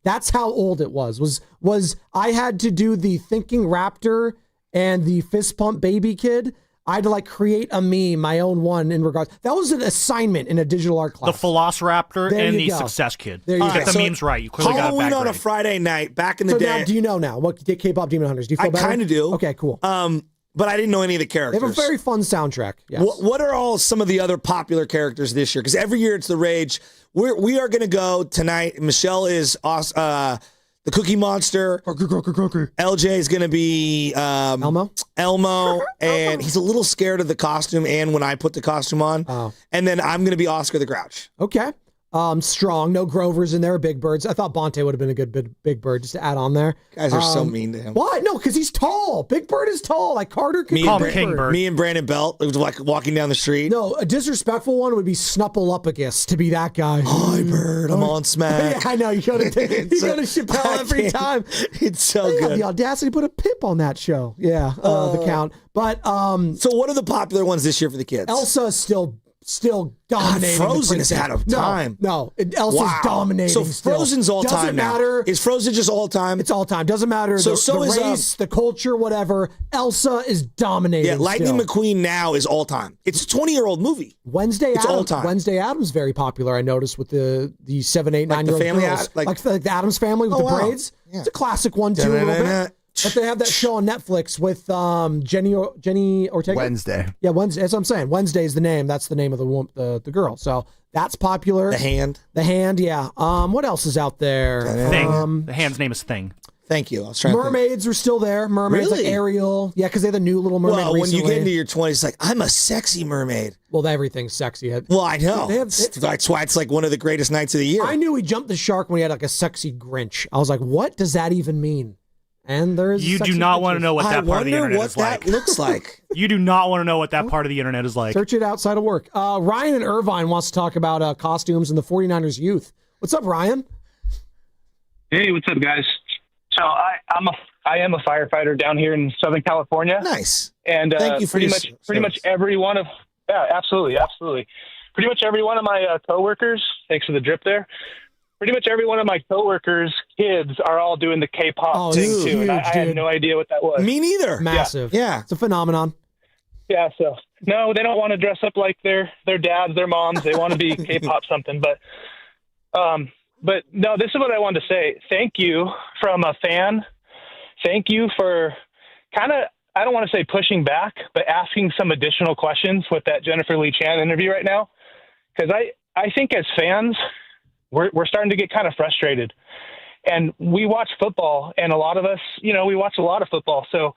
That's how old it was. Was I had to do the Thinking Raptor and the Fist Pump Baby Kid. I had to like create a meme, my own one in regards. That was an assignment in a digital art class. The Velociraptor There and you the go. Success Kid. There you Get go. the memes right. You clearly got Halloween it back on a right. Friday night back in the So day. now, do you know now what K-pop Demon Hunters? Do you feel I better? kind of do. Okay, cool. But I didn't know any of the They characters. have a very fun soundtrack. Yes. What are all some of the other popular characters this year? Because every year it's the rage. We are going to go tonight. Michelle is the Cookie Monster. LJ is going to be Elmo, and he's a little scared of the costume and when I put the costume on. Oh. And then I'm going to be Oscar the Grouch. Okay. Strong. No Grovers in there. Big Birds. I thought Bonte would have been a good big bird just to add on there. Guys are so mean to him. What? No, because he's tall. Big Bird is tall. Like Carter could Me call and, him King Bird. me and Brandon Belt, it was like walking down the street. No, a disrespectful one would be Snuffleupagus to be that guy. Hi, Bird. I'm on smack. Yeah, I know. You go to Chappelle every time. It's so They have good. the audacity to put a pip on that show. Yeah, the count. But So what are the popular ones this year for the kids? Elsa is still dominating. God, the Frozen has princess. had a time. No, Elsa's Wow. dominating. So still. Frozen's all Doesn't time now. matter. Is Frozen just all time? It's all time. Doesn't matter. So the is, race, the culture, whatever. Elsa is dominating. Yeah, Lightning still. McQueen now is all time. It's a 20-year-old movie. Wednesday It's Addams. all time. Wednesday Addams very popular. I noticed with the 7, 8, 9 Like the year old family girls, like the Addams family with Oh, the wow. braids. Yeah. It's a classic one too. A little bit. But they have that show on Netflix with Jenny Ortega. Wednesday. Yeah, Wednesday. That's what I'm saying. Wednesday is the name. That's the name of the girl. So that's popular. The Hand. The Hand. Yeah. What else is out there? Thing. The hand's name is Thing. Thank you. I was trying to think. Mermaids are still there. Mermaids like Really? Ariel. Yeah, because they have the new Little Mermaid. Well, when you recently. get into your 20s, it's like, I'm a sexy mermaid. Well, everything's sexy. Well, I know. They have- That's why it's like one of the greatest nights of the year. I knew he jumped the shark when he had like a sexy Grinch. I was like, what does that even mean? And there's You do not want to know what that part of the internet is like. looks like. You do not want to know what that part of the internet is like. Search it outside of work. Ryan in Irvine wants to talk about costumes and the 49ers youth. What's up, Ryan? Hey, what's up, guys? So I am a firefighter down here in Southern California. Nice. And Thank you for pretty your much every one of absolutely. Pretty much every one of my coworkers. Thanks for the drip there. Pretty much every one of my coworkers' kids are all doing the K-pop thing it's too, and I huge, had dude. no idea what that was. Me neither. Massive. Yeah. It's a phenomenon. Yeah, so no, they don't want to dress up like their dads, their moms. They want to be K-pop something, but no, this is what I wanted to say. Thank you from a fan. Thank you for kind of, I don't want to say pushing back, but asking some additional questions with that Jennifer Lee Chan interview right now, because I think as fans, we're starting to get kind of frustrated, and we watch football, and a lot of us, we watch a lot of football. So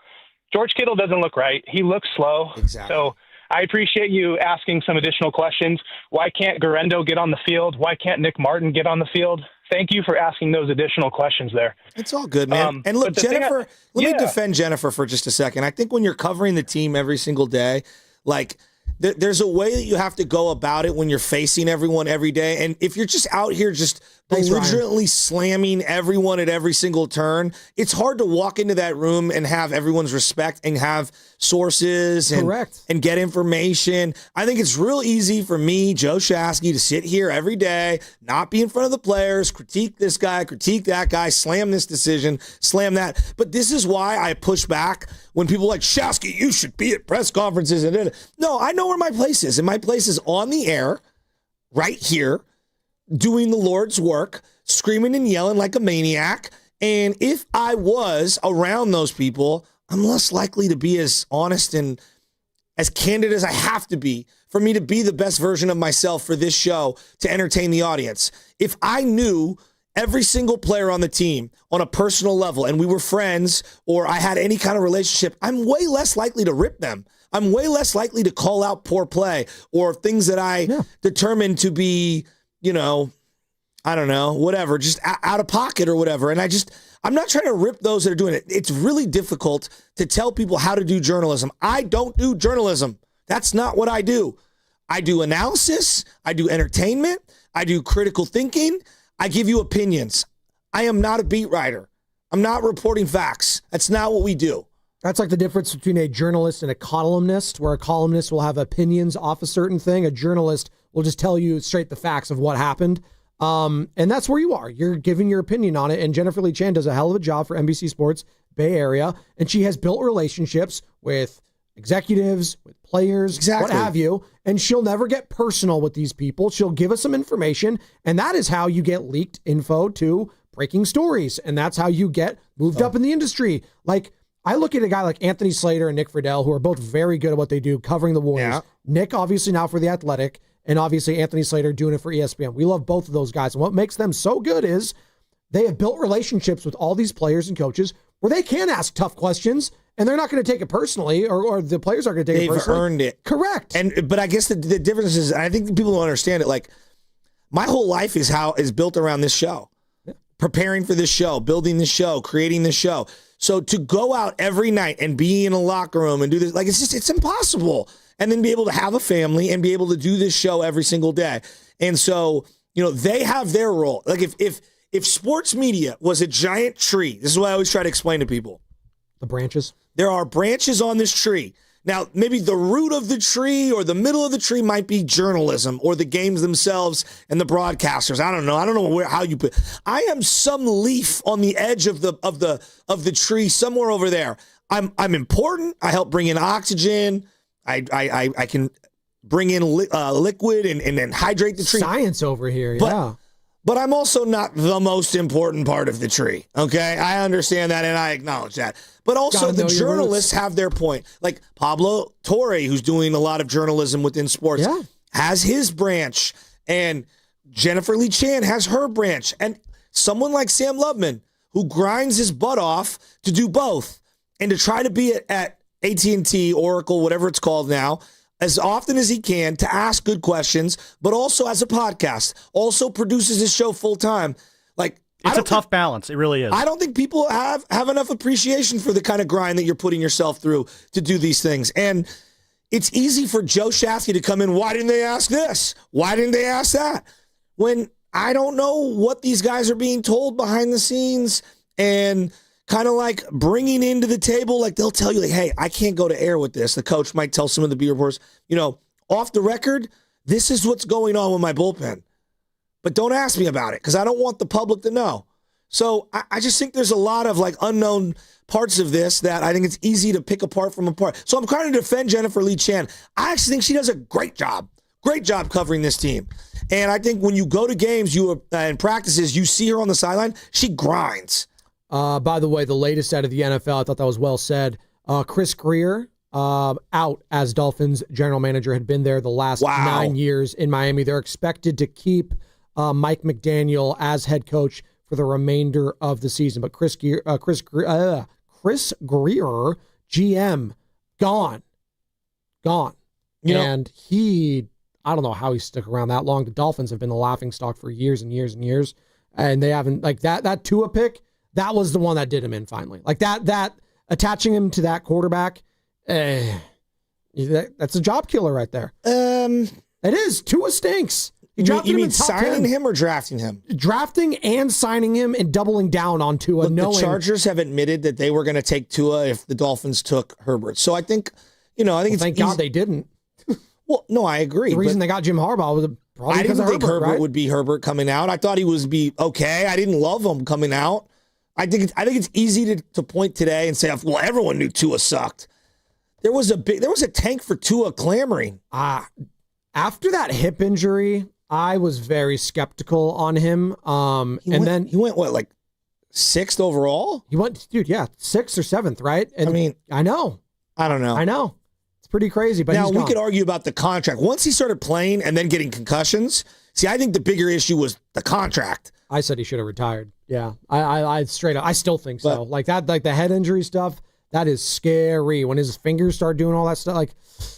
George Kittle doesn't look right. He looks slow. Exactly. So I appreciate you asking some additional questions. Why can't Garendo get on the field? Why can't Nick Martin get on the field? Thank you for asking those additional questions there. It's all good, man. And look, but the thing Jennifer, let me defend Jennifer for just a second. I think when you're covering the team every single day, like there's a way that you have to go about it when you're facing everyone every day. And if you're just out here just belligerently slamming everyone at every single turn, it's hard to walk into that room and have everyone's respect and have sources and get information. I think it's real easy for me, Joe Shasky, to sit here every day, not be in front of the players, critique this guy, critique that guy, slam this decision, slam that. But this is why I push back when people are like, Shasky, you should be at press conferences. No, I know where my place is. And my place is on the air, right here, doing the Lord's work, screaming and yelling like a maniac. And if I was around those people, I'm less likely to be as honest and as candid as I have to be for me to be the best version of myself for this show to entertain the audience. If I knew every single player on the team on a personal level and we were friends or I had any kind of relationship, I'm way less likely to rip them. I'm way less likely to call out poor play or things that I determine to be, I don't know, whatever, just out of pocket or whatever. And I'm not trying to rip those that are doing it. It's really difficult to tell people how to do journalism. I don't do journalism. That's not what I do. I do analysis. I do entertainment. I do critical thinking. I give you opinions. I am not a beat writer. I'm not reporting facts. That's not what we do. That's like the difference between a journalist and a columnist, where a columnist will have opinions off a certain thing. A journalist will just tell you straight the facts of what happened. And that's where you are. You're giving your opinion on it. And Jennifer Lee Chan does a hell of a job for NBC Sports Bay Area. And she has built relationships with executives, with players, what have you, and she'll never get personal with these people. She'll give us some information, and that is how you get leaked info to breaking stories, and that's how you get moved up in the industry. Like, I look at a guy like Anthony Slater and Nick Friedel, who are both very good at what they do, covering the Warriors. Yeah. Nick, obviously, now for The Athletic, and obviously Anthony Slater doing it for ESPN. We love both of those guys, and what makes them so good is they have built relationships with all these players and coaches where they can ask tough questions, and they're not going to take it personally, or the players aren't going to take it personally. They've earned it. Correct. But I guess the difference is, I think people don't understand it, like, my whole life is built around this show. Yeah. Preparing for this show, building this show, creating this show. So to go out every night and be in a locker room and do this, like, it's impossible. And then be able to have a family and be able to do this show every single day. And so, they have their role. Like, if sports media was a giant tree, this is what I always try to explain to people. The branches? There are branches on this tree. Now, maybe the root of the tree or the middle of the tree might be journalism or the games themselves and the broadcasters. I don't know how you put. I am some leaf on the edge of the tree somewhere over there. I'm important. I help bring in oxygen. I can bring in liquid and hydrate the tree. Science over here, yeah. But I'm also not the most important part of the tree, okay? I understand that, and I acknowledge that. But also, the journalists have their point. Like Pablo Torre, who's doing a lot of journalism within sports, has his branch. And Jennifer Lee Chan has her branch. And someone like Sam Loveman, who grinds his butt off to do both and to try to be at AT&T, Oracle, whatever it's called now, as often as he can to ask good questions, but also as a podcast, also produces his show full time. Like, it's a tough balance. It really is. I don't think people have enough appreciation for the kind of grind that you're putting yourself through to do these things. And it's easy for Joe Shafty to come in. Why didn't they ask this? Why didn't they ask that? When I don't know what these guys are being told behind the scenes, and kind of like bringing into the table, like they'll tell you, like, hey, I can't go to air with this. The coach might tell some of the beat reporters, off the record, this is what's going on with my bullpen. But don't ask me about it because I don't want the public to know. So I just think there's a lot of like unknown parts of this that I think it's easy to pick apart from apart. So I'm trying to defend Jennifer Lee Chan. I actually think she does a great job covering this team. And I think when you go to games and practices, you see her on the sideline, she grinds. By the way, the latest out of the NFL, I thought that was well said. Chris Greer, out as Dolphins general manager, had been there the last 9 years in Miami. They're expected to keep Mike McDaniel as head coach for the remainder of the season. But Chris Greer, GM, gone. And I don't know how he stuck around that long. The Dolphins have been the laughingstock for years and years and years. And they haven't, like, that Tua pick, that was the one that did him in finally. Like that attaching him to that quarterback, that's a job killer right there. It is. Tua stinks. You mean signing him or drafting him? Drafting and signing him and doubling down on Tua. Look, the Chargers have admitted that they were going to take Tua if the Dolphins took Herbert. So I think, thank God they didn't. Well, no, I agree. The reason they got Jim Harbaugh was probably I didn't think Herbert right? would be Herbert coming out. I thought he was be okay. I didn't love him coming out. I think it's easy to point today and say, well, everyone knew Tua sucked. There was a tank for Tua clamoring. After that hip injury, I was very skeptical on him. Then he went like 6th overall? He went, dude, yeah, 6th or 7th, right? And I know. I don't know. I know. It's pretty crazy, but now we could argue about the contract. Once he started playing and then getting concussions, see, I think the bigger issue was the contract. I said he should have retired. Yeah, I straight up, I still think so. Like that, like the head injury stuff, that is scary. When his fingers start doing all that stuff, like,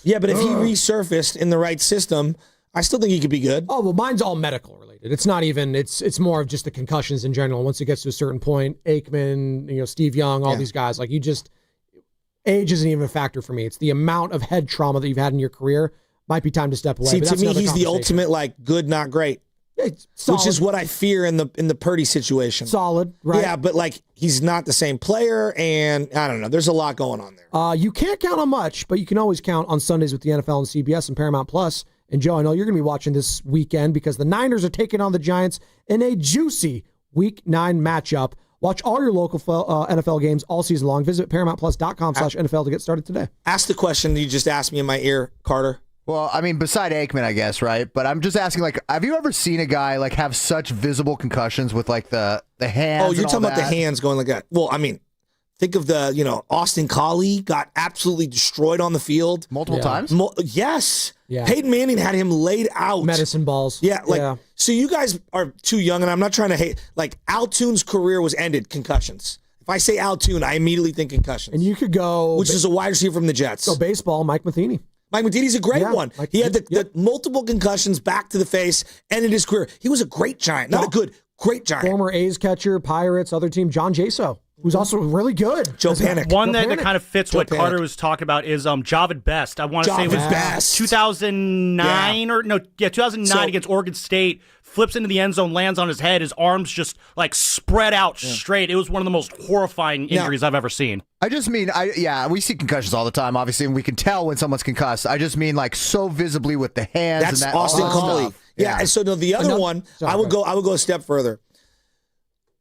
yeah. But if he resurfaced in the right system, I still think he could be good. Oh well, mine's all medical related. It's not even. It's more of just the concussions in general. Once it gets to a certain point, Aikman, Steve Young, all these guys, like age isn't even a factor for me. It's the amount of head trauma that you've had in your career. Might be time to step away. See, to me, he's the ultimate like good, not great. Which is what I fear in the Purdy situation. Solid, right? Yeah, but like he's not the same player, and I don't know. There's a lot going on there. You can't count on much, but you can always count on Sundays with the NFL and CBS and Paramount Plus. And Joe, I know you're going to be watching this weekend because the Niners are taking on the Giants in a juicy Week 9 matchup. Watch all your local NFL games all season long. Visit ParamountPlus.com/NFL to get started today. Ask the question you just asked me in my ear, Carter. Well, I mean, beside Aikman, I guess, right? But I'm just asking, like, have you ever seen a guy like have such visible concussions with like the hands? Oh, you're and talking all about the that? hands going like that. Well, I mean, think of Austin Collie got absolutely destroyed on the field. Multiple times? Yes. Yeah. Peyton Manning had him laid out. Medicine balls. Yeah, so you guys are too young, and I'm not trying to hate. Like, Altoon's career was ended, concussions. If I say Altoon, I immediately think concussions. And you could go... Which is a wide receiver from the Jets. Go baseball, Mike Matheny. Mike Matheny's a great one. He had the multiple concussions back to the face, ended his career. He was a great Giant. Not a good, great Giant. Former A's catcher, Pirates, other team, John Jaso, who's also really good. Joe Panic. One Joe that Panic. kind of fits Joe what Panic. Carter was talking about is Javid Best. I want to say it was Javid Best. 2009 2009 So- against Oregon State. Flips into the end zone, lands on his head. His arms just like spread out straight. It was one of the most horrifying injuries I've ever seen. I just mean, we see concussions all the time, obviously, and we can tell when someone's concussed. I just mean like so visibly with the hands. That's and that, Austin all that Collie. stuff. Yeah, and so the other one, I would go a step further.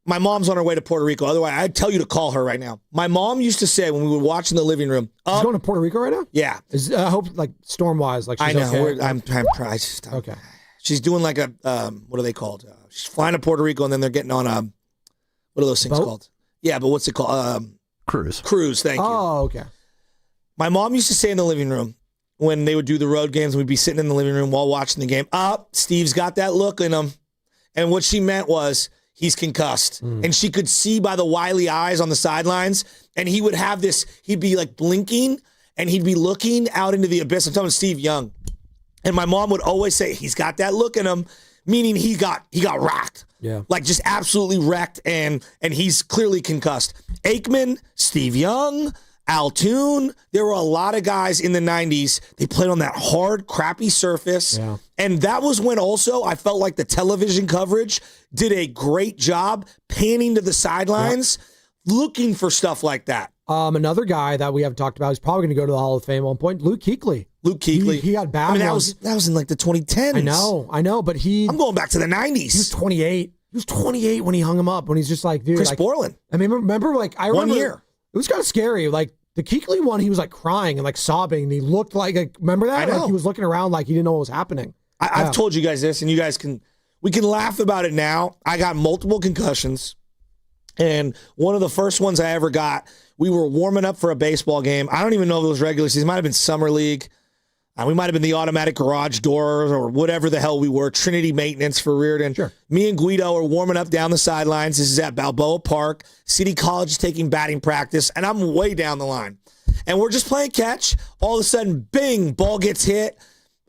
My mom's on her way to Puerto Rico. Otherwise, I'd tell you to call her right now. My mom used to say when we would watch in the living room. She's going to Puerto Rico right now? Yeah. I hope, like, storm-wise, like, she's I know. okay. I'm just, okay. She's doing like a, what are they called? She's flying to Puerto Rico, and then they're getting on a, what are those things Boat? called? Yeah, but what's it called? Cruise. Cruise, thank you. Oh, okay. My mom used to say in the living room, when they would do the road games, we'd be sitting in the living room while watching the game. Steve's got that look in him. And what she meant was he's concussed. And she could see by the wily eyes on the sidelines. And he would have this, he'd be like blinking and he'd be looking out into the abyss. I'm talking Steve Young. And my mom would always say, he's got that look in him, meaning he got rocked. Yeah. Like just absolutely wrecked and he's clearly concussed. Aikman, Steve Young, Altoon, there were a lot of guys in the 90s. They played on that hard, crappy surface. Yeah. And that was when also I felt like the television coverage did a great job panning to the sidelines, looking for stuff like that. Another guy that we haven't talked about is probably going to go to the Hall of Fame at one point, Luke Kuechly. He got bad. I mean, that was in like the 2010s. I know, but I'm going back to the 90s. He was 28. He was 28 when he hung him up, when he's just like, dude. Chris like, Borland. I mean, remember, like, I remember. 1 year. It was kind of scary. Like, the Kuechly one, he was like crying and like sobbing. And he looked like remember that? I know. Like, he was looking around like he didn't know what was happening. I've told you guys this, and you guys we can laugh about it now. I got multiple concussions, and one of the first ones I ever got, we were warming up for a baseball game. I don't even know if it was regular season. It might have been summer league. We might have been the automatic garage doors or whatever the hell we were, Trinity Maintenance for Reardon. Sure. Me and Guido are warming up down the sidelines. This is at Balboa Park. City College is taking batting practice, and I'm way down the line. And we're just playing catch. All of a sudden, bing, ball gets hit.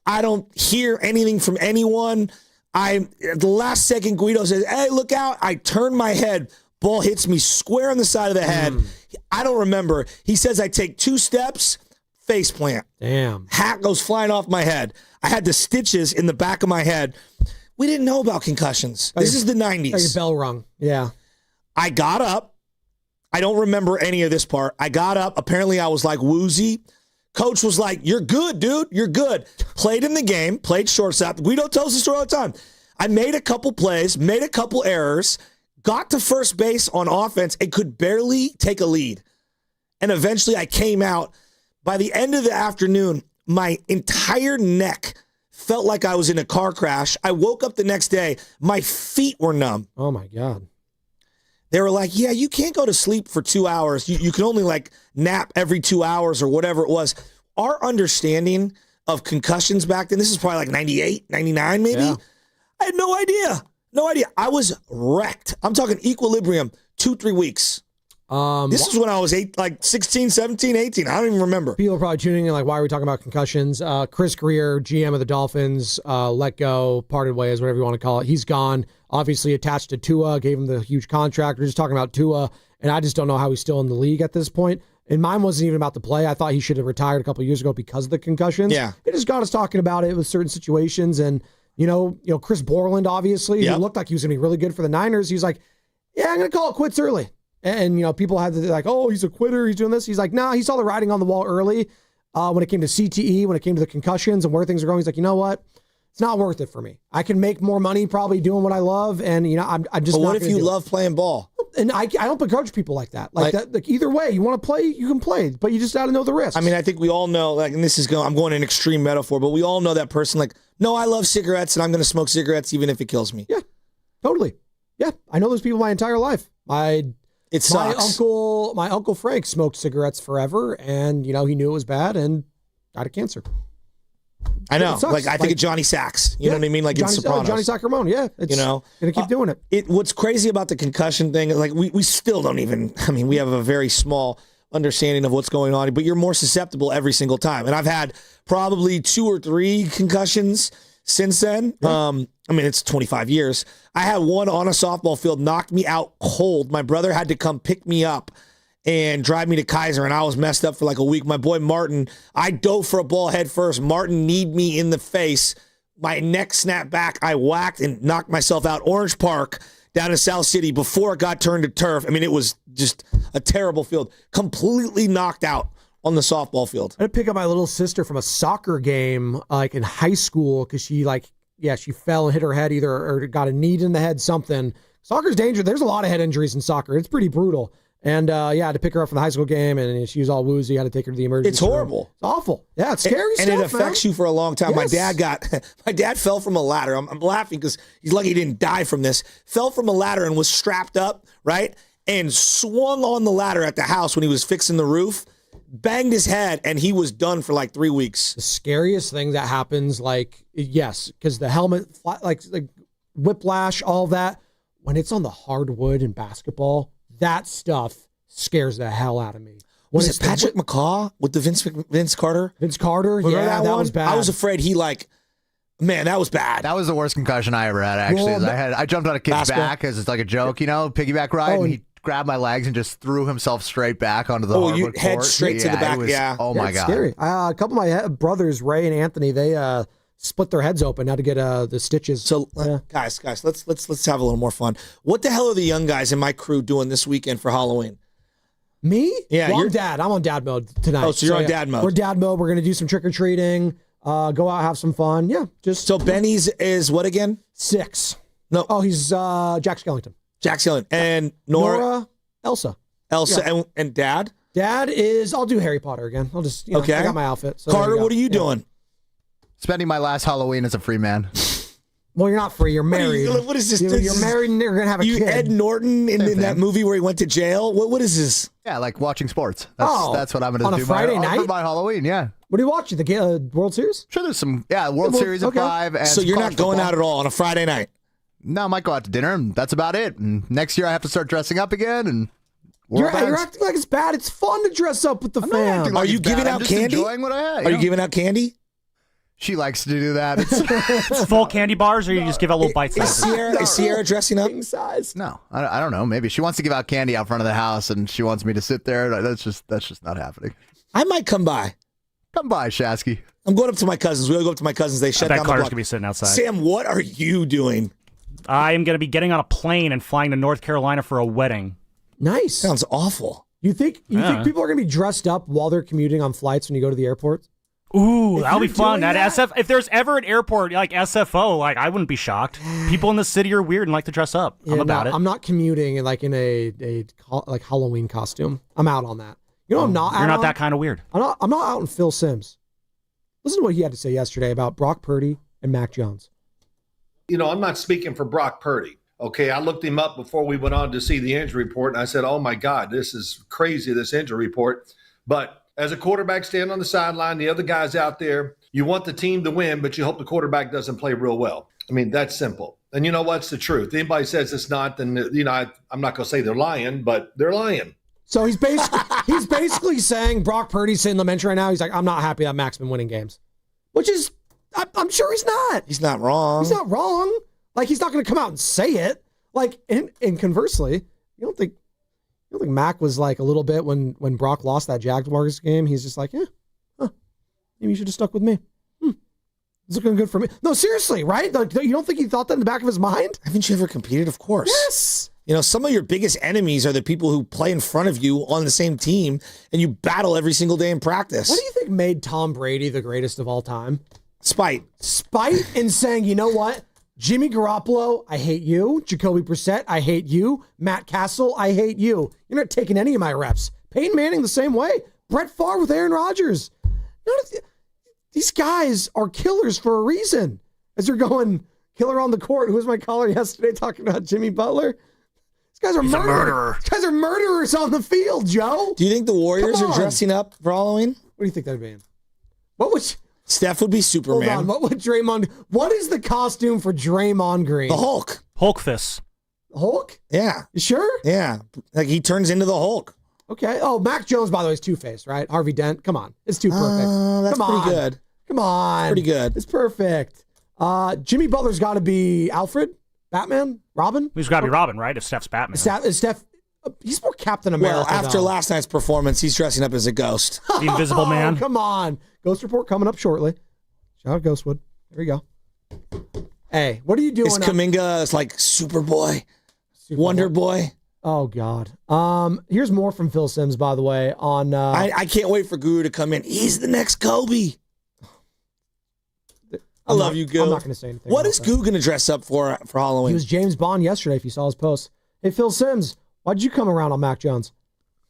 I don't hear anything from anyone. At the last second, Guido says, hey, look out. I turn my head. Ball hits me square on the side of the head. I don't remember. He says I take 2 steps. Face plant. Damn. Hat goes flying off my head. I had the stitches in the back of my head. We didn't know about concussions. This is the 90s. Like your bell rung. Yeah. I got up. I don't remember any of this part. I got up. Apparently, I was like woozy. Coach was like, you're good, dude. You're good. Played in the game. Played shortstop. Guido tells the story all the time. I made a couple plays, made a couple errors, got to first base on offense, and could barely take a lead. And eventually, I came out. By the end of the afternoon, my entire neck felt like I was in a car crash. I woke up the next day. My feet were numb. Oh, my God. They were like, yeah, you can't go to sleep for 2 hours. You can only like nap every 2 hours or whatever it was. Our understanding of concussions back then, this is probably like 98, 99 maybe. Yeah. I had no idea. No idea. I was wrecked. I'm talking equilibrium, 2-3 weeks. This is when I was 16, 17, 18. I don't even remember. People are probably tuning in like, why are we talking about concussions? Chris Greer, GM of the Dolphins, let go, parted ways, whatever you want to call it. He's gone, obviously attached to Tua, gave him the huge contract. We're just talking about Tua, and I just don't know how he's still in the league at this point. And mine wasn't even about the play. I thought he should have retired a couple of years ago because of the concussions. Yeah. It just got us talking about it with certain situations. And, you know, Chris Borland, obviously, Yep. who looked like he was going to be really good for the Niners. He's like, yeah, I'm going to call it quits early. And, people had to like, oh, he's a quitter. He's doing this. He's like, nah, he saw the writing on the wall early when it came to CTE, when it came to the concussions and where things are going. He's like, you know what? It's not worth it for me. I can make more money probably doing what I love, and I'm just. But not what if gonna you do it. love playing ball? And I don't begrudge people like that. Like that. Like either way, you want to play, you can play, but you just got to know the risks. I mean, I think we all know. Like, and I'm going an extreme metaphor, but we all know that person. Like, no, I love cigarettes, and I'm going to smoke cigarettes even if it kills me. Yeah, totally. Yeah, I know those people my entire life. It sucks. My uncle Frank smoked cigarettes forever, and he knew it was bad and died of cancer. I know. Like, I think of Johnny Sacks. You know what I mean? Like in Sopranos. Johnny Sacramone, yeah. Gonna keep doing it. What's crazy about the concussion thing, like we still don't even, we have a very small understanding of what's going on, but you're more susceptible every single time. And I've had probably 2 or 3 concussions since then. Yeah. It's 25 years. I had one on a softball field, knocked me out cold. My brother had to come pick me up and drive me to Kaiser, and I was messed up for like a week. My boy Martin, I dove for a ball head first. Martin kneed me in the face. My neck snapped back. I whacked and knocked myself out. Orange Park down in South City before it got turned to turf. It was just a terrible field. Completely knocked out on the softball field. I had to pick up my little sister from a soccer game like in high school because she fell and hit her head or got a knee in the head, something. Soccer's dangerous. There's a lot of head injuries in soccer. It's pretty brutal. And I had to pick her up from the high school game, and she was all woozy. I had to take her to the emergency It's horrible. room. It's awful. Yeah, it's scary and stuff, it affects you for a long time. Yes. My dad fell from a ladder. I'm laughing because he's lucky he didn't die from this. Fell from a ladder and was strapped up, right? And swung on the ladder at the house when he was fixing the roof. Banged his head, and he was done for like 3 weeks. The scariest thing that happens, because the helmet, like whiplash, all that, when it's on the hardwood in basketball, that stuff scares the hell out of me. Was it Patrick McCaw with the Vince Carter? Vince Carter, Remember that was bad. I was afraid man, that was bad. That was the worst concussion I ever had, actually. I jumped on a kid's back as it's like a joke, piggyback ride, and he grabbed my legs and just threw himself straight back onto the hardwood court. Head straight to the back, Oh, my God. Scary. A couple of my brothers, Ray and Anthony, they split their heads open now to get the stitches. So, guys, let's have a little more fun. What the hell are the young guys in my crew doing this weekend for Halloween? Me? Yeah, well, I'm dad. I'm on dad mode tonight. Oh, so you're on dad mode. We're dad mode. We're going to do some trick-or-treating, go out, have some fun. Yeah, just. So Benny's is what again? 6. No. Oh, he's Jack Skellington. Jack Skellington. And Nora? Elsa. Yeah. And dad? Dad is, I'll do Harry Potter again. I'll just, okay. I got my outfit. So Carter, what are you doing? Spending my last Halloween as a free man. Well, you're not free. You're married. What is this? You're married and you're going to have a kid. Ed Norton in that movie where he went to jail? What is this? Yeah, like watching sports. That's what I'm going to do. On a Friday night? For my Halloween, yeah. What are you watching? The World Series? Sure, there's some, World Series at 5. And so you're not going out at all on a Friday night? No, I might go out to dinner, and that's about it. And next year I have to start dressing up again, and you're acting like it's bad. It's fun to dress up with the fam. Are you giving out candy? Enjoying what I have. Are you giving out candy? She likes to do that. It's full candy bars, or you just give out little bite sizes? Is Sierra dressing up? Size? No, I don't know. Maybe she wants to give out candy out front of the house, and she wants me to sit there. That's just not happening. I might come by. Come by, Shasky. I'm going up to my cousins. We all go up to my cousins. They shut down the block. Carter's gonna be sitting outside. Sam, what are you doing? I am going to be getting on a plane and flying to North Carolina for a wedding. Nice. Sounds awful. You think people are going to be dressed up while they're commuting on flights when you go to the airport? Ooh, that'll be fun. If there's ever an airport like SFO, I wouldn't be shocked. People in the city are weird and like to dress up. I'm about it. I'm not commuting in a Halloween costume. I'm out on that. I'm not. You're not that kind of weird. I'm not out on Phil Simms. Listen to what he had to say yesterday about Brock Purdy and Mac Jones. I'm not speaking for Brock Purdy. Okay, I looked him up before we went on to see the injury report, and I said, oh, my God, this is crazy, this injury report. But as a quarterback standing on the sideline, the other guys out there, you want the team to win, but you hope the quarterback doesn't play real well. That's simple. And you know what's the truth? If anybody says it's not, then, I'm not going to say they're lying, but they're lying. So he's basically saying Brock Purdy's sitting in the bench right now. He's like, I'm not happy that Mac's been winning games, which is, I'm sure he's not. He's not wrong. He's not wrong. He's not going to come out and say it. And conversely, you don't think Mac was like a little bit when Brock lost that Jaguars game? He's just like, maybe you should have stuck with me. It's looking good for me. No, seriously, right? You don't think he thought that in the back of his mind? Haven't you ever competed? Of course. Yes. Some of your biggest enemies are the people who play in front of you on the same team, and you battle every single day in practice. What do you think made Tom Brady the greatest of all time? Spite and saying, you know what? Jimmy Garoppolo, I hate you. Jacoby Brissett, I hate you. Matt Castle, I hate you. You're not taking any of my reps. Peyton Manning the same way. Brett Favre with Aaron Rodgers. These guys are killers for a reason. As they're going killer on the court. Who was my caller yesterday talking about Jimmy Butler? These guys are murderers. These guys are murderers on the field, Joe. Do you think the Warriors are dressing up for Halloween? What do you think that'd be? What would Steph would be Superman. Hold on. What would Draymond? What is the costume for Draymond Green? The Hulk. Hulk fist. Hulk? Yeah. You sure? Yeah. Like he turns into the Hulk. Okay. Oh, Mac Jones, by the way, is Two-Face, right? Harvey Dent. Come on. It's too perfect. That's Come on. pretty good. Come on. Pretty good. It's perfect. Jimmy Butler's got to be Alfred, Batman, Robin. He's got to be Robin, right? If Steph's Batman. Is Steph, he's more Captain America. Well, after though. last night's performance, he's dressing up as a ghost. The Invisible Man. Come on. Ghost Report coming up shortly. Shout out Ghostwood. Here we go. Hey, what are you doing? Is Kuminga like Superboy? Wonder Boy? Oh, God. Here's more from Phil Simms, by the way, on... I can't wait for Guru to come in. He's the next Kobe. I love you, Goo. I'm not going to say anything. What is Goo going to dress up for Halloween? He was James Bond yesterday, if you saw his post. Hey, Phil Simms, why'd you come around on Mac Jones?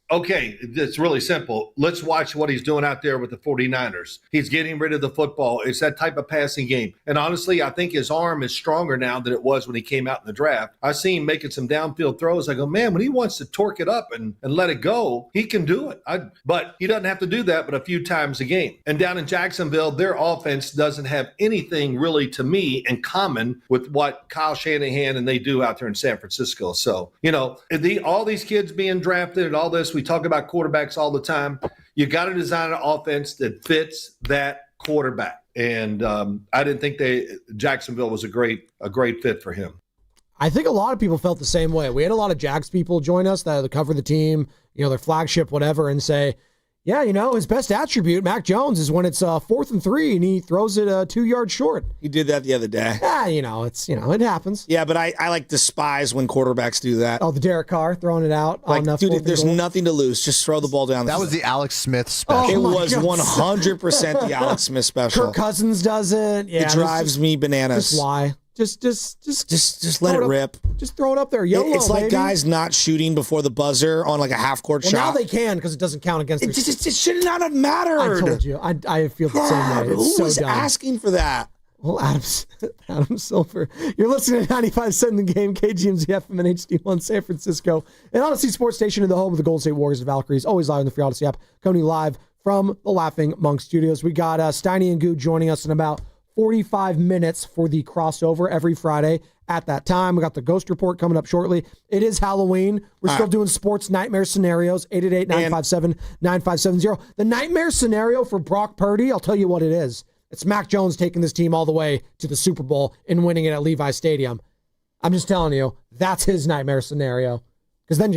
Okay, it's really simple. Let's watch what he's doing out there with the 49ers. He's getting rid of the football. It's that type of passing game. And honestly, I think his arm is stronger now than it was when he came out in the draft. I see him making some downfield throws. I go, man, when he wants to torque it up and let it go, he can do it. But he doesn't have to do that but a few times a game. And down in Jacksonville, their offense doesn't have anything really, to me, in common with what Kyle Shanahan and they do out there in San Francisco. So, all these kids being drafted and all this, we talk about quarterbacks all the time. You got to design an offense that fits that quarterback. And I didn't think Jacksonville was a great fit for him. I think a lot of people felt the same way. We had a lot of Jags people join us that cover the team, their flagship, whatever, and say, yeah, his best attribute, Mac Jones, is when it's 4th and 3 and he throws it 2 yards short. He did that the other day. Yeah, it happens. Yeah, but I despise when quarterbacks do that. Oh, the Derek Carr throwing it out. Dude, there's nothing to lose. Just throw the ball down. That was the Alex Smith special. It was 100% the Alex Smith special. Kirk Cousins does it. Yeah, it drives me bananas. Just why? Just let it rip. Just throw it up there. YOLO, it's like baby. Guys not shooting before the buzzer on like a half-court shot. Now they can because it doesn't count against their... It should not have mattered. I told you. I feel the same way. It's who was dumb. asking for that? Well, Adam Silver. You're listening to 95.7 The Game, KGMZ FM and HD1 San Francisco, and Odyssey Sports Station in the home of the Golden State Warriors and Valkyries, always live on the free Odyssey app, coming live from the Laughing Monk Studios. We got Steiny and Goo joining us in about 45 minutes for the crossover every Friday at that time. We got the Ghost Report coming up shortly. It is Halloween. We're still doing sports nightmare scenarios, 888-957-9570. The nightmare scenario for Brock Purdy, I'll tell you what it is. It's Mac Jones taking this team all the way to the Super Bowl and winning it at Levi Stadium. I'm just telling you, that's his nightmare scenario. Because then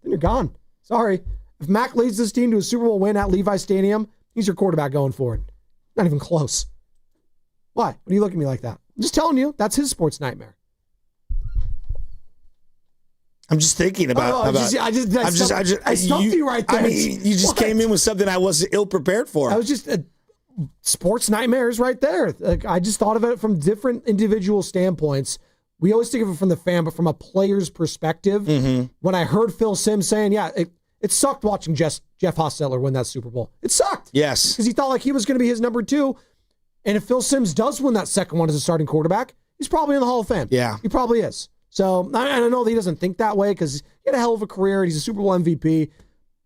you're gone. Sorry. If Mac leads this team to a Super Bowl win at Levi Stadium, he's your quarterback going forward. Not even close. Why? What are you looking at me like that? I'm just telling you, that's his sports nightmare. I'm just thinking about. I stumped you right there. I mean, you just came in with something I was ill prepared for. I was just sports nightmares right there. Like, I just thought of it from different individual standpoints. We always think of it from the fan, but from a player's perspective. Mm-hmm. When I heard Phil Simms saying, "Yeah, it sucked watching Jeff Hostetler win that Super Bowl. It sucked." Yes, because he thought like he was going to be his number 2. And if Phil Simms does win that second one as a starting quarterback, he's probably in the Hall of Fame. Yeah. He probably is. So I know that he doesn't think that way because he had a hell of a career and he's a Super Bowl MVP.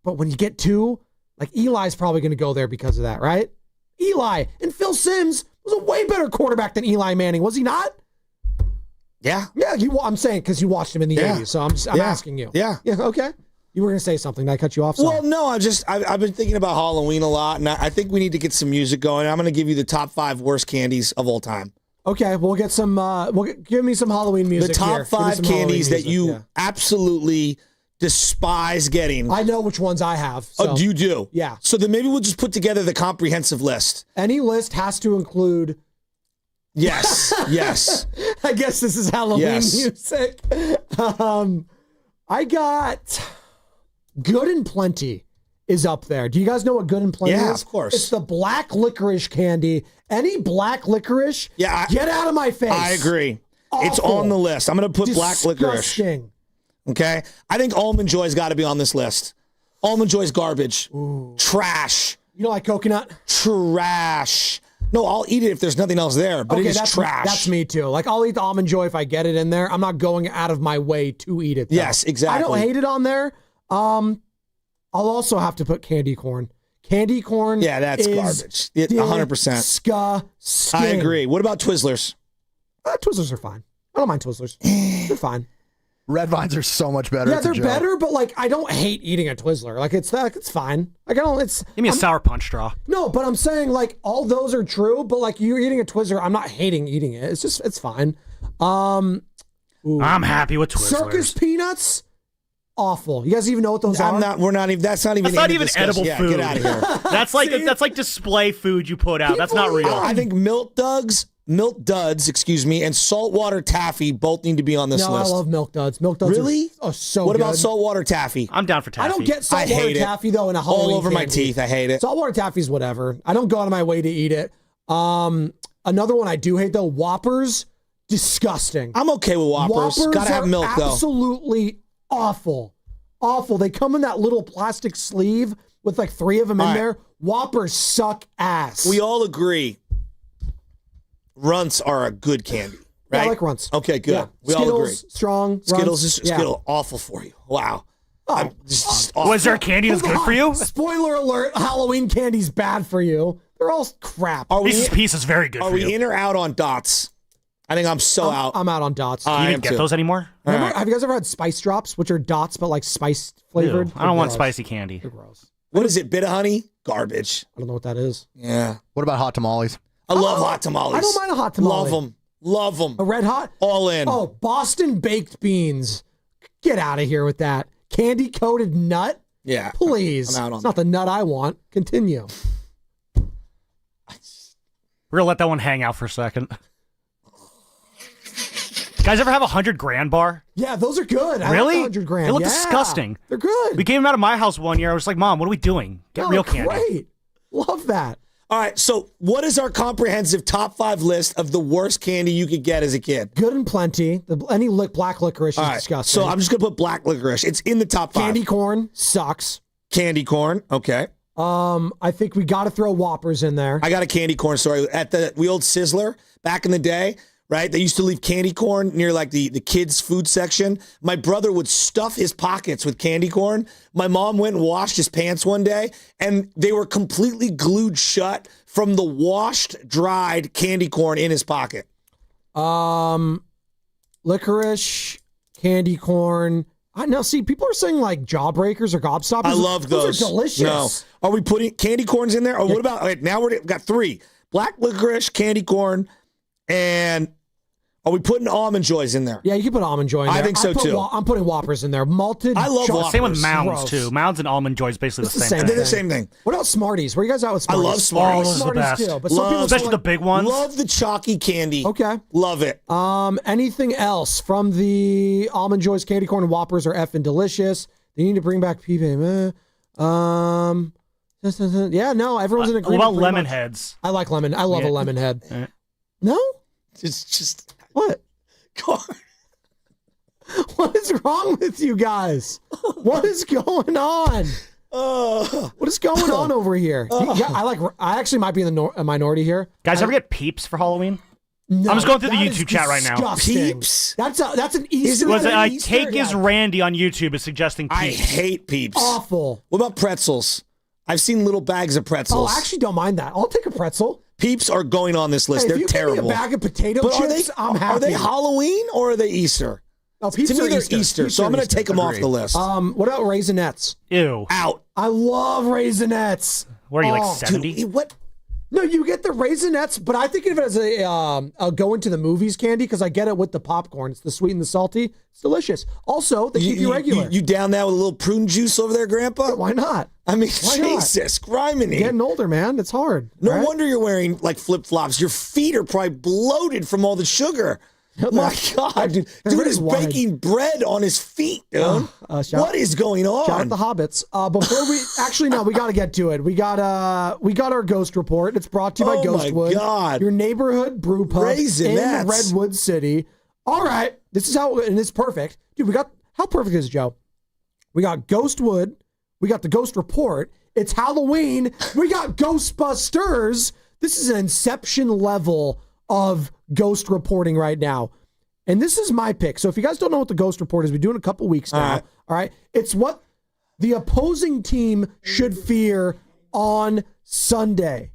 But when you get 2, like Eli's probably going to go there because of that, right? Eli. And Phil Simms was a way better quarterback than Eli Manning, was he not? Yeah. Yeah, I'm saying because you watched him in the 80s. So I'm asking you. Yeah. Yeah, okay. You were going to say something. Did I cut you off? Sorry. Well, no, I've been thinking about Halloween a lot, and I think we need to get some music going. I'm going to give you the top 5 worst candies of all time. Okay, we'll get some. Give me some Halloween music. The top here. 5 candies that you absolutely despise getting. I know which ones I have. So. Oh, you do? Yeah. So then maybe we'll just put together the comprehensive list. Any list has to include. Yes. Yes. I guess this is Halloween music. I got Good and Plenty is up there. Do you guys know what Good and Plenty is? Yeah, of course. It's the black licorice candy. Any black licorice, get out of my face. I agree. Awful. It's on the list. I'm going to put black licorice. Disgusting. Okay? I think Almond Joy's got to be on this list. Almond Joy's garbage. Ooh. Trash. You don't like coconut? Trash. No, I'll eat it if there's nothing else there, but it is trash. That's me too. Like, I'll eat the Almond Joy if I get it in there. I'm not going out of my way to eat it, though. Yes, exactly. I don't hate it on there. I'll also have to put candy corn. Candy corn Yeah, that's garbage. 100%. Disgusting. I agree. What about Twizzlers? Twizzlers are fine. I don't mind Twizzlers. They're fine. Red Vines are so much better. Yeah, they're better, but like I don't hate eating a Twizzler. Like it's fine. Like I don't. Give me a sour punch straw. No, but I'm saying like all those are true. But like you're eating a Twizzler, I'm not hating eating it. It's fine. I'm happy with Twizzlers. Circus peanuts, awful. You guys even know what those are? We're not even. That's not even. That's not even edible food. Get out of here. That's like display food you put out. That's not real. I think Milk Duds, and saltwater taffy both need to be on this list. I love Milk Duds. Milk Duds really? are so What good. about saltwater taffy? I'm down for taffy. I don't get saltwater taffy though in a Halloween all over my candy. teeth. I hate it. Saltwater taffy's whatever. I don't go out of my way to eat it. Another one I do hate though, Whoppers, disgusting. I'm okay with Whoppers. Gotta have milk though. Absolutely awful. Awful. They come in that little plastic sleeve with like 3 of them in there. Whoppers suck ass. We all agree Runts are a good candy, right? Yeah, I like Runts. Okay, good. Yeah. We Skittles, all agree. Strong. Skittles Runts, is awful for you. Wow. Was there a candy that's good for you? Spoiler alert, Halloween candy's bad for you. They're all crap. Reese's Pieces is very good Are for you. we in or out on Dots? I think I'm out. I'm out on Dots. You didn't get those anymore? Remember, have you guys ever had Spice Drops, which are Dots but like spice flavored? Ew, I don't want spicy candy. They're gross. What is it? Bit of honey? Garbage. I don't know what that is. Yeah. What about hot tamales? I love hot tamales. I don't mind a hot tamale. Love them. A red hot? All in. Oh, Boston baked beans. Get out of here with that. Candy coated nut? Yeah. Please. I'm out on it's not the nut I want. Continue. We're gonna let that one hang out for a second. Guys, ever have a 100 grand bar? Yeah, those are good. I Really? like the 100 grand. They look Yeah. disgusting. They're good. We gave them out of my house one year. I was like, Mom, what are we doing? Get No, real they're candy. Great. Love that. All right, so what is our comprehensive top 5 list of the worst candy you could get as a kid? Good and Plenty. Any black licorice is disgusting. So I'm just going to put black licorice. It's in the top 5. Candy corn sucks. Candy corn, okay. I think we got to throw Whoppers in there. I got a candy corn story. At the old Sizzler back in the day, right? They used to leave candy corn near like the kids' food section. My brother would stuff his pockets with candy corn. My mom went and washed his pants one day, and they were completely glued shut from the washed, dried candy corn in his pocket. Licorice, candy corn. Now, see, people are saying like Jawbreakers or Gobstoppers. I love those. Those are delicious. No. Are we putting candy corns in there? Or what about, wait, now we've got 3. Black licorice, candy corn, and are we putting Almond Joys in there? Yeah, you can put Almond Joy in there. I think so, too. I'm putting Whoppers in there. Malted. I love chocolate. Same with Mounds, Gross. too. Mounds and Almond Joy is basically the same thing. They're the same thing. What about Smarties? Where you guys at with I Smarties? love Smarties. Oh, those are the Smarties best. too. But some people Especially still the big ones. Love the chalky candy. Okay. Love it. Anything else from the Almond Joys, candy corn, and Whoppers are effing delicious. They need to bring back PB. Yeah, no, everyone's in agreement. What about pretty lemon much. heads? I like lemon. I love a lemon head. Yeah. No? It's just What? What is wrong with you guys? What is going on? What is going on over here? Yeah, I actually might be in the minority here. Guys, ever get Peeps for Halloween? No, I'm just going through the that is YouTube chat right now. disgusting. Peeps? That's an Easter. Was egg. it Take is Randy on YouTube is suggesting Peeps. I hate Peeps. Awful. What about pretzels? I've seen little bags of pretzels. Oh, I actually don't mind that. I'll take a pretzel. Peeps are going on this list. Hey, if They're you terrible. Give me a bag of potato But chips, I'm happy. Are they Halloween or are they Easter? Oh, Peeps to me, are they're Easter. Easter, Peeps so are I'm going to Easter. take them off the list. What about Raisinets? Ew. Out. I love Raisinets. What are you, like 70? Dude, what? No, you get the Raisinets, but I think of it as a go into the movies candy because I get it with the popcorn. It's the sweet and the salty. It's delicious. Also, they keep you regular. You down that with a little prune juice over there, Grandpa? Why not? I mean, Why not? Jesus, criminy. Getting older, man. It's hard. No right? wonder you're wearing like flip-flops. Your feet are probably bloated from all the sugar. My God, dude is baking bread on his feet, dude. What is going on? Shout out the Hobbits. Before we actually no, we got to get to it. We got our ghost report. It's brought to you by Ghostwood, God. Your neighborhood brew pub Raisinets. in Redwood City. All right, this is how, and it's perfect, dude. How perfect is it, Joe? We got Ghostwood. We got the Ghost Report. It's Halloween. We got Ghostbusters. This is an Inception level of ghost reporting right now. And this is my pick. So if you guys don't know what the Ghost Report is, we're doing it a couple weeks now. All right. It's what the opposing team should fear on Sunday.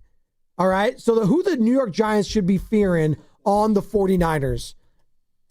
All right. So who the New York Giants should be fearing on the 49ers.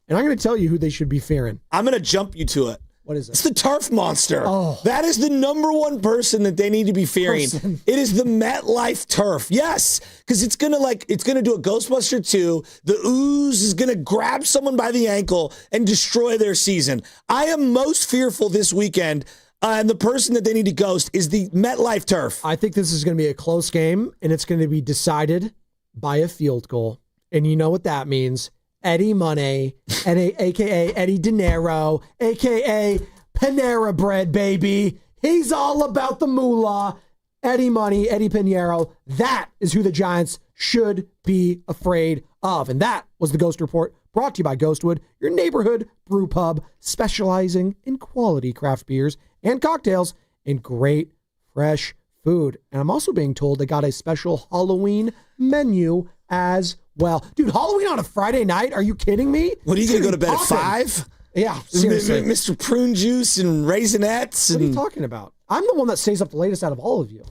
And I'm going to tell you who they should be fearing. I'm going to jump you to it. What is it? It's the turf monster. Oh. That is the number one person that they need to be fearing. It is the MetLife turf. Yes, because it's gonna do a Ghostbuster 2. The ooze is gonna grab someone by the ankle and destroy their season. I am most fearful this weekend, and the person that they need to ghost is the MetLife turf. I think this is going to be a close game, and it's going to be decided by a field goal. And you know what that means. Eddie Money, a.k.a. Eddie De Niro, a.k.a. Panera Bread, baby. He's all about the moolah. Eddie Money, Eddie Pinheiro. That is who the Giants should be afraid of. And that was the Ghost Report, brought to you by Ghostwood, your neighborhood brew pub, specializing in quality craft beers and cocktails and great fresh food. And I'm also being told they got a special Halloween menu as well. Dude, Halloween on a Friday night? Are you kidding me? What, are you going to go to bed at 5? Yeah, seriously. Mr. Prune Juice and Raisinets. What are you talking about? I'm the one that stays up the latest out of all of you.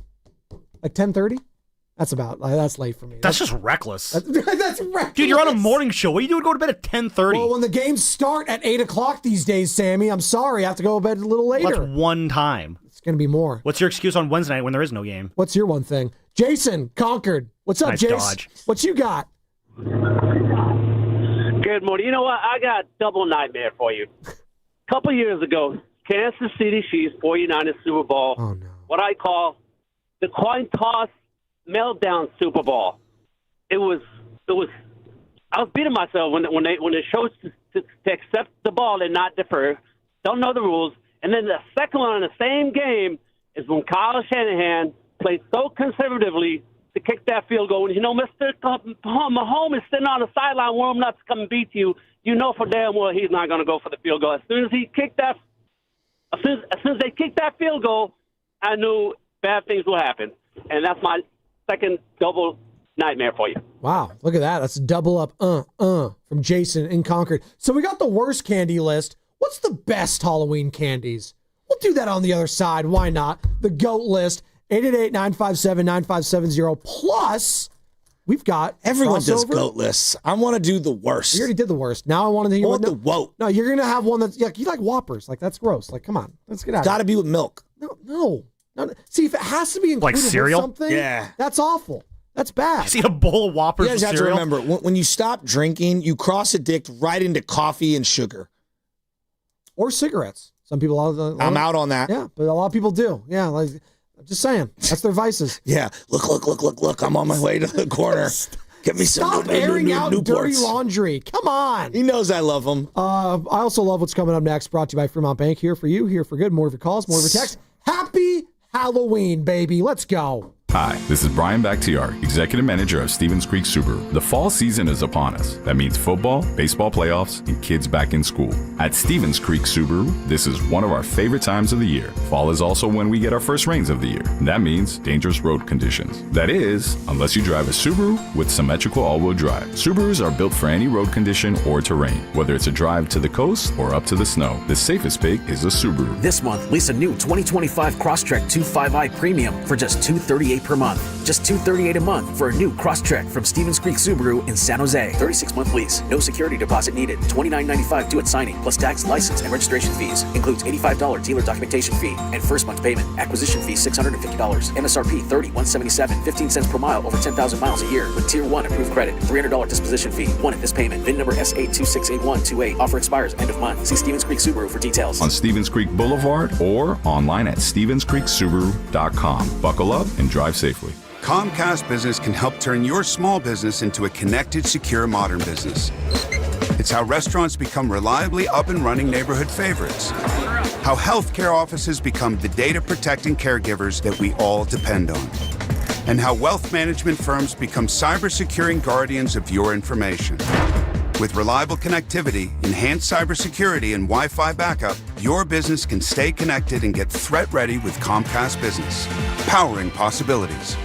Like 10:30? That's late for me. That's just reckless. That's reckless. Dude, you're on a morning show. What are you doing going to bed at 10:30? Well, when the games start at 8 o'clock these days, Sammy, I'm sorry. I have to go to bed a little later. That's one time. It's going to be more. What's your excuse on Wednesday night when there is no game? What's your one thing? Jason, Concord. What's up, Nice Jason? dodge. What you got? Good morning. You know what? I got double nightmare for you. A couple years ago, Kansas City Chiefs, 49ers Super Bowl. Oh, no. What I call the coin toss meltdown Super Bowl. It was. I was beating myself when they chose to accept the ball and not defer. Don't know the rules. And then the second one in the same game is when Kyle Shanahan played so conservatively to kick that field goal. And you know, Mr. Mahomes is sitting on the sideline warming up to come and beat you. You know for damn well he's not going to go for the field goal. As soon as they kicked that field goal, I knew bad things will happen. And that's my second double nightmare for you. Wow, look at that. That's a double up from Jason in Concord. So we got the worst candy list. What's the best Halloween candies? We'll do that on the other side. Why not? The GOAT list, 888-957-9570. Plus, we've got Everyone does crossover. GOAT lists. I want to do the worst. You already did the worst. Now I want to hear the WOT. No, you're going to have one that's, you like Whoppers. Like, that's gross. Like, come on. Let's get out of Got to be with milk. No. See, if it has to be included Like cereal? with something, Yeah. that's awful. That's bad. You see a bowl of Whoppers You guys with have cereal? to remember, when you stop drinking, you cross-addict right into coffee and sugar. Or cigarettes. Some people. I'm out on that. Yeah, but a lot of people do. Yeah, like, I'm just saying. That's their vices. Yeah. Look. I'm on my way to the corner. Get me Stop some airing out Newports. dirty laundry. Come on. He knows I love him. I also love what's coming up next. Brought to you by Fremont Bank. Here for you. Here for good. More of your calls. More of your texts. Happy Halloween, baby. Let's go. Hi, this is Brian Bakhtiar, Executive Manager of Stevens Creek Subaru. The fall season is upon us. That means football, baseball playoffs, and kids back in school. At Stevens Creek Subaru, this is one of our favorite times of the year. Fall is also when we get our first rains of the year. That means dangerous road conditions. That is, unless you drive a Subaru with symmetrical all-wheel drive. Subarus are built for any road condition or terrain, whether it's a drive to the coast or up to the snow. The safest pick is a Subaru. This month, lease a new 2025 Crosstrek 2.5i Premium for just $238 per month. Just $238 a month for a new Crosstrek from Stevens Creek Subaru in San Jose. 36-month lease. No security deposit needed. $29.95 due at signing, plus tax, license, and registration fees. Includes $85 dealer documentation fee and first month payment. Acquisition fee $650. MSRP $30,177. 15 cents per mile over 10,000 miles a year with Tier 1 approved credit. $300 disposition fee. One at this payment. VIN number S8268128. Offer expires end of month. See Stevens Creek Subaru for details. On Stevens Creek Boulevard or online at StevensCreekSubaru.com. Buckle up and drive safely. Comcast Business can help turn your small business into a connected, secure, modern business. It's how restaurants become reliably up and running neighborhood favorites. How healthcare offices become the data-protecting caregivers that we all depend on. And how wealth management firms become cyber-securing guardians of your information. With reliable connectivity, enhanced cybersecurity, and Wi-Fi backup, your business can stay connected and get threat-ready with Comcast Business. Powering possibilities.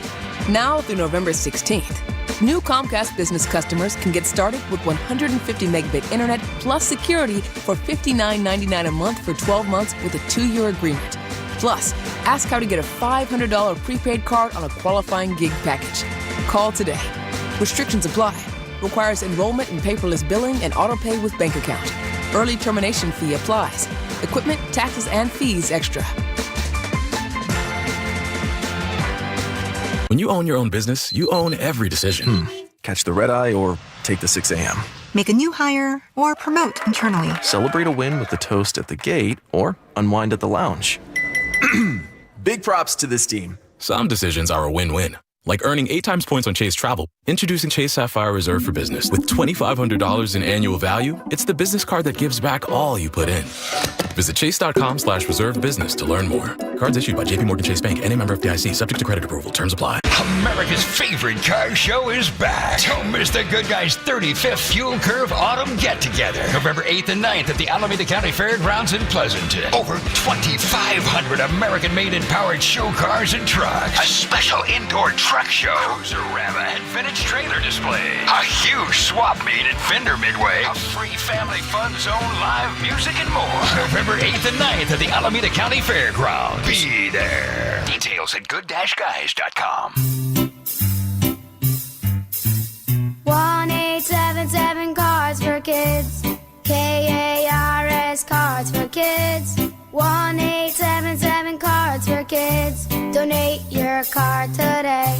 Now through November 16th, new Comcast Business customers can get started with 150 megabit internet plus security for $59.99 a month for 12 months with a 2-year agreement. Plus, ask how to get a $500 prepaid card on a qualifying gig package. Call today. Restrictions apply. Requires enrollment in paperless billing and auto pay with bank account. Early termination fee applies. Equipment, taxes, and fees extra. When you own your own business, you own every decision. Catch the red eye or take the 6 a.m. Make a new hire or promote internally. Celebrate a win with a toast at the gate or unwind at the lounge. Big props to this team. Some decisions are a win-win. Like earning 8 times points on Chase Travel. Introducing Chase Sapphire Reserve for Business. With $2,500 in annual value, it's the business card that gives back all you put in. Visit chase.com/reserve business to learn more. Cards issued by JPMorgan Chase Bank and a member of FDIC, subject to credit approval. Terms apply. America's favorite car show is back. Don't miss the Good Guys 35th Fuel Curve Autumn Get-Together. November 8th and 9th at the Alameda County Fairgrounds in Pleasanton. Over 2,500 American-made and powered show cars and trucks. A special indoor truck show. Cruiser-Rama and vintage trailer display. A huge swap meet at Fender Midway. A free family fun zone, live music, and more. November 8th and 9th at the Alameda County Fairgrounds. Be there. Details at good-guys.com. 1-877 Cards for Kids. KARS Cards for Kids. 1-877 Cards for Kids. Donate your card today.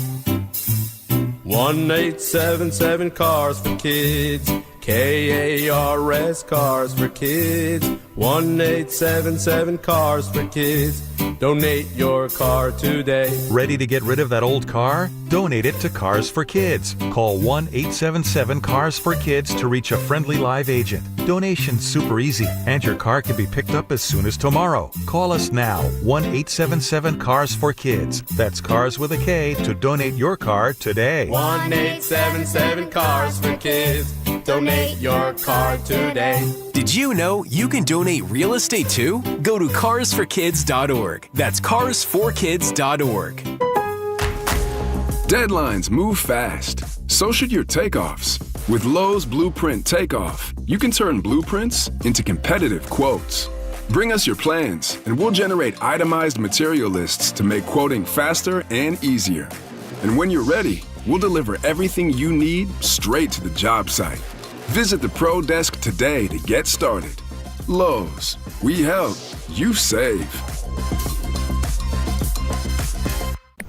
1-877 Cars for Kids. KARS Cars for Kids. 1-877 Cars for Kids. Donate your car today. Ready to get rid of that old car? Donate it to Cars for Kids. Call 1-877-CARS for Kids to reach a friendly live agent. Donation's super easy, and your car can be picked up as soon as tomorrow. Call us now, 1-877-CARS for Kids. That's Cars with a K to donate your car today. 1-877 Cars for Kids. Donate your car today. Did you know you can donate real estate too? Go to carsforkids.org. That's carsforkids.org. Deadlines move fast. So should your takeoffs. With Lowe's Blueprint Takeoff, you can turn blueprints into competitive quotes. Bring us your plans, and we'll generate itemized material lists to make quoting faster and easier. And when you're ready, we'll deliver everything you need straight to the job site. Visit the Pro Desk today to get started. Lowe's, we help, you save.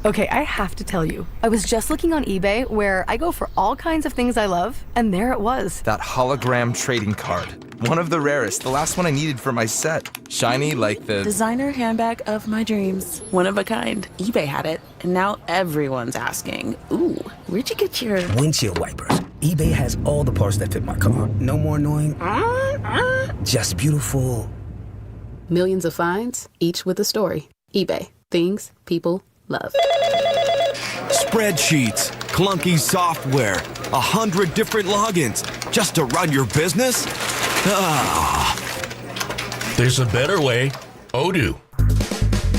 Okay, I have to tell you, I was just looking on eBay where I go for all kinds of things I love, and there it was. That hologram trading card. One of the rarest, the last one I needed for my set. Shiny like the designer handbag of my dreams. One of a kind. eBay had it, and now everyone's asking, ooh, where'd you get your windshield wipers? eBay has all the parts that fit my car. No more annoying, just beautiful. Millions of finds, each with a story. eBay. Things people love. Spreadsheets, clunky software, 100 different logins just to run your business? Ah. There's a better way. Odoo.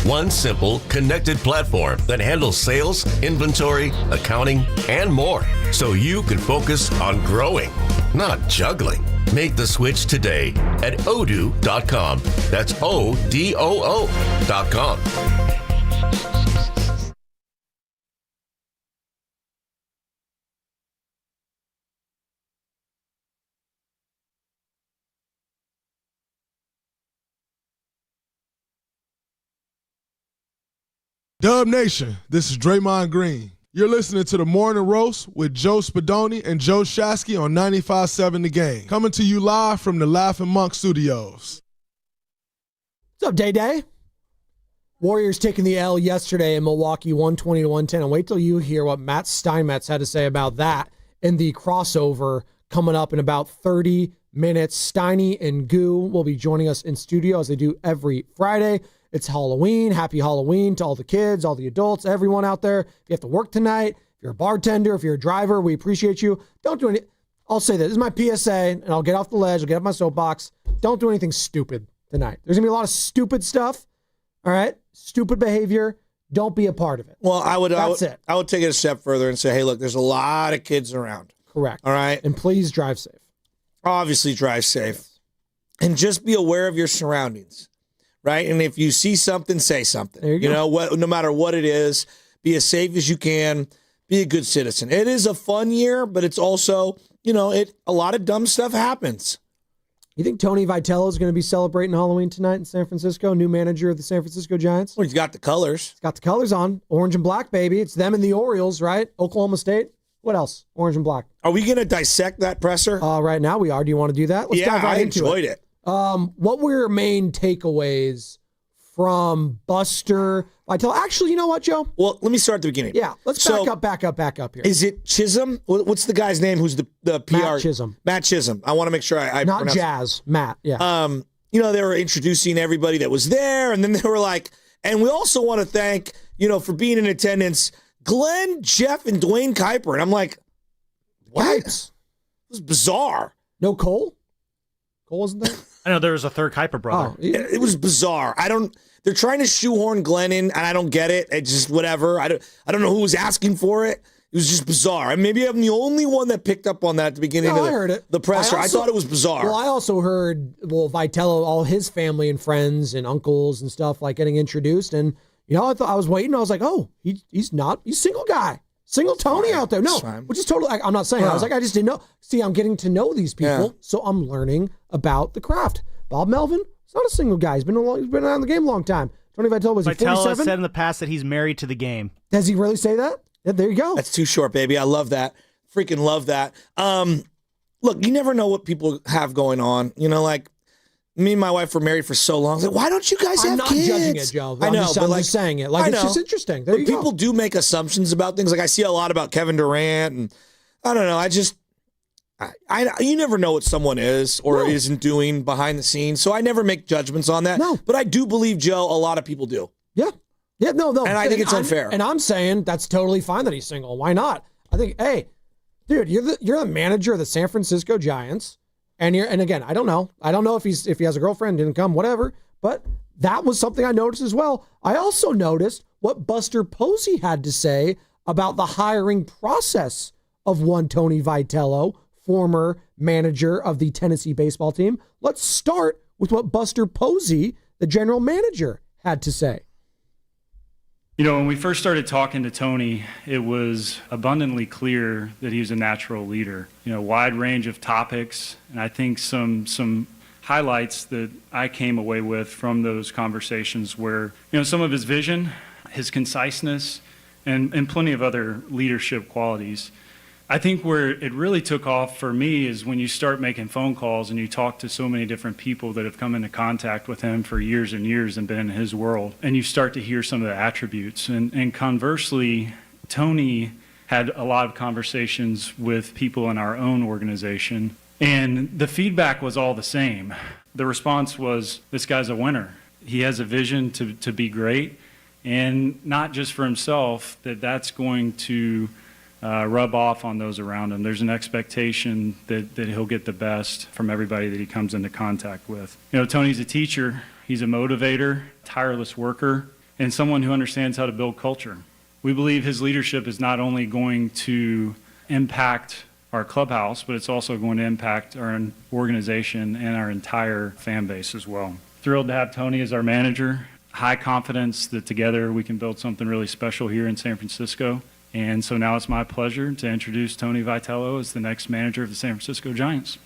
One simple, connected platform that handles sales, inventory, accounting, and more, so you can focus on growing, not juggling. Make the switch today at odoo.com. That's ODOO.com. Dub Nation, this is Draymond Green. You're listening to the Morning Roast with Joe Spadoni and Joe Shasky on 95.7 The Game. Coming to you live from the Laughing Monk Studios. What's up, Day? Warriors taking the L yesterday in Milwaukee, 120-110. And wait till you hear what Matt Steinmetz had to say about that in the crossover coming up in about 30 minutes. Steiny and Goo will be joining us in studio as they do every Friday. It's Halloween. Happy Halloween to all the kids, all the adults, everyone out there. If you have to work tonight, if you're a bartender, if you're a driver, we appreciate you. Don't do anything. I'll say this is my PSA, and I'll get off the ledge. I'll get off my soapbox. Don't do anything stupid tonight. There's going to be a lot of stupid stuff, all right? Stupid behavior. Don't be a part of it. Well, I would take it a step further and say, hey, look, there's a lot of kids around. Correct. All right? And please drive safe. Obviously drive safe. Yes. And just be aware of your surroundings, right? And if you see something, say something. There you go. No matter what it is, be as safe as you can. Be a good citizen. It is a fun year, but it's also, a lot of dumb stuff happens. You think Tony Vitello is going to be celebrating Halloween tonight in San Francisco, new manager of the San Francisco Giants? Well, he's got the colors. He's got the colors on. Orange and black, baby. It's them and the Orioles, right? Oklahoma State. What else? Orange and black. Are we going to dissect that presser? Right now we are. Do you want to do that? Let's dive right into enjoyed it. What were your main takeaways from Buster Vitello? Actually, you know what, Joe? Well, let me start at the beginning. Yeah, let's back up here. Is it Chisholm? What's the guy's name who's the PR? Matt Chisholm. Matt Chisholm. I want to make sure I Not pronounce Jazz. Matt, yeah. They were introducing everybody that was there, and then they were like, and we also want to thank, for being in attendance, Glenn, Jeff, and Dwayne Kuiper. And I'm like, what? It was bizarre. No Cole? Cole wasn't there? I know there was a third Kuiper brother. Oh, it was bizarre. They're trying to shoehorn Glenn in, and I don't get it. It's just whatever. I don't know who was asking for it. It was just bizarre. And maybe I'm the only one that picked up on that at the beginning of I heard it. The presser. I thought it was bizarre. Well, I also heard, Vitello, all his family and friends and uncles and stuff like getting introduced. And, I was waiting. I was like, oh, he's single guy. Single Tony out there. No, which is totally, I'm not saying. I was like, I just didn't know. See, I'm getting to know these people, so I'm learning about the craft. Bob Melvin, he's not a single guy. He's been around the game a long time. Tony Vitello, was he 47? Vitello has said in the past that he's married to the game. Does he really say that? Yeah, there you go. That's too short, baby. I love that. Freaking love that. Look, you never know what people have going on. Like, me and my wife were married for so long. I was like, why don't you guys have kids? I'm not judging it, Joe. I know, I'm just saying it. Like, it's just interesting. There you go. People do make assumptions about things. Like, I see a lot about Kevin Durant, and I don't know. You never know what someone is or isn't doing behind the scenes, so I never make judgments on that. No. But I do believe, Joe, a lot of people do. Yeah. Yeah, no. And I think it's unfair. And I'm saying that's totally fine that he's single. Why not? I think, hey, dude, you're the manager of the San Francisco Giants. And again, I don't know. I don't know if he has a girlfriend, didn't come, whatever. But that was something I noticed as well. I also noticed what Buster Posey had to say about the hiring process of one Tony Vitello, former manager of the Tennessee baseball team. Let's start with what Buster Posey, the general manager, had to say. When we first started talking to Tony, it was abundantly clear that he was a natural leader. Wide range of topics, and I think some highlights that I came away with from those conversations were, some of his vision, his conciseness, and plenty of other leadership qualities. I think where it really took off for me is when you start making phone calls and you talk to so many different people that have come into contact with him for years and years and been in his world, and you start to hear some of the attributes. And conversely, Tony had a lot of conversations with people in our own organization, and the feedback was all the same. The response was, this guy's a winner. He has a vision to be great, and not just for himself, that's going to rub off on those around him. There's an expectation that he'll get the best from everybody that he comes into contact with. Tony's a teacher, he's a motivator, tireless worker, and someone who understands how to build culture. We believe his leadership is not only going to impact our clubhouse, but it's also going to impact our organization and our entire fan base as well. Thrilled to have Tony as our manager. High confidence that together we can build something really special here in San Francisco. And so now it's my pleasure to introduce Tony Vitello as the next manager of the San Francisco Giants.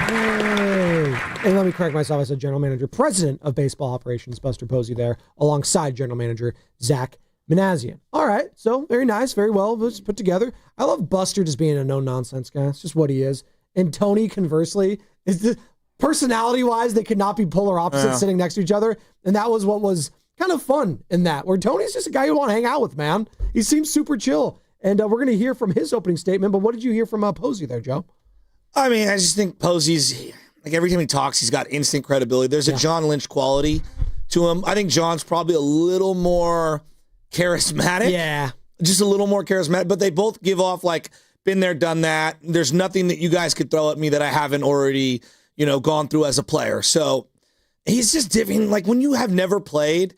Hey. And let me correct myself. I said general manager, president of baseball operations, Buster Posey there, alongside general manager Zach Manassian. All right. So very nice. Very well put together. I love Buster just being a no-nonsense guy. It's just what he is. And Tony, conversely, is the personality-wise, they could not be polar opposites sitting next to each other. And that was what was kind of fun in that, where Tony's just a guy you want to hang out with, man. He seems super chill. And we're going to hear from his opening statement, but what did you hear from Posey there, Joe? I mean, I just think Posey's, like every time he talks, he's got instant credibility. There's a John Lynch quality to him. I think John's probably a little more charismatic. Yeah. Just a little more charismatic, but they both give off like, been there, done that. There's nothing that you guys could throw at me that I haven't already, gone through as a player. So he's just different. Like when you have never played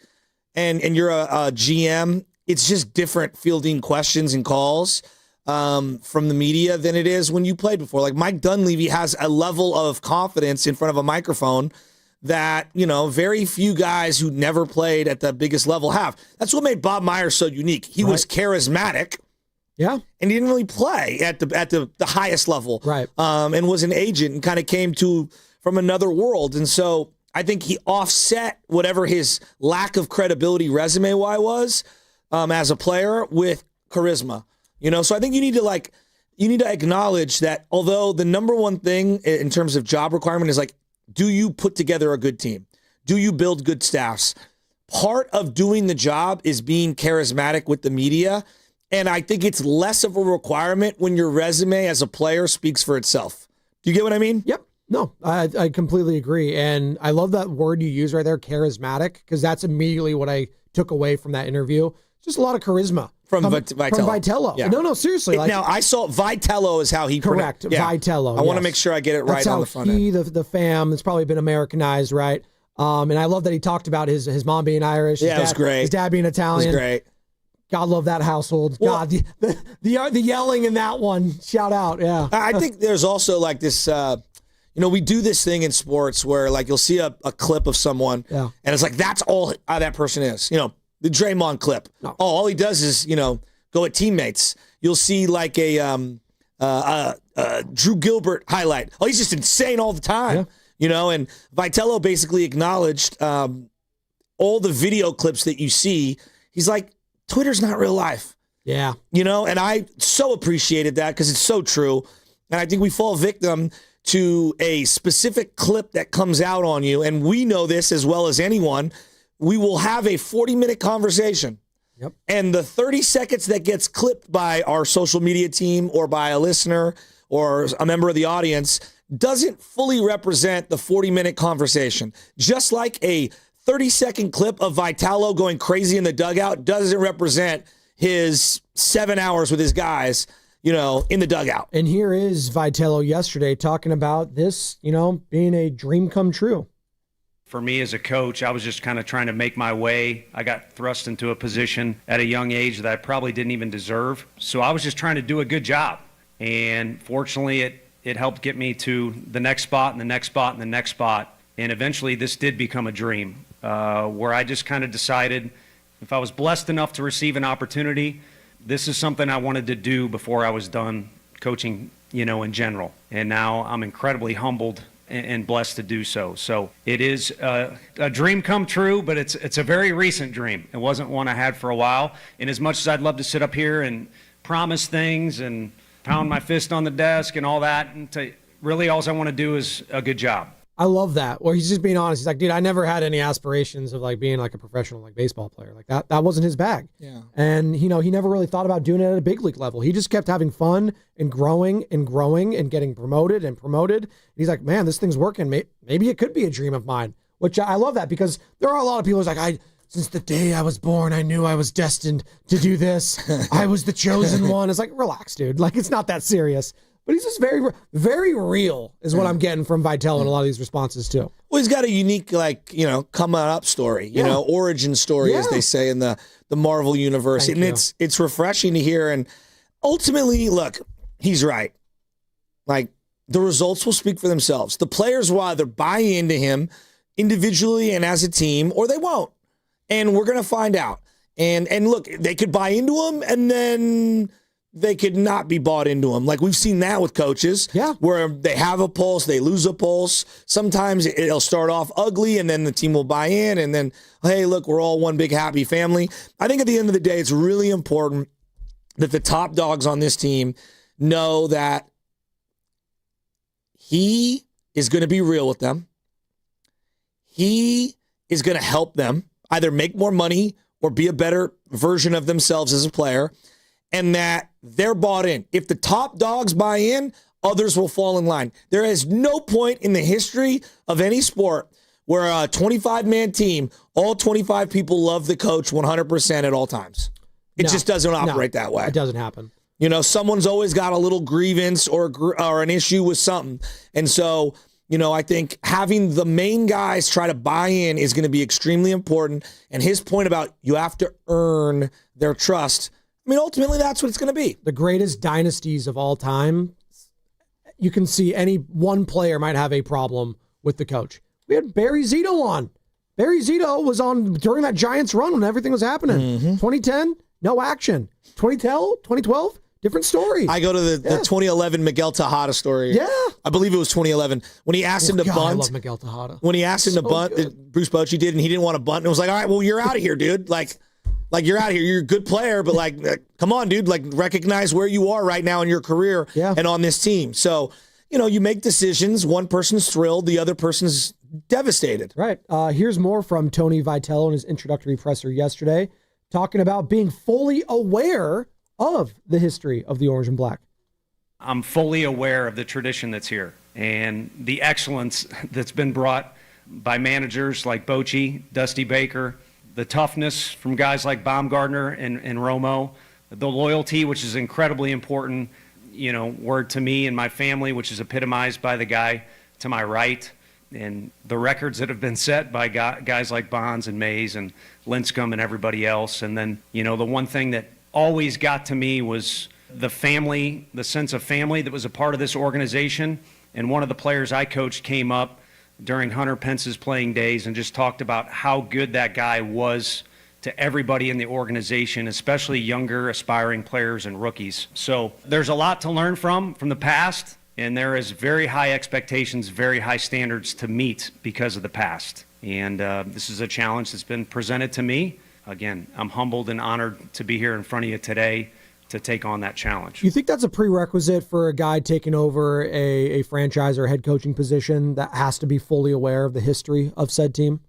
and you're a GM, it's just different fielding questions and calls from the media than it is when you played before. Like Mike Dunleavy has a level of confidence in front of a microphone that, very few guys who never played at the biggest level have. That's what made Bob Myers so unique. He was charismatic. Yeah. And he didn't really play at the highest level. Right. And was an agent and kind of came from another world. And so I think he offset whatever his lack of credibility resume-wise was as a player with charisma. So I think you need to acknowledge that although the number one thing in terms of job requirement is like, do you put together a good team? Do you build good staffs? Part of doing the job is being charismatic with the media. And I think it's less of a requirement when your resume as a player speaks for itself. Do you get what I mean? Yep. No, I completely agree. And I love that word you use right there, charismatic, because that's immediately what I took away from that interview. Just a lot of charisma. From Vitello. Yeah. No, seriously. Now, I saw Vitello is how he correct. Vitello. I want to make sure I get it right that's on the front end. The fam, it's probably been Americanized, right? And I love that he talked about his mom being Irish. It was great. His dad being Italian. It was great. God love that household. Well, God, the yelling in that one. Shout out, yeah. I think there's also like this, we do this thing in sports where like you'll see a clip of someone and it's like, that's all that person is. The Draymond clip. No. Oh, all he does is, go at teammates. You'll see like a Drew Gilbert highlight. Oh, he's just insane all the time. Yeah. And Vitello basically acknowledged all the video clips that you see. He's like, Twitter's not real life. Yeah. And I so appreciated that because it's so true. And I think we fall victim to a specific clip that comes out on you. And we know this as well as anyone. We will have a 40-minute conversation. Yep. And the 30 seconds that gets clipped by our social media team or by a listener or a member of the audience doesn't fully represent the 40-minute conversation. Just like a 30-second clip of Vitello going crazy in the dugout doesn't represent his 7 hours with his guys, in the dugout. And here is Vitello yesterday talking about this, being a dream come true. For me as a coach, I was just kind of trying to make my way. I got thrust into a position at a young age that I probably didn't even deserve. So I was just trying to do a good job. And fortunately, it helped get me to the next spot and the next spot and the next spot. And eventually this did become a dream where I just kind of decided if I was blessed enough to receive an opportunity, this is something I wanted to do before I was done coaching, in general. And now I'm incredibly humbled and blessed to do so. So it is a dream come true, but it's a very recent dream. It wasn't one I had for a while. And as much as I'd love to sit up here and promise things and pound my fist on the desk and all that, and really all I want to do is a good job. I love that. Where he's just being honest. He's like, dude, I never had any aspirations of like being like a professional like baseball player. Like that wasn't his bag. Yeah. And he never really thought about doing it at a big league level. He just kept having fun and growing and getting promoted and promoted. And he's like, man, this thing's working. Maybe it could be a dream of mine. Which I love that because there are a lot of people who's like, since the day I was born, I knew I was destined to do this. I was the chosen one. It's like, relax, dude. Like it's not that serious. But he's just very, very real is what I'm getting from Vitello in a lot of these responses too. Well, he's got a unique, coming up story, origin story, as they say in the Marvel universe. Thank and you. it's refreshing to hear. And ultimately, look, he's right. Like, the results will speak for themselves. The players will either buy into him individually and as a team, or they won't. And we're going to find out. And look, they could buy into him and then they could not be bought into them. Like we've seen that with coaches where they have a pulse, they lose a pulse. Sometimes it'll start off ugly and then the team will buy in and then, hey, look, we're all one big happy family. I think at the end of the day, it's really important that the top dogs on this team know that he is going to be real with them. He is going to help them either make more money or be a better version of themselves as a player. and that they're bought in. If the top dogs buy in, others will fall in line. There is no point in the history of any sport where a 25-man team, all 25 people love the coach 100% at all times. It just doesn't operate that way. It doesn't happen. You know, someone's always got a little grievance or an issue with something. And so, you know, I think having the main guys try to buy in is going to be extremely important. And his point about you have to earn their trust, I mean, ultimately that's what it's going to be. The greatest dynasties of all time, you can see any one player might have a problem with the coach. We had Barry Zito on. Barry Zito was on during that Giants run when everything was happening. 2010, no action. 2012, different story. I go to the 2011 Miguel Tejada story. Yeah. I believe it was 2011. When he asked him to bunt. I love Miguel Tejada. When he asked him to bunt, Bruce Bochy did, and he didn't want to bunt. And it was like, all right, well, you're out of here, dude. Like you're out of here. You're a good player, but come on, dude. Like, recognize where you are right now in your career and on this team. So, you know, you make decisions. One person's thrilled. The other person's devastated. Right. Here's more from Tony Vitello in his introductory presser yesterday, talking about being fully aware of the history of the Orange and Black. I'm fully aware of the tradition that's here and the excellence that's been brought by managers like Bochy, Dusty Baker, the toughness from guys like Baumgartner and Romo, the loyalty, which is incredibly important, you know, word to me and my family, which is epitomized by the guy to my right, and the records that have been set by guys like Bonds and Mays and Lincecum and everybody else. And then, you know, the one thing that always got to me was the family, the sense of family that was a part of this organization. And one of the players I coached came up during Hunter Pence's playing days and just talked about how good that guy was to everybody in the organization, especially younger aspiring players and rookies. So there's a lot to learn from the past, and there is very high expectations, very high standards to meet because of the past. And this is a challenge that's been presented to me. Again, I'm humbled and honored to be here in front of you today to take on that challenge. You think that's a prerequisite for a guy taking over a franchise or head coaching position that has to be fully aware of the history of said team?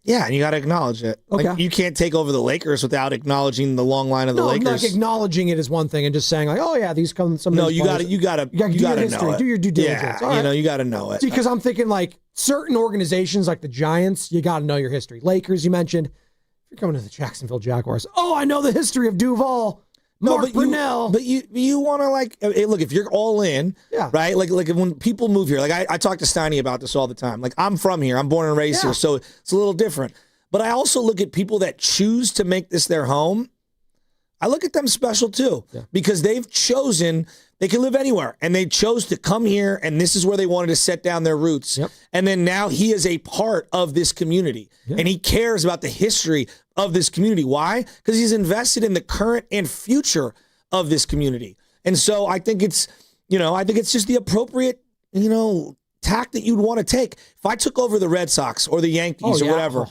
Yeah, and you got to acknowledge it. Okay. Like, you can't take over the Lakers without acknowledging the long line of the Lakers. Like acknowledging it is one thing, and just saying like, "Oh yeah, these come some." No, of these you got to know it. Do your due diligence. Yeah, you know, you got to know it. See, because I'm thinking like certain organizations, like the Giants, you got to know your history. Lakers, you mentioned. If you're coming to the Jacksonville Jaguars, oh, I know the history of Duval. Mark Brunell. But you want to like, hey, look, if you're all in, right? Like when people move here, like I talk to Steiny about this all the time. Like, I'm from here, I'm born and raised here, so it's a little different. But I also look at people that choose to make this their home. I look at them special too, because they've chosen, they can live anywhere, and they chose to come here, and this is where they wanted to set down their roots. And then now he is a part of this community, and he cares about the history of this community. Why? Because he's invested in the current and future of this community. And so I think it's just the appropriate, tack that you'd want to take. If I took over the Red Sox or the Yankees or whatever,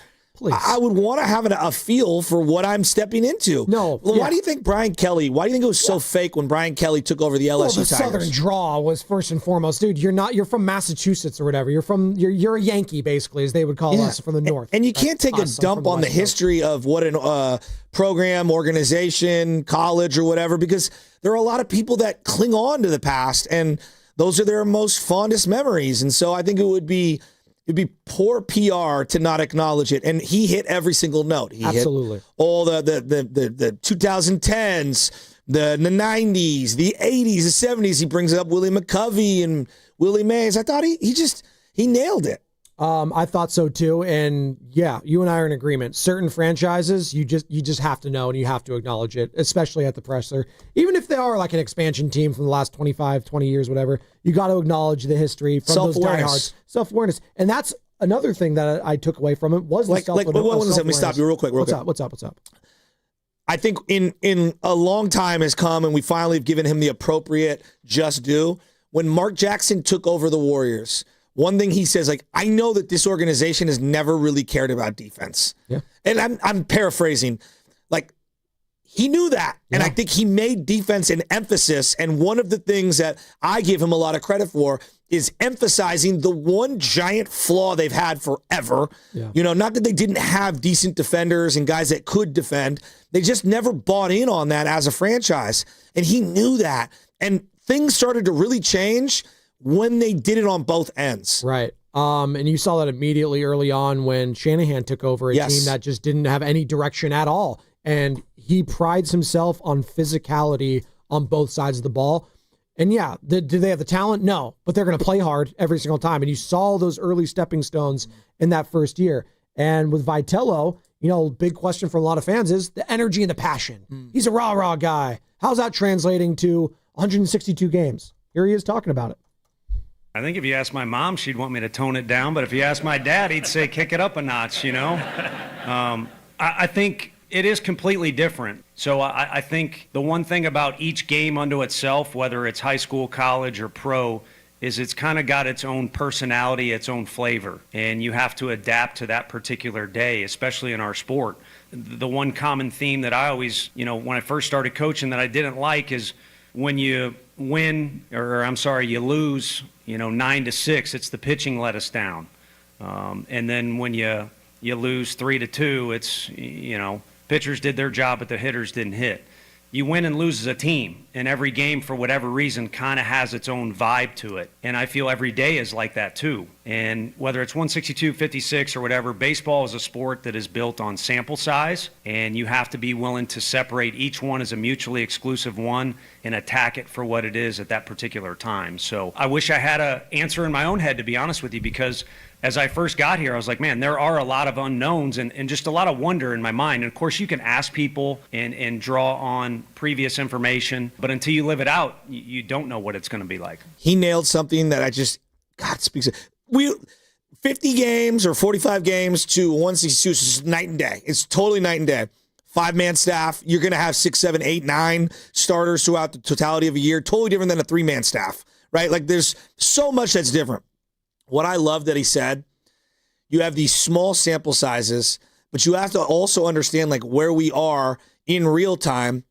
I would want to have a feel for what I'm stepping into. Why do you think Brian Kelly, why do you think it was so fake when Brian Kelly took over the LSU Tigers? The Southern draw was first and foremost. Dude, you're from Massachusetts or whatever. You're a Yankee, basically, as they would call us from the north. And you can't take a dump on the history of what an program, organization, college, or whatever, because there are a lot of people that cling on to the past, and those are their most fondest memories. And so I think it'd be poor PR to not acknowledge it. And he hit every single note. He hit all the 2010s, the 90s, the 80s, the 70s. He brings up Willie McCovey and Willie Mays. I thought he nailed it. I thought so too. And yeah, you and I are in agreement. Certain franchises, you just have to know and you have to acknowledge it, especially at the presser. Even if they are like an expansion team from the last 25, 20 years, whatever, you got to acknowledge the history from those diehards. Self-awareness. And that's another thing that I took away from it was the self-awareness. Let me stop you real quick. What's up? I think in a long time has come, and we finally have given him the appropriate just due. When Mark Jackson took over the Warriors, one thing he says, like, I know that this organization has never really cared about defense. Yeah. And I'm paraphrasing. Like, he knew that. Yeah. And I think he made defense an emphasis. And one of the things that I give him a lot of credit for is emphasizing the one giant flaw they've had forever. Yeah. Not that they didn't have decent defenders and guys that could defend. They just never bought in on that as a franchise. And he knew that. And things started to really change when they did it on both ends. Right. And you saw that immediately early on when Shanahan took over a team that just didn't have any direction at all. And he prides himself on physicality on both sides of the ball. And yeah, do they have the talent? No, but they're going to play hard every single time. And you saw those early stepping stones in that first year. And with Vitello, big question for a lot of fans is the energy and the passion. He's a rah-rah guy. How's that translating to 162 games? Here he is talking about it. I think if you ask my mom, she'd want me to tone it down. But if you ask my dad, he'd say kick it up a notch, I think it is completely different. So I think the one thing about each game unto itself, whether it's high school, college, or pro, is it's kind of got its own personality, its own flavor. And you have to adapt to that particular day, especially in our sport. The one common theme that I always, when I first started coaching that I didn't like is when you you lose, 9-6, it's the pitching let us down. And then when you lose 3-2, it's, pitchers did their job, but the hitters didn't hit. You win and lose as a team, and every game, for whatever reason, kind of has its own vibe to it. And I feel every day is like that too. And whether it's 162, 56, or whatever, baseball is a sport that is built on sample size, and you have to be willing to separate each one as a mutually exclusive one and attack it for what it is at that particular time. So I wish I had an answer in my own head, to be honest with you, because as I first got here, I was like, man, there are a lot of unknowns and just a lot of wonder in my mind. And of course, you can ask people and draw on previous information, but until you live it out, you don't know what it's going to be like. He nailed something that God speaks of. 50 games or 45 games to 162 is just night and day. It's totally night and day. 5-man staff, you're going to have 6, 7, 8, 9 starters throughout the totality of a year. Totally different than a 3-man staff, right? Like there's so much that's different. What I love that he said, you have these small sample sizes, but you have to also understand like where we are in real time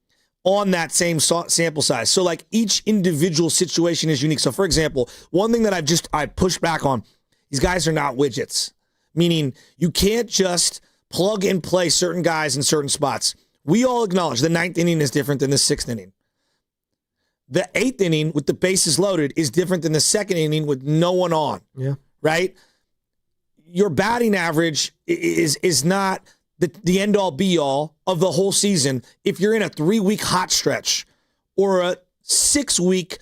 on that same sample size. So like each individual situation is unique. So for example, one thing that I pushed back on, these guys are not widgets, meaning you can't just plug and play certain guys in certain spots. We all acknowledge the 9th inning is different than the 6th inning. The 8th inning with the bases loaded is different than the 2nd inning with no one on. Yeah. Right? Your batting average is not the end-all, be-all of the whole season if you're in a 3-week hot stretch or a 6-week,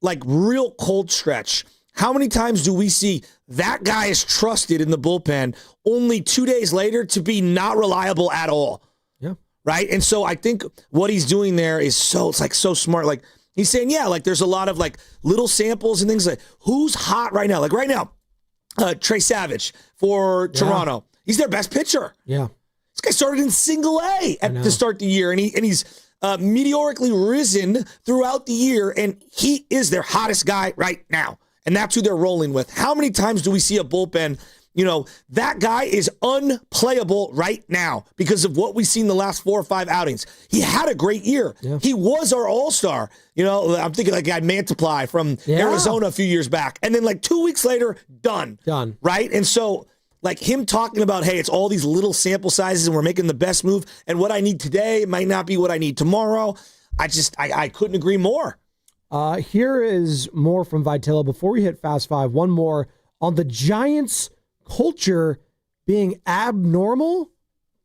like, real cold stretch. How many times do we see that guy is trusted in the bullpen only 2 days later to be not reliable at all? Yeah. Right? And so I think what he's doing there is so smart. Like, he's saying, yeah, like there's a lot of like little samples and things like who's hot right now. Like right now, Trey Savage for Toronto. He's their best pitcher. Yeah. This guy started in single A to start the year, and he's meteorically risen throughout the year, and he is their hottest guy right now. And that's who they're rolling with. How many times do we see a bullpen? That guy is unplayable right now because of what we've seen the last 4 or 5 outings. He had a great year. Yeah. He was our all-star. I'm thinking like guy Mantiply from Arizona a few years back. And then like 2 weeks later, done. Right? And so like him talking about, hey, it's all these little sample sizes and we're making the best move. And what I need today might not be what I need tomorrow. I couldn't agree more. Here is more from Vitello. Before we hit Fast Five, one more on the Giants' culture being abnormal,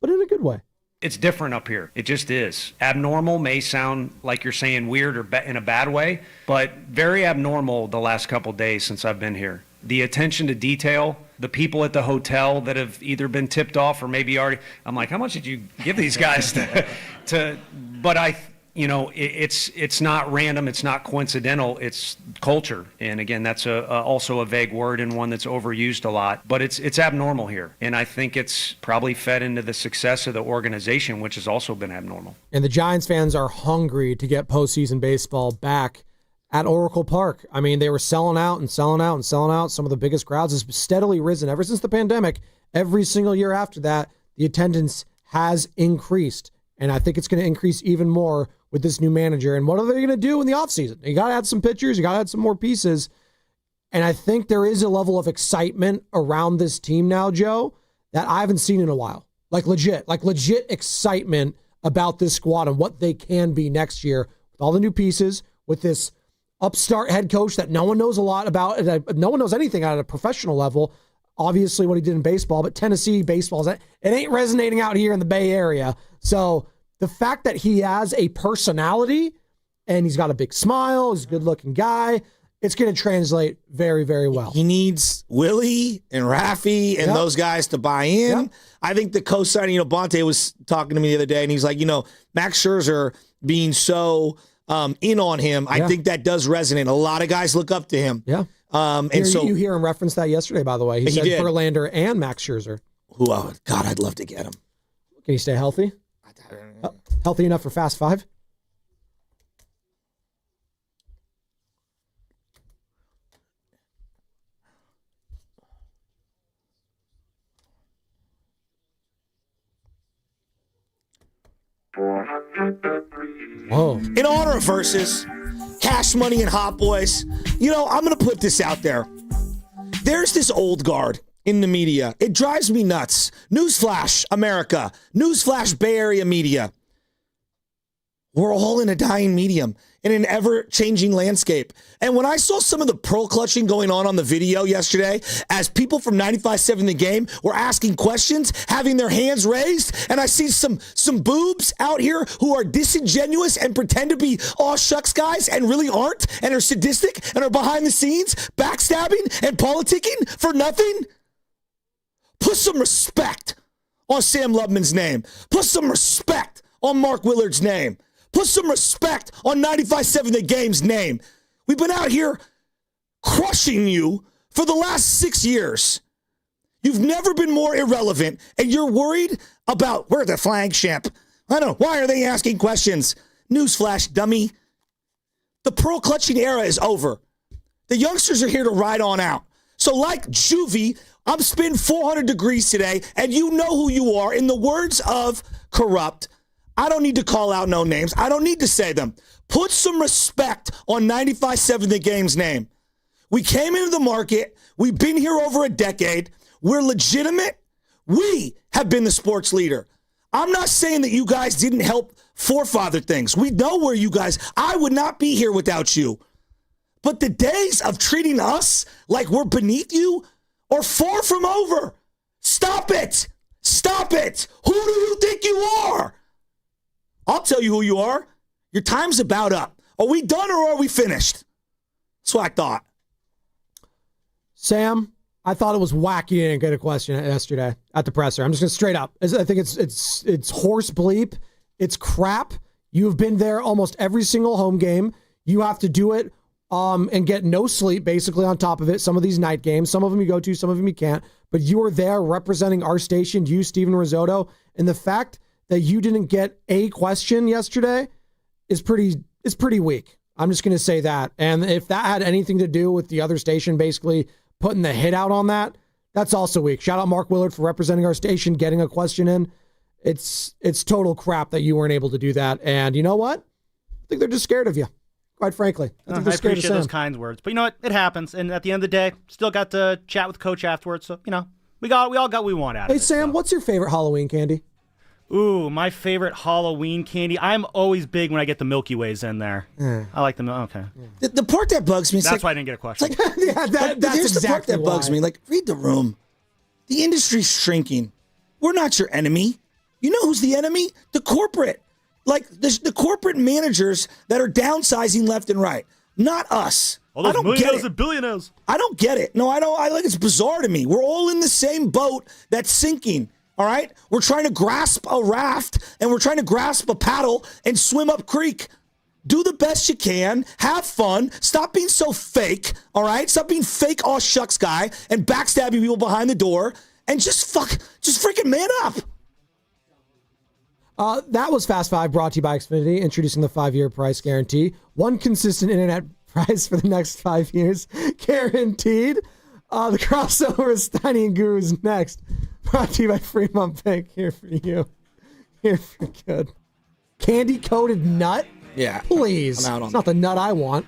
but in a good way. It's different up here. It just is. Abnormal may sound like you're saying weird or in a bad way, but very abnormal the last couple days since I've been here. The attention to detail, the people at the hotel that have either been tipped off or maybe already, I'm like, how much did you give these guys but it's not random, it's not coincidental, it's culture. And again, that's also a vague word and one that's overused a lot, but it's abnormal here. And I think it's probably fed into the success of the organization, which has also been abnormal. And the Giants fans are hungry to get postseason baseball back at Oracle Park. I mean, they were selling out and selling out and selling out. Some of the biggest crowds has steadily risen ever since the pandemic. Every single year after that, the attendance has increased. And I think it's going to increase even more with this new manager. And what are they going to do in the offseason? You got to add some pitchers. You got to add some more pieces. And I think there is a level of excitement around this team now, Joe, that I haven't seen in a while. Like legit excitement about this squad and what they can be next year with all the new pieces, with this upstart head coach that no one knows a lot about. No one knows anything at a professional level. Obviously what he did in baseball, but Tennessee baseball, it ain't resonating out here in the Bay Area. So the fact that he has a personality and he's got a big smile, he's a good-looking guy, it's going to translate very, very well. He needs Willie and Raffy and those guys to buy in. Yep. I think the co-signing, Bonte was talking to me the other day, and he's like, Max Scherzer being so in on him, I think that does resonate. A lot of guys look up to him. Yeah. You hear him reference that yesterday, by the way. He said Verlander and Max Scherzer. God, I'd love to get him. Can he stay healthy? Healthy enough for Fast Five? Whoa. In honor of Versus, Cash Money and Hot Boys, I'm going to put this out there. There's this old guard in the media. It drives me nuts. Newsflash, America. Newsflash, Bay Area media. We're all in a dying medium in an ever-changing landscape. And when I saw some of the pearl clutching going on the video yesterday, as people from 95.7 The Game were asking questions, having their hands raised, and I see some boobs out here who are disingenuous and pretend to be aw shucks guys and really aren't, and are sadistic and are behind the scenes, backstabbing and politicking for nothing. Put some respect on Sam Lubman's name. Put some respect on Mark Willard's name. Put some respect on 95.7 The Game's name. We've been out here crushing you for the last 6 years. You've never been more irrelevant, and you're worried about where the flag champ. I don't know. Why are they asking questions? Newsflash, dummy. The pearl clutching era is over. The youngsters are here to ride on out. So like Juvie, I'm spinning 400 degrees today, and you know who you are. In the words of Corrupt, I don't need to call out no names. I don't need to say them. Put some respect on 95.7 The Game's name. We came into the market. We've been here over a decade. We're legitimate. We have been the sports leader. I'm not saying that you guys didn't help forefather things. We know where you guys, I would not be here without you. But the days of treating us like we're beneath you are far from over. Stop it. Stop it. Who do you think you are? I'll tell you who you are. Your time's about up. Are we done or are we finished? That's what I thought. Sam, I thought it was wacky you didn't get a question yesterday at the presser. I'm just going to straight up. I think it's horse bleep. It's crap. You've been there almost every single home game. You have to do it and get no sleep basically on top of it. Some of these night games, some of them you go to, some of them you can't. But you are there representing our station, you, Steven Risotto. And the fact that you didn't get a question yesterday is pretty weak. I'm just going to say that. And if that had anything to do with the other station basically putting the hit out on that, that's also weak. Shout out Mark Willard for representing our station, getting a question in. It's total crap that you weren't able to do that. And you know what? I think they're just scared of you, quite frankly. I think they're scared appreciate of Sam. those kind words. But you know what? It happens. And at the end of the day, still got to chat with Coach afterwards. So, we all got what we want out of it. Hey, Sam, what's your favorite Halloween candy? Ooh, my favorite Halloween candy. I'm always big when I get the Milky Ways in there. I like them. Okay. The part that bugs me. That's why I didn't get a question. That's here's exactly the part that bugs me. Read the room. The industry's shrinking. We're not your enemy. You know who's the enemy? The corporate. The corporate managers that are downsizing left and right. Not us. All those I don't millionaires get it. and billionaires. I don't get it. No, I don't. It's bizarre to me. We're all in the same boat that's sinking. All right? We're trying to grasp a raft and we're trying to grasp a paddle and swim up creek. Do the best you can. Have fun. Stop being so fake. All right? Stop being fake aw shucks guy and backstabbing people behind the door and just freaking man up. That was Fast Five brought to you by Xfinity, introducing the 5-year price guarantee. One consistent internet price for the next 5 years. Guaranteed. The crossover is Steiny and Guru's next. Brought to you by Fremont Bank. Here for you. Here for good. Candy-coated nut? Yeah. Please. I'm out on it's not the nut I want.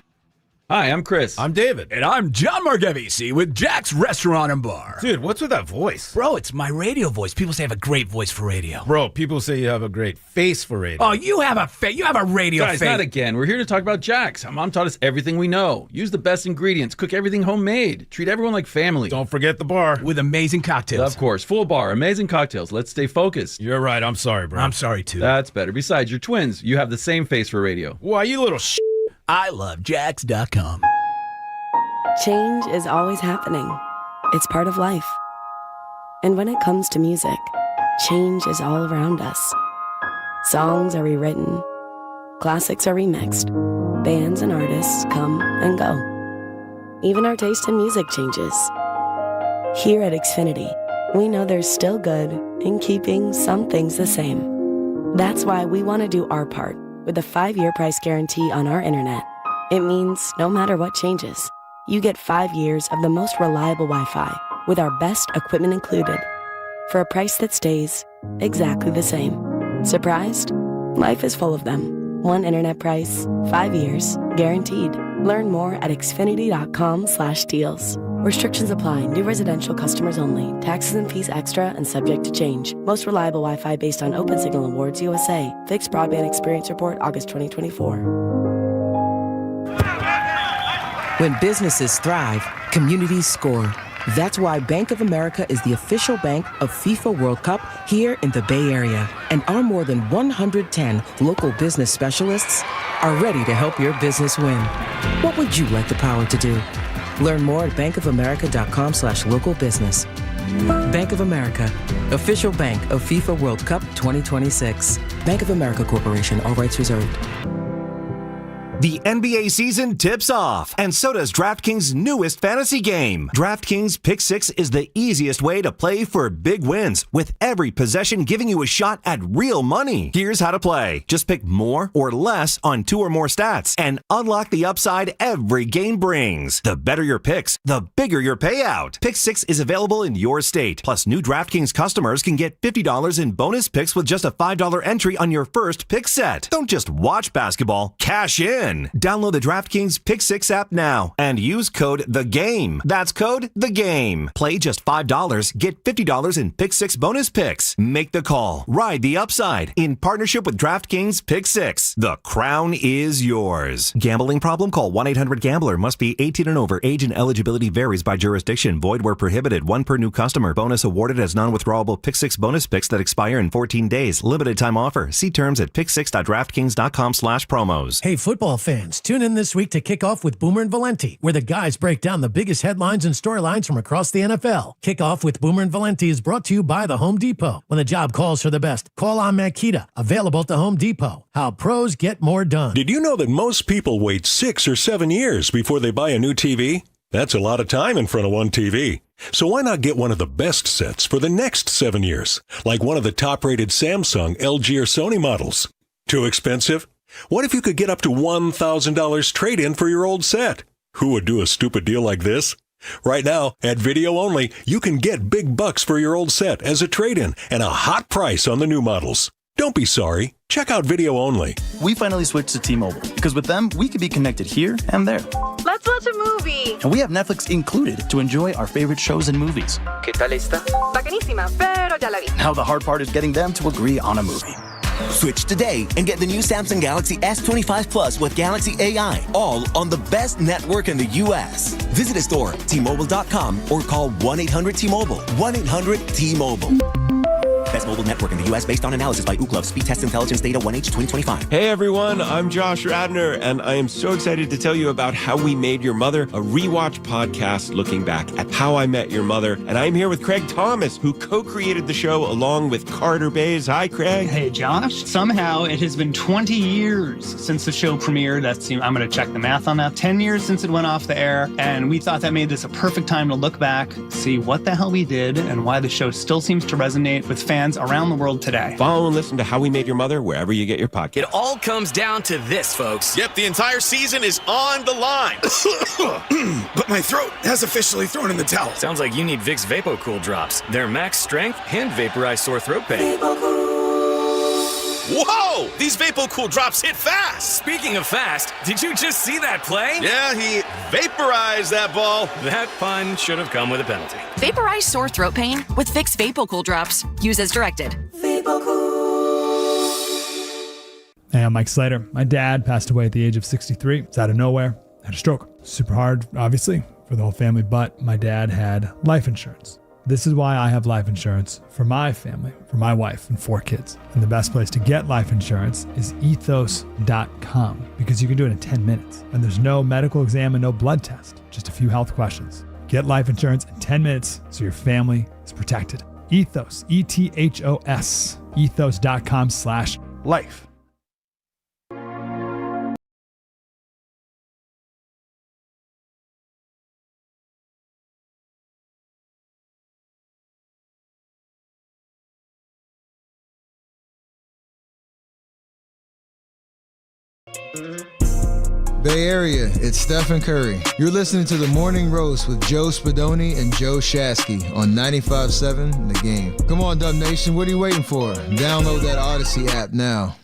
Hi, I'm Chris. I'm David. And I'm John Margevisi with Jack's Restaurant and Bar. Dude, what's with that voice? Bro, it's my radio voice. People say I have a great voice for radio. Bro, people say you have a great face for radio. Oh, you have a radio Guys, face. not again. We're here to talk about Jack's. Our mom taught us everything we know. Use the best ingredients. Cook everything homemade. Treat everyone like family. Don't forget the bar. With amazing cocktails. Of course. Full bar. Amazing cocktails. Let's stay focused. You're right. I'm sorry, bro. I'm sorry, too. That's better. Besides, you're twins. You have the same face for radio. Why, you little I love Jax.com. Change is always happening. It's part of life. And when it comes to music, change is all around us. Songs are rewritten. Classics are remixed. Bands and artists come and go. Even our taste in music changes. Here at Xfinity, we know there's still good in keeping some things the same. That's why we want to do our part with a 5-year price guarantee on our internet. It means no matter what changes, you get 5 years of the most reliable Wi-Fi with our best equipment included for a price that stays exactly the same. Surprised? Life is full of them. One internet price, 5 years, guaranteed. Learn more at xfinity.com/deals. Restrictions apply. New residential customers only. Taxes and fees extra and subject to change. Most reliable Wi-Fi based on Open Signal Awards USA. Fixed Broadband Experience Report, August 2024. When businesses thrive, communities score. That's why Bank of America is the official bank of FIFA World Cup here in the Bay Area. And our more than 110 local business specialists are ready to help your business win. What would you like the power to do? Learn more at bankofamerica.com/local business. Bank of America, official bank of FIFA World Cup 2026. Bank of America Corporation, all rights reserved. The NBA season tips off, and so does DraftKings' newest fantasy game. DraftKings Pick 6 is the easiest way to play for big wins, with every possession giving you a shot at real money. Here's how to play. Just pick more or less on 2 or more stats, and unlock the upside every game brings. The better your picks, the bigger your payout. Pick 6 is available in your state. Plus, new DraftKings customers can get $50 in bonus picks with just a $5 entry on your first pick set. Don't just watch basketball, cash in. Download the DraftKings Pick 6 app now and use code THEGAME. That's code THEGAME. Play just $5. Get $50 in Pick 6 bonus picks. Make the call. Ride the upside. In partnership with DraftKings Pick 6. The crown is yours. Gambling problem? Call 1-800-GAMBLER. Must be 18 and over. Age and eligibility varies by jurisdiction. Void where prohibited. 1 per new customer. Bonus awarded as non-withdrawable Pick 6 bonus picks that expire in 14 days. Limited time offer. See terms at pick6.draftkings.com/promos. Hey, football fans, tune in this week to kick off with Boomer and Valenti, where the guys break down the biggest headlines and storylines from across the NFL. Kick off with Boomer and Valenti is brought to you by the Home Depot. When the job calls for the best, call on Makita, available at the Home Depot. How pros get more done. Did you know that most people wait 6 or 7 years before they buy a new TV? That's a lot of time in front of one TV. So why not get one of the best sets for the next 7 years, like one of the top-rated Samsung, LG, or Sony models? Too expensive? What if you could get up to $1,000 trade-in for your old set? Who would do a stupid deal like this? Right now, at Video Only, you can get big bucks for your old set as a trade-in and a hot price on the new models. Don't be sorry. Check out Video Only. We finally switched to T-Mobile because with them, we can be connected here and there. Let's watch a movie. And we have Netflix included to enjoy our favorite shows and movies. ¿Qué tal esta? Bacanísima, pero ya la vi. Now the hard part is getting them to agree on a movie. Switch today and get the new Samsung Galaxy S25 Plus with Galaxy AI, all on the best network in the U.S. Visit a store, T-Mobile.com, or call 1-800-T-Mobile. 1-800-T-Mobile. Best mobile network in the U.S. based on analysis by Ookla Speed Test Intelligence Data 1H 2025. Hey everyone, I'm Josh Radner, and I am so excited to tell you about How We Made Your Mother, a rewatch podcast looking back at How I Met Your Mother. And I'm here with Craig Thomas, who co-created the show along with Carter Bays. Hi, Craig. Hey, Josh. Somehow it has been 20 years since the show premiered. I'm going to check the math on that. 10 years since it went off the air, and we thought that made this a perfect time to look back, see what the hell we did, and why the show still seems to resonate with fans around the world today. Follow and listen to How We Made Your Mother wherever you get your podcast. It all comes down to this, folks. Yep, the entire season is on the line. But my throat has officially thrown in the towel. Sounds like you need Vicks VapoCool drops. They're max strength and vaporize sore throat pain. Whoa! Whoa, these VapoCool drops hit fast. Speaking of fast, did you just see that play? Yeah, he vaporized that ball. That pun should have come with a penalty. Vaporize sore throat pain with Vicks VapoCool drops. Use as directed. Hey, I'm Mike Slater. My dad passed away at the age of 63. It's out of nowhere. Had a stroke. Super hard, obviously, for the whole family, but my dad had life insurance. This is why I have life insurance for my family, for my wife and 4 kids. And the best place to get life insurance is ethos.com, because you can do it in 10 minutes. And there's no medical exam and no blood test, just a few health questions. Get life insurance in 10 minutes so your family is protected. Ethos, E-T-H-O-S, ethos.com/life. Bay Area, it's Stephen Curry. You're listening to The Morning Roast with Joe Spadoni and Joe Shasky on 95.7 The Game. Come on, Dub Nation, what are you waiting for? Download that Odyssey app now.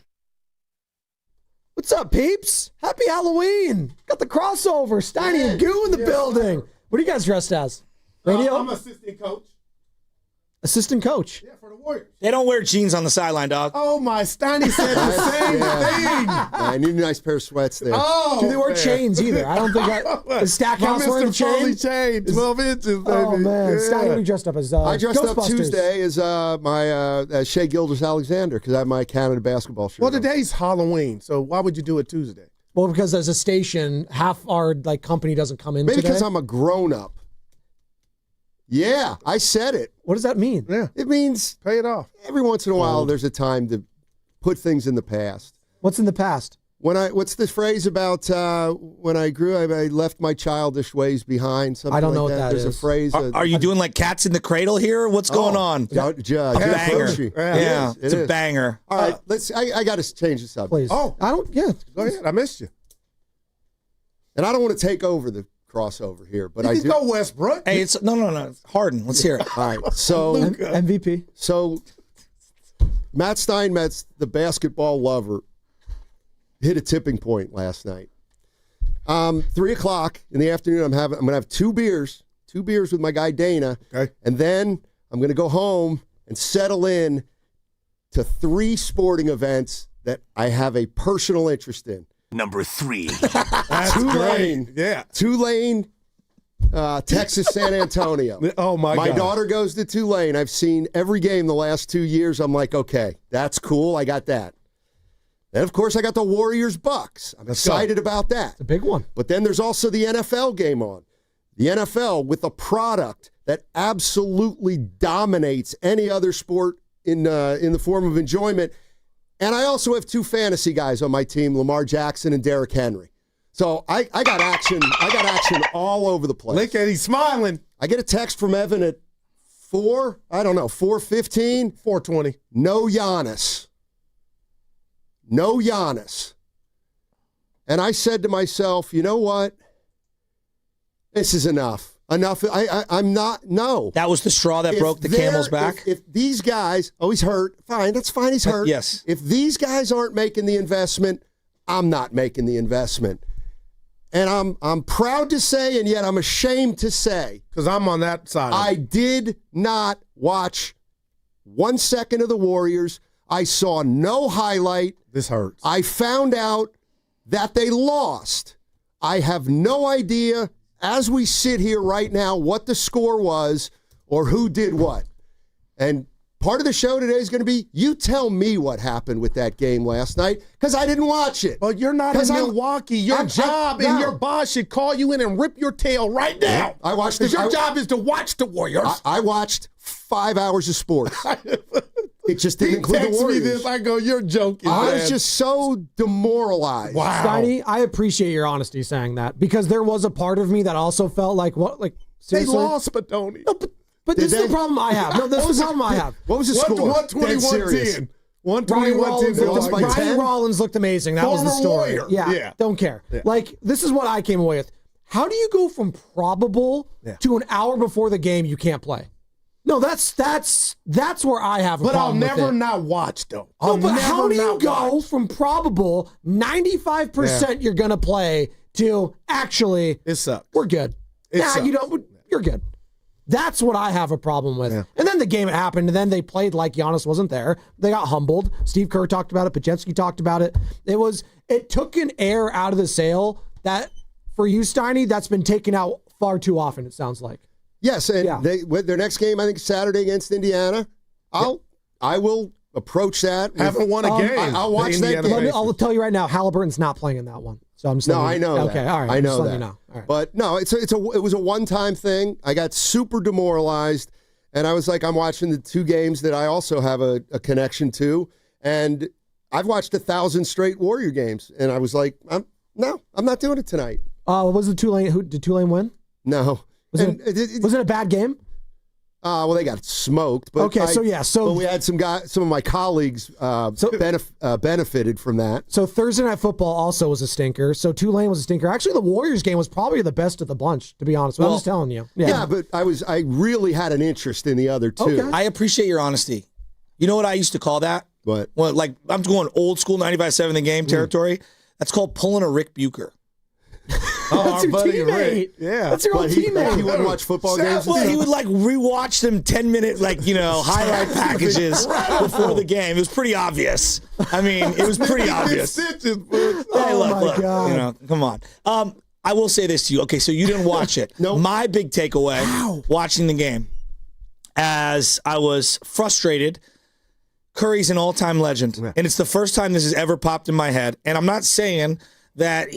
What's up, peeps? Happy Halloween. Got the crossover. Steiny and Goo in the building. What are you guys dressed as? Radio? I'm assistant coach. Assistant coach. Yeah, for the Warriors. They don't wear jeans on the sideline, dog. Oh, my. Steiny said the same thing. I need a nice pair of sweats there. Oh, Do they wear chains either? I don't think is Stackhouse wearing a chain? chain, 12 inches, baby. Oh, man. Yeah. Steiny, we dressed up as I dressed up Ghostbusters. Tuesday as my Shea Gilders-Alexander because I have my Canada basketball shirt. Well, today's Halloween, so why would you do it Tuesday? Well, because as a station, half our company doesn't come in Maybe today. because I'm a grown-up. Yeah, I said it. What does that mean? Yeah. It means pay it off. Every once in a while, there's a time to put things in the past. What's in the past? What's the phrase about when I grew up, I left my childish ways behind? Something I don't know like what that There's is. a phrase. Are you doing like cats in the cradle here? What's going on? Banger. Yeah, it's a banger. All right, I got to change the subject. Please. Oh, I don't. Yeah. Go ahead. I missed you. And I don't want to take over the crossover here, but I You do. go Westbrook. Hey, it's no. Harden, let's hear it. All right, so MVP. So Matt Steinmetz, the basketball lover, hit a tipping point last night. 3:00 in the afternoon, I'm going to have 2 beers with my guy Dana, and then I'm going to go home and settle in to 3 sporting events that I have a personal interest in. Number 3. That's Tulane. great. Yeah. Tulane, Texas, San Antonio. Oh, my God. My daughter goes to Tulane. I've seen every game the last 2 years. I'm like, okay, that's cool. I got that. Then, of course, I got the Warriors-Bucks. I'm excited about that. It's a big one. But then there's also the NFL game on. The NFL with a product that absolutely dominates any other sport in the form of enjoyment. And I also have 2 fantasy guys on my team, Lamar Jackson and Derrick Henry. So I got action. I got action all over the place. Look at he's smiling. I get a text from Evan at 4:15. 4:20. No Giannis. No Giannis. And I said to myself, you know what? This is enough. Enough. I'm not. No. That was the straw that broke the camel's back. If these guys, he's hurt. Fine, that's fine. He's hurt. Yes. If these guys aren't making the investment, I'm not making the investment. And I'm proud to say, and yet I'm ashamed to say, because I'm on that side. I did not watch 1 second of the Warriors. I saw no highlight. This hurts. I found out that they lost. I have no idea, as we sit here right now, what the score was or who did what. And part of the show today is going to be, you tell me what happened with that game last night, because I didn't watch it. But you're not in Milwaukee. Your job and your boss should call you in and rip your tail right now. I watched it. Your job is to watch the Warriors. I watched 5 hours of sports. It just didn't include the Warriors. Me this, I go, you're joking. I was just so demoralized. Wow. Steiny, I appreciate your honesty saying that, because there was a part of me that also felt like, what, like, seriously? They lost, but Tony. No, but this is the problem I have. No, this is the problem I have. What was the score? 121-10. 121-10. Ryan Rollins looked amazing. That was the story. Warrior. Yeah, don't care. Yeah. Like, this is what I came away with. How do you go from probable to an hour before the game you can't play? No, that's where I have a but problem I'll never with it. not watch, though. No, but how do you go from probable 95% you're going to play to actually, it sucks. We're good. You're good. That's what I have a problem with. Yeah. And then the game happened, and then they played like Giannis wasn't there. They got humbled. Steve Kerr talked about it. Pajensky talked about it. It took an air out of the sail that, for you, Steiny, that's been taken out far too often, it sounds like. Yes, and their next game, I think, Saturday against Indiana. I will approach that. Haven't won a game. I'll watch that game. I'll tell you right now, Halliburton's not playing in that one. So I'm saying, no, I know. Okay, that. all right. I know that. You know. All right. But no, it was a one-time thing. I got super demoralized, and I was like, I'm watching the two games that I also have a connection to, and I've watched 1,000 straight Warrior games, and I was like, I'm not doing it tonight. Was it Tulane? Did Tulane win? No. Was it a bad game? Well, they got smoked. But okay, but we had some of my colleagues benefited from that. So Thursday Night Football also was a stinker. So Tulane was a stinker. Actually, the Warriors game was probably the best of the bunch, to be honest. I'm just telling you. Yeah, but I really had an interest in the other two. Okay. I appreciate your honesty. You know what I used to call that? What? Well, like I'm going old school 95.7 The Game territory. That's called pulling a Rick Bucher. That's your teammate. Yeah, that's your old teammate. He wouldn't watch football games. Well, he would like rewatch them 10-minute highlight packages before the game. It was pretty obvious. I mean, it was pretty obvious. Hey, look, God. Come on. I will say this to you. Okay, so you didn't watch it. No. My big takeaway watching the game, as I was frustrated. Curry's an all-time legend, and it's the first time this has ever popped in my head. And I'm not saying that.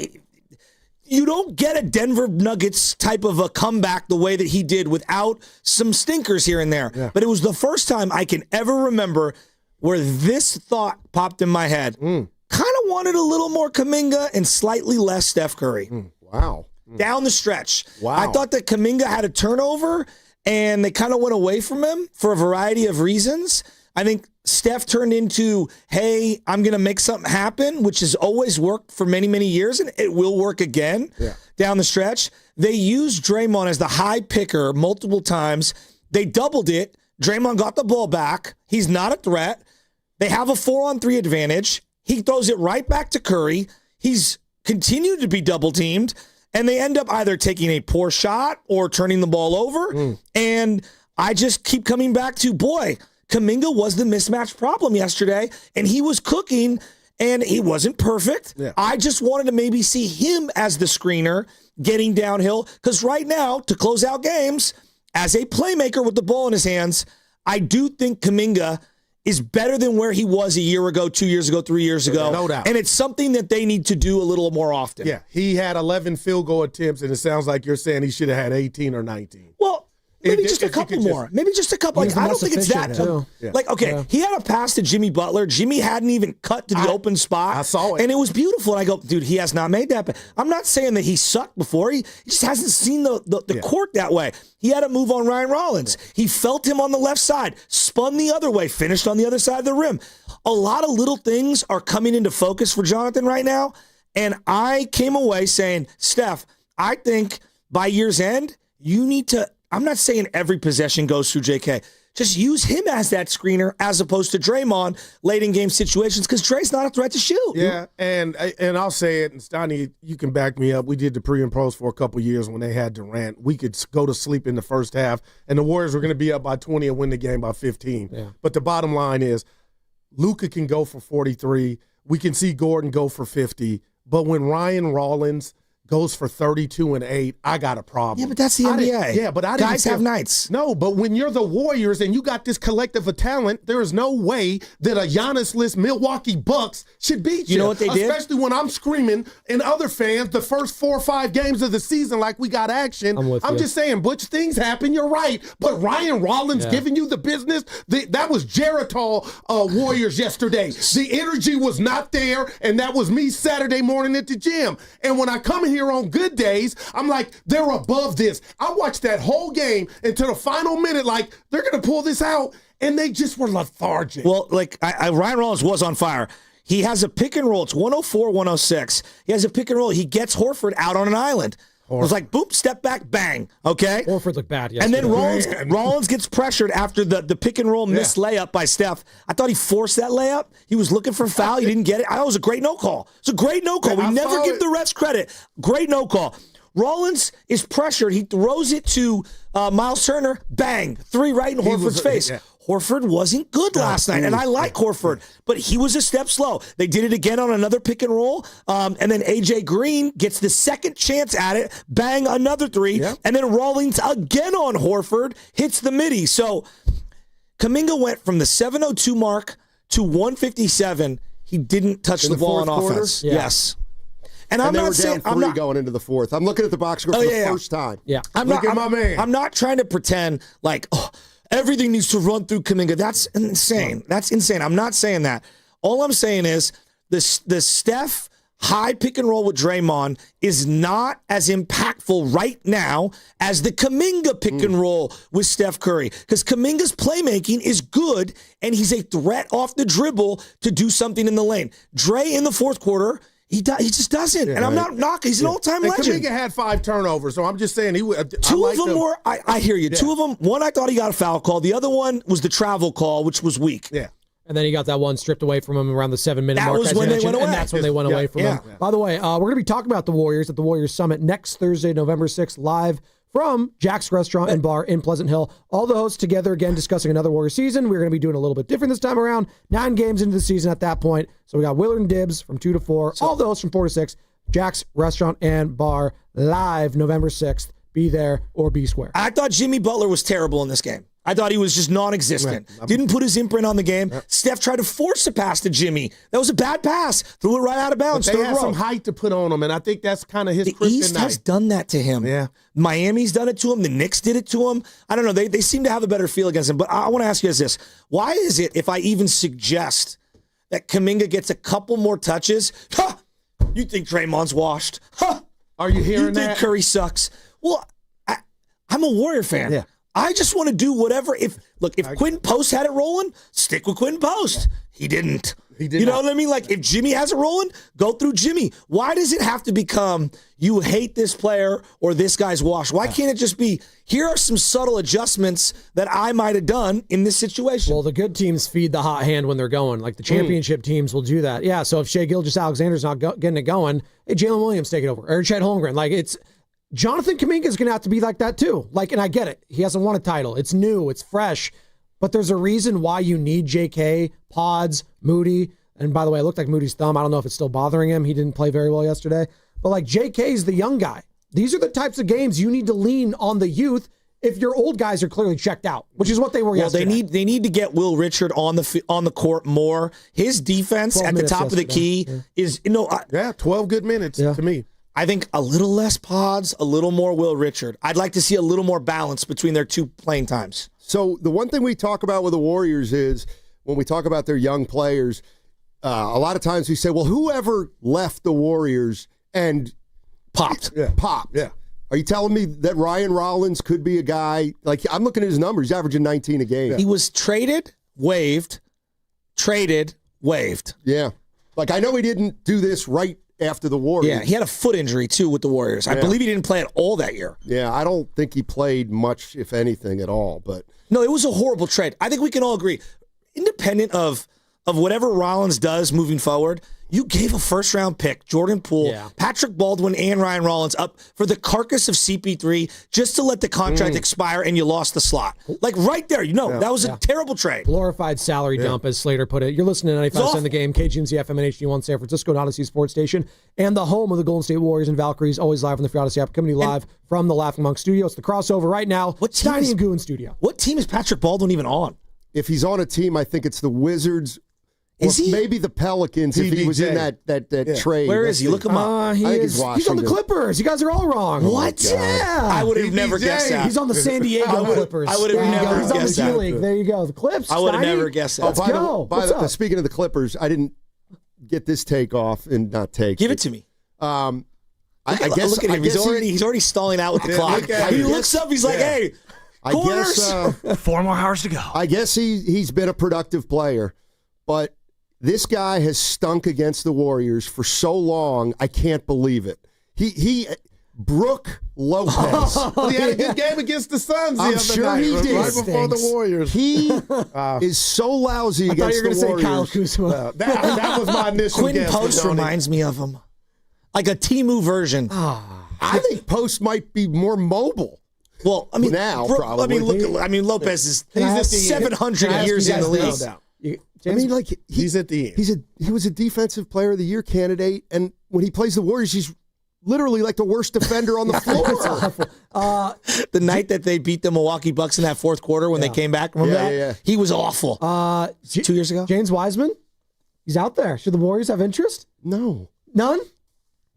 You don't get a Denver Nuggets type of a comeback the way that he did without some stinkers here and there. Yeah. But it was the first time I can ever remember where this thought popped in my head. Kind of wanted a little more Kuminga and slightly less Steph Curry. Wow. Down the stretch. Wow. I thought that Kuminga had a turnover and they kind of went away from him for a variety of reasons. I think Steph turned into, hey, I'm going to make something happen, which has always worked for many, many years, and it will work again down the stretch. They used Draymond as the high picker multiple times. They doubled it. Draymond got the ball back. He's not a threat. They have a 4-on-3 advantage. He throws it right back to Curry. He's continued to be double-teamed, and they end up either taking a poor shot or turning the ball over. And I just keep coming back to, boy, Kuminga was the mismatch problem yesterday, and he was cooking, and he wasn't perfect. Yeah. I just wanted to maybe see him as the screener getting downhill, because right now, to close out games, as a playmaker with the ball in his hands, I do think Kuminga is better than where he was a year ago, 2 years ago, 3 years ago. No doubt. And it's something that they need to do a little more often. Yeah, he had 11 field goal attempts, and it sounds like you're saying he should have had 18 or 19. Well, maybe just a couple more. Maybe just a couple. Like, I don't think it's that. Like, okay, he had a pass to Jimmy Butler. Jimmy hadn't even cut to the open spot. I saw it. And it was beautiful. And I go, dude, he has not made that. But I'm not saying that he sucked before. He just hasn't seen the court that way. He had a move on Ryan Rollins. He felt him on the left side, spun the other way, finished on the other side of the rim. A lot of little things are coming into focus for Jonathan right now. And I came away saying, Steph, I think by year's end, you need to, I'm not saying every possession goes through JK. Just use him as that screener as opposed to Draymond late in game situations, because Dre's not a threat to shoot. Yeah, and I'll say it, and Stoney, you can back me up. We did the pre and pros for a couple years when they had Durant. We could go to sleep in the first half, and the Warriors were going to be up by 20 and win the game by 15. Yeah. But the bottom line is, Luka can go for 43. We can see Gordon go for 50. But when Ryan Rollins goes for 32 and 8, I got a problem. Yeah, but that's the NBA. Yeah, but I didn't guys have nights. No, but when you're the Warriors and you got this collective of talent, there is no way that a Giannis-less Milwaukee Bucks should beat you. You know what they did? Especially when I'm screaming and other fans the first 4 or 5 games of the season like we got action. I'm just saying, Butch, things happen. You're right. But Ryan Rollins giving you the business, that was Geritol Warriors yesterday. The energy was not there, and that was me Saturday morning at the gym. And when I come in here on good days, I'm like, they're above this. I watched that whole game until the final minute, like, they're going to pull this out, and they just were lethargic. Well, like, Ryan Rollins was on fire. He has a pick and roll. It's 104-106. He has a pick and roll. He gets Horford out on an island. It was like, boop, step back, bang. Okay? Horford looked bad yesterday. And then Rollins gets pressured after the pick and roll missed layup by Steph. I thought he forced that layup. He was looking for a foul. He didn't get it. I thought it was a great no call. It's a great no call. We never give the refs credit. Great no call. Rollins is pressured. He throws it to Miles Turner. Bang. 3 right in Horford's face. Yeah. Horford wasn't good last night, and I like Horford, but he was a step slow. They did it again on another pick and roll, and then A.J. Green gets the second chance at it, bang, another 3, and then Rawlings again on Horford hits the midi. So Kuminga went from the 7:02 mark to 157. He didn't touch the ball on offense. Yeah. Yes. And I'm not saying I'm not going into the fourth. I'm looking at the box score for the first time. Yeah, I'm not trying to pretend like everything needs to run through Kuminga. That's insane. That's insane. I'm not saying that. All I'm saying is the Steph high pick and roll with Draymond is not as impactful right now as the Kuminga pick and roll with Steph Curry. Because Kuminga's playmaking is good, and he's a threat off the dribble to do something in the lane. Dre in the fourth quarter, he just doesn't. And I'm not knocking. He's an all-time legend. Kuminga had 5 turnovers, so I'm just saying Two of them were, I hear you. Yeah. 2 of them, one I thought he got a foul call. The other one was the travel call, which was weak. Yeah. And then he got that one stripped away from him around the 7-minute mark. That was when they went away. And that's when they went away from him. Yeah. By the way, we're going to be talking about the Warriors at the Warriors Summit next Thursday, November 6th, live from Jack's Restaurant and Bar in Pleasant Hill. All the hosts together again discussing another Warriors season. We're going to be doing a little bit different this time around. 9 games into the season at that point. So we got Willard and Dibbs from 2 to 4. All the hosts from 4 to 6. Jack's Restaurant and Bar live November 6th. Be there or be square. I thought Jimmy Butler was terrible in this game. I thought he was just non-existent. Right. Didn't put his imprint on the game. Yep. Steph tried to force a pass to Jimmy. That was a bad pass. Threw it right out of bounds. But they had some height to put on him, and I think that's kind of his kryptonite. The East has done that to him. Yeah. Miami's done it to him. The Knicks did it to him. I don't know. They seem to have a better feel against him. But I want to ask you guys this. Why is it, if I even suggest that Kuminga gets a couple more touches, you think Draymond's washed? Are you hearing that? You think Curry sucks? Well, I'm a Warrior fan. Yeah. I just want to do whatever. If Quentin Post had it rolling, stick with Quentin Post. He didn't. He did. You know what I mean? Like, if Jimmy has it rolling, go through Jimmy. Why does it have to become you hate this player or this guy's washed? Why can't it just be, here are some subtle adjustments that I might have done in this situation? Well, the good teams feed the hot hand when they're going. Like the championship teams will do that. Yeah, so if Shai Gilgeous-Alexander's not getting it going, hey, Jalen Williams take it over. Or Chet Holmgren. Like, it's Jonathan Kuminga is going to have to be like that too. Like, and I get it. He hasn't won a title. It's new. It's fresh. But there's a reason why you need J.K., Pods, Moody. And by the way, it looked like Moody's thumb. I don't know if it's still bothering him. He didn't play very well yesterday. But like J.K. is the young guy. These are the types of games you need to lean on the youth if your old guys are clearly checked out, which is what they were yesterday. They need to get Will Richard on the court more. His defense at the top of the key is 12 good minutes to me. I think a little less Pods, a little more Will Richard. I'd like to see a little more balance between their 2 playing times. So the one thing we talk about with the Warriors is when we talk about their young players, a lot of times we say, well, whoever left the Warriors and popped. Yeah. Are you telling me that Ryan Rollins could be a guy? Like, I'm looking at his numbers. He's averaging 19 a game. He was traded, waived. Yeah. Like, I know he didn't do this right after the Warriors. Yeah, he had a foot injury, too, with the Warriors. I believe he didn't play at all that year. Yeah, I don't think he played much, if anything, at all. But no, it was a horrible trade. I think we can all agree. Independent of whatever Rollins does moving forward, you gave a first-round pick, Jordan Poole, Patrick Baldwin, and Ryan Rollins up for the carcass of CP3 just to let the contract expire, and you lost the slot. Like, right there, that was a terrible trade. Glorified salary dump, as Slater put it. You're listening to 95 Cent The Game, KGMZ FM and HD1 San Francisco, and Odyssey Sports Station, and the home of the Golden State Warriors and Valkyries, always live on the Free Odyssey app, coming to you live from the Laughing Monk studio. It's the crossover right now. Steiny and Goo studio. What team is Patrick Baldwin even on? If he's on a team, I think it's the Wizards. Is he? Maybe the Pelicans if he was in that trade. Where is he? Look him up. He's on the Clippers. You guys are all wrong. What? Yeah. I would have never guessed that. He's on the San Diego Clippers. I would have never guessed that. He's on the G League. There you go. The Clips. I would have never guessed that. Let's go. Speaking of the Clippers, I didn't get this take off and not take. Give it to me. I guess. Look at him. He's already stalling out with the clock. He looks up. He's like, hey. I guess 4 more hours to go. I guess he's been a productive player, but this guy has stunk against the Warriors for so long. I can't believe it. He Brooke Lopez. Well, he had a good game against the Suns the I'm other sure night, he did. right before the Warriors. He is so lousy against the Warriors. I thought you were going to say Kyle Kuzma. That was my initial Quinn guess. Post reminds me of him. Like a Timu version. I think Post might be more mobile. Well, I mean, now probably. I mean, Lopez is he's 700 years in the league. I mean, like he's at the end. He was a defensive player of the year candidate, and when he plays the Warriors, he's literally like the worst defender on the floor. The night that they beat the Milwaukee Bucks in that fourth quarter when they came back, remember that? Yeah. He was awful. 2 years ago? James Wiseman? He's out there. Should the Warriors have interest? No. None?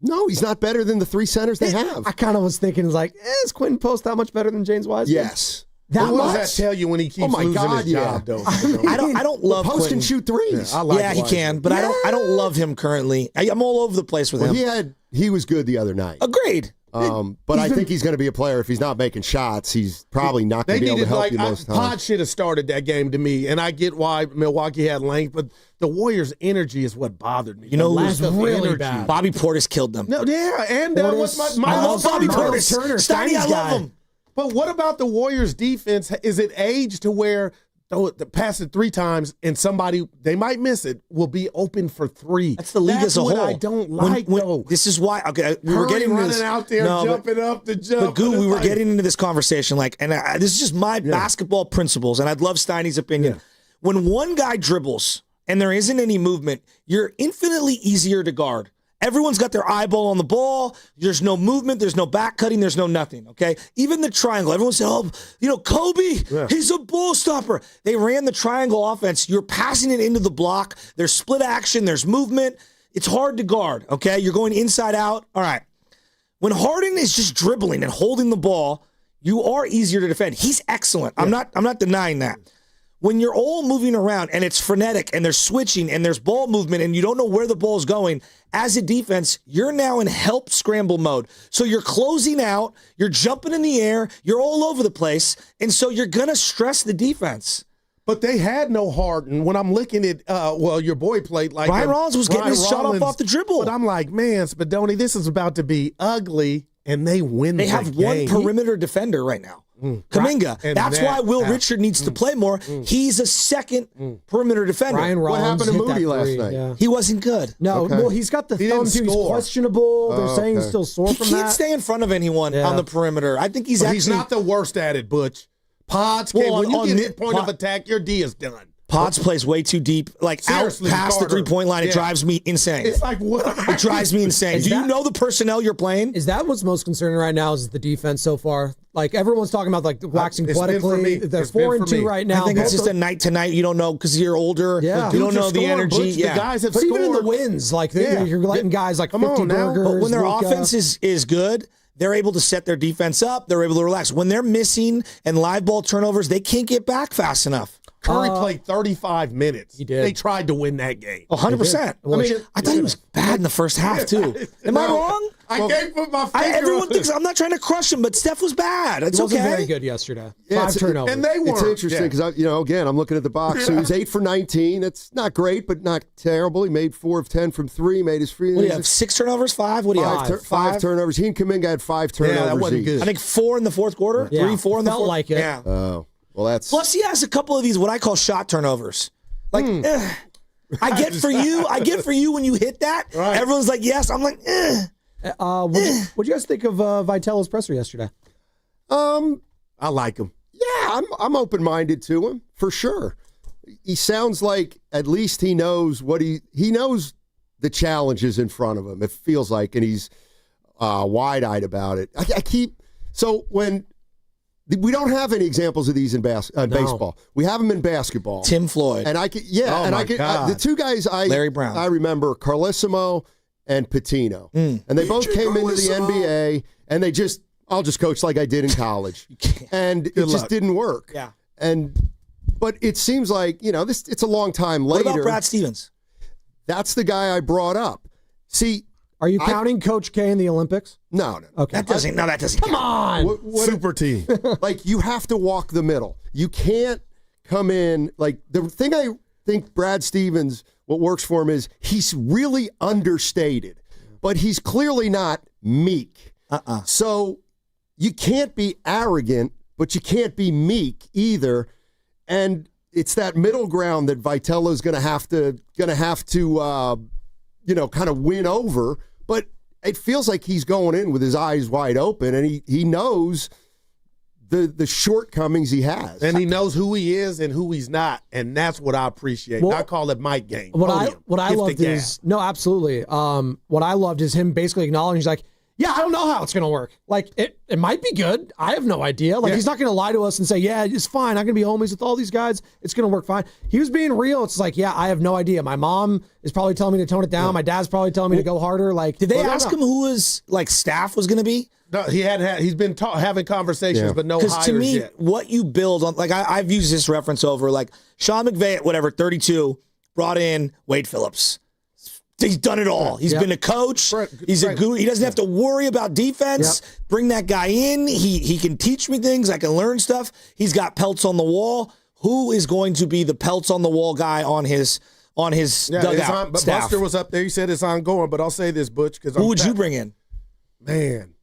No, he's not better than the three centers they have. I kind of was thinking, like, is Quentin Post that much better than James Wiseman? Yes. What does that tell you when he keeps losing his job, though? I don't love Post Quentin. can shoot threes. Yeah, he can, but I don't love him currently. I'm all over the place with him. He was good the other night. Agreed. But I think he's going to be a player. If he's not making shots, he's probably not going to be able to help you most times. Pod should have started that game to me, and I get why Milwaukee had length, but the Warriors' energy is what bothered me. You know who's really bad? Body Portis killed them. No, yeah, and what's my I love Bobby Portis. Portis. Steiny, I love him. But what about the Warriors' defense? Is it age to where pass it 3 times and somebody, they might miss it, will be open for 3? That's the league as a whole. I don't like, though. This is why, okay, we were getting into this. Out there, jumping up the jump. But, we were getting into this conversation, and this is just my basketball principles, and I'd love Steiny's opinion. Yeah. When one guy dribbles and there isn't any movement, you're infinitely easier to guard. Everyone's got their eyeball on the ball. There's no movement. There's no back cutting. There's no nothing, okay? Even the triangle. Everyone said, Kobe, he's a ball stopper. They ran the triangle offense. You're passing it into the block. There's split action. There's movement. It's hard to guard, okay? You're going inside out. All right. When Harden is just dribbling and holding the ball, you are easier to defend. He's excellent. Yeah. I'm not denying that. When you're all moving around and it's frenetic and there's switching and there's ball movement and you don't know where the ball's going, as a defense, you're now in help scramble mode. So you're closing out, you're jumping in the air, you're all over the place, and so you're going to stress the defense. But they had no Harden. When I'm looking at, your boy played like Ryan Rollins was getting his shot off the dribble. But I'm like, man, Spadoni, this is about to be ugly, and they win the game. They have one perimeter defender right now. Kuminga. That's why Will Richard needs to play more. He's a second perimeter defender. Ryan Rollins, what happened to Moody last night? Yeah. He wasn't good. No, well, he's got the thumb too. He's questionable. They're saying he's still sore from that. He can't stay in front of anyone on the perimeter. I think he's not the worst at it, Butch. Pods, when you get to point of attack, your D is done. Pods plays way too deep, seriously, out past the 3-point line. It drives me insane. It's like, what? It drives me insane. Do you know the personnel you're playing? Is that what's most concerning right now is the defense so far? Like, everyone's talking about, waxing poetically. They're 4-2 right now. I think it's just a night to night. You don't know because you're older. Yeah. You don't know the energy. The guys have scored. Even in the wins, you're letting guys 50 burgers. But when their offense is good, they're able to set their defense up. They're able to relax. When they're missing and live ball turnovers, they can't get back fast enough. Curry played 35 minutes. He did. They tried to win that game. 100%. I thought he was bad in the first half, too. Am I wrong? I can't put my finger everyone on thinks I'm not trying to crush him, but Steph was bad. It's he wasn't okay. very good yesterday. 5 turnovers. And they weren't. It's interesting because, again, I'm looking at the box. So he's 8 for 19. That's not great, but not terrible. He made 4 of 10 from 3, made his free. What do you have, 6 turnovers, 5? What do you have? 5 turnovers. He and Kuminga had 5 turnovers. Yeah, that wasn't good. I think 4 in the fourth quarter. Yeah. 3, 4 in the Felt fourth. like it. Yeah. Oh. Well, that's. Plus, he has a couple of these what I call shot turnovers. I get for you when you hit that. Right. Everyone's like, yes. I'm like, What'd you guys think of Vitello's presser yesterday? I like him. Yeah, I'm open-minded to him for sure. He sounds like at least he knows what he knows the challenges in front of him. It feels like, and he's wide-eyed about it. When. We don't have any examples of these in baseball. We have them in basketball. Tim Floyd. And the two guys Larry Brown. I remember, Carlissimo and Patino. And they both came into the NBA, and they just, I'll just coach like I did in college. And it just didn't work. Yeah. But it seems like, it's a long time later. What about Brad Stevens? That's the guy I brought up. See, are you counting Coach K in the Olympics? No. Okay. That doesn't Come on. Super team. Like, you have to walk the middle. You can't come in. Like, the thing I think Brad Stevens, what works for him is he's really understated, but he's clearly not meek. So you can't be arrogant, but you can't be meek either. And it's that middle ground that Vitello's going to have to kind of win over. But it feels like he's going in with his eyes wide open, and he knows the shortcomings he has. And he knows who he is and who he's not, and that's what I appreciate. I call it Mike game. What I loved is absolutely. What I loved is him basically acknowledging, he's like, yeah, I don't know how it's going to work. Like, it might be good. I have no idea. Like, he's not going to lie to us and say, yeah, it's fine. I'm going to be homies with all these guys. It's going to work fine. He was being real. It's like, yeah, I have no idea. My mom is probably telling me to tone it down. My dad's probably telling me to go harder. Like, did they ask him who his staff was going to be? No, he's been having conversations, but no hires yet. Because to me, what you build on, like I've used this reference over, like Sean McVay at 32, brought in Wade Phillips. He's done it all. He's been a coach. He's a guru. He doesn't have to worry about defense. Bring that guy in. He can teach me things. I can learn stuff. He's got pelts on the wall. Who is going to be the pelts on the wall guy on his dugout but staff? Buster was up there. He said it's ongoing. But I'll say this, Butch, because who would you bring in? Man,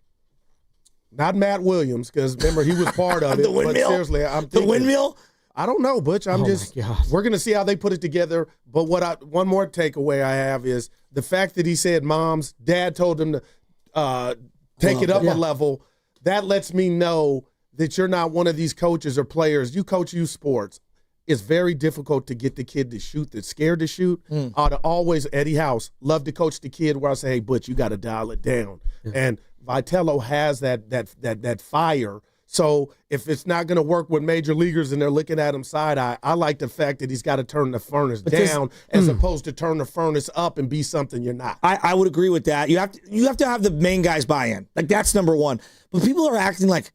not Matt Williams, because remember he was part of it. The windmill. But seriously, I'm thinking, the windmill. I don't know, Butch. We're going to see how they put it together. But one more takeaway I have is the fact that he said Mom's dad told him to take it up a level. That lets me know that you're not one of these coaches or players. You coach youth sports. It's very difficult to get the kid to shoot that's scared to shoot. I'd always, Eddie House, love to coach the kid where I say, hey, Butch, you got to dial it down. And Vitello has that fire. So if it's not going to work with major leaguers and they're looking at him side eye, I like the fact that he's got to turn the furnace down as opposed to turn the furnace up and be something you're not. I would agree with that. You have to have the main guys buy in. Like, that's number one. But people are acting like,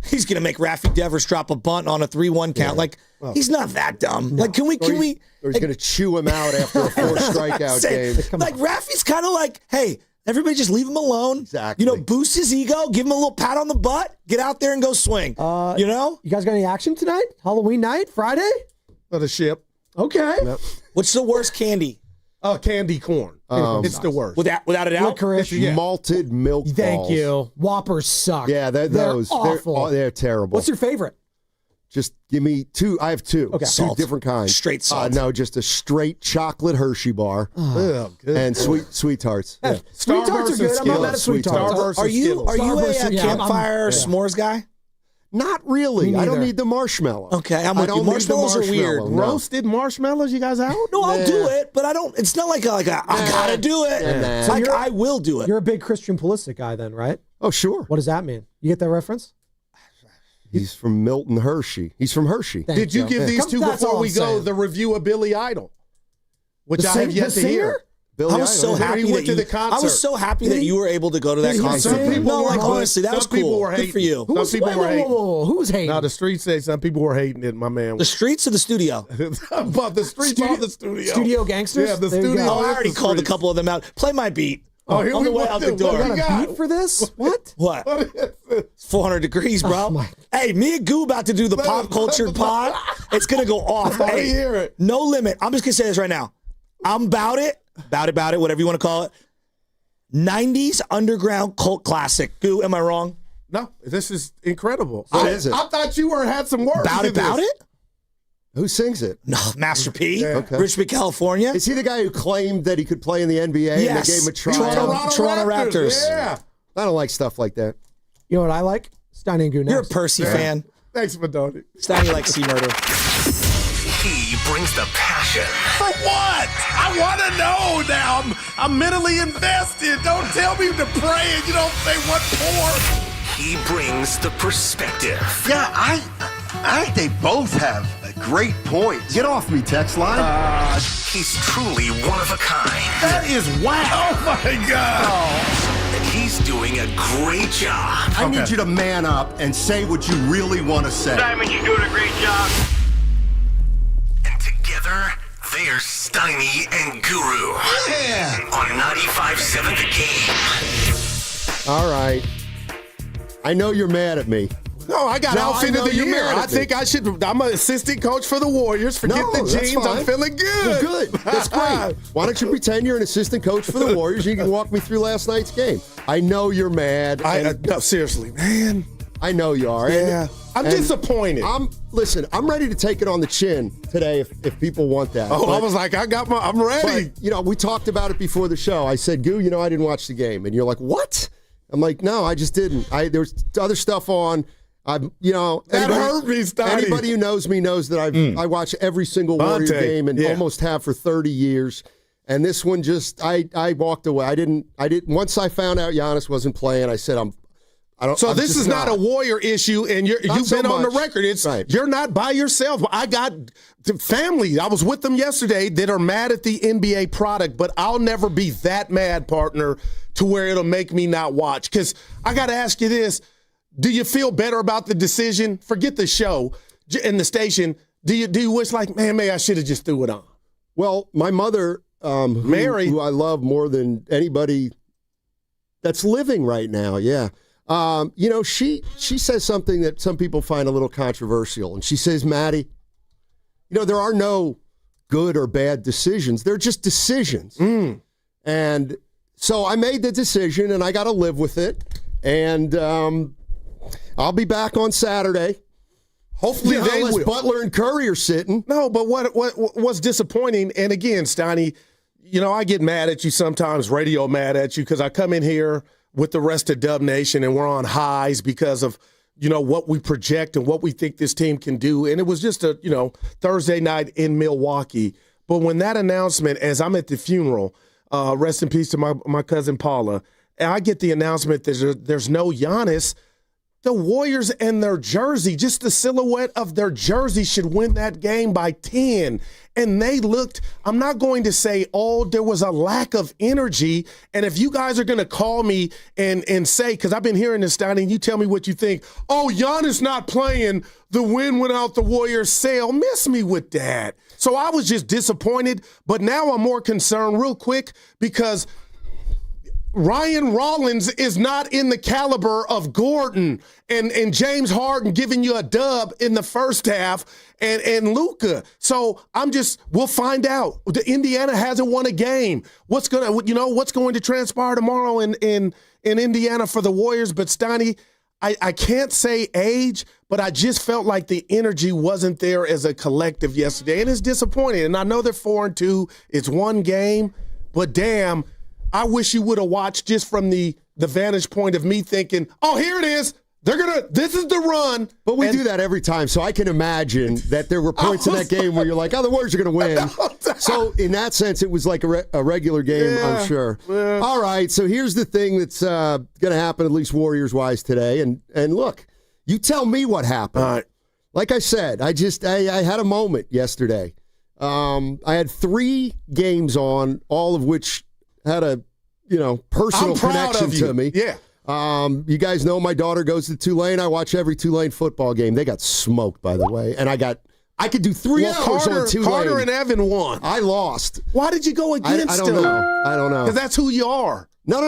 he's going to make Rafi Devers drop a bunt on a 3-1 count. Like, he's not that dumb. No. Like, can we? Or he's going to chew him out after a 4 strikeout game. Like, Rafi's kind of like, hey, everybody just leave him alone. Exactly. Boost his ego, give him a little pat on the butt, get out there and go swing. You guys got any action tonight? Halloween night? Friday? For the ship. Okay. Yep. What's the worst candy? Candy corn. It's the worst. Without a doubt? Licorice. Malted milk balls. Thank you. Whoppers suck. Yeah, they're awful. They're terrible. What's your favorite? Just give me 2. I have 2. Okay. Two different kinds. Straight salt. No, just a straight chocolate Hershey bar. And sweet tarts. Yeah. Sweet tarts are good. I'm not mad at sweet tarts. Are you a campfire s'mores guy? Not really. I don't need the marshmallow. Okay, I'm with you. Marshmallows are weird. No. Roasted marshmallows, you guys out? No, I'll do it, but I don't. It's not like I gotta do it. So I will do it. You're a big Christian Pulisic guy then, right? Oh, sure. What does that mean? You get that reference? He's from Milton Hershey. He's from Hershey. Did you give these two before we go the review of Billy Idol? Which I have yet to hear. I was so happy that you were able to go to that concert. Honestly, that was cool. Good for you. Some people were hating. Who was hating? Now, the streets say some people were hating it, my man. The streets or the studio? But the streets are the studio. Studio gangsters? Yeah, the studio. Oh, I already called a couple of them out. Play my beat. Oh, here on the way out the door. You got a beat for this? What? What? It's 400 degrees, bro. Hey, me and Goo about to do the pop culture pod. It's going to go off. I hear it. No limit. I'm just going to say this right now. I'm about it, whatever you want to call it. 90s underground cult classic. Goo, am I wrong? No, this is incredible. What is it? I thought you had some words. About it? Who sings it? No, Master P. Yeah. Okay. Richmond, California. Is he the guy who claimed that he could play in the NBA and they gave him a tryout? Toronto Raptors. Yeah. I don't like stuff like that. You know what I like? Steiny and Goo next. You're a Percy fan. Thanks for doing it. Steiny likes Sea Murder. He brings the passion. For what? I want to know now. I'm mentally invested. Don't tell me to pray and you don't say what for. He brings the perspective. Yeah, I think they both have great points. Get off me, text line. He's truly one of a kind. That is whack. Oh, my God. And he's doing a great job. I need you to man up and say what you really want to say. Diamond, you're doing a great job. And together, they're Steiny and Guru. Yeah. On 95.7 The Game. All right. I know you're mad at me. No, I got outfit of the year. I think I should. I'm an assistant coach for the Warriors. Forget the jeans. I'm feeling good. Well, good. That's great. Why don't you pretend you're an assistant coach for the Warriors? You can walk me through last night's game. I know you're mad. No, seriously, man. I know you are. Yeah. I'm disappointed. Listen, I'm ready to take it on the chin today if people want that. Oh, I was like, I'm ready. But, we talked about it before the show. I said, Goo, I didn't watch the game. And you're like, what? I'm like, no, I just didn't. There was other stuff on. That hurt me, Stoney. Anybody who knows me knows that I watch every single Warrior game and almost have for 30 years. And this one I walked away. I didn't. Once I found out Giannis wasn't playing, I said, So this is not a Warrior issue, and you've been on the record. You're not by yourself. I got family. I was with them yesterday that are mad at the NBA product, but I'll never be that mad, partner, to where it'll make me not watch. Because I got to ask you this. Do you feel better about the decision? Forget the show and the station. Do you wish, maybe I should have just threw it on? Well, my mother, Mary, who I love more than anybody that's living right now, yeah. She says something that some people find a little controversial. And she says, Maddie, there are no good or bad decisions. They're just decisions. And so I made the decision, and I got to live with it. And I'll be back on Saturday. Hopefully they will. Butler and Curry are sitting. No, but what's disappointing, and again, Stoney, I get mad at you sometimes, radio mad at you, because I come in here with the rest of Dub Nation, and we're on highs because of, what we project and what we think this team can do. And it was just a, Thursday night in Milwaukee. But when that announcement, as I'm at the funeral, rest in peace to my cousin Paula, and I get the announcement that there's no Giannis, the Warriors and their jersey, just the silhouette of their jersey should win that game by 10. And they looked, I'm not going to say, there was a lack of energy. And if you guys are going to call me and say, because I've been hearing this, Donnie, and you tell me what you think. Oh, Giannis not playing. The win went out the Warriors' sail. Miss me with that. So I was just disappointed. But now I'm more concerned real quick because Ryan Rollins is not in the caliber of Gordon and James Harden giving you a dub in the first half and Luka. So we'll find out. The Indiana hasn't won a game. What's going to transpire tomorrow in Indiana for the Warriors? But Stoney, I can't say age, but I just felt like the energy wasn't there as a collective yesterday, and it's disappointing. And I know they're 4-2. It's one game, but damn, I wish you would have watched just from the vantage point of me thinking, oh, here it is. This is the run. But we do that every time, so I can imagine that there were points in that game where you're like, oh, the Warriors are going to win. So in that sense, it was like a regular game, I'm sure. Yeah. All right, so here's the thing that's going to happen, at least Warriors-wise today. And look, you tell me what happened. All right. Like I said, I had a moment yesterday. I had 3 games on, all of which had a personal connection to me. Yeah. You guys know my daughter goes to Tulane. I watch every Tulane football game. They got smoked, by the way. And I could do 3 hours on Tulane. Carter and Evan won. I lost. Why did you go against them? I don't know. Because that's who you are. No.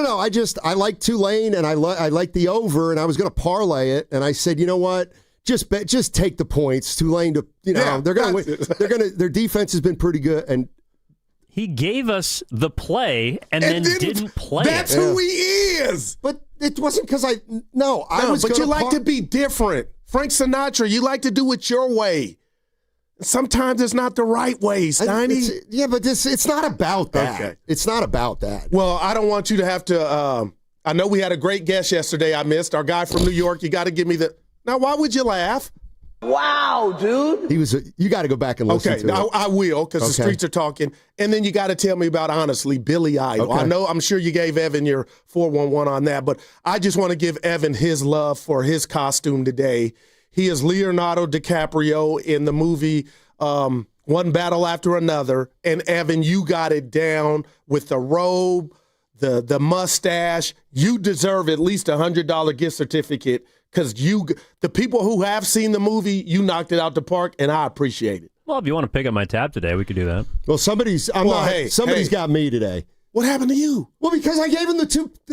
I like Tulane, and I like the over, and I was going to parlay it, and I said, you know what? Just take the points. Tulane, they're going to win. Their defense has been pretty good, and he gave us the play and then didn't play That's who he is. But it wasn't because I was. But you like to be different. Frank Sinatra, you like to do it your way. Sometimes it's not the right way, Steiny. But it's not about that. Okay. It's not about that. Well, I don't want you to have to. I know we had a great guest yesterday. I missed our guy from New York. You got to give me the. Now, why would you laugh? Wow, dude. You got to go back and listen to it. I will, because the streets are talking. And then you got to tell me about, honestly, Billy Idol. Okay. I'm sure you gave Evan your 411 on that, but I just want to give Evan his love for his costume today. He is Leonardo DiCaprio in the movie One Battle After Another. And Evan, you got it down with the robe, the mustache. You deserve at least $100 gift certificate. Because the people who have seen the movie, you knocked it out the park, and I appreciate it. Well, if you want to pick up my tab today, we could do that. Well, somebody's got me today. What happened to you? Well, because I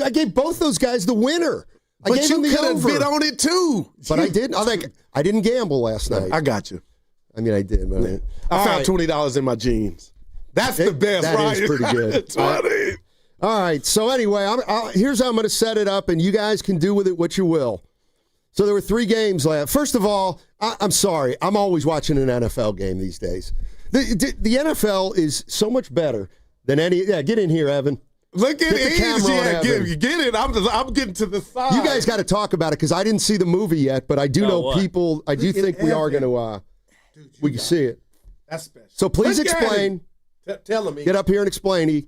gave both those guys the winner. But you could have bid on it too. But I didn't. I didn't gamble last night. I got you. I mean, I did. But I found $20 in my jeans. That's the best, that right? That is pretty good. 20. All right. So anyway, here's how I'm going to set it up, and you guys can do with it what you will. So there were 3 games left. First of all, I'm sorry. I'm always watching an NFL game these days. The NFL is so much better than any. Yeah, get in here, Evan. Look at the camera on Evan. Get it. I'm getting to the side. You guys got to talk about it because I didn't see the movie yet, but I do know people. I do think we are going to. We can see it. That's special. So please explain. Tell me. Get up here and explain.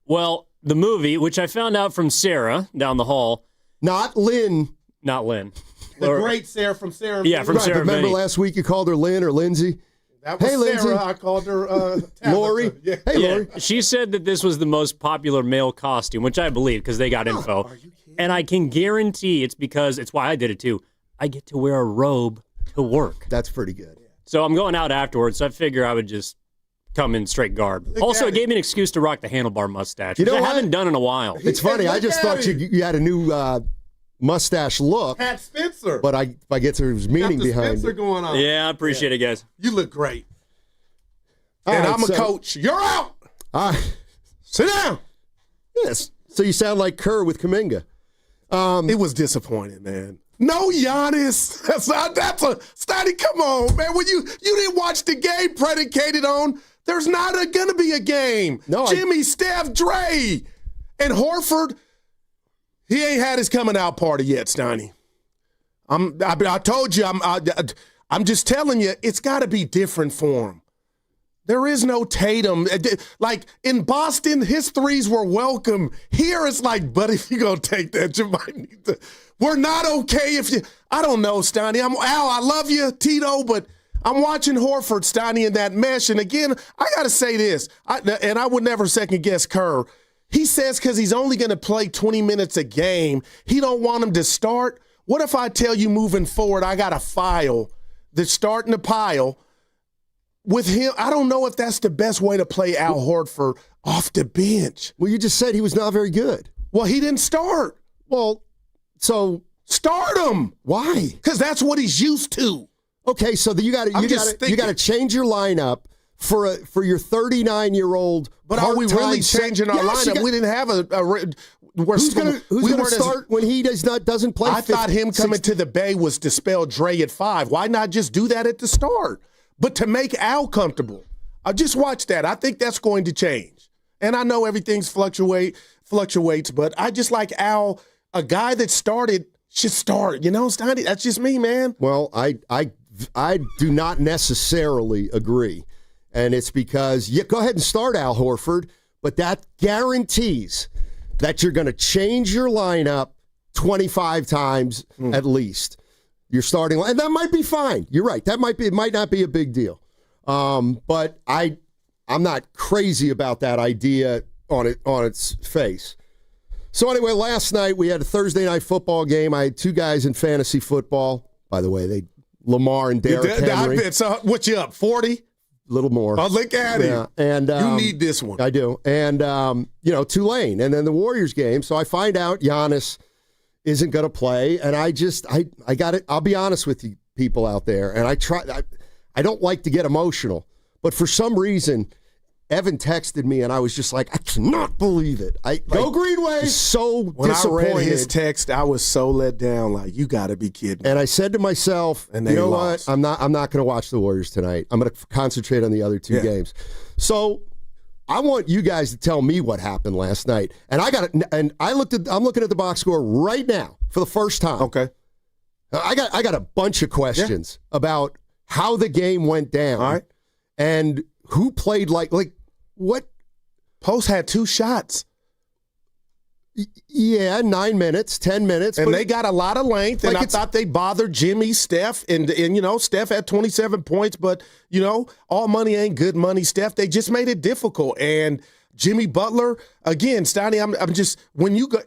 Well, the movie, which I found out from Sarah down the hall. Not Lynn. Not Lynn. The great Sarah from Sarah. Yeah, from Sarah. Remember last week you called her Lynn or Lindsay? That was hey, Sarah. Lindsay. I called her Lori. Yeah. Hey, Lori. She said that this was the most popular male costume, which I believe because they got info. Are you kidding? And I can guarantee it's because it's why I did it too. I get to wear a robe to work. That's pretty good. So I'm going out afterwards, so I figure I would just come in straight garb. Also, it gave me an excuse to rock the handlebar mustache, which I haven't done in a while. It's funny. I just thought you had a new mustache look. Pat Spencer. But I get there's meaning behind Spencer it. going on. Yeah, I appreciate it, guys. You look great. All and right, I'm a coach. You're out. All right. Sit down. Yes. So you sound like Kerr with Kuminga. It was disappointing, man. No Giannis. That's a Stoddy. Come on, man. When you didn't watch the game predicated on there's not gonna be a game. No, Jimmy, Steph, Dre, and Horford. He ain't had his coming out party yet, Steiny. I told you. I'm just telling you. It's got to be different for him. There is no Tatum. Like in Boston, his threes were welcome. Here it's like, buddy, if you're going to take that, you might need to. We're not okay if you. I don't know, Steiny. Al, I love you, Tito, but I'm watching Horford, Steiny, in that mesh. And again, I got to say this, and I would never second guess Kerr. He says because he's only going to play 20 minutes a game, he don't want him to start. What if I tell you moving forward, I got a file that's starting to pile with him? I don't know if that's the best way to play Al Horford off the bench. Well, you just said he was not very good. Well, he didn't start. Well, so start him. Why? Because that's what he's used to. Okay, so you got to change your lineup for your 39-year-old. But are we really changing our lineup? We didn't have who's going to start when he doesn't play? I thought him coming to the Bay was to spell Dre at 5. Why not just do that at the start? But to make Al comfortable. I just watched that. I think that's going to change. And I know everything's fluctuates, but I just like Al, a guy that started should start. You know, Steiny, that's just me, man. Well, I do not necessarily agree. And it's because, go ahead and start Al Horford, but that guarantees that you're going to change your lineup 25 times at least. You're starting, and that might be fine. You're right. It might not be a big deal. But I'm not crazy about that idea on its face. So anyway, last night we had a Thursday night football game. I had 2 guys in fantasy football. By the way, Lamar and Derrick Henry. So what you up, 40? A little more. Oh, look at him. And you need this one. I do. And, Tulane. And then the Warriors game. So I find out Giannis isn't going to play. And I got it. I'll be honest with you people out there. And I don't like to get emotional. But for some reason, Evan texted me, and I was just like, I cannot believe it. Go Green Wave! So when disappointed. I read his text, I was so let down. Like, you got to be kidding me. And I said to myself, you know what? I'm not going to watch the Warriors tonight. I'm going to concentrate on the other 2 games. So I want you guys to tell me what happened last night. And I'm looking at the box score right now for the first time. Okay. I got a bunch of questions about how the game went down. All right. And who played like what? Post had 2 shots. Yeah, 9 minutes, 10 minutes. And they got a lot of length, and I thought they bothered Jimmy, Steph, and Steph had 27 points, but, all money ain't good money, Steph. They just made it difficult. And Jimmy Butler, again, Steiny, I'm just,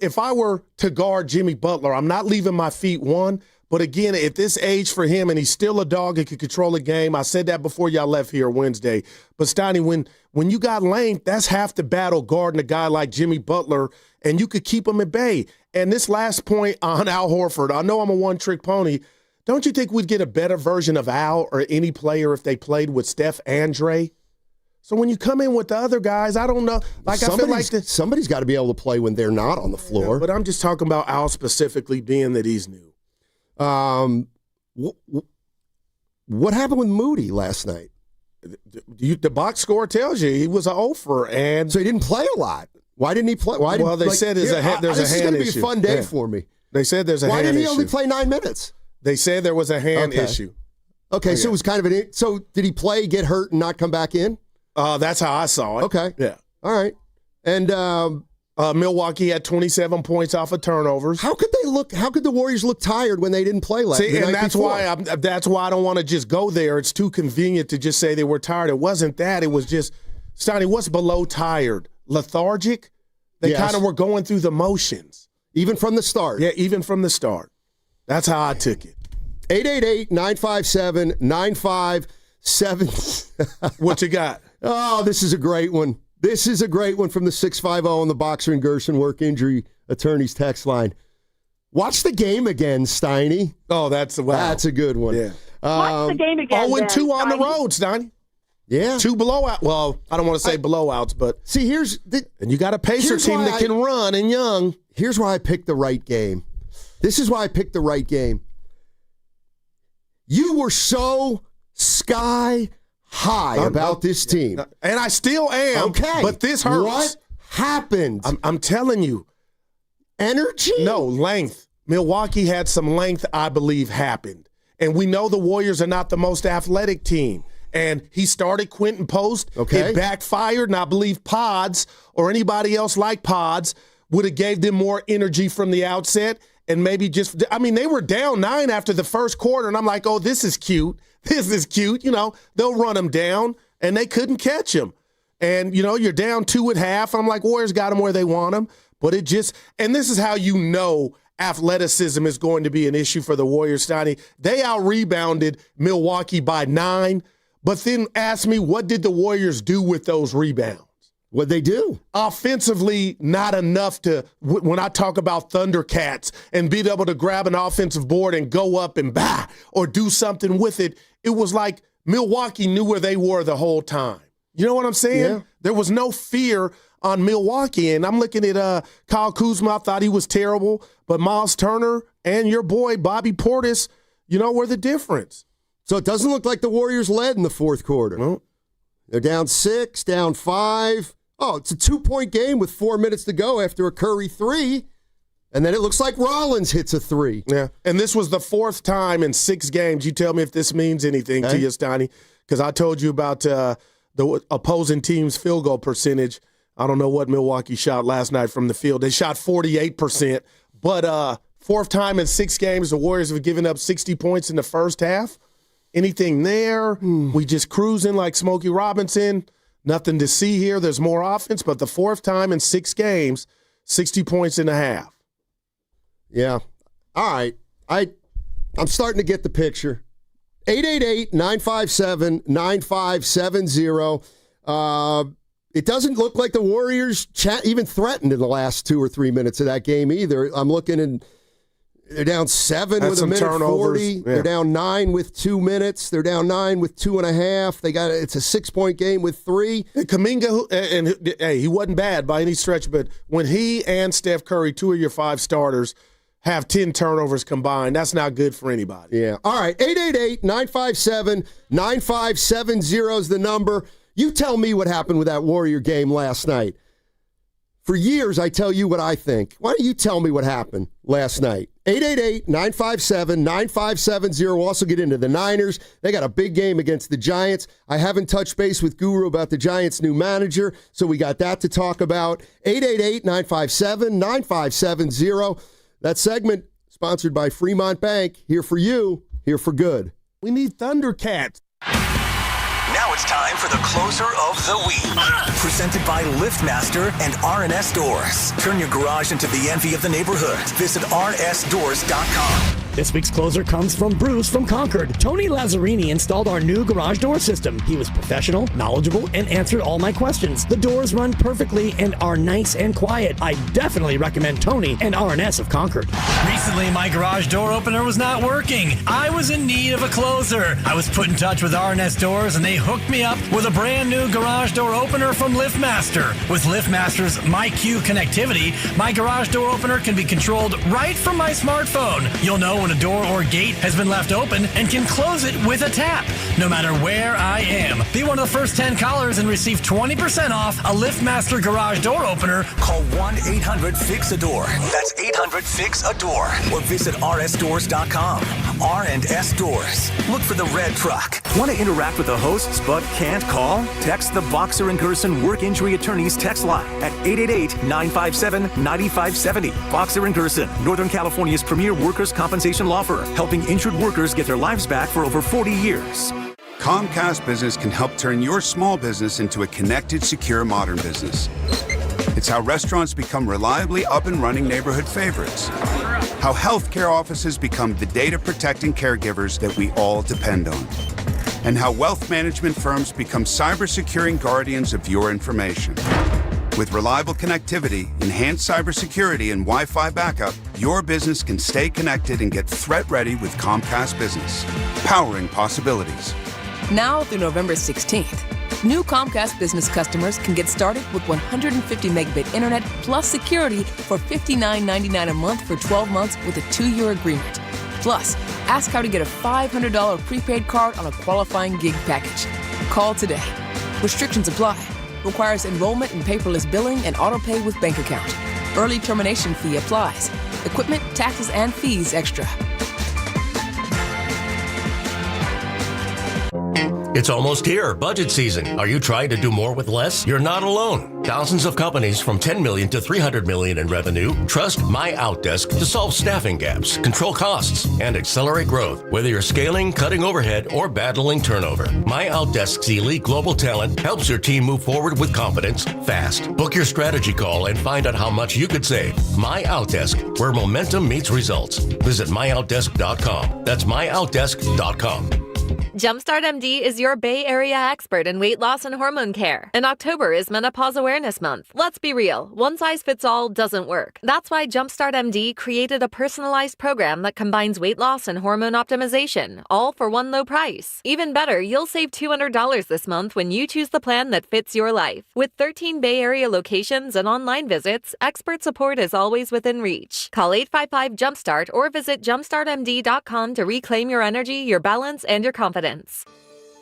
if I were to guard Jimmy Butler, I'm not leaving my feet one, But again, at this age for him, and he's still a dog and can control a game. I said that before y'all left here Wednesday. But Steiny, when you got length, that's half the battle guarding a guy like Jimmy Butler, and you could keep him at bay. And this last point on Al Horford, I know I'm a one-trick pony. Don't you think we'd get a better version of Al or any player if they played with Steph and Dre? So when you come in with the other guys, I don't know. Like I feel like somebody's got to be able to play when they're not on the floor. Yeah, but I'm just talking about Al specifically, being that he's new. What happened with Moody last night? The box score tells you he was an offer, and so he didn't play a lot. Why didn't he play? Well, they said there's a hand issue. This is going to be a fun day for me. They said there's a hand issue. Why didn't he only play 9 minutes? They said there was a hand issue. Okay, so it was kind of so did he play, get hurt, and not come back in? That's how I saw it. Okay. Yeah. All right. And Milwaukee had 27 points off of turnovers. How could the Warriors look tired when they didn't play last night? And that's why I don't want to just go there. It's too convenient to just say they were tired. It wasn't that. It was just, Stoney, what's below tired? Lethargic? They kind of were going through the motions. Even from the start. Yeah, even from the start. That's how I took it. 888-957-9570. What you got? Oh, this is a great one. This is a great one from the 650 on the Boxer and Gerson Work Injury Attorneys text line. Watch the game again, Steiny. Oh, that's a good one. Yeah. Watch the game again. 0-2 on the road, Steiny. Yeah. 2 blowouts. Well, I don't want to say blowouts, but see, and you got a Pacer team that can run and young. Here's why I picked the right game. This is why I picked the right game. You were so sky high about this team. And I still am. Okay. But this hurts. What happened? I'm telling you. Energy? No, length. Milwaukee had some length, I believe, happened. And we know the Warriors are not the most athletic team. And he started Quentin Post. Okay. It backfired, and I believe Pods or anybody else like Pods would have gave them more energy from the outset. And maybe they were down 9 after the first quarter, and I'm like, oh, this is cute. This is cute. They'll run them down, and they couldn't catch him. And, you're down 2 at half. I'm like, Warriors got them where they want them. But and this is how athleticism is going to be an issue for the Warriors, Steiny. They out-rebounded Milwaukee by 9, but then ask me, what did the Warriors do with those rebounds? What'd they do? Offensively, not enough to, when I talk about Thundercats and being able to grab an offensive board and go up and or do something with it, it was like Milwaukee knew where they were the whole time. You know what I'm saying? Yeah. There was no fear on Milwaukee. And I'm looking at Kyle Kuzma. I thought he was terrible. But Miles Turner and your boy Bobby Portis, were the difference. So it doesn't look like the Warriors led in the fourth quarter. No. They're down 6, down 5. Oh, it's a 2-point game with 4 minutes to go after a Curry 3. And then it looks like Rollins hits a 3. Yeah. And this was the 4th time in 6 games. You tell me if this means anything to you, Steiny, because I told you about the opposing team's field goal percentage. I don't know what Milwaukee shot last night from the field. They shot 48%. But 4th time in 6 games, the Warriors have given up 60 points in the first half. Anything there? We just cruising like Smokey Robinson. Nothing to see here. There's more offense, but the 4th time in 6 games, 60 points in a half. Yeah. All right. I'm starting to get the picture. 888-957-9570. It doesn't look like the Warriors even threatened in the last 2 or 3 minutes of that game either. I'm looking and they're down 7 with a minute turnovers. 40. Yeah. They're down 9 with 2 minutes. They're down 9 with 2.5. It's a 6-point game with 3. Kuminga, and he wasn't bad by any stretch, but when he and Steph Curry, 2 of your 5 starters, have 10 turnovers combined, that's not good for anybody. Yeah. All right. 888-957-9570 is the number. You tell me what happened with that Warrior game last night. For years, I tell you what I think. Why don't you tell me what happened last night? 888-957-9570. We'll also get into the Niners. They got a big game against the Giants. I haven't touched base with Guru about the Giants' new manager, so we got that to talk about. 888-957-9570. That segment sponsored by Fremont Bank. Here for you, here for good. We need Thundercats. Now it's time for the closer of the week. Presented by LiftMaster and RNS Doors. Turn your garage into the envy of the neighborhood. Visit rnsdoors.com. This week's closer comes from Bruce from Concord. Tony Lazzarini installed our new garage door system. He was professional, knowledgeable, and answered all my questions. The doors run perfectly and are nice and quiet. I definitely recommend Tony and R&S of Concord. Recently, my garage door opener was not working. I was in need of a closer. I was put in touch with R&S Doors, and they hooked me up with a brand new garage door opener from LiftMaster. With LiftMaster's MyQ connectivity, my garage door opener can be controlled right from my smartphone. You'll know when a door or gate has been left open and can close it with a tap, no matter where I am. Be one of the first 10 callers and receive 20% off a LiftMaster garage door opener. Call 1-800-FIX-A-DOOR. That's 800-FIX-A-DOOR. Or visit rsdoors.com. R&S Doors. Look for the red truck. Want to interact with the hosts but can't call? Text the Boxer and Gerson Work Injury Attorneys text line at 888-957-9570. Boxer and Gerson, Northern California's premier workers' compensation law firm, helping injured workers get their lives back for over 40 years. Comcast Business can help turn your small business into a connected, secure, modern business. It's how restaurants become reliably up and running neighborhood favorites. How healthcare offices become the data-protecting caregivers that we all depend on. And how wealth management firms become cyber-securing guardians of your information. With reliable connectivity, enhanced cybersecurity, and Wi-Fi backup, your business can stay connected and get threat-ready with Comcast Business. Powering possibilities. Now through November 16th, new Comcast Business customers can get started with 150 megabit internet plus security for $59.99 a month for 12 months with a 2-year agreement. Plus, ask how to get a $500 prepaid card on a qualifying gig package. Call today. Restrictions apply. Requires enrollment in paperless billing and auto pay with bank account. Early termination fee applies. Equipment, taxes, and fees extra. It's almost here, budget season. Are you trying to do more with less? You're not alone. Thousands of companies from $10 million to $300 million in revenue trust MyOutDesk to solve staffing gaps, control costs, and accelerate growth. Whether you're scaling, cutting overhead, or battling turnover, MyOutDesk's elite global talent helps your team move forward with confidence, fast. Book your strategy call and find out how much you could save. MyOutDesk, where momentum meets results. Visit MyOutDesk.com. That's MyOutDesk.com. Jumpstart MD is your Bay Area expert in weight loss and hormone care. And October is Menopause Awareness Month. Let's be real, one size fits all doesn't work. That's why Jumpstart MD created a personalized program that combines weight loss and hormone optimization, all for one low price. Even better, you'll save $200 this month when you choose the plan that fits your life. With 13 Bay Area locations and online visits, expert support is always within reach. Call 855-JUMPSTART or visit jumpstartmd.com to reclaim your energy, your balance, and your confidence.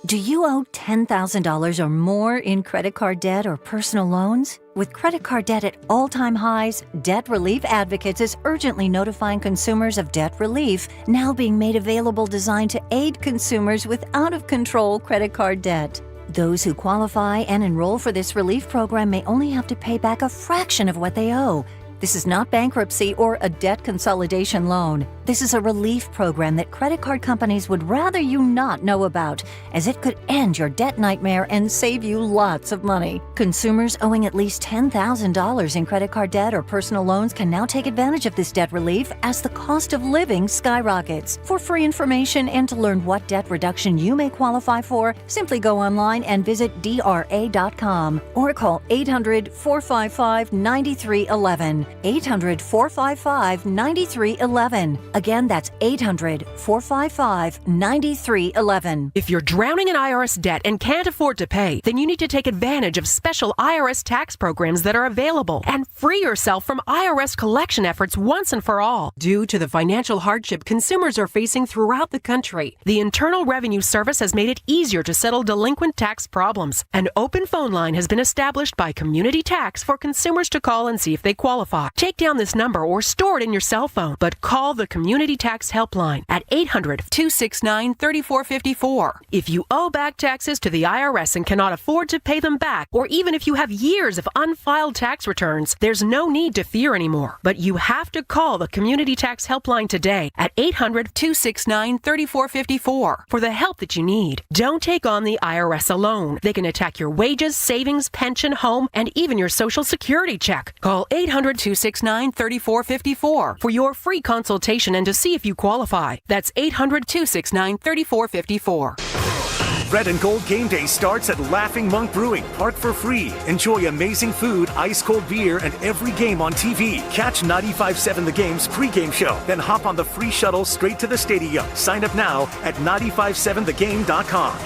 Do you owe $10,000 or more in credit card debt or personal loans? With credit card debt at all-time highs, Debt Relief Advocates is urgently notifying consumers of debt relief now being made available designed to aid consumers with out-of-control credit card debt. Those who qualify and enroll for this relief program may only have to pay back a fraction of what they owe. This is not bankruptcy or a debt consolidation loan. This is a relief program that credit card companies would rather you not know about, as it could end your debt nightmare and save you lots of money. Consumers owing at least $10,000 in credit card debt or personal loans can now take advantage of this debt relief as the cost of living skyrockets. For free information and to learn what debt reduction you may qualify for, simply go online and visit DRA.com or call 800-455-9311. 800-455-9311. Again, that's 800-455-9311. If you're drowning in IRS debt and can't afford to pay, then you need to take advantage of special IRS tax programs that are available and free yourself from IRS collection efforts once and for all. Due to the financial hardship consumers are facing throughout the country, the Internal Revenue Service has made it easier to settle delinquent tax problems. An open phone line has been established by Community Tax for consumers to call and see if they qualify. Take down this number or store it in your cell phone, but call the Community Tax Helpline at 800-269-3454. If you owe back taxes to the IRS and cannot afford to pay them back, or even if you have years of unfiled tax returns, there's no need to fear anymore. But you have to call the Community Tax Helpline today at 800-269-3454 for the help that you need. Don't take on the IRS alone. They can attack your wages, savings, pension, home, and even your Social Security check. Call 800-269-3454 800-269-3454 for your free consultation and to see if you qualify. That's 800-269-3454. Red and Gold Game Day starts at Laughing Monk Brewing. Park for free. Enjoy amazing food, ice-cold beer, and every game on TV. Catch 95.7 The Game's pregame show. Then hop on the free shuttle straight to the stadium. Sign up now at 957thegame.com.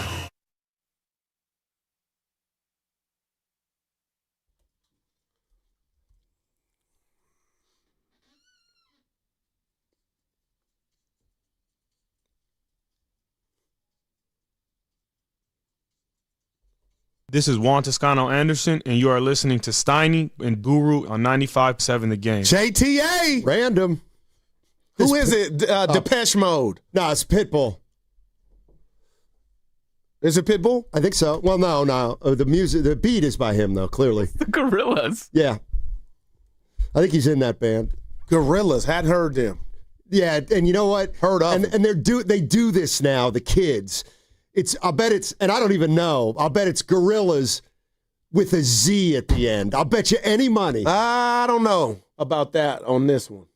This is Juan Toscano Anderson, and you are listening to Steiny and Guru on 95.7 The Game. JTA. Random. Who is it? Depeche Mode. No, it's Pitbull. Is it Pitbull? I think so. Well, no. The music, the beat is by him, though, clearly. The Gorillaz. Yeah. I think he's in that band. Gorillaz. Hadn't heard them. Yeah, and you know what? Heard of them. And they do this now, the kids. I'll bet it's, and I don't even know, I'll bet it's Gorillas with a Z at the end. I'll bet you any money. I don't know about that on this one.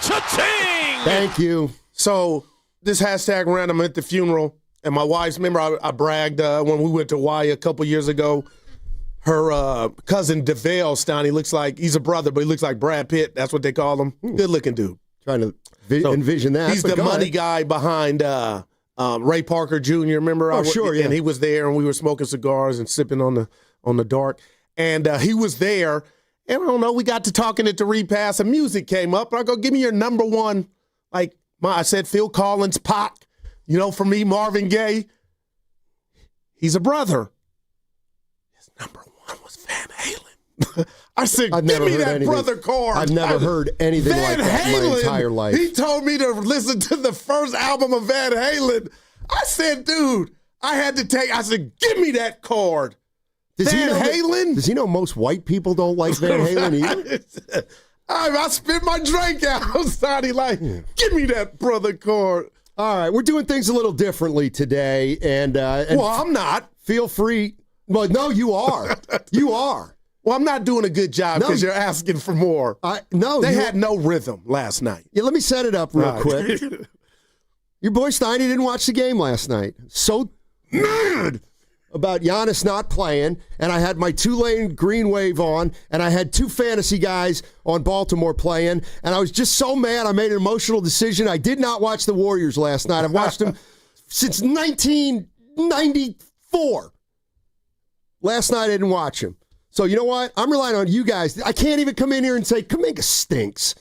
Cha-ching! Thank you. So this hashtag random at the funeral, and my wife's, remember I bragged when we went to Hawaii a couple years ago, her cousin DeVale Steiny looks like, he's a brother, but he looks like Brad Pitt. That's what they call him. Good looking dude. Trying to envision that. He's the money guy behind Ray Parker Jr. Remember? Oh, sure, yeah. And he was there, and we were smoking cigars and sipping on the dark. And he was there, and I don't know, we got to talking at the repass, and music came up. And I go, give me your number one. Like, I said, Phil Collins, Pac. You know, for me, Marvin Gaye. He's a brother. His number one was Van Halen. I said, give me that brother card. I've never heard anything like that in my entire life. He told me to listen to the first album of Van Halen. I said, dude, I said, give me that card. Van Halen? Does he know most white people don't like Van Halen either? I spit my drink out. Sonny, like, give me that brother card. All right, we're doing things a little differently today. And well, I'm not. Feel free. Well, no, you are. You are. Well, I'm not doing a good job because you're asking for more. They had no rhythm last night. Yeah, let me set it up real quick. Your boy Steiny didn't watch the game last night. So mad about Giannis not playing, and I had my Tulane Green Wave on, and I had two fantasy guys on Baltimore playing, and I was just so mad I made an emotional decision. I did not watch the Warriors last night. I've watched them since 1994. Last night I didn't watch them. So you know what? I'm relying on you guys. I can't even come in here and say Kuminga stinks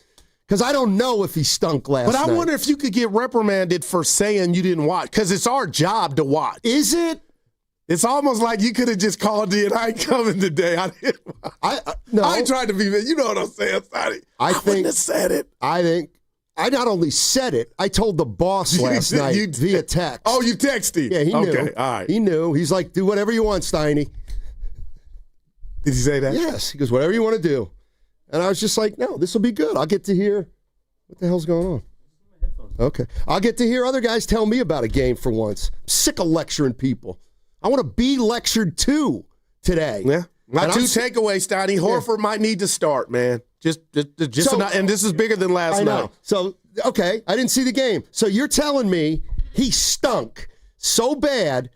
because I don't know if he stunk last night. But I wonder if you could get reprimanded for saying you didn't watch because it's our job to watch. Is it? It's almost like you could have just called in. I ain't coming today. No. I tried to be, you know what I'm saying, Sonny. I wouldn't have said it. I think I not only said it, I told the boss last night via text. Oh, you texted? Yeah, he knew. Okay, all right. He knew. He's like, do whatever you want, Steiny. Did he say that? Yes. He goes, whatever you want to do. And I was just like, no, this will be good. I'll get to hear what the hell's going on. Okay. I'll get to hear other guys tell me about a game for once. I'm sick of lecturing people. I want to be lectured too today. Yeah. My two takeaways, Steiny. Horford might need to start, man. And this is bigger than last night. So, okay, I didn't see the game. So you're telling me he stunk so bad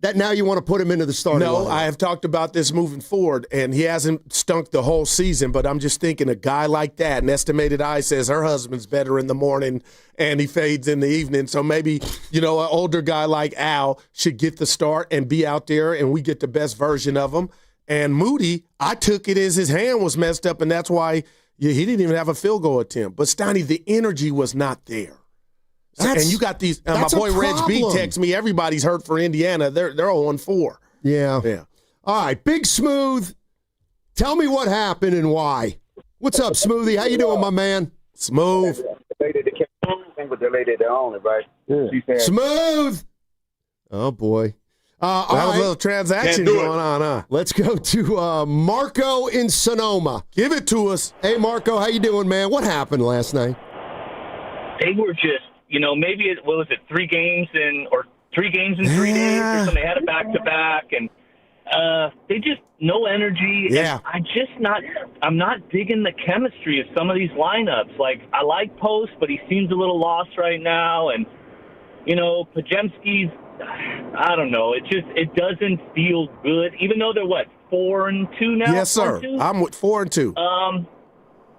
that now you want to put him into the starting lineup? No, I have talked about this moving forward, and he hasn't stunk the whole season, but I'm just thinking a guy like that, an estimated eye says her husband's better in the morning and he fades in the evening. So maybe, an older guy like Al should get the start and be out there and we get the best version of him. And Moody, I took it as his hand was messed up, and that's why he didn't even have a field goal attempt. But Steiny, the energy was not there. And you got these. My boy Reg B texts me. Everybody's hurt for Indiana. They're 0-4. Yeah. All right, Big Smooth. Tell me what happened and why. What's up, Smoothie? How you doing, my man? Smooth. The lady that came with the lady that owned it, right? Yeah. She said, Smooth. Oh boy. That was a little transaction going on, huh? Let's go to Marco in Sonoma. Give it to us. Hey, Marco, how you doing, man? What happened last night? They were just, maybe it was 3 games in 3 days or something. They had it back to back, and They just no energy. Yeah. And I'm not digging the chemistry of some of these lineups. Like, I like Post, but he seems a little lost right now. And, Pajemski's, I don't know. It doesn't feel good, even though they're 4-2 now? Yes, sir. 4-2? I'm with 4-2.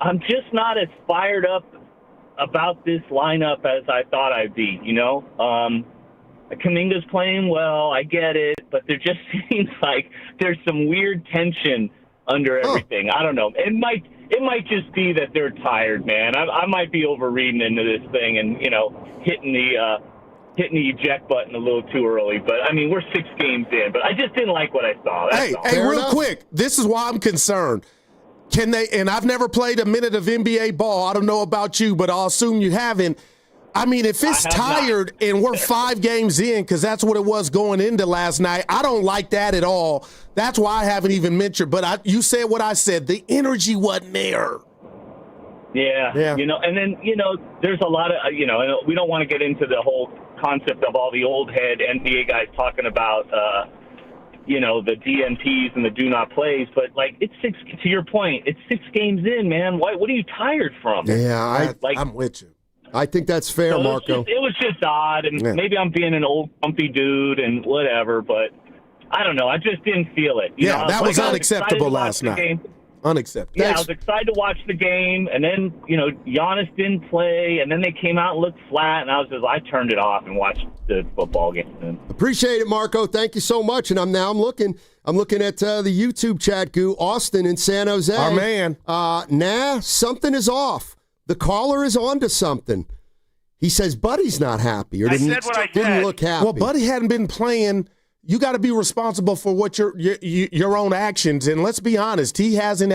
I'm just not as fired up about this lineup as I thought I'd be, Kuminga's playing well, I get it, but there just seems like there's some weird tension under everything. I don't know. It might just be that they're tired, man. I might be overreading into this thing and, hitting the eject button a little too early. But, we're 6 games in. But I just didn't like what I saw. Hey, real quick, this is why I'm concerned. Can they, and I've never played a minute of NBA ball. I don't know about you, but I'll assume you haven't. If it's tired and we're 5 games in, because that's what it was going into last night, I don't like that at all. That's why I haven't even mentioned. But you said what I said. The energy wasn't there. Yeah. And then, there's a lot of, we don't want to get into the whole concept of all the old head NBA guys talking about, the DNPs and the do not plays, but it's 6, to your point, it's 6 games in, man. What are you tired from? Yeah, I'm with you. I think that's fair, Marco. It was just odd, and maybe I'm being an old grumpy dude and whatever, but I don't know. I just didn't feel it. That was unacceptable last night. Unacceptable. Yeah, I was excited to watch the game, and then, Giannis didn't play, and then they came out and looked flat, and I turned it off and watched the football game. Appreciate it, Marco. Thank you so much. And I'm looking at the YouTube chat, Goo. Austin in San Jose. Our man. Something is off. The caller is on to something. He says Buddy's not happy, or didn't look happy. Well, Buddy hadn't been playing. You got to be responsible for what your own actions. And let's be honest, he hasn't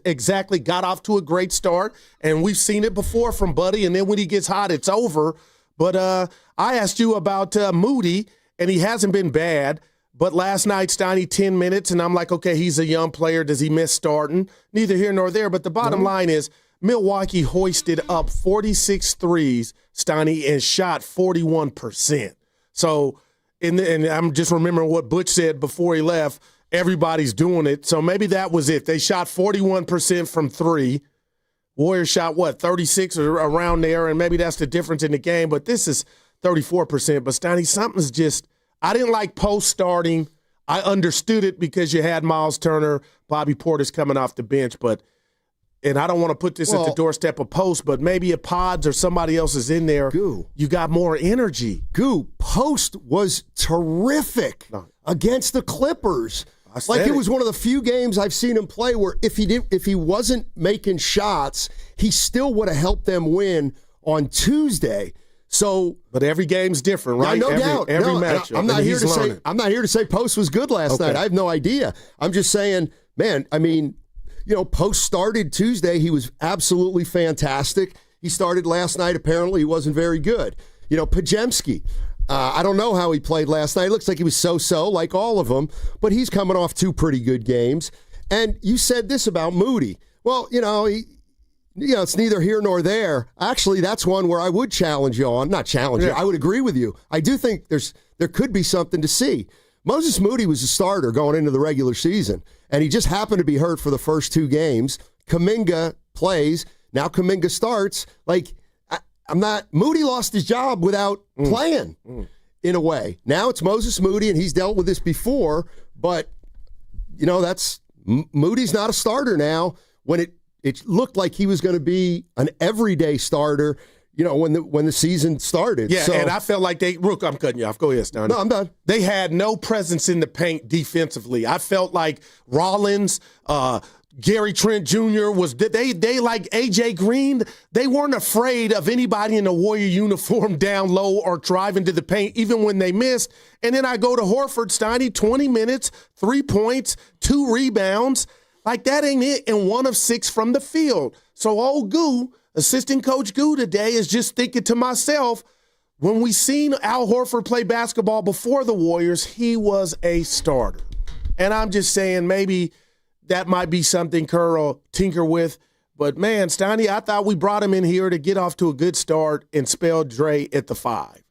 exactly got off to a great start. And we've seen it before from Buddy. And then when he gets hot, it's over. But I asked you about Moody, and he hasn't been bad. But last night, Steiny, 10 minutes, and I'm like, okay, he's a young player. Does he miss starting? Neither here nor there. But the bottom line is, Milwaukee hoisted up 46 threes, Steiny, and shot 41%. So, and I'm just remembering what Butch said before he left. Everybody's doing it. So maybe that was it. They shot 41% from 3. Warriors shot, 36 or around there, and maybe that's the difference in the game. But this is 34%. But, Steiny, something's just – I didn't like Post starting. I understood it because you had Miles Turner, Bobby Portis coming off the bench, but – and I don't want to put this at the doorstep of Post, but maybe if Pods or somebody else is in there, you got more energy. Post was terrific against the Clippers. It was one of the few games I've seen him play where if he wasn't making shots, he still would have helped them win on Tuesday. So, but every game's different, right? No doubt. Every matchup. I'm not here to say Post was good last night. I have no idea. I'm just saying, man. Post started Tuesday. He was absolutely fantastic. He started last night. Apparently, he wasn't very good. Pajemski, I don't know how he played last night. It looks like he was so-so, like all of them, but he's coming off 2 pretty good games. And you said this about Moody. Well, it's neither here nor there. Actually, that's one where I would challenge you on. Not challenge you. I would agree with you. I do think there could be something to see. Moses Moody was a starter going into the regular season, and he just happened to be hurt for the first 2 games. Kuminga plays. Now Kuminga starts. Moody lost his job without playing in a way. Now it's Moses Moody, and he's dealt with this before, but, Moody's not a starter now when it looked like he was going to be an everyday starter, when the season started. Yeah, and I felt like Rook, I'm cutting you off. Go ahead, Steiner. No, I'm done. They had no presence in the paint defensively. I felt like Rollins, Gary Trent Jr. they like A.J. Green. They weren't afraid of anybody in a Warrior uniform down low or driving to the paint, even when they missed. And then I go to Horford, Steiny, 20 minutes, 3 points, 2 rebounds. That ain't it, and 1 of 6 from the field. So old Goo, assistant coach Goo today, is just thinking to myself, when we seen Al Horford play basketball before the Warriors, he was a starter. And I'm just saying maybe that might be something Kerr will tinker with. But, man, Steiny, I thought we brought him in here to get off to a good start and spell Dre at the 5.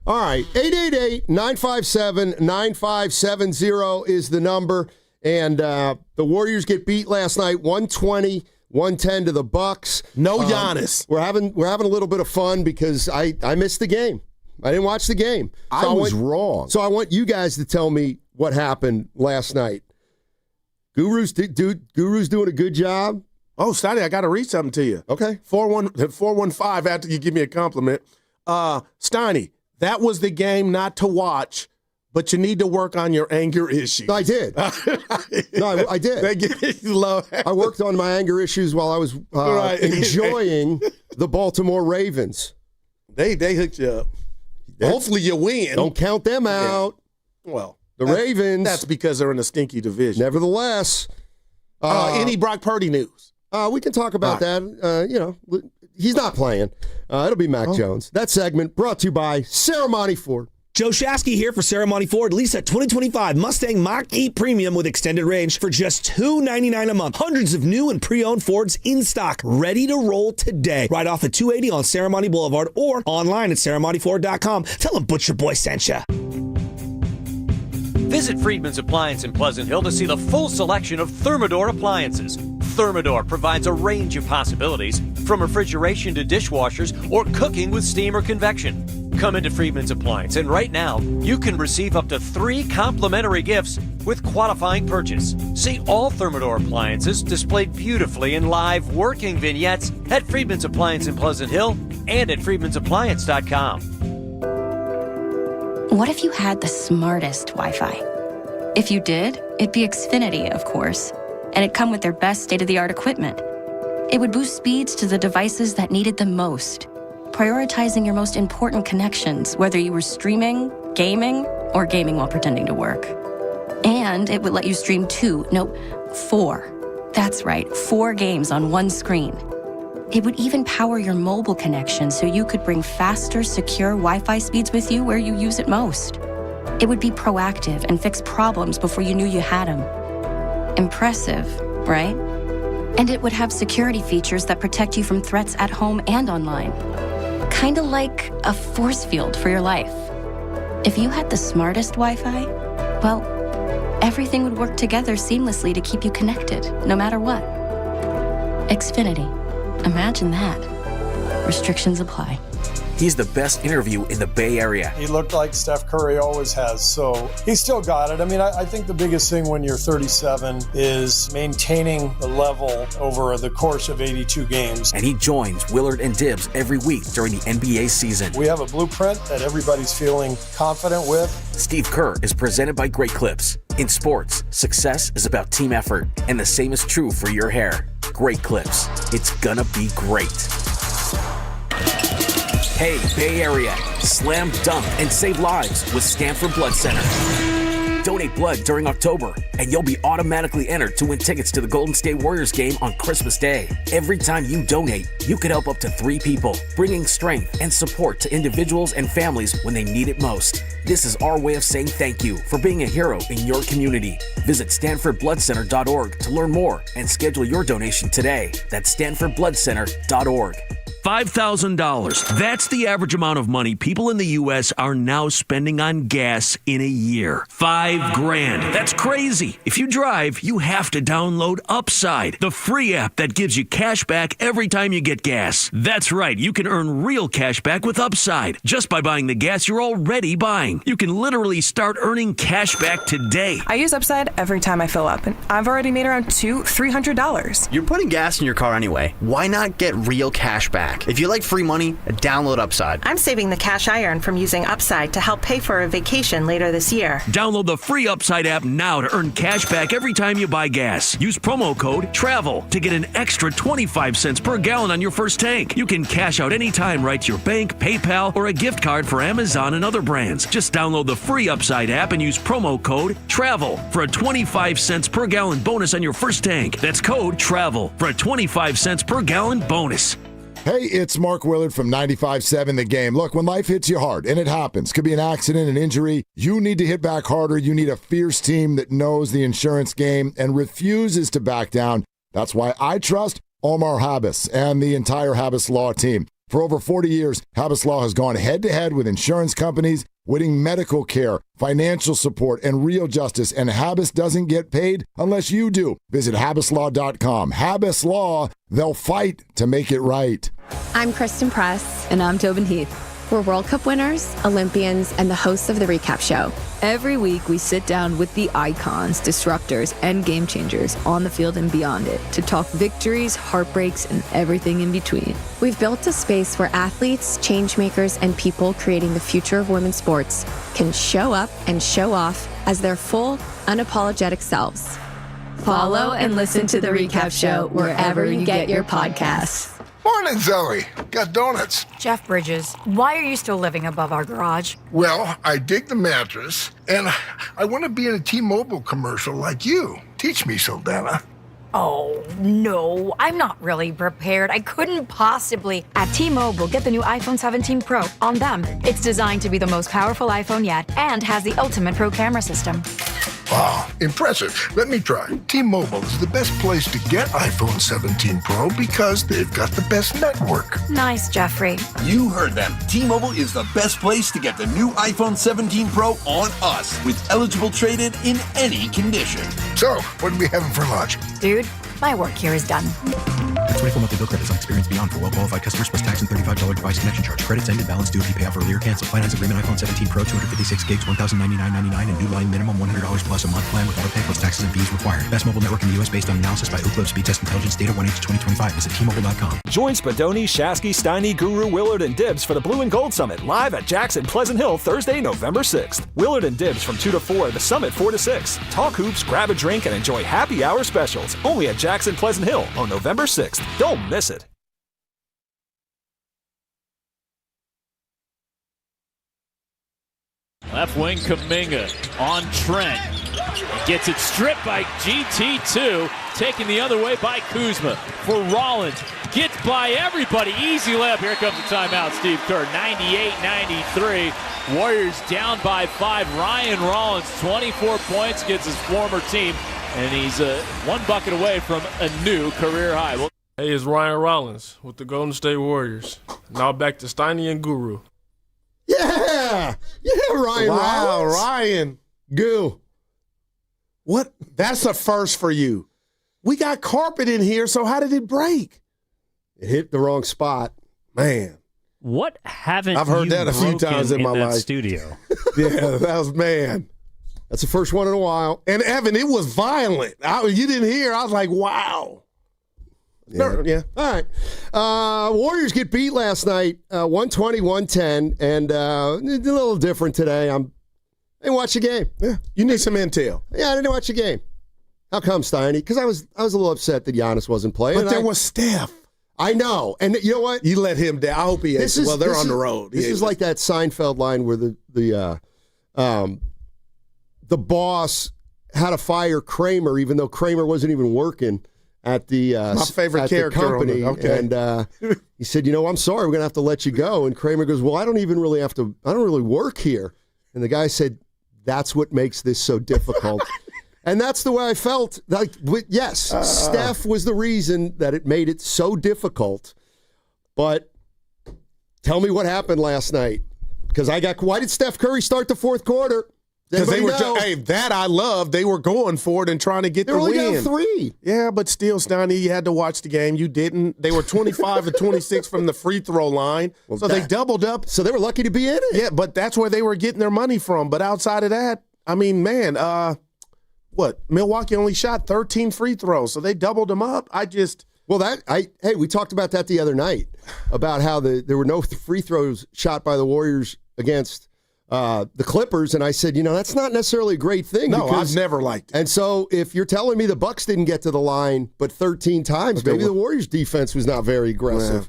All right, 888-957-9570 is the number. And the Warriors get beat last night, 120-110 to the Bucks. No Giannis. We're having a little bit of fun because I missed the game. I didn't watch the game. So I was wrong. So I want you guys to tell me what happened last night. Guru's doing a good job. Oh, Steiny, I got to read something to you. Okay. 415 after you give me a compliment. Steiny, that was the game not to watch, but you need to work on your anger issues. I did. I did. I worked on my anger issues while I was enjoying the Baltimore Ravens. They hooked you up. Hopefully you win. Don't count them out. Yeah. Well, the Ravens. That's because they're in a stinky division. Nevertheless. Any Brock Purdy news? We can talk about that. He's not playing. It'll be Mac Jones. That segment brought to you by Ceremony Ford. Joe Shasky here for Ceremony Ford. Lease a 2025 Mustang Mach-E Premium with extended range for just $299 a month. Hundreds of new and pre-owned Fords in stock, ready to roll today. Right off at 280 on Ceremony Boulevard or online at ceremonyford.com. Tell them Butcher Boy sent you. Visit Friedman's Appliance in Pleasant Hill to see the full selection of Thermador appliances. Thermador provides a range of possibilities, from refrigeration to dishwashers or cooking with steam or convection. Come into Friedman's Appliance, and right now, you can receive up to 3 complimentary gifts with qualifying purchase. See all Thermador appliances displayed beautifully in live working vignettes at Friedman's Appliance in Pleasant Hill and at friedmansappliance.com. What if you had the smartest Wi-Fi? If you did, it'd be Xfinity, of course, and it'd come with their best state-of-the-art equipment. It would boost speeds to the devices that needed them most, prioritizing your most important connections, whether you were streaming, gaming, or gaming while pretending to work. And it would let you stream 4. That's right, 4 games on one screen. It would even power your mobile connection so you could bring faster, secure Wi-Fi speeds with you where you use it most. It would be proactive and fix problems before you knew you had them. Impressive, right? And it would have security features that protect you from threats at home and online. Kind of like a force field for your life. If you had the smartest Wi-Fi, well, everything would work together seamlessly to keep you connected, no matter what. Xfinity. Imagine that. Restrictions apply. He's the best interview in the Bay Area. He looked like Steph Curry always has, so he still got it. I mean, I think the biggest thing when you're 37 is maintaining the level over the course of 82 games. And he joins Willard and Dibbs every week during the NBA season. We have a blueprint that everybody's feeling confident with. Steve Kerr is presented by Great Clips. In sports, success is about team effort, and the same is true for your hair. Great Clips. It's gonna be great. Hey, Bay Area, slam dunk and save lives with Stanford Blood Center. Donate blood during October, and you'll be automatically entered to win tickets to the Golden State Warriors game on Christmas Day. Every time you donate, you could help up to 3 people, bringing strength and support to individuals and families when they need it most. This is our way of saying thank you for being a hero in your community. Visit StanfordBloodCenter.org to learn more and schedule your donation today. That's StanfordBloodCenter.org. $5,000. That's the average amount of money people in the U.S. are now spending on gas in a year. $5,000. That's crazy. If you drive, you have to download Upside, the free app that gives you cash back every time you get gas. That's right. You can earn real cash back with Upside just by buying the gas you're already buying. You can literally start earning cash back today. I use Upside every time I fill up, and I've already made around $200-$300. You're putting gas in your car anyway. Why not get real cash back? If you like free money, download Upside. I'm saving the cash I earn from using Upside to help pay for a vacation later this year. Download the free Upside app now to earn cash back every time you buy gas. Use promo code TRAVEL to get an extra 25 cents per gallon on your first tank. You can cash out anytime right to your bank, PayPal, or a gift card for Amazon and other brands. Just download the free Upside app and use promo code TRAVEL for a 25 cents per gallon bonus on your first tank. That's code TRAVEL for a 25 cents per gallon bonus. Hey, it's Mark Willard from 95.7 The Game. Look, when life hits you hard, and it happens, could be an accident, an injury, you need to hit back harder. You need a fierce team that knows the insurance game and refuses to back down. That's why I trust Omar Habas and the entire Habas Law team. For over 40 years, Habas Law has gone head-to-head with insurance companies, winning medical care, financial support, and real justice, and Habas doesn't get paid unless you do. Visit habaslaw.com. Habas Law, they'll fight to make it right. I'm Kristen Press. And I'm Tobin Heath. We're World Cup winners, Olympians, and the hosts of The Recap Show. Every week, we sit down with the icons, disruptors, and game changers on the field and beyond it to talk victories, heartbreaks, and everything in between. We've built a space where athletes, change makers, and people creating the future of women's sports can show up and show off as their full, unapologetic selves. Follow and listen to The Recap Show wherever you get your podcasts. Morning, Zoe. Got donuts. Jeff Bridges, why are you still living above our garage? Well, I dig the mattress, and I want to be in a T-Mobile commercial like you. Teach me, Saldana. Oh, no, I'm not really prepared. I couldn't possibly. At T-Mobile, get the new iPhone 17 Pro on them. It's designed to be the most powerful iPhone yet and has the ultimate pro camera system. Wow, impressive. Let me try. T-Mobile is the best place to get iPhone 17 Pro because they've got the best network. Nice, Jeffrey. You heard them. T-Mobile is the best place to get the new iPhone 17 Pro on us with eligible trade-in in any condition. So, what are we having for lunch? Dude, my work here is done. The 24 monthly bill credits on experience beyond for well-qualified customers plus tax and $35 device connection charge. Credits ended, balance due if you pay off earlier. Cancel. Finance agreement iPhone 17 Pro 256 gigs, $1,099.99 and new line minimum $100 plus a month plan with auto pay plus taxes and fees required. Best mobile network in the U.S. based on analysis by Ookla Speed Test Intelligence data 1H2025. Visit T-Mobile.com. Join Spadoni, Shasky, Steiny, Guru, Willard, and Dibbs for the Blue and Gold Summit live at Jackson Pleasant Hill Thursday, November 6th. Willard and Dibbs from 2 to 4, the Summit 4 to 6. Talk hoops, grab a drink, and enjoy happy hour specials only at Jackson Pleasant Hill on November 6th. Don't miss it. Left wing Kuminga on Trent. Gets it stripped by GT2. Taken the other way by Kuzma. For Rollins. Gets by everybody. Easy layup. Here comes the timeout, Steve Kerr. 98-93. Warriors down by 5. Ryan Rollins, 24 points, gets his former team. And he's one bucket away from a new career high. Hey, it's Ryan Rollins with the Golden State Warriors. Now back to Steiny and Guru. Yeah, Ryan Rollins. Ryan. Goo. What? That's a first for you. We got carpet in here, so how did it break? It hit the wrong spot. Man. What haven't I've heard you that a few times in my life. Studio? Yeah, that was, man. That's the first one in a while. And Evan, it was violent. You didn't hear. I was like, wow. Yeah. All right. Warriors get beat last night, 120-110, and a little different today. I didn't watch the game. Yeah. You need some intel. Yeah, I didn't watch the game. How come, Steiny? Because I was a little upset that Giannis wasn't playing. But there was Steph. I know. And you know what? You let him down. I hope he is. Well, they're on the road. This is like that Seinfeld line where the boss had to fire Kramer, even though Kramer wasn't even working at the my favorite character company. Okay. And he said, I'm sorry, we're gonna have to let you go. And Kramer goes, well, I don't really work here. And the guy said, that's what makes this so difficult. And that's the way I felt. Steph was the reason that it made it so difficult. But tell me what happened last night. Because why did Steph Curry start the fourth quarter? Because they were, that I love. They were going for it and trying to get the win. They were only down 3. Yeah, but still, Steiny, you had to watch the game. You didn't. They were 25 to 26 from the free throw line. Well, so they doubled up. So they were lucky to be in it. Yeah, but that's where they were getting their money from. But outside of that, I mean, man, Milwaukee only shot 13 free throws, so they doubled them up. We talked about that the other night, about how there were no free throws shot by the Warriors against the Clippers, and I said, that's not necessarily a great thing. No, I've never liked it. And so if you're telling me the Bucks didn't get to the line but 13 times, maybe the Warriors' defense was not very aggressive.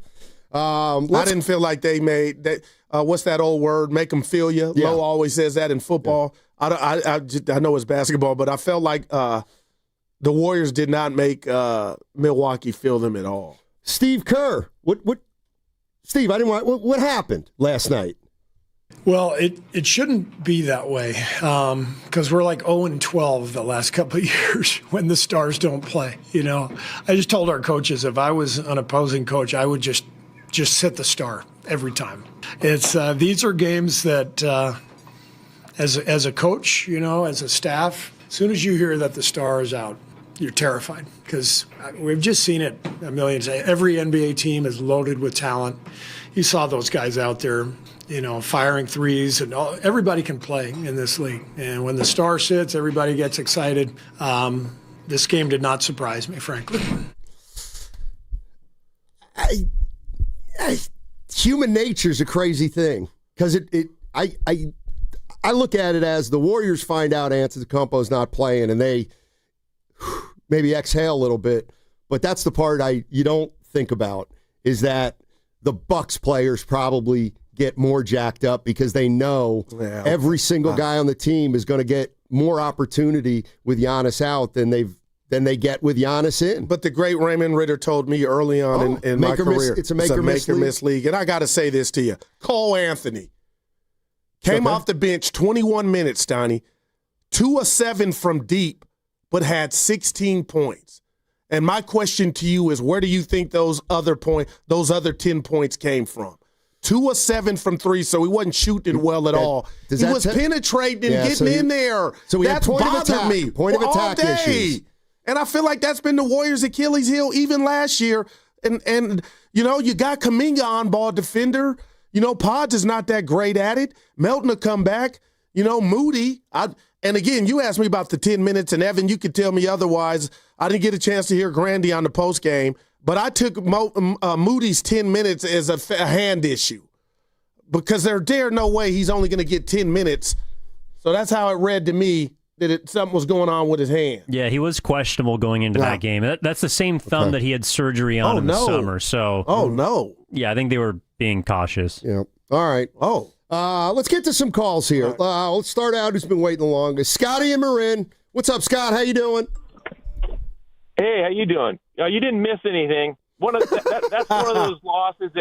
Yeah. I didn't feel like they made that. What's that old word? Make them feel you. Yeah. Lowe always says that in football. Yeah. I know it's basketball, but I felt like the Warriors did not make Milwaukee feel them at all. Steve Kerr, Steve, what happened last night? Well, it shouldn't be that way because we're like 0-12 the last couple of years when the stars don't play. I just told our coaches if I was an opposing coach, I would just just sit the star every time. It's these are games that, as a coach, as a staff, as soon as you hear that the star is out, you're terrified because we've just seen it a million times. Every NBA team is loaded with talent. You saw those guys out there, firing threes, and everybody can play in this league. And when the star sits, everybody gets excited. This game did not surprise me, frankly. Human nature is a crazy thing because I look at it as the Warriors find out Antetokounmpo's not playing and they maybe exhale a little bit, but that's the part you don't think about is that the Bucks players probably get more jacked up because they know every single guy on the team is going to get more opportunity with Giannis out than they get with Giannis in. But the great Raymond Ritter told me early on in my career, it's a make-or-miss league. And I got to say this to you. Cole Anthony came off the bench 21 minutes, Donnie, 2 of 7 from deep, but had 16 points. And my question to you is, where do you think those other 10 points came from? 2 of 7 from 3, so he wasn't shooting well at all. He was penetrating and getting in there. So that's bothered me point of attack all day. Issues. And I feel like that's been the Warriors' Achilles heel even last year. And you got Kuminga on ball defender. Pods is not that great at it. Melton will come back. Moody. And again, you asked me about the 10 minutes, and Evan, you could tell me otherwise. I didn't get a chance to hear Grandy on the post game, but I took Moody's 10 minutes as a hand issue because there's no way he's only going to get 10 minutes. So that's how it read to me that something was going on with his hand. Yeah, he was questionable going into that game. That's the same thumb that he had surgery on in the summer. So, no. Yeah, I think they were being cautious. Yeah. All right. Let's get to some calls here. Right. Let's start out who's been waiting the longest. Scotty and Marin. What's up, Scott? How you doing? Hey, how you doing? You didn't miss anything. That's one of those losses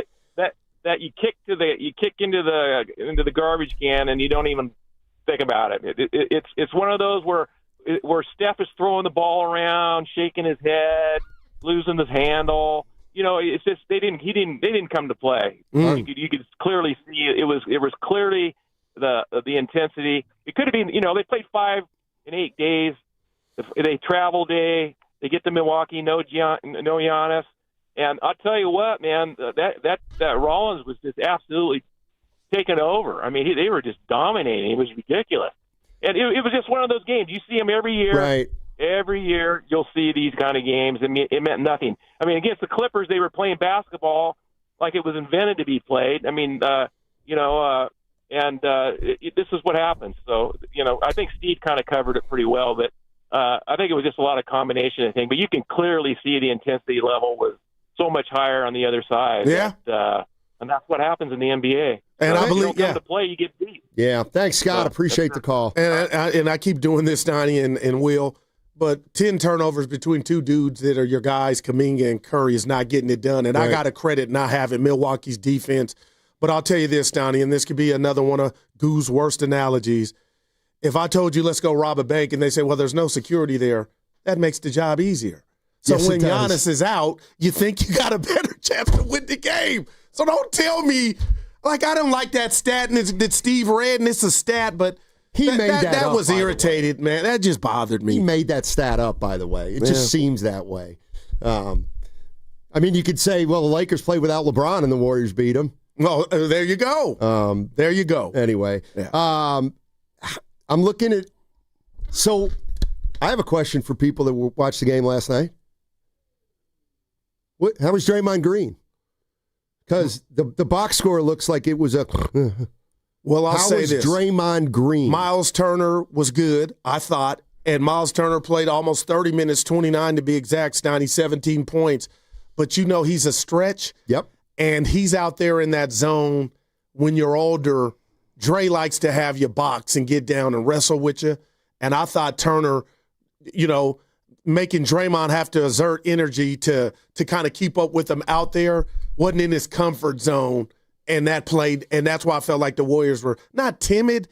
that you kick into the garbage can and you don't even think about it. It's one of those where Steph is throwing the ball around, shaking his head, losing his handle. It's just they didn't come to play. You could clearly see it was clearly the intensity. It could have been they played 5 in 8 days. They travel day. They get to Milwaukee, no Giannis, and I'll tell you what, man, that Rollins was just absolutely taking over. I mean, they were just dominating. It was ridiculous, and it was just one of those games. You see them every year. Right. Every year you'll see these kind of games, and it meant nothing. I mean, against the Clippers, they were playing basketball like it was invented to be played. I mean, this is what happens. So, I think Steve kind of covered it pretty well, but I think it was just a lot of combination of things. But you can clearly see the intensity level was so much higher on the other side. Yeah. And that's what happens in the NBA. And I believe, you don't come to play, you get beat. Yeah. Thanks, Scott. Appreciate the call. And I keep doing this, Donnie and Will. But 10 turnovers between two dudes that are your guys, Kuminga and Curry, is not getting it done. And I got to credit not having Milwaukee's defense. But I'll tell you this, Donnie, and this could be another one of Goo's worst analogies. If I told you, let's go rob a bank, and they say, well, there's no security there, that makes the job easier. So when Giannis is out, you think you got a better chance to win the game. So don't tell me, I don't like that stat that Steve read, and it's a stat, but he made that up, was irritated, man. That just bothered me. He made that stat up, by the way. It just seems that way. You could say, well, the Lakers played without LeBron and the Warriors beat them. Well, there you go. There you go. Anyway, I'm looking at – so I have a question for people that watched the game last night. How was Draymond Green? Because the box score looks like it was a – Well, I'll say this. How was Draymond Green? Miles Turner was good, I thought. And Miles Turner played almost 30 minutes, 29 to be exact, 17 points. But he's a stretch. Yep. And he's out there in that zone when you're older. Dre likes to have you box and get down and wrestle with you. And I thought Turner, making Draymond have to exert energy to kind of keep up with him out there wasn't in his comfort zone. And that's why I felt like the Warriors were not timid.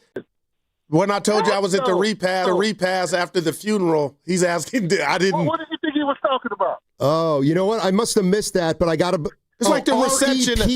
When I told you I was at the repass after the funeral, he's asking, I didn't. What did you think he was talking about? Oh, you know what? I must have missed that, but I got It's like the reception.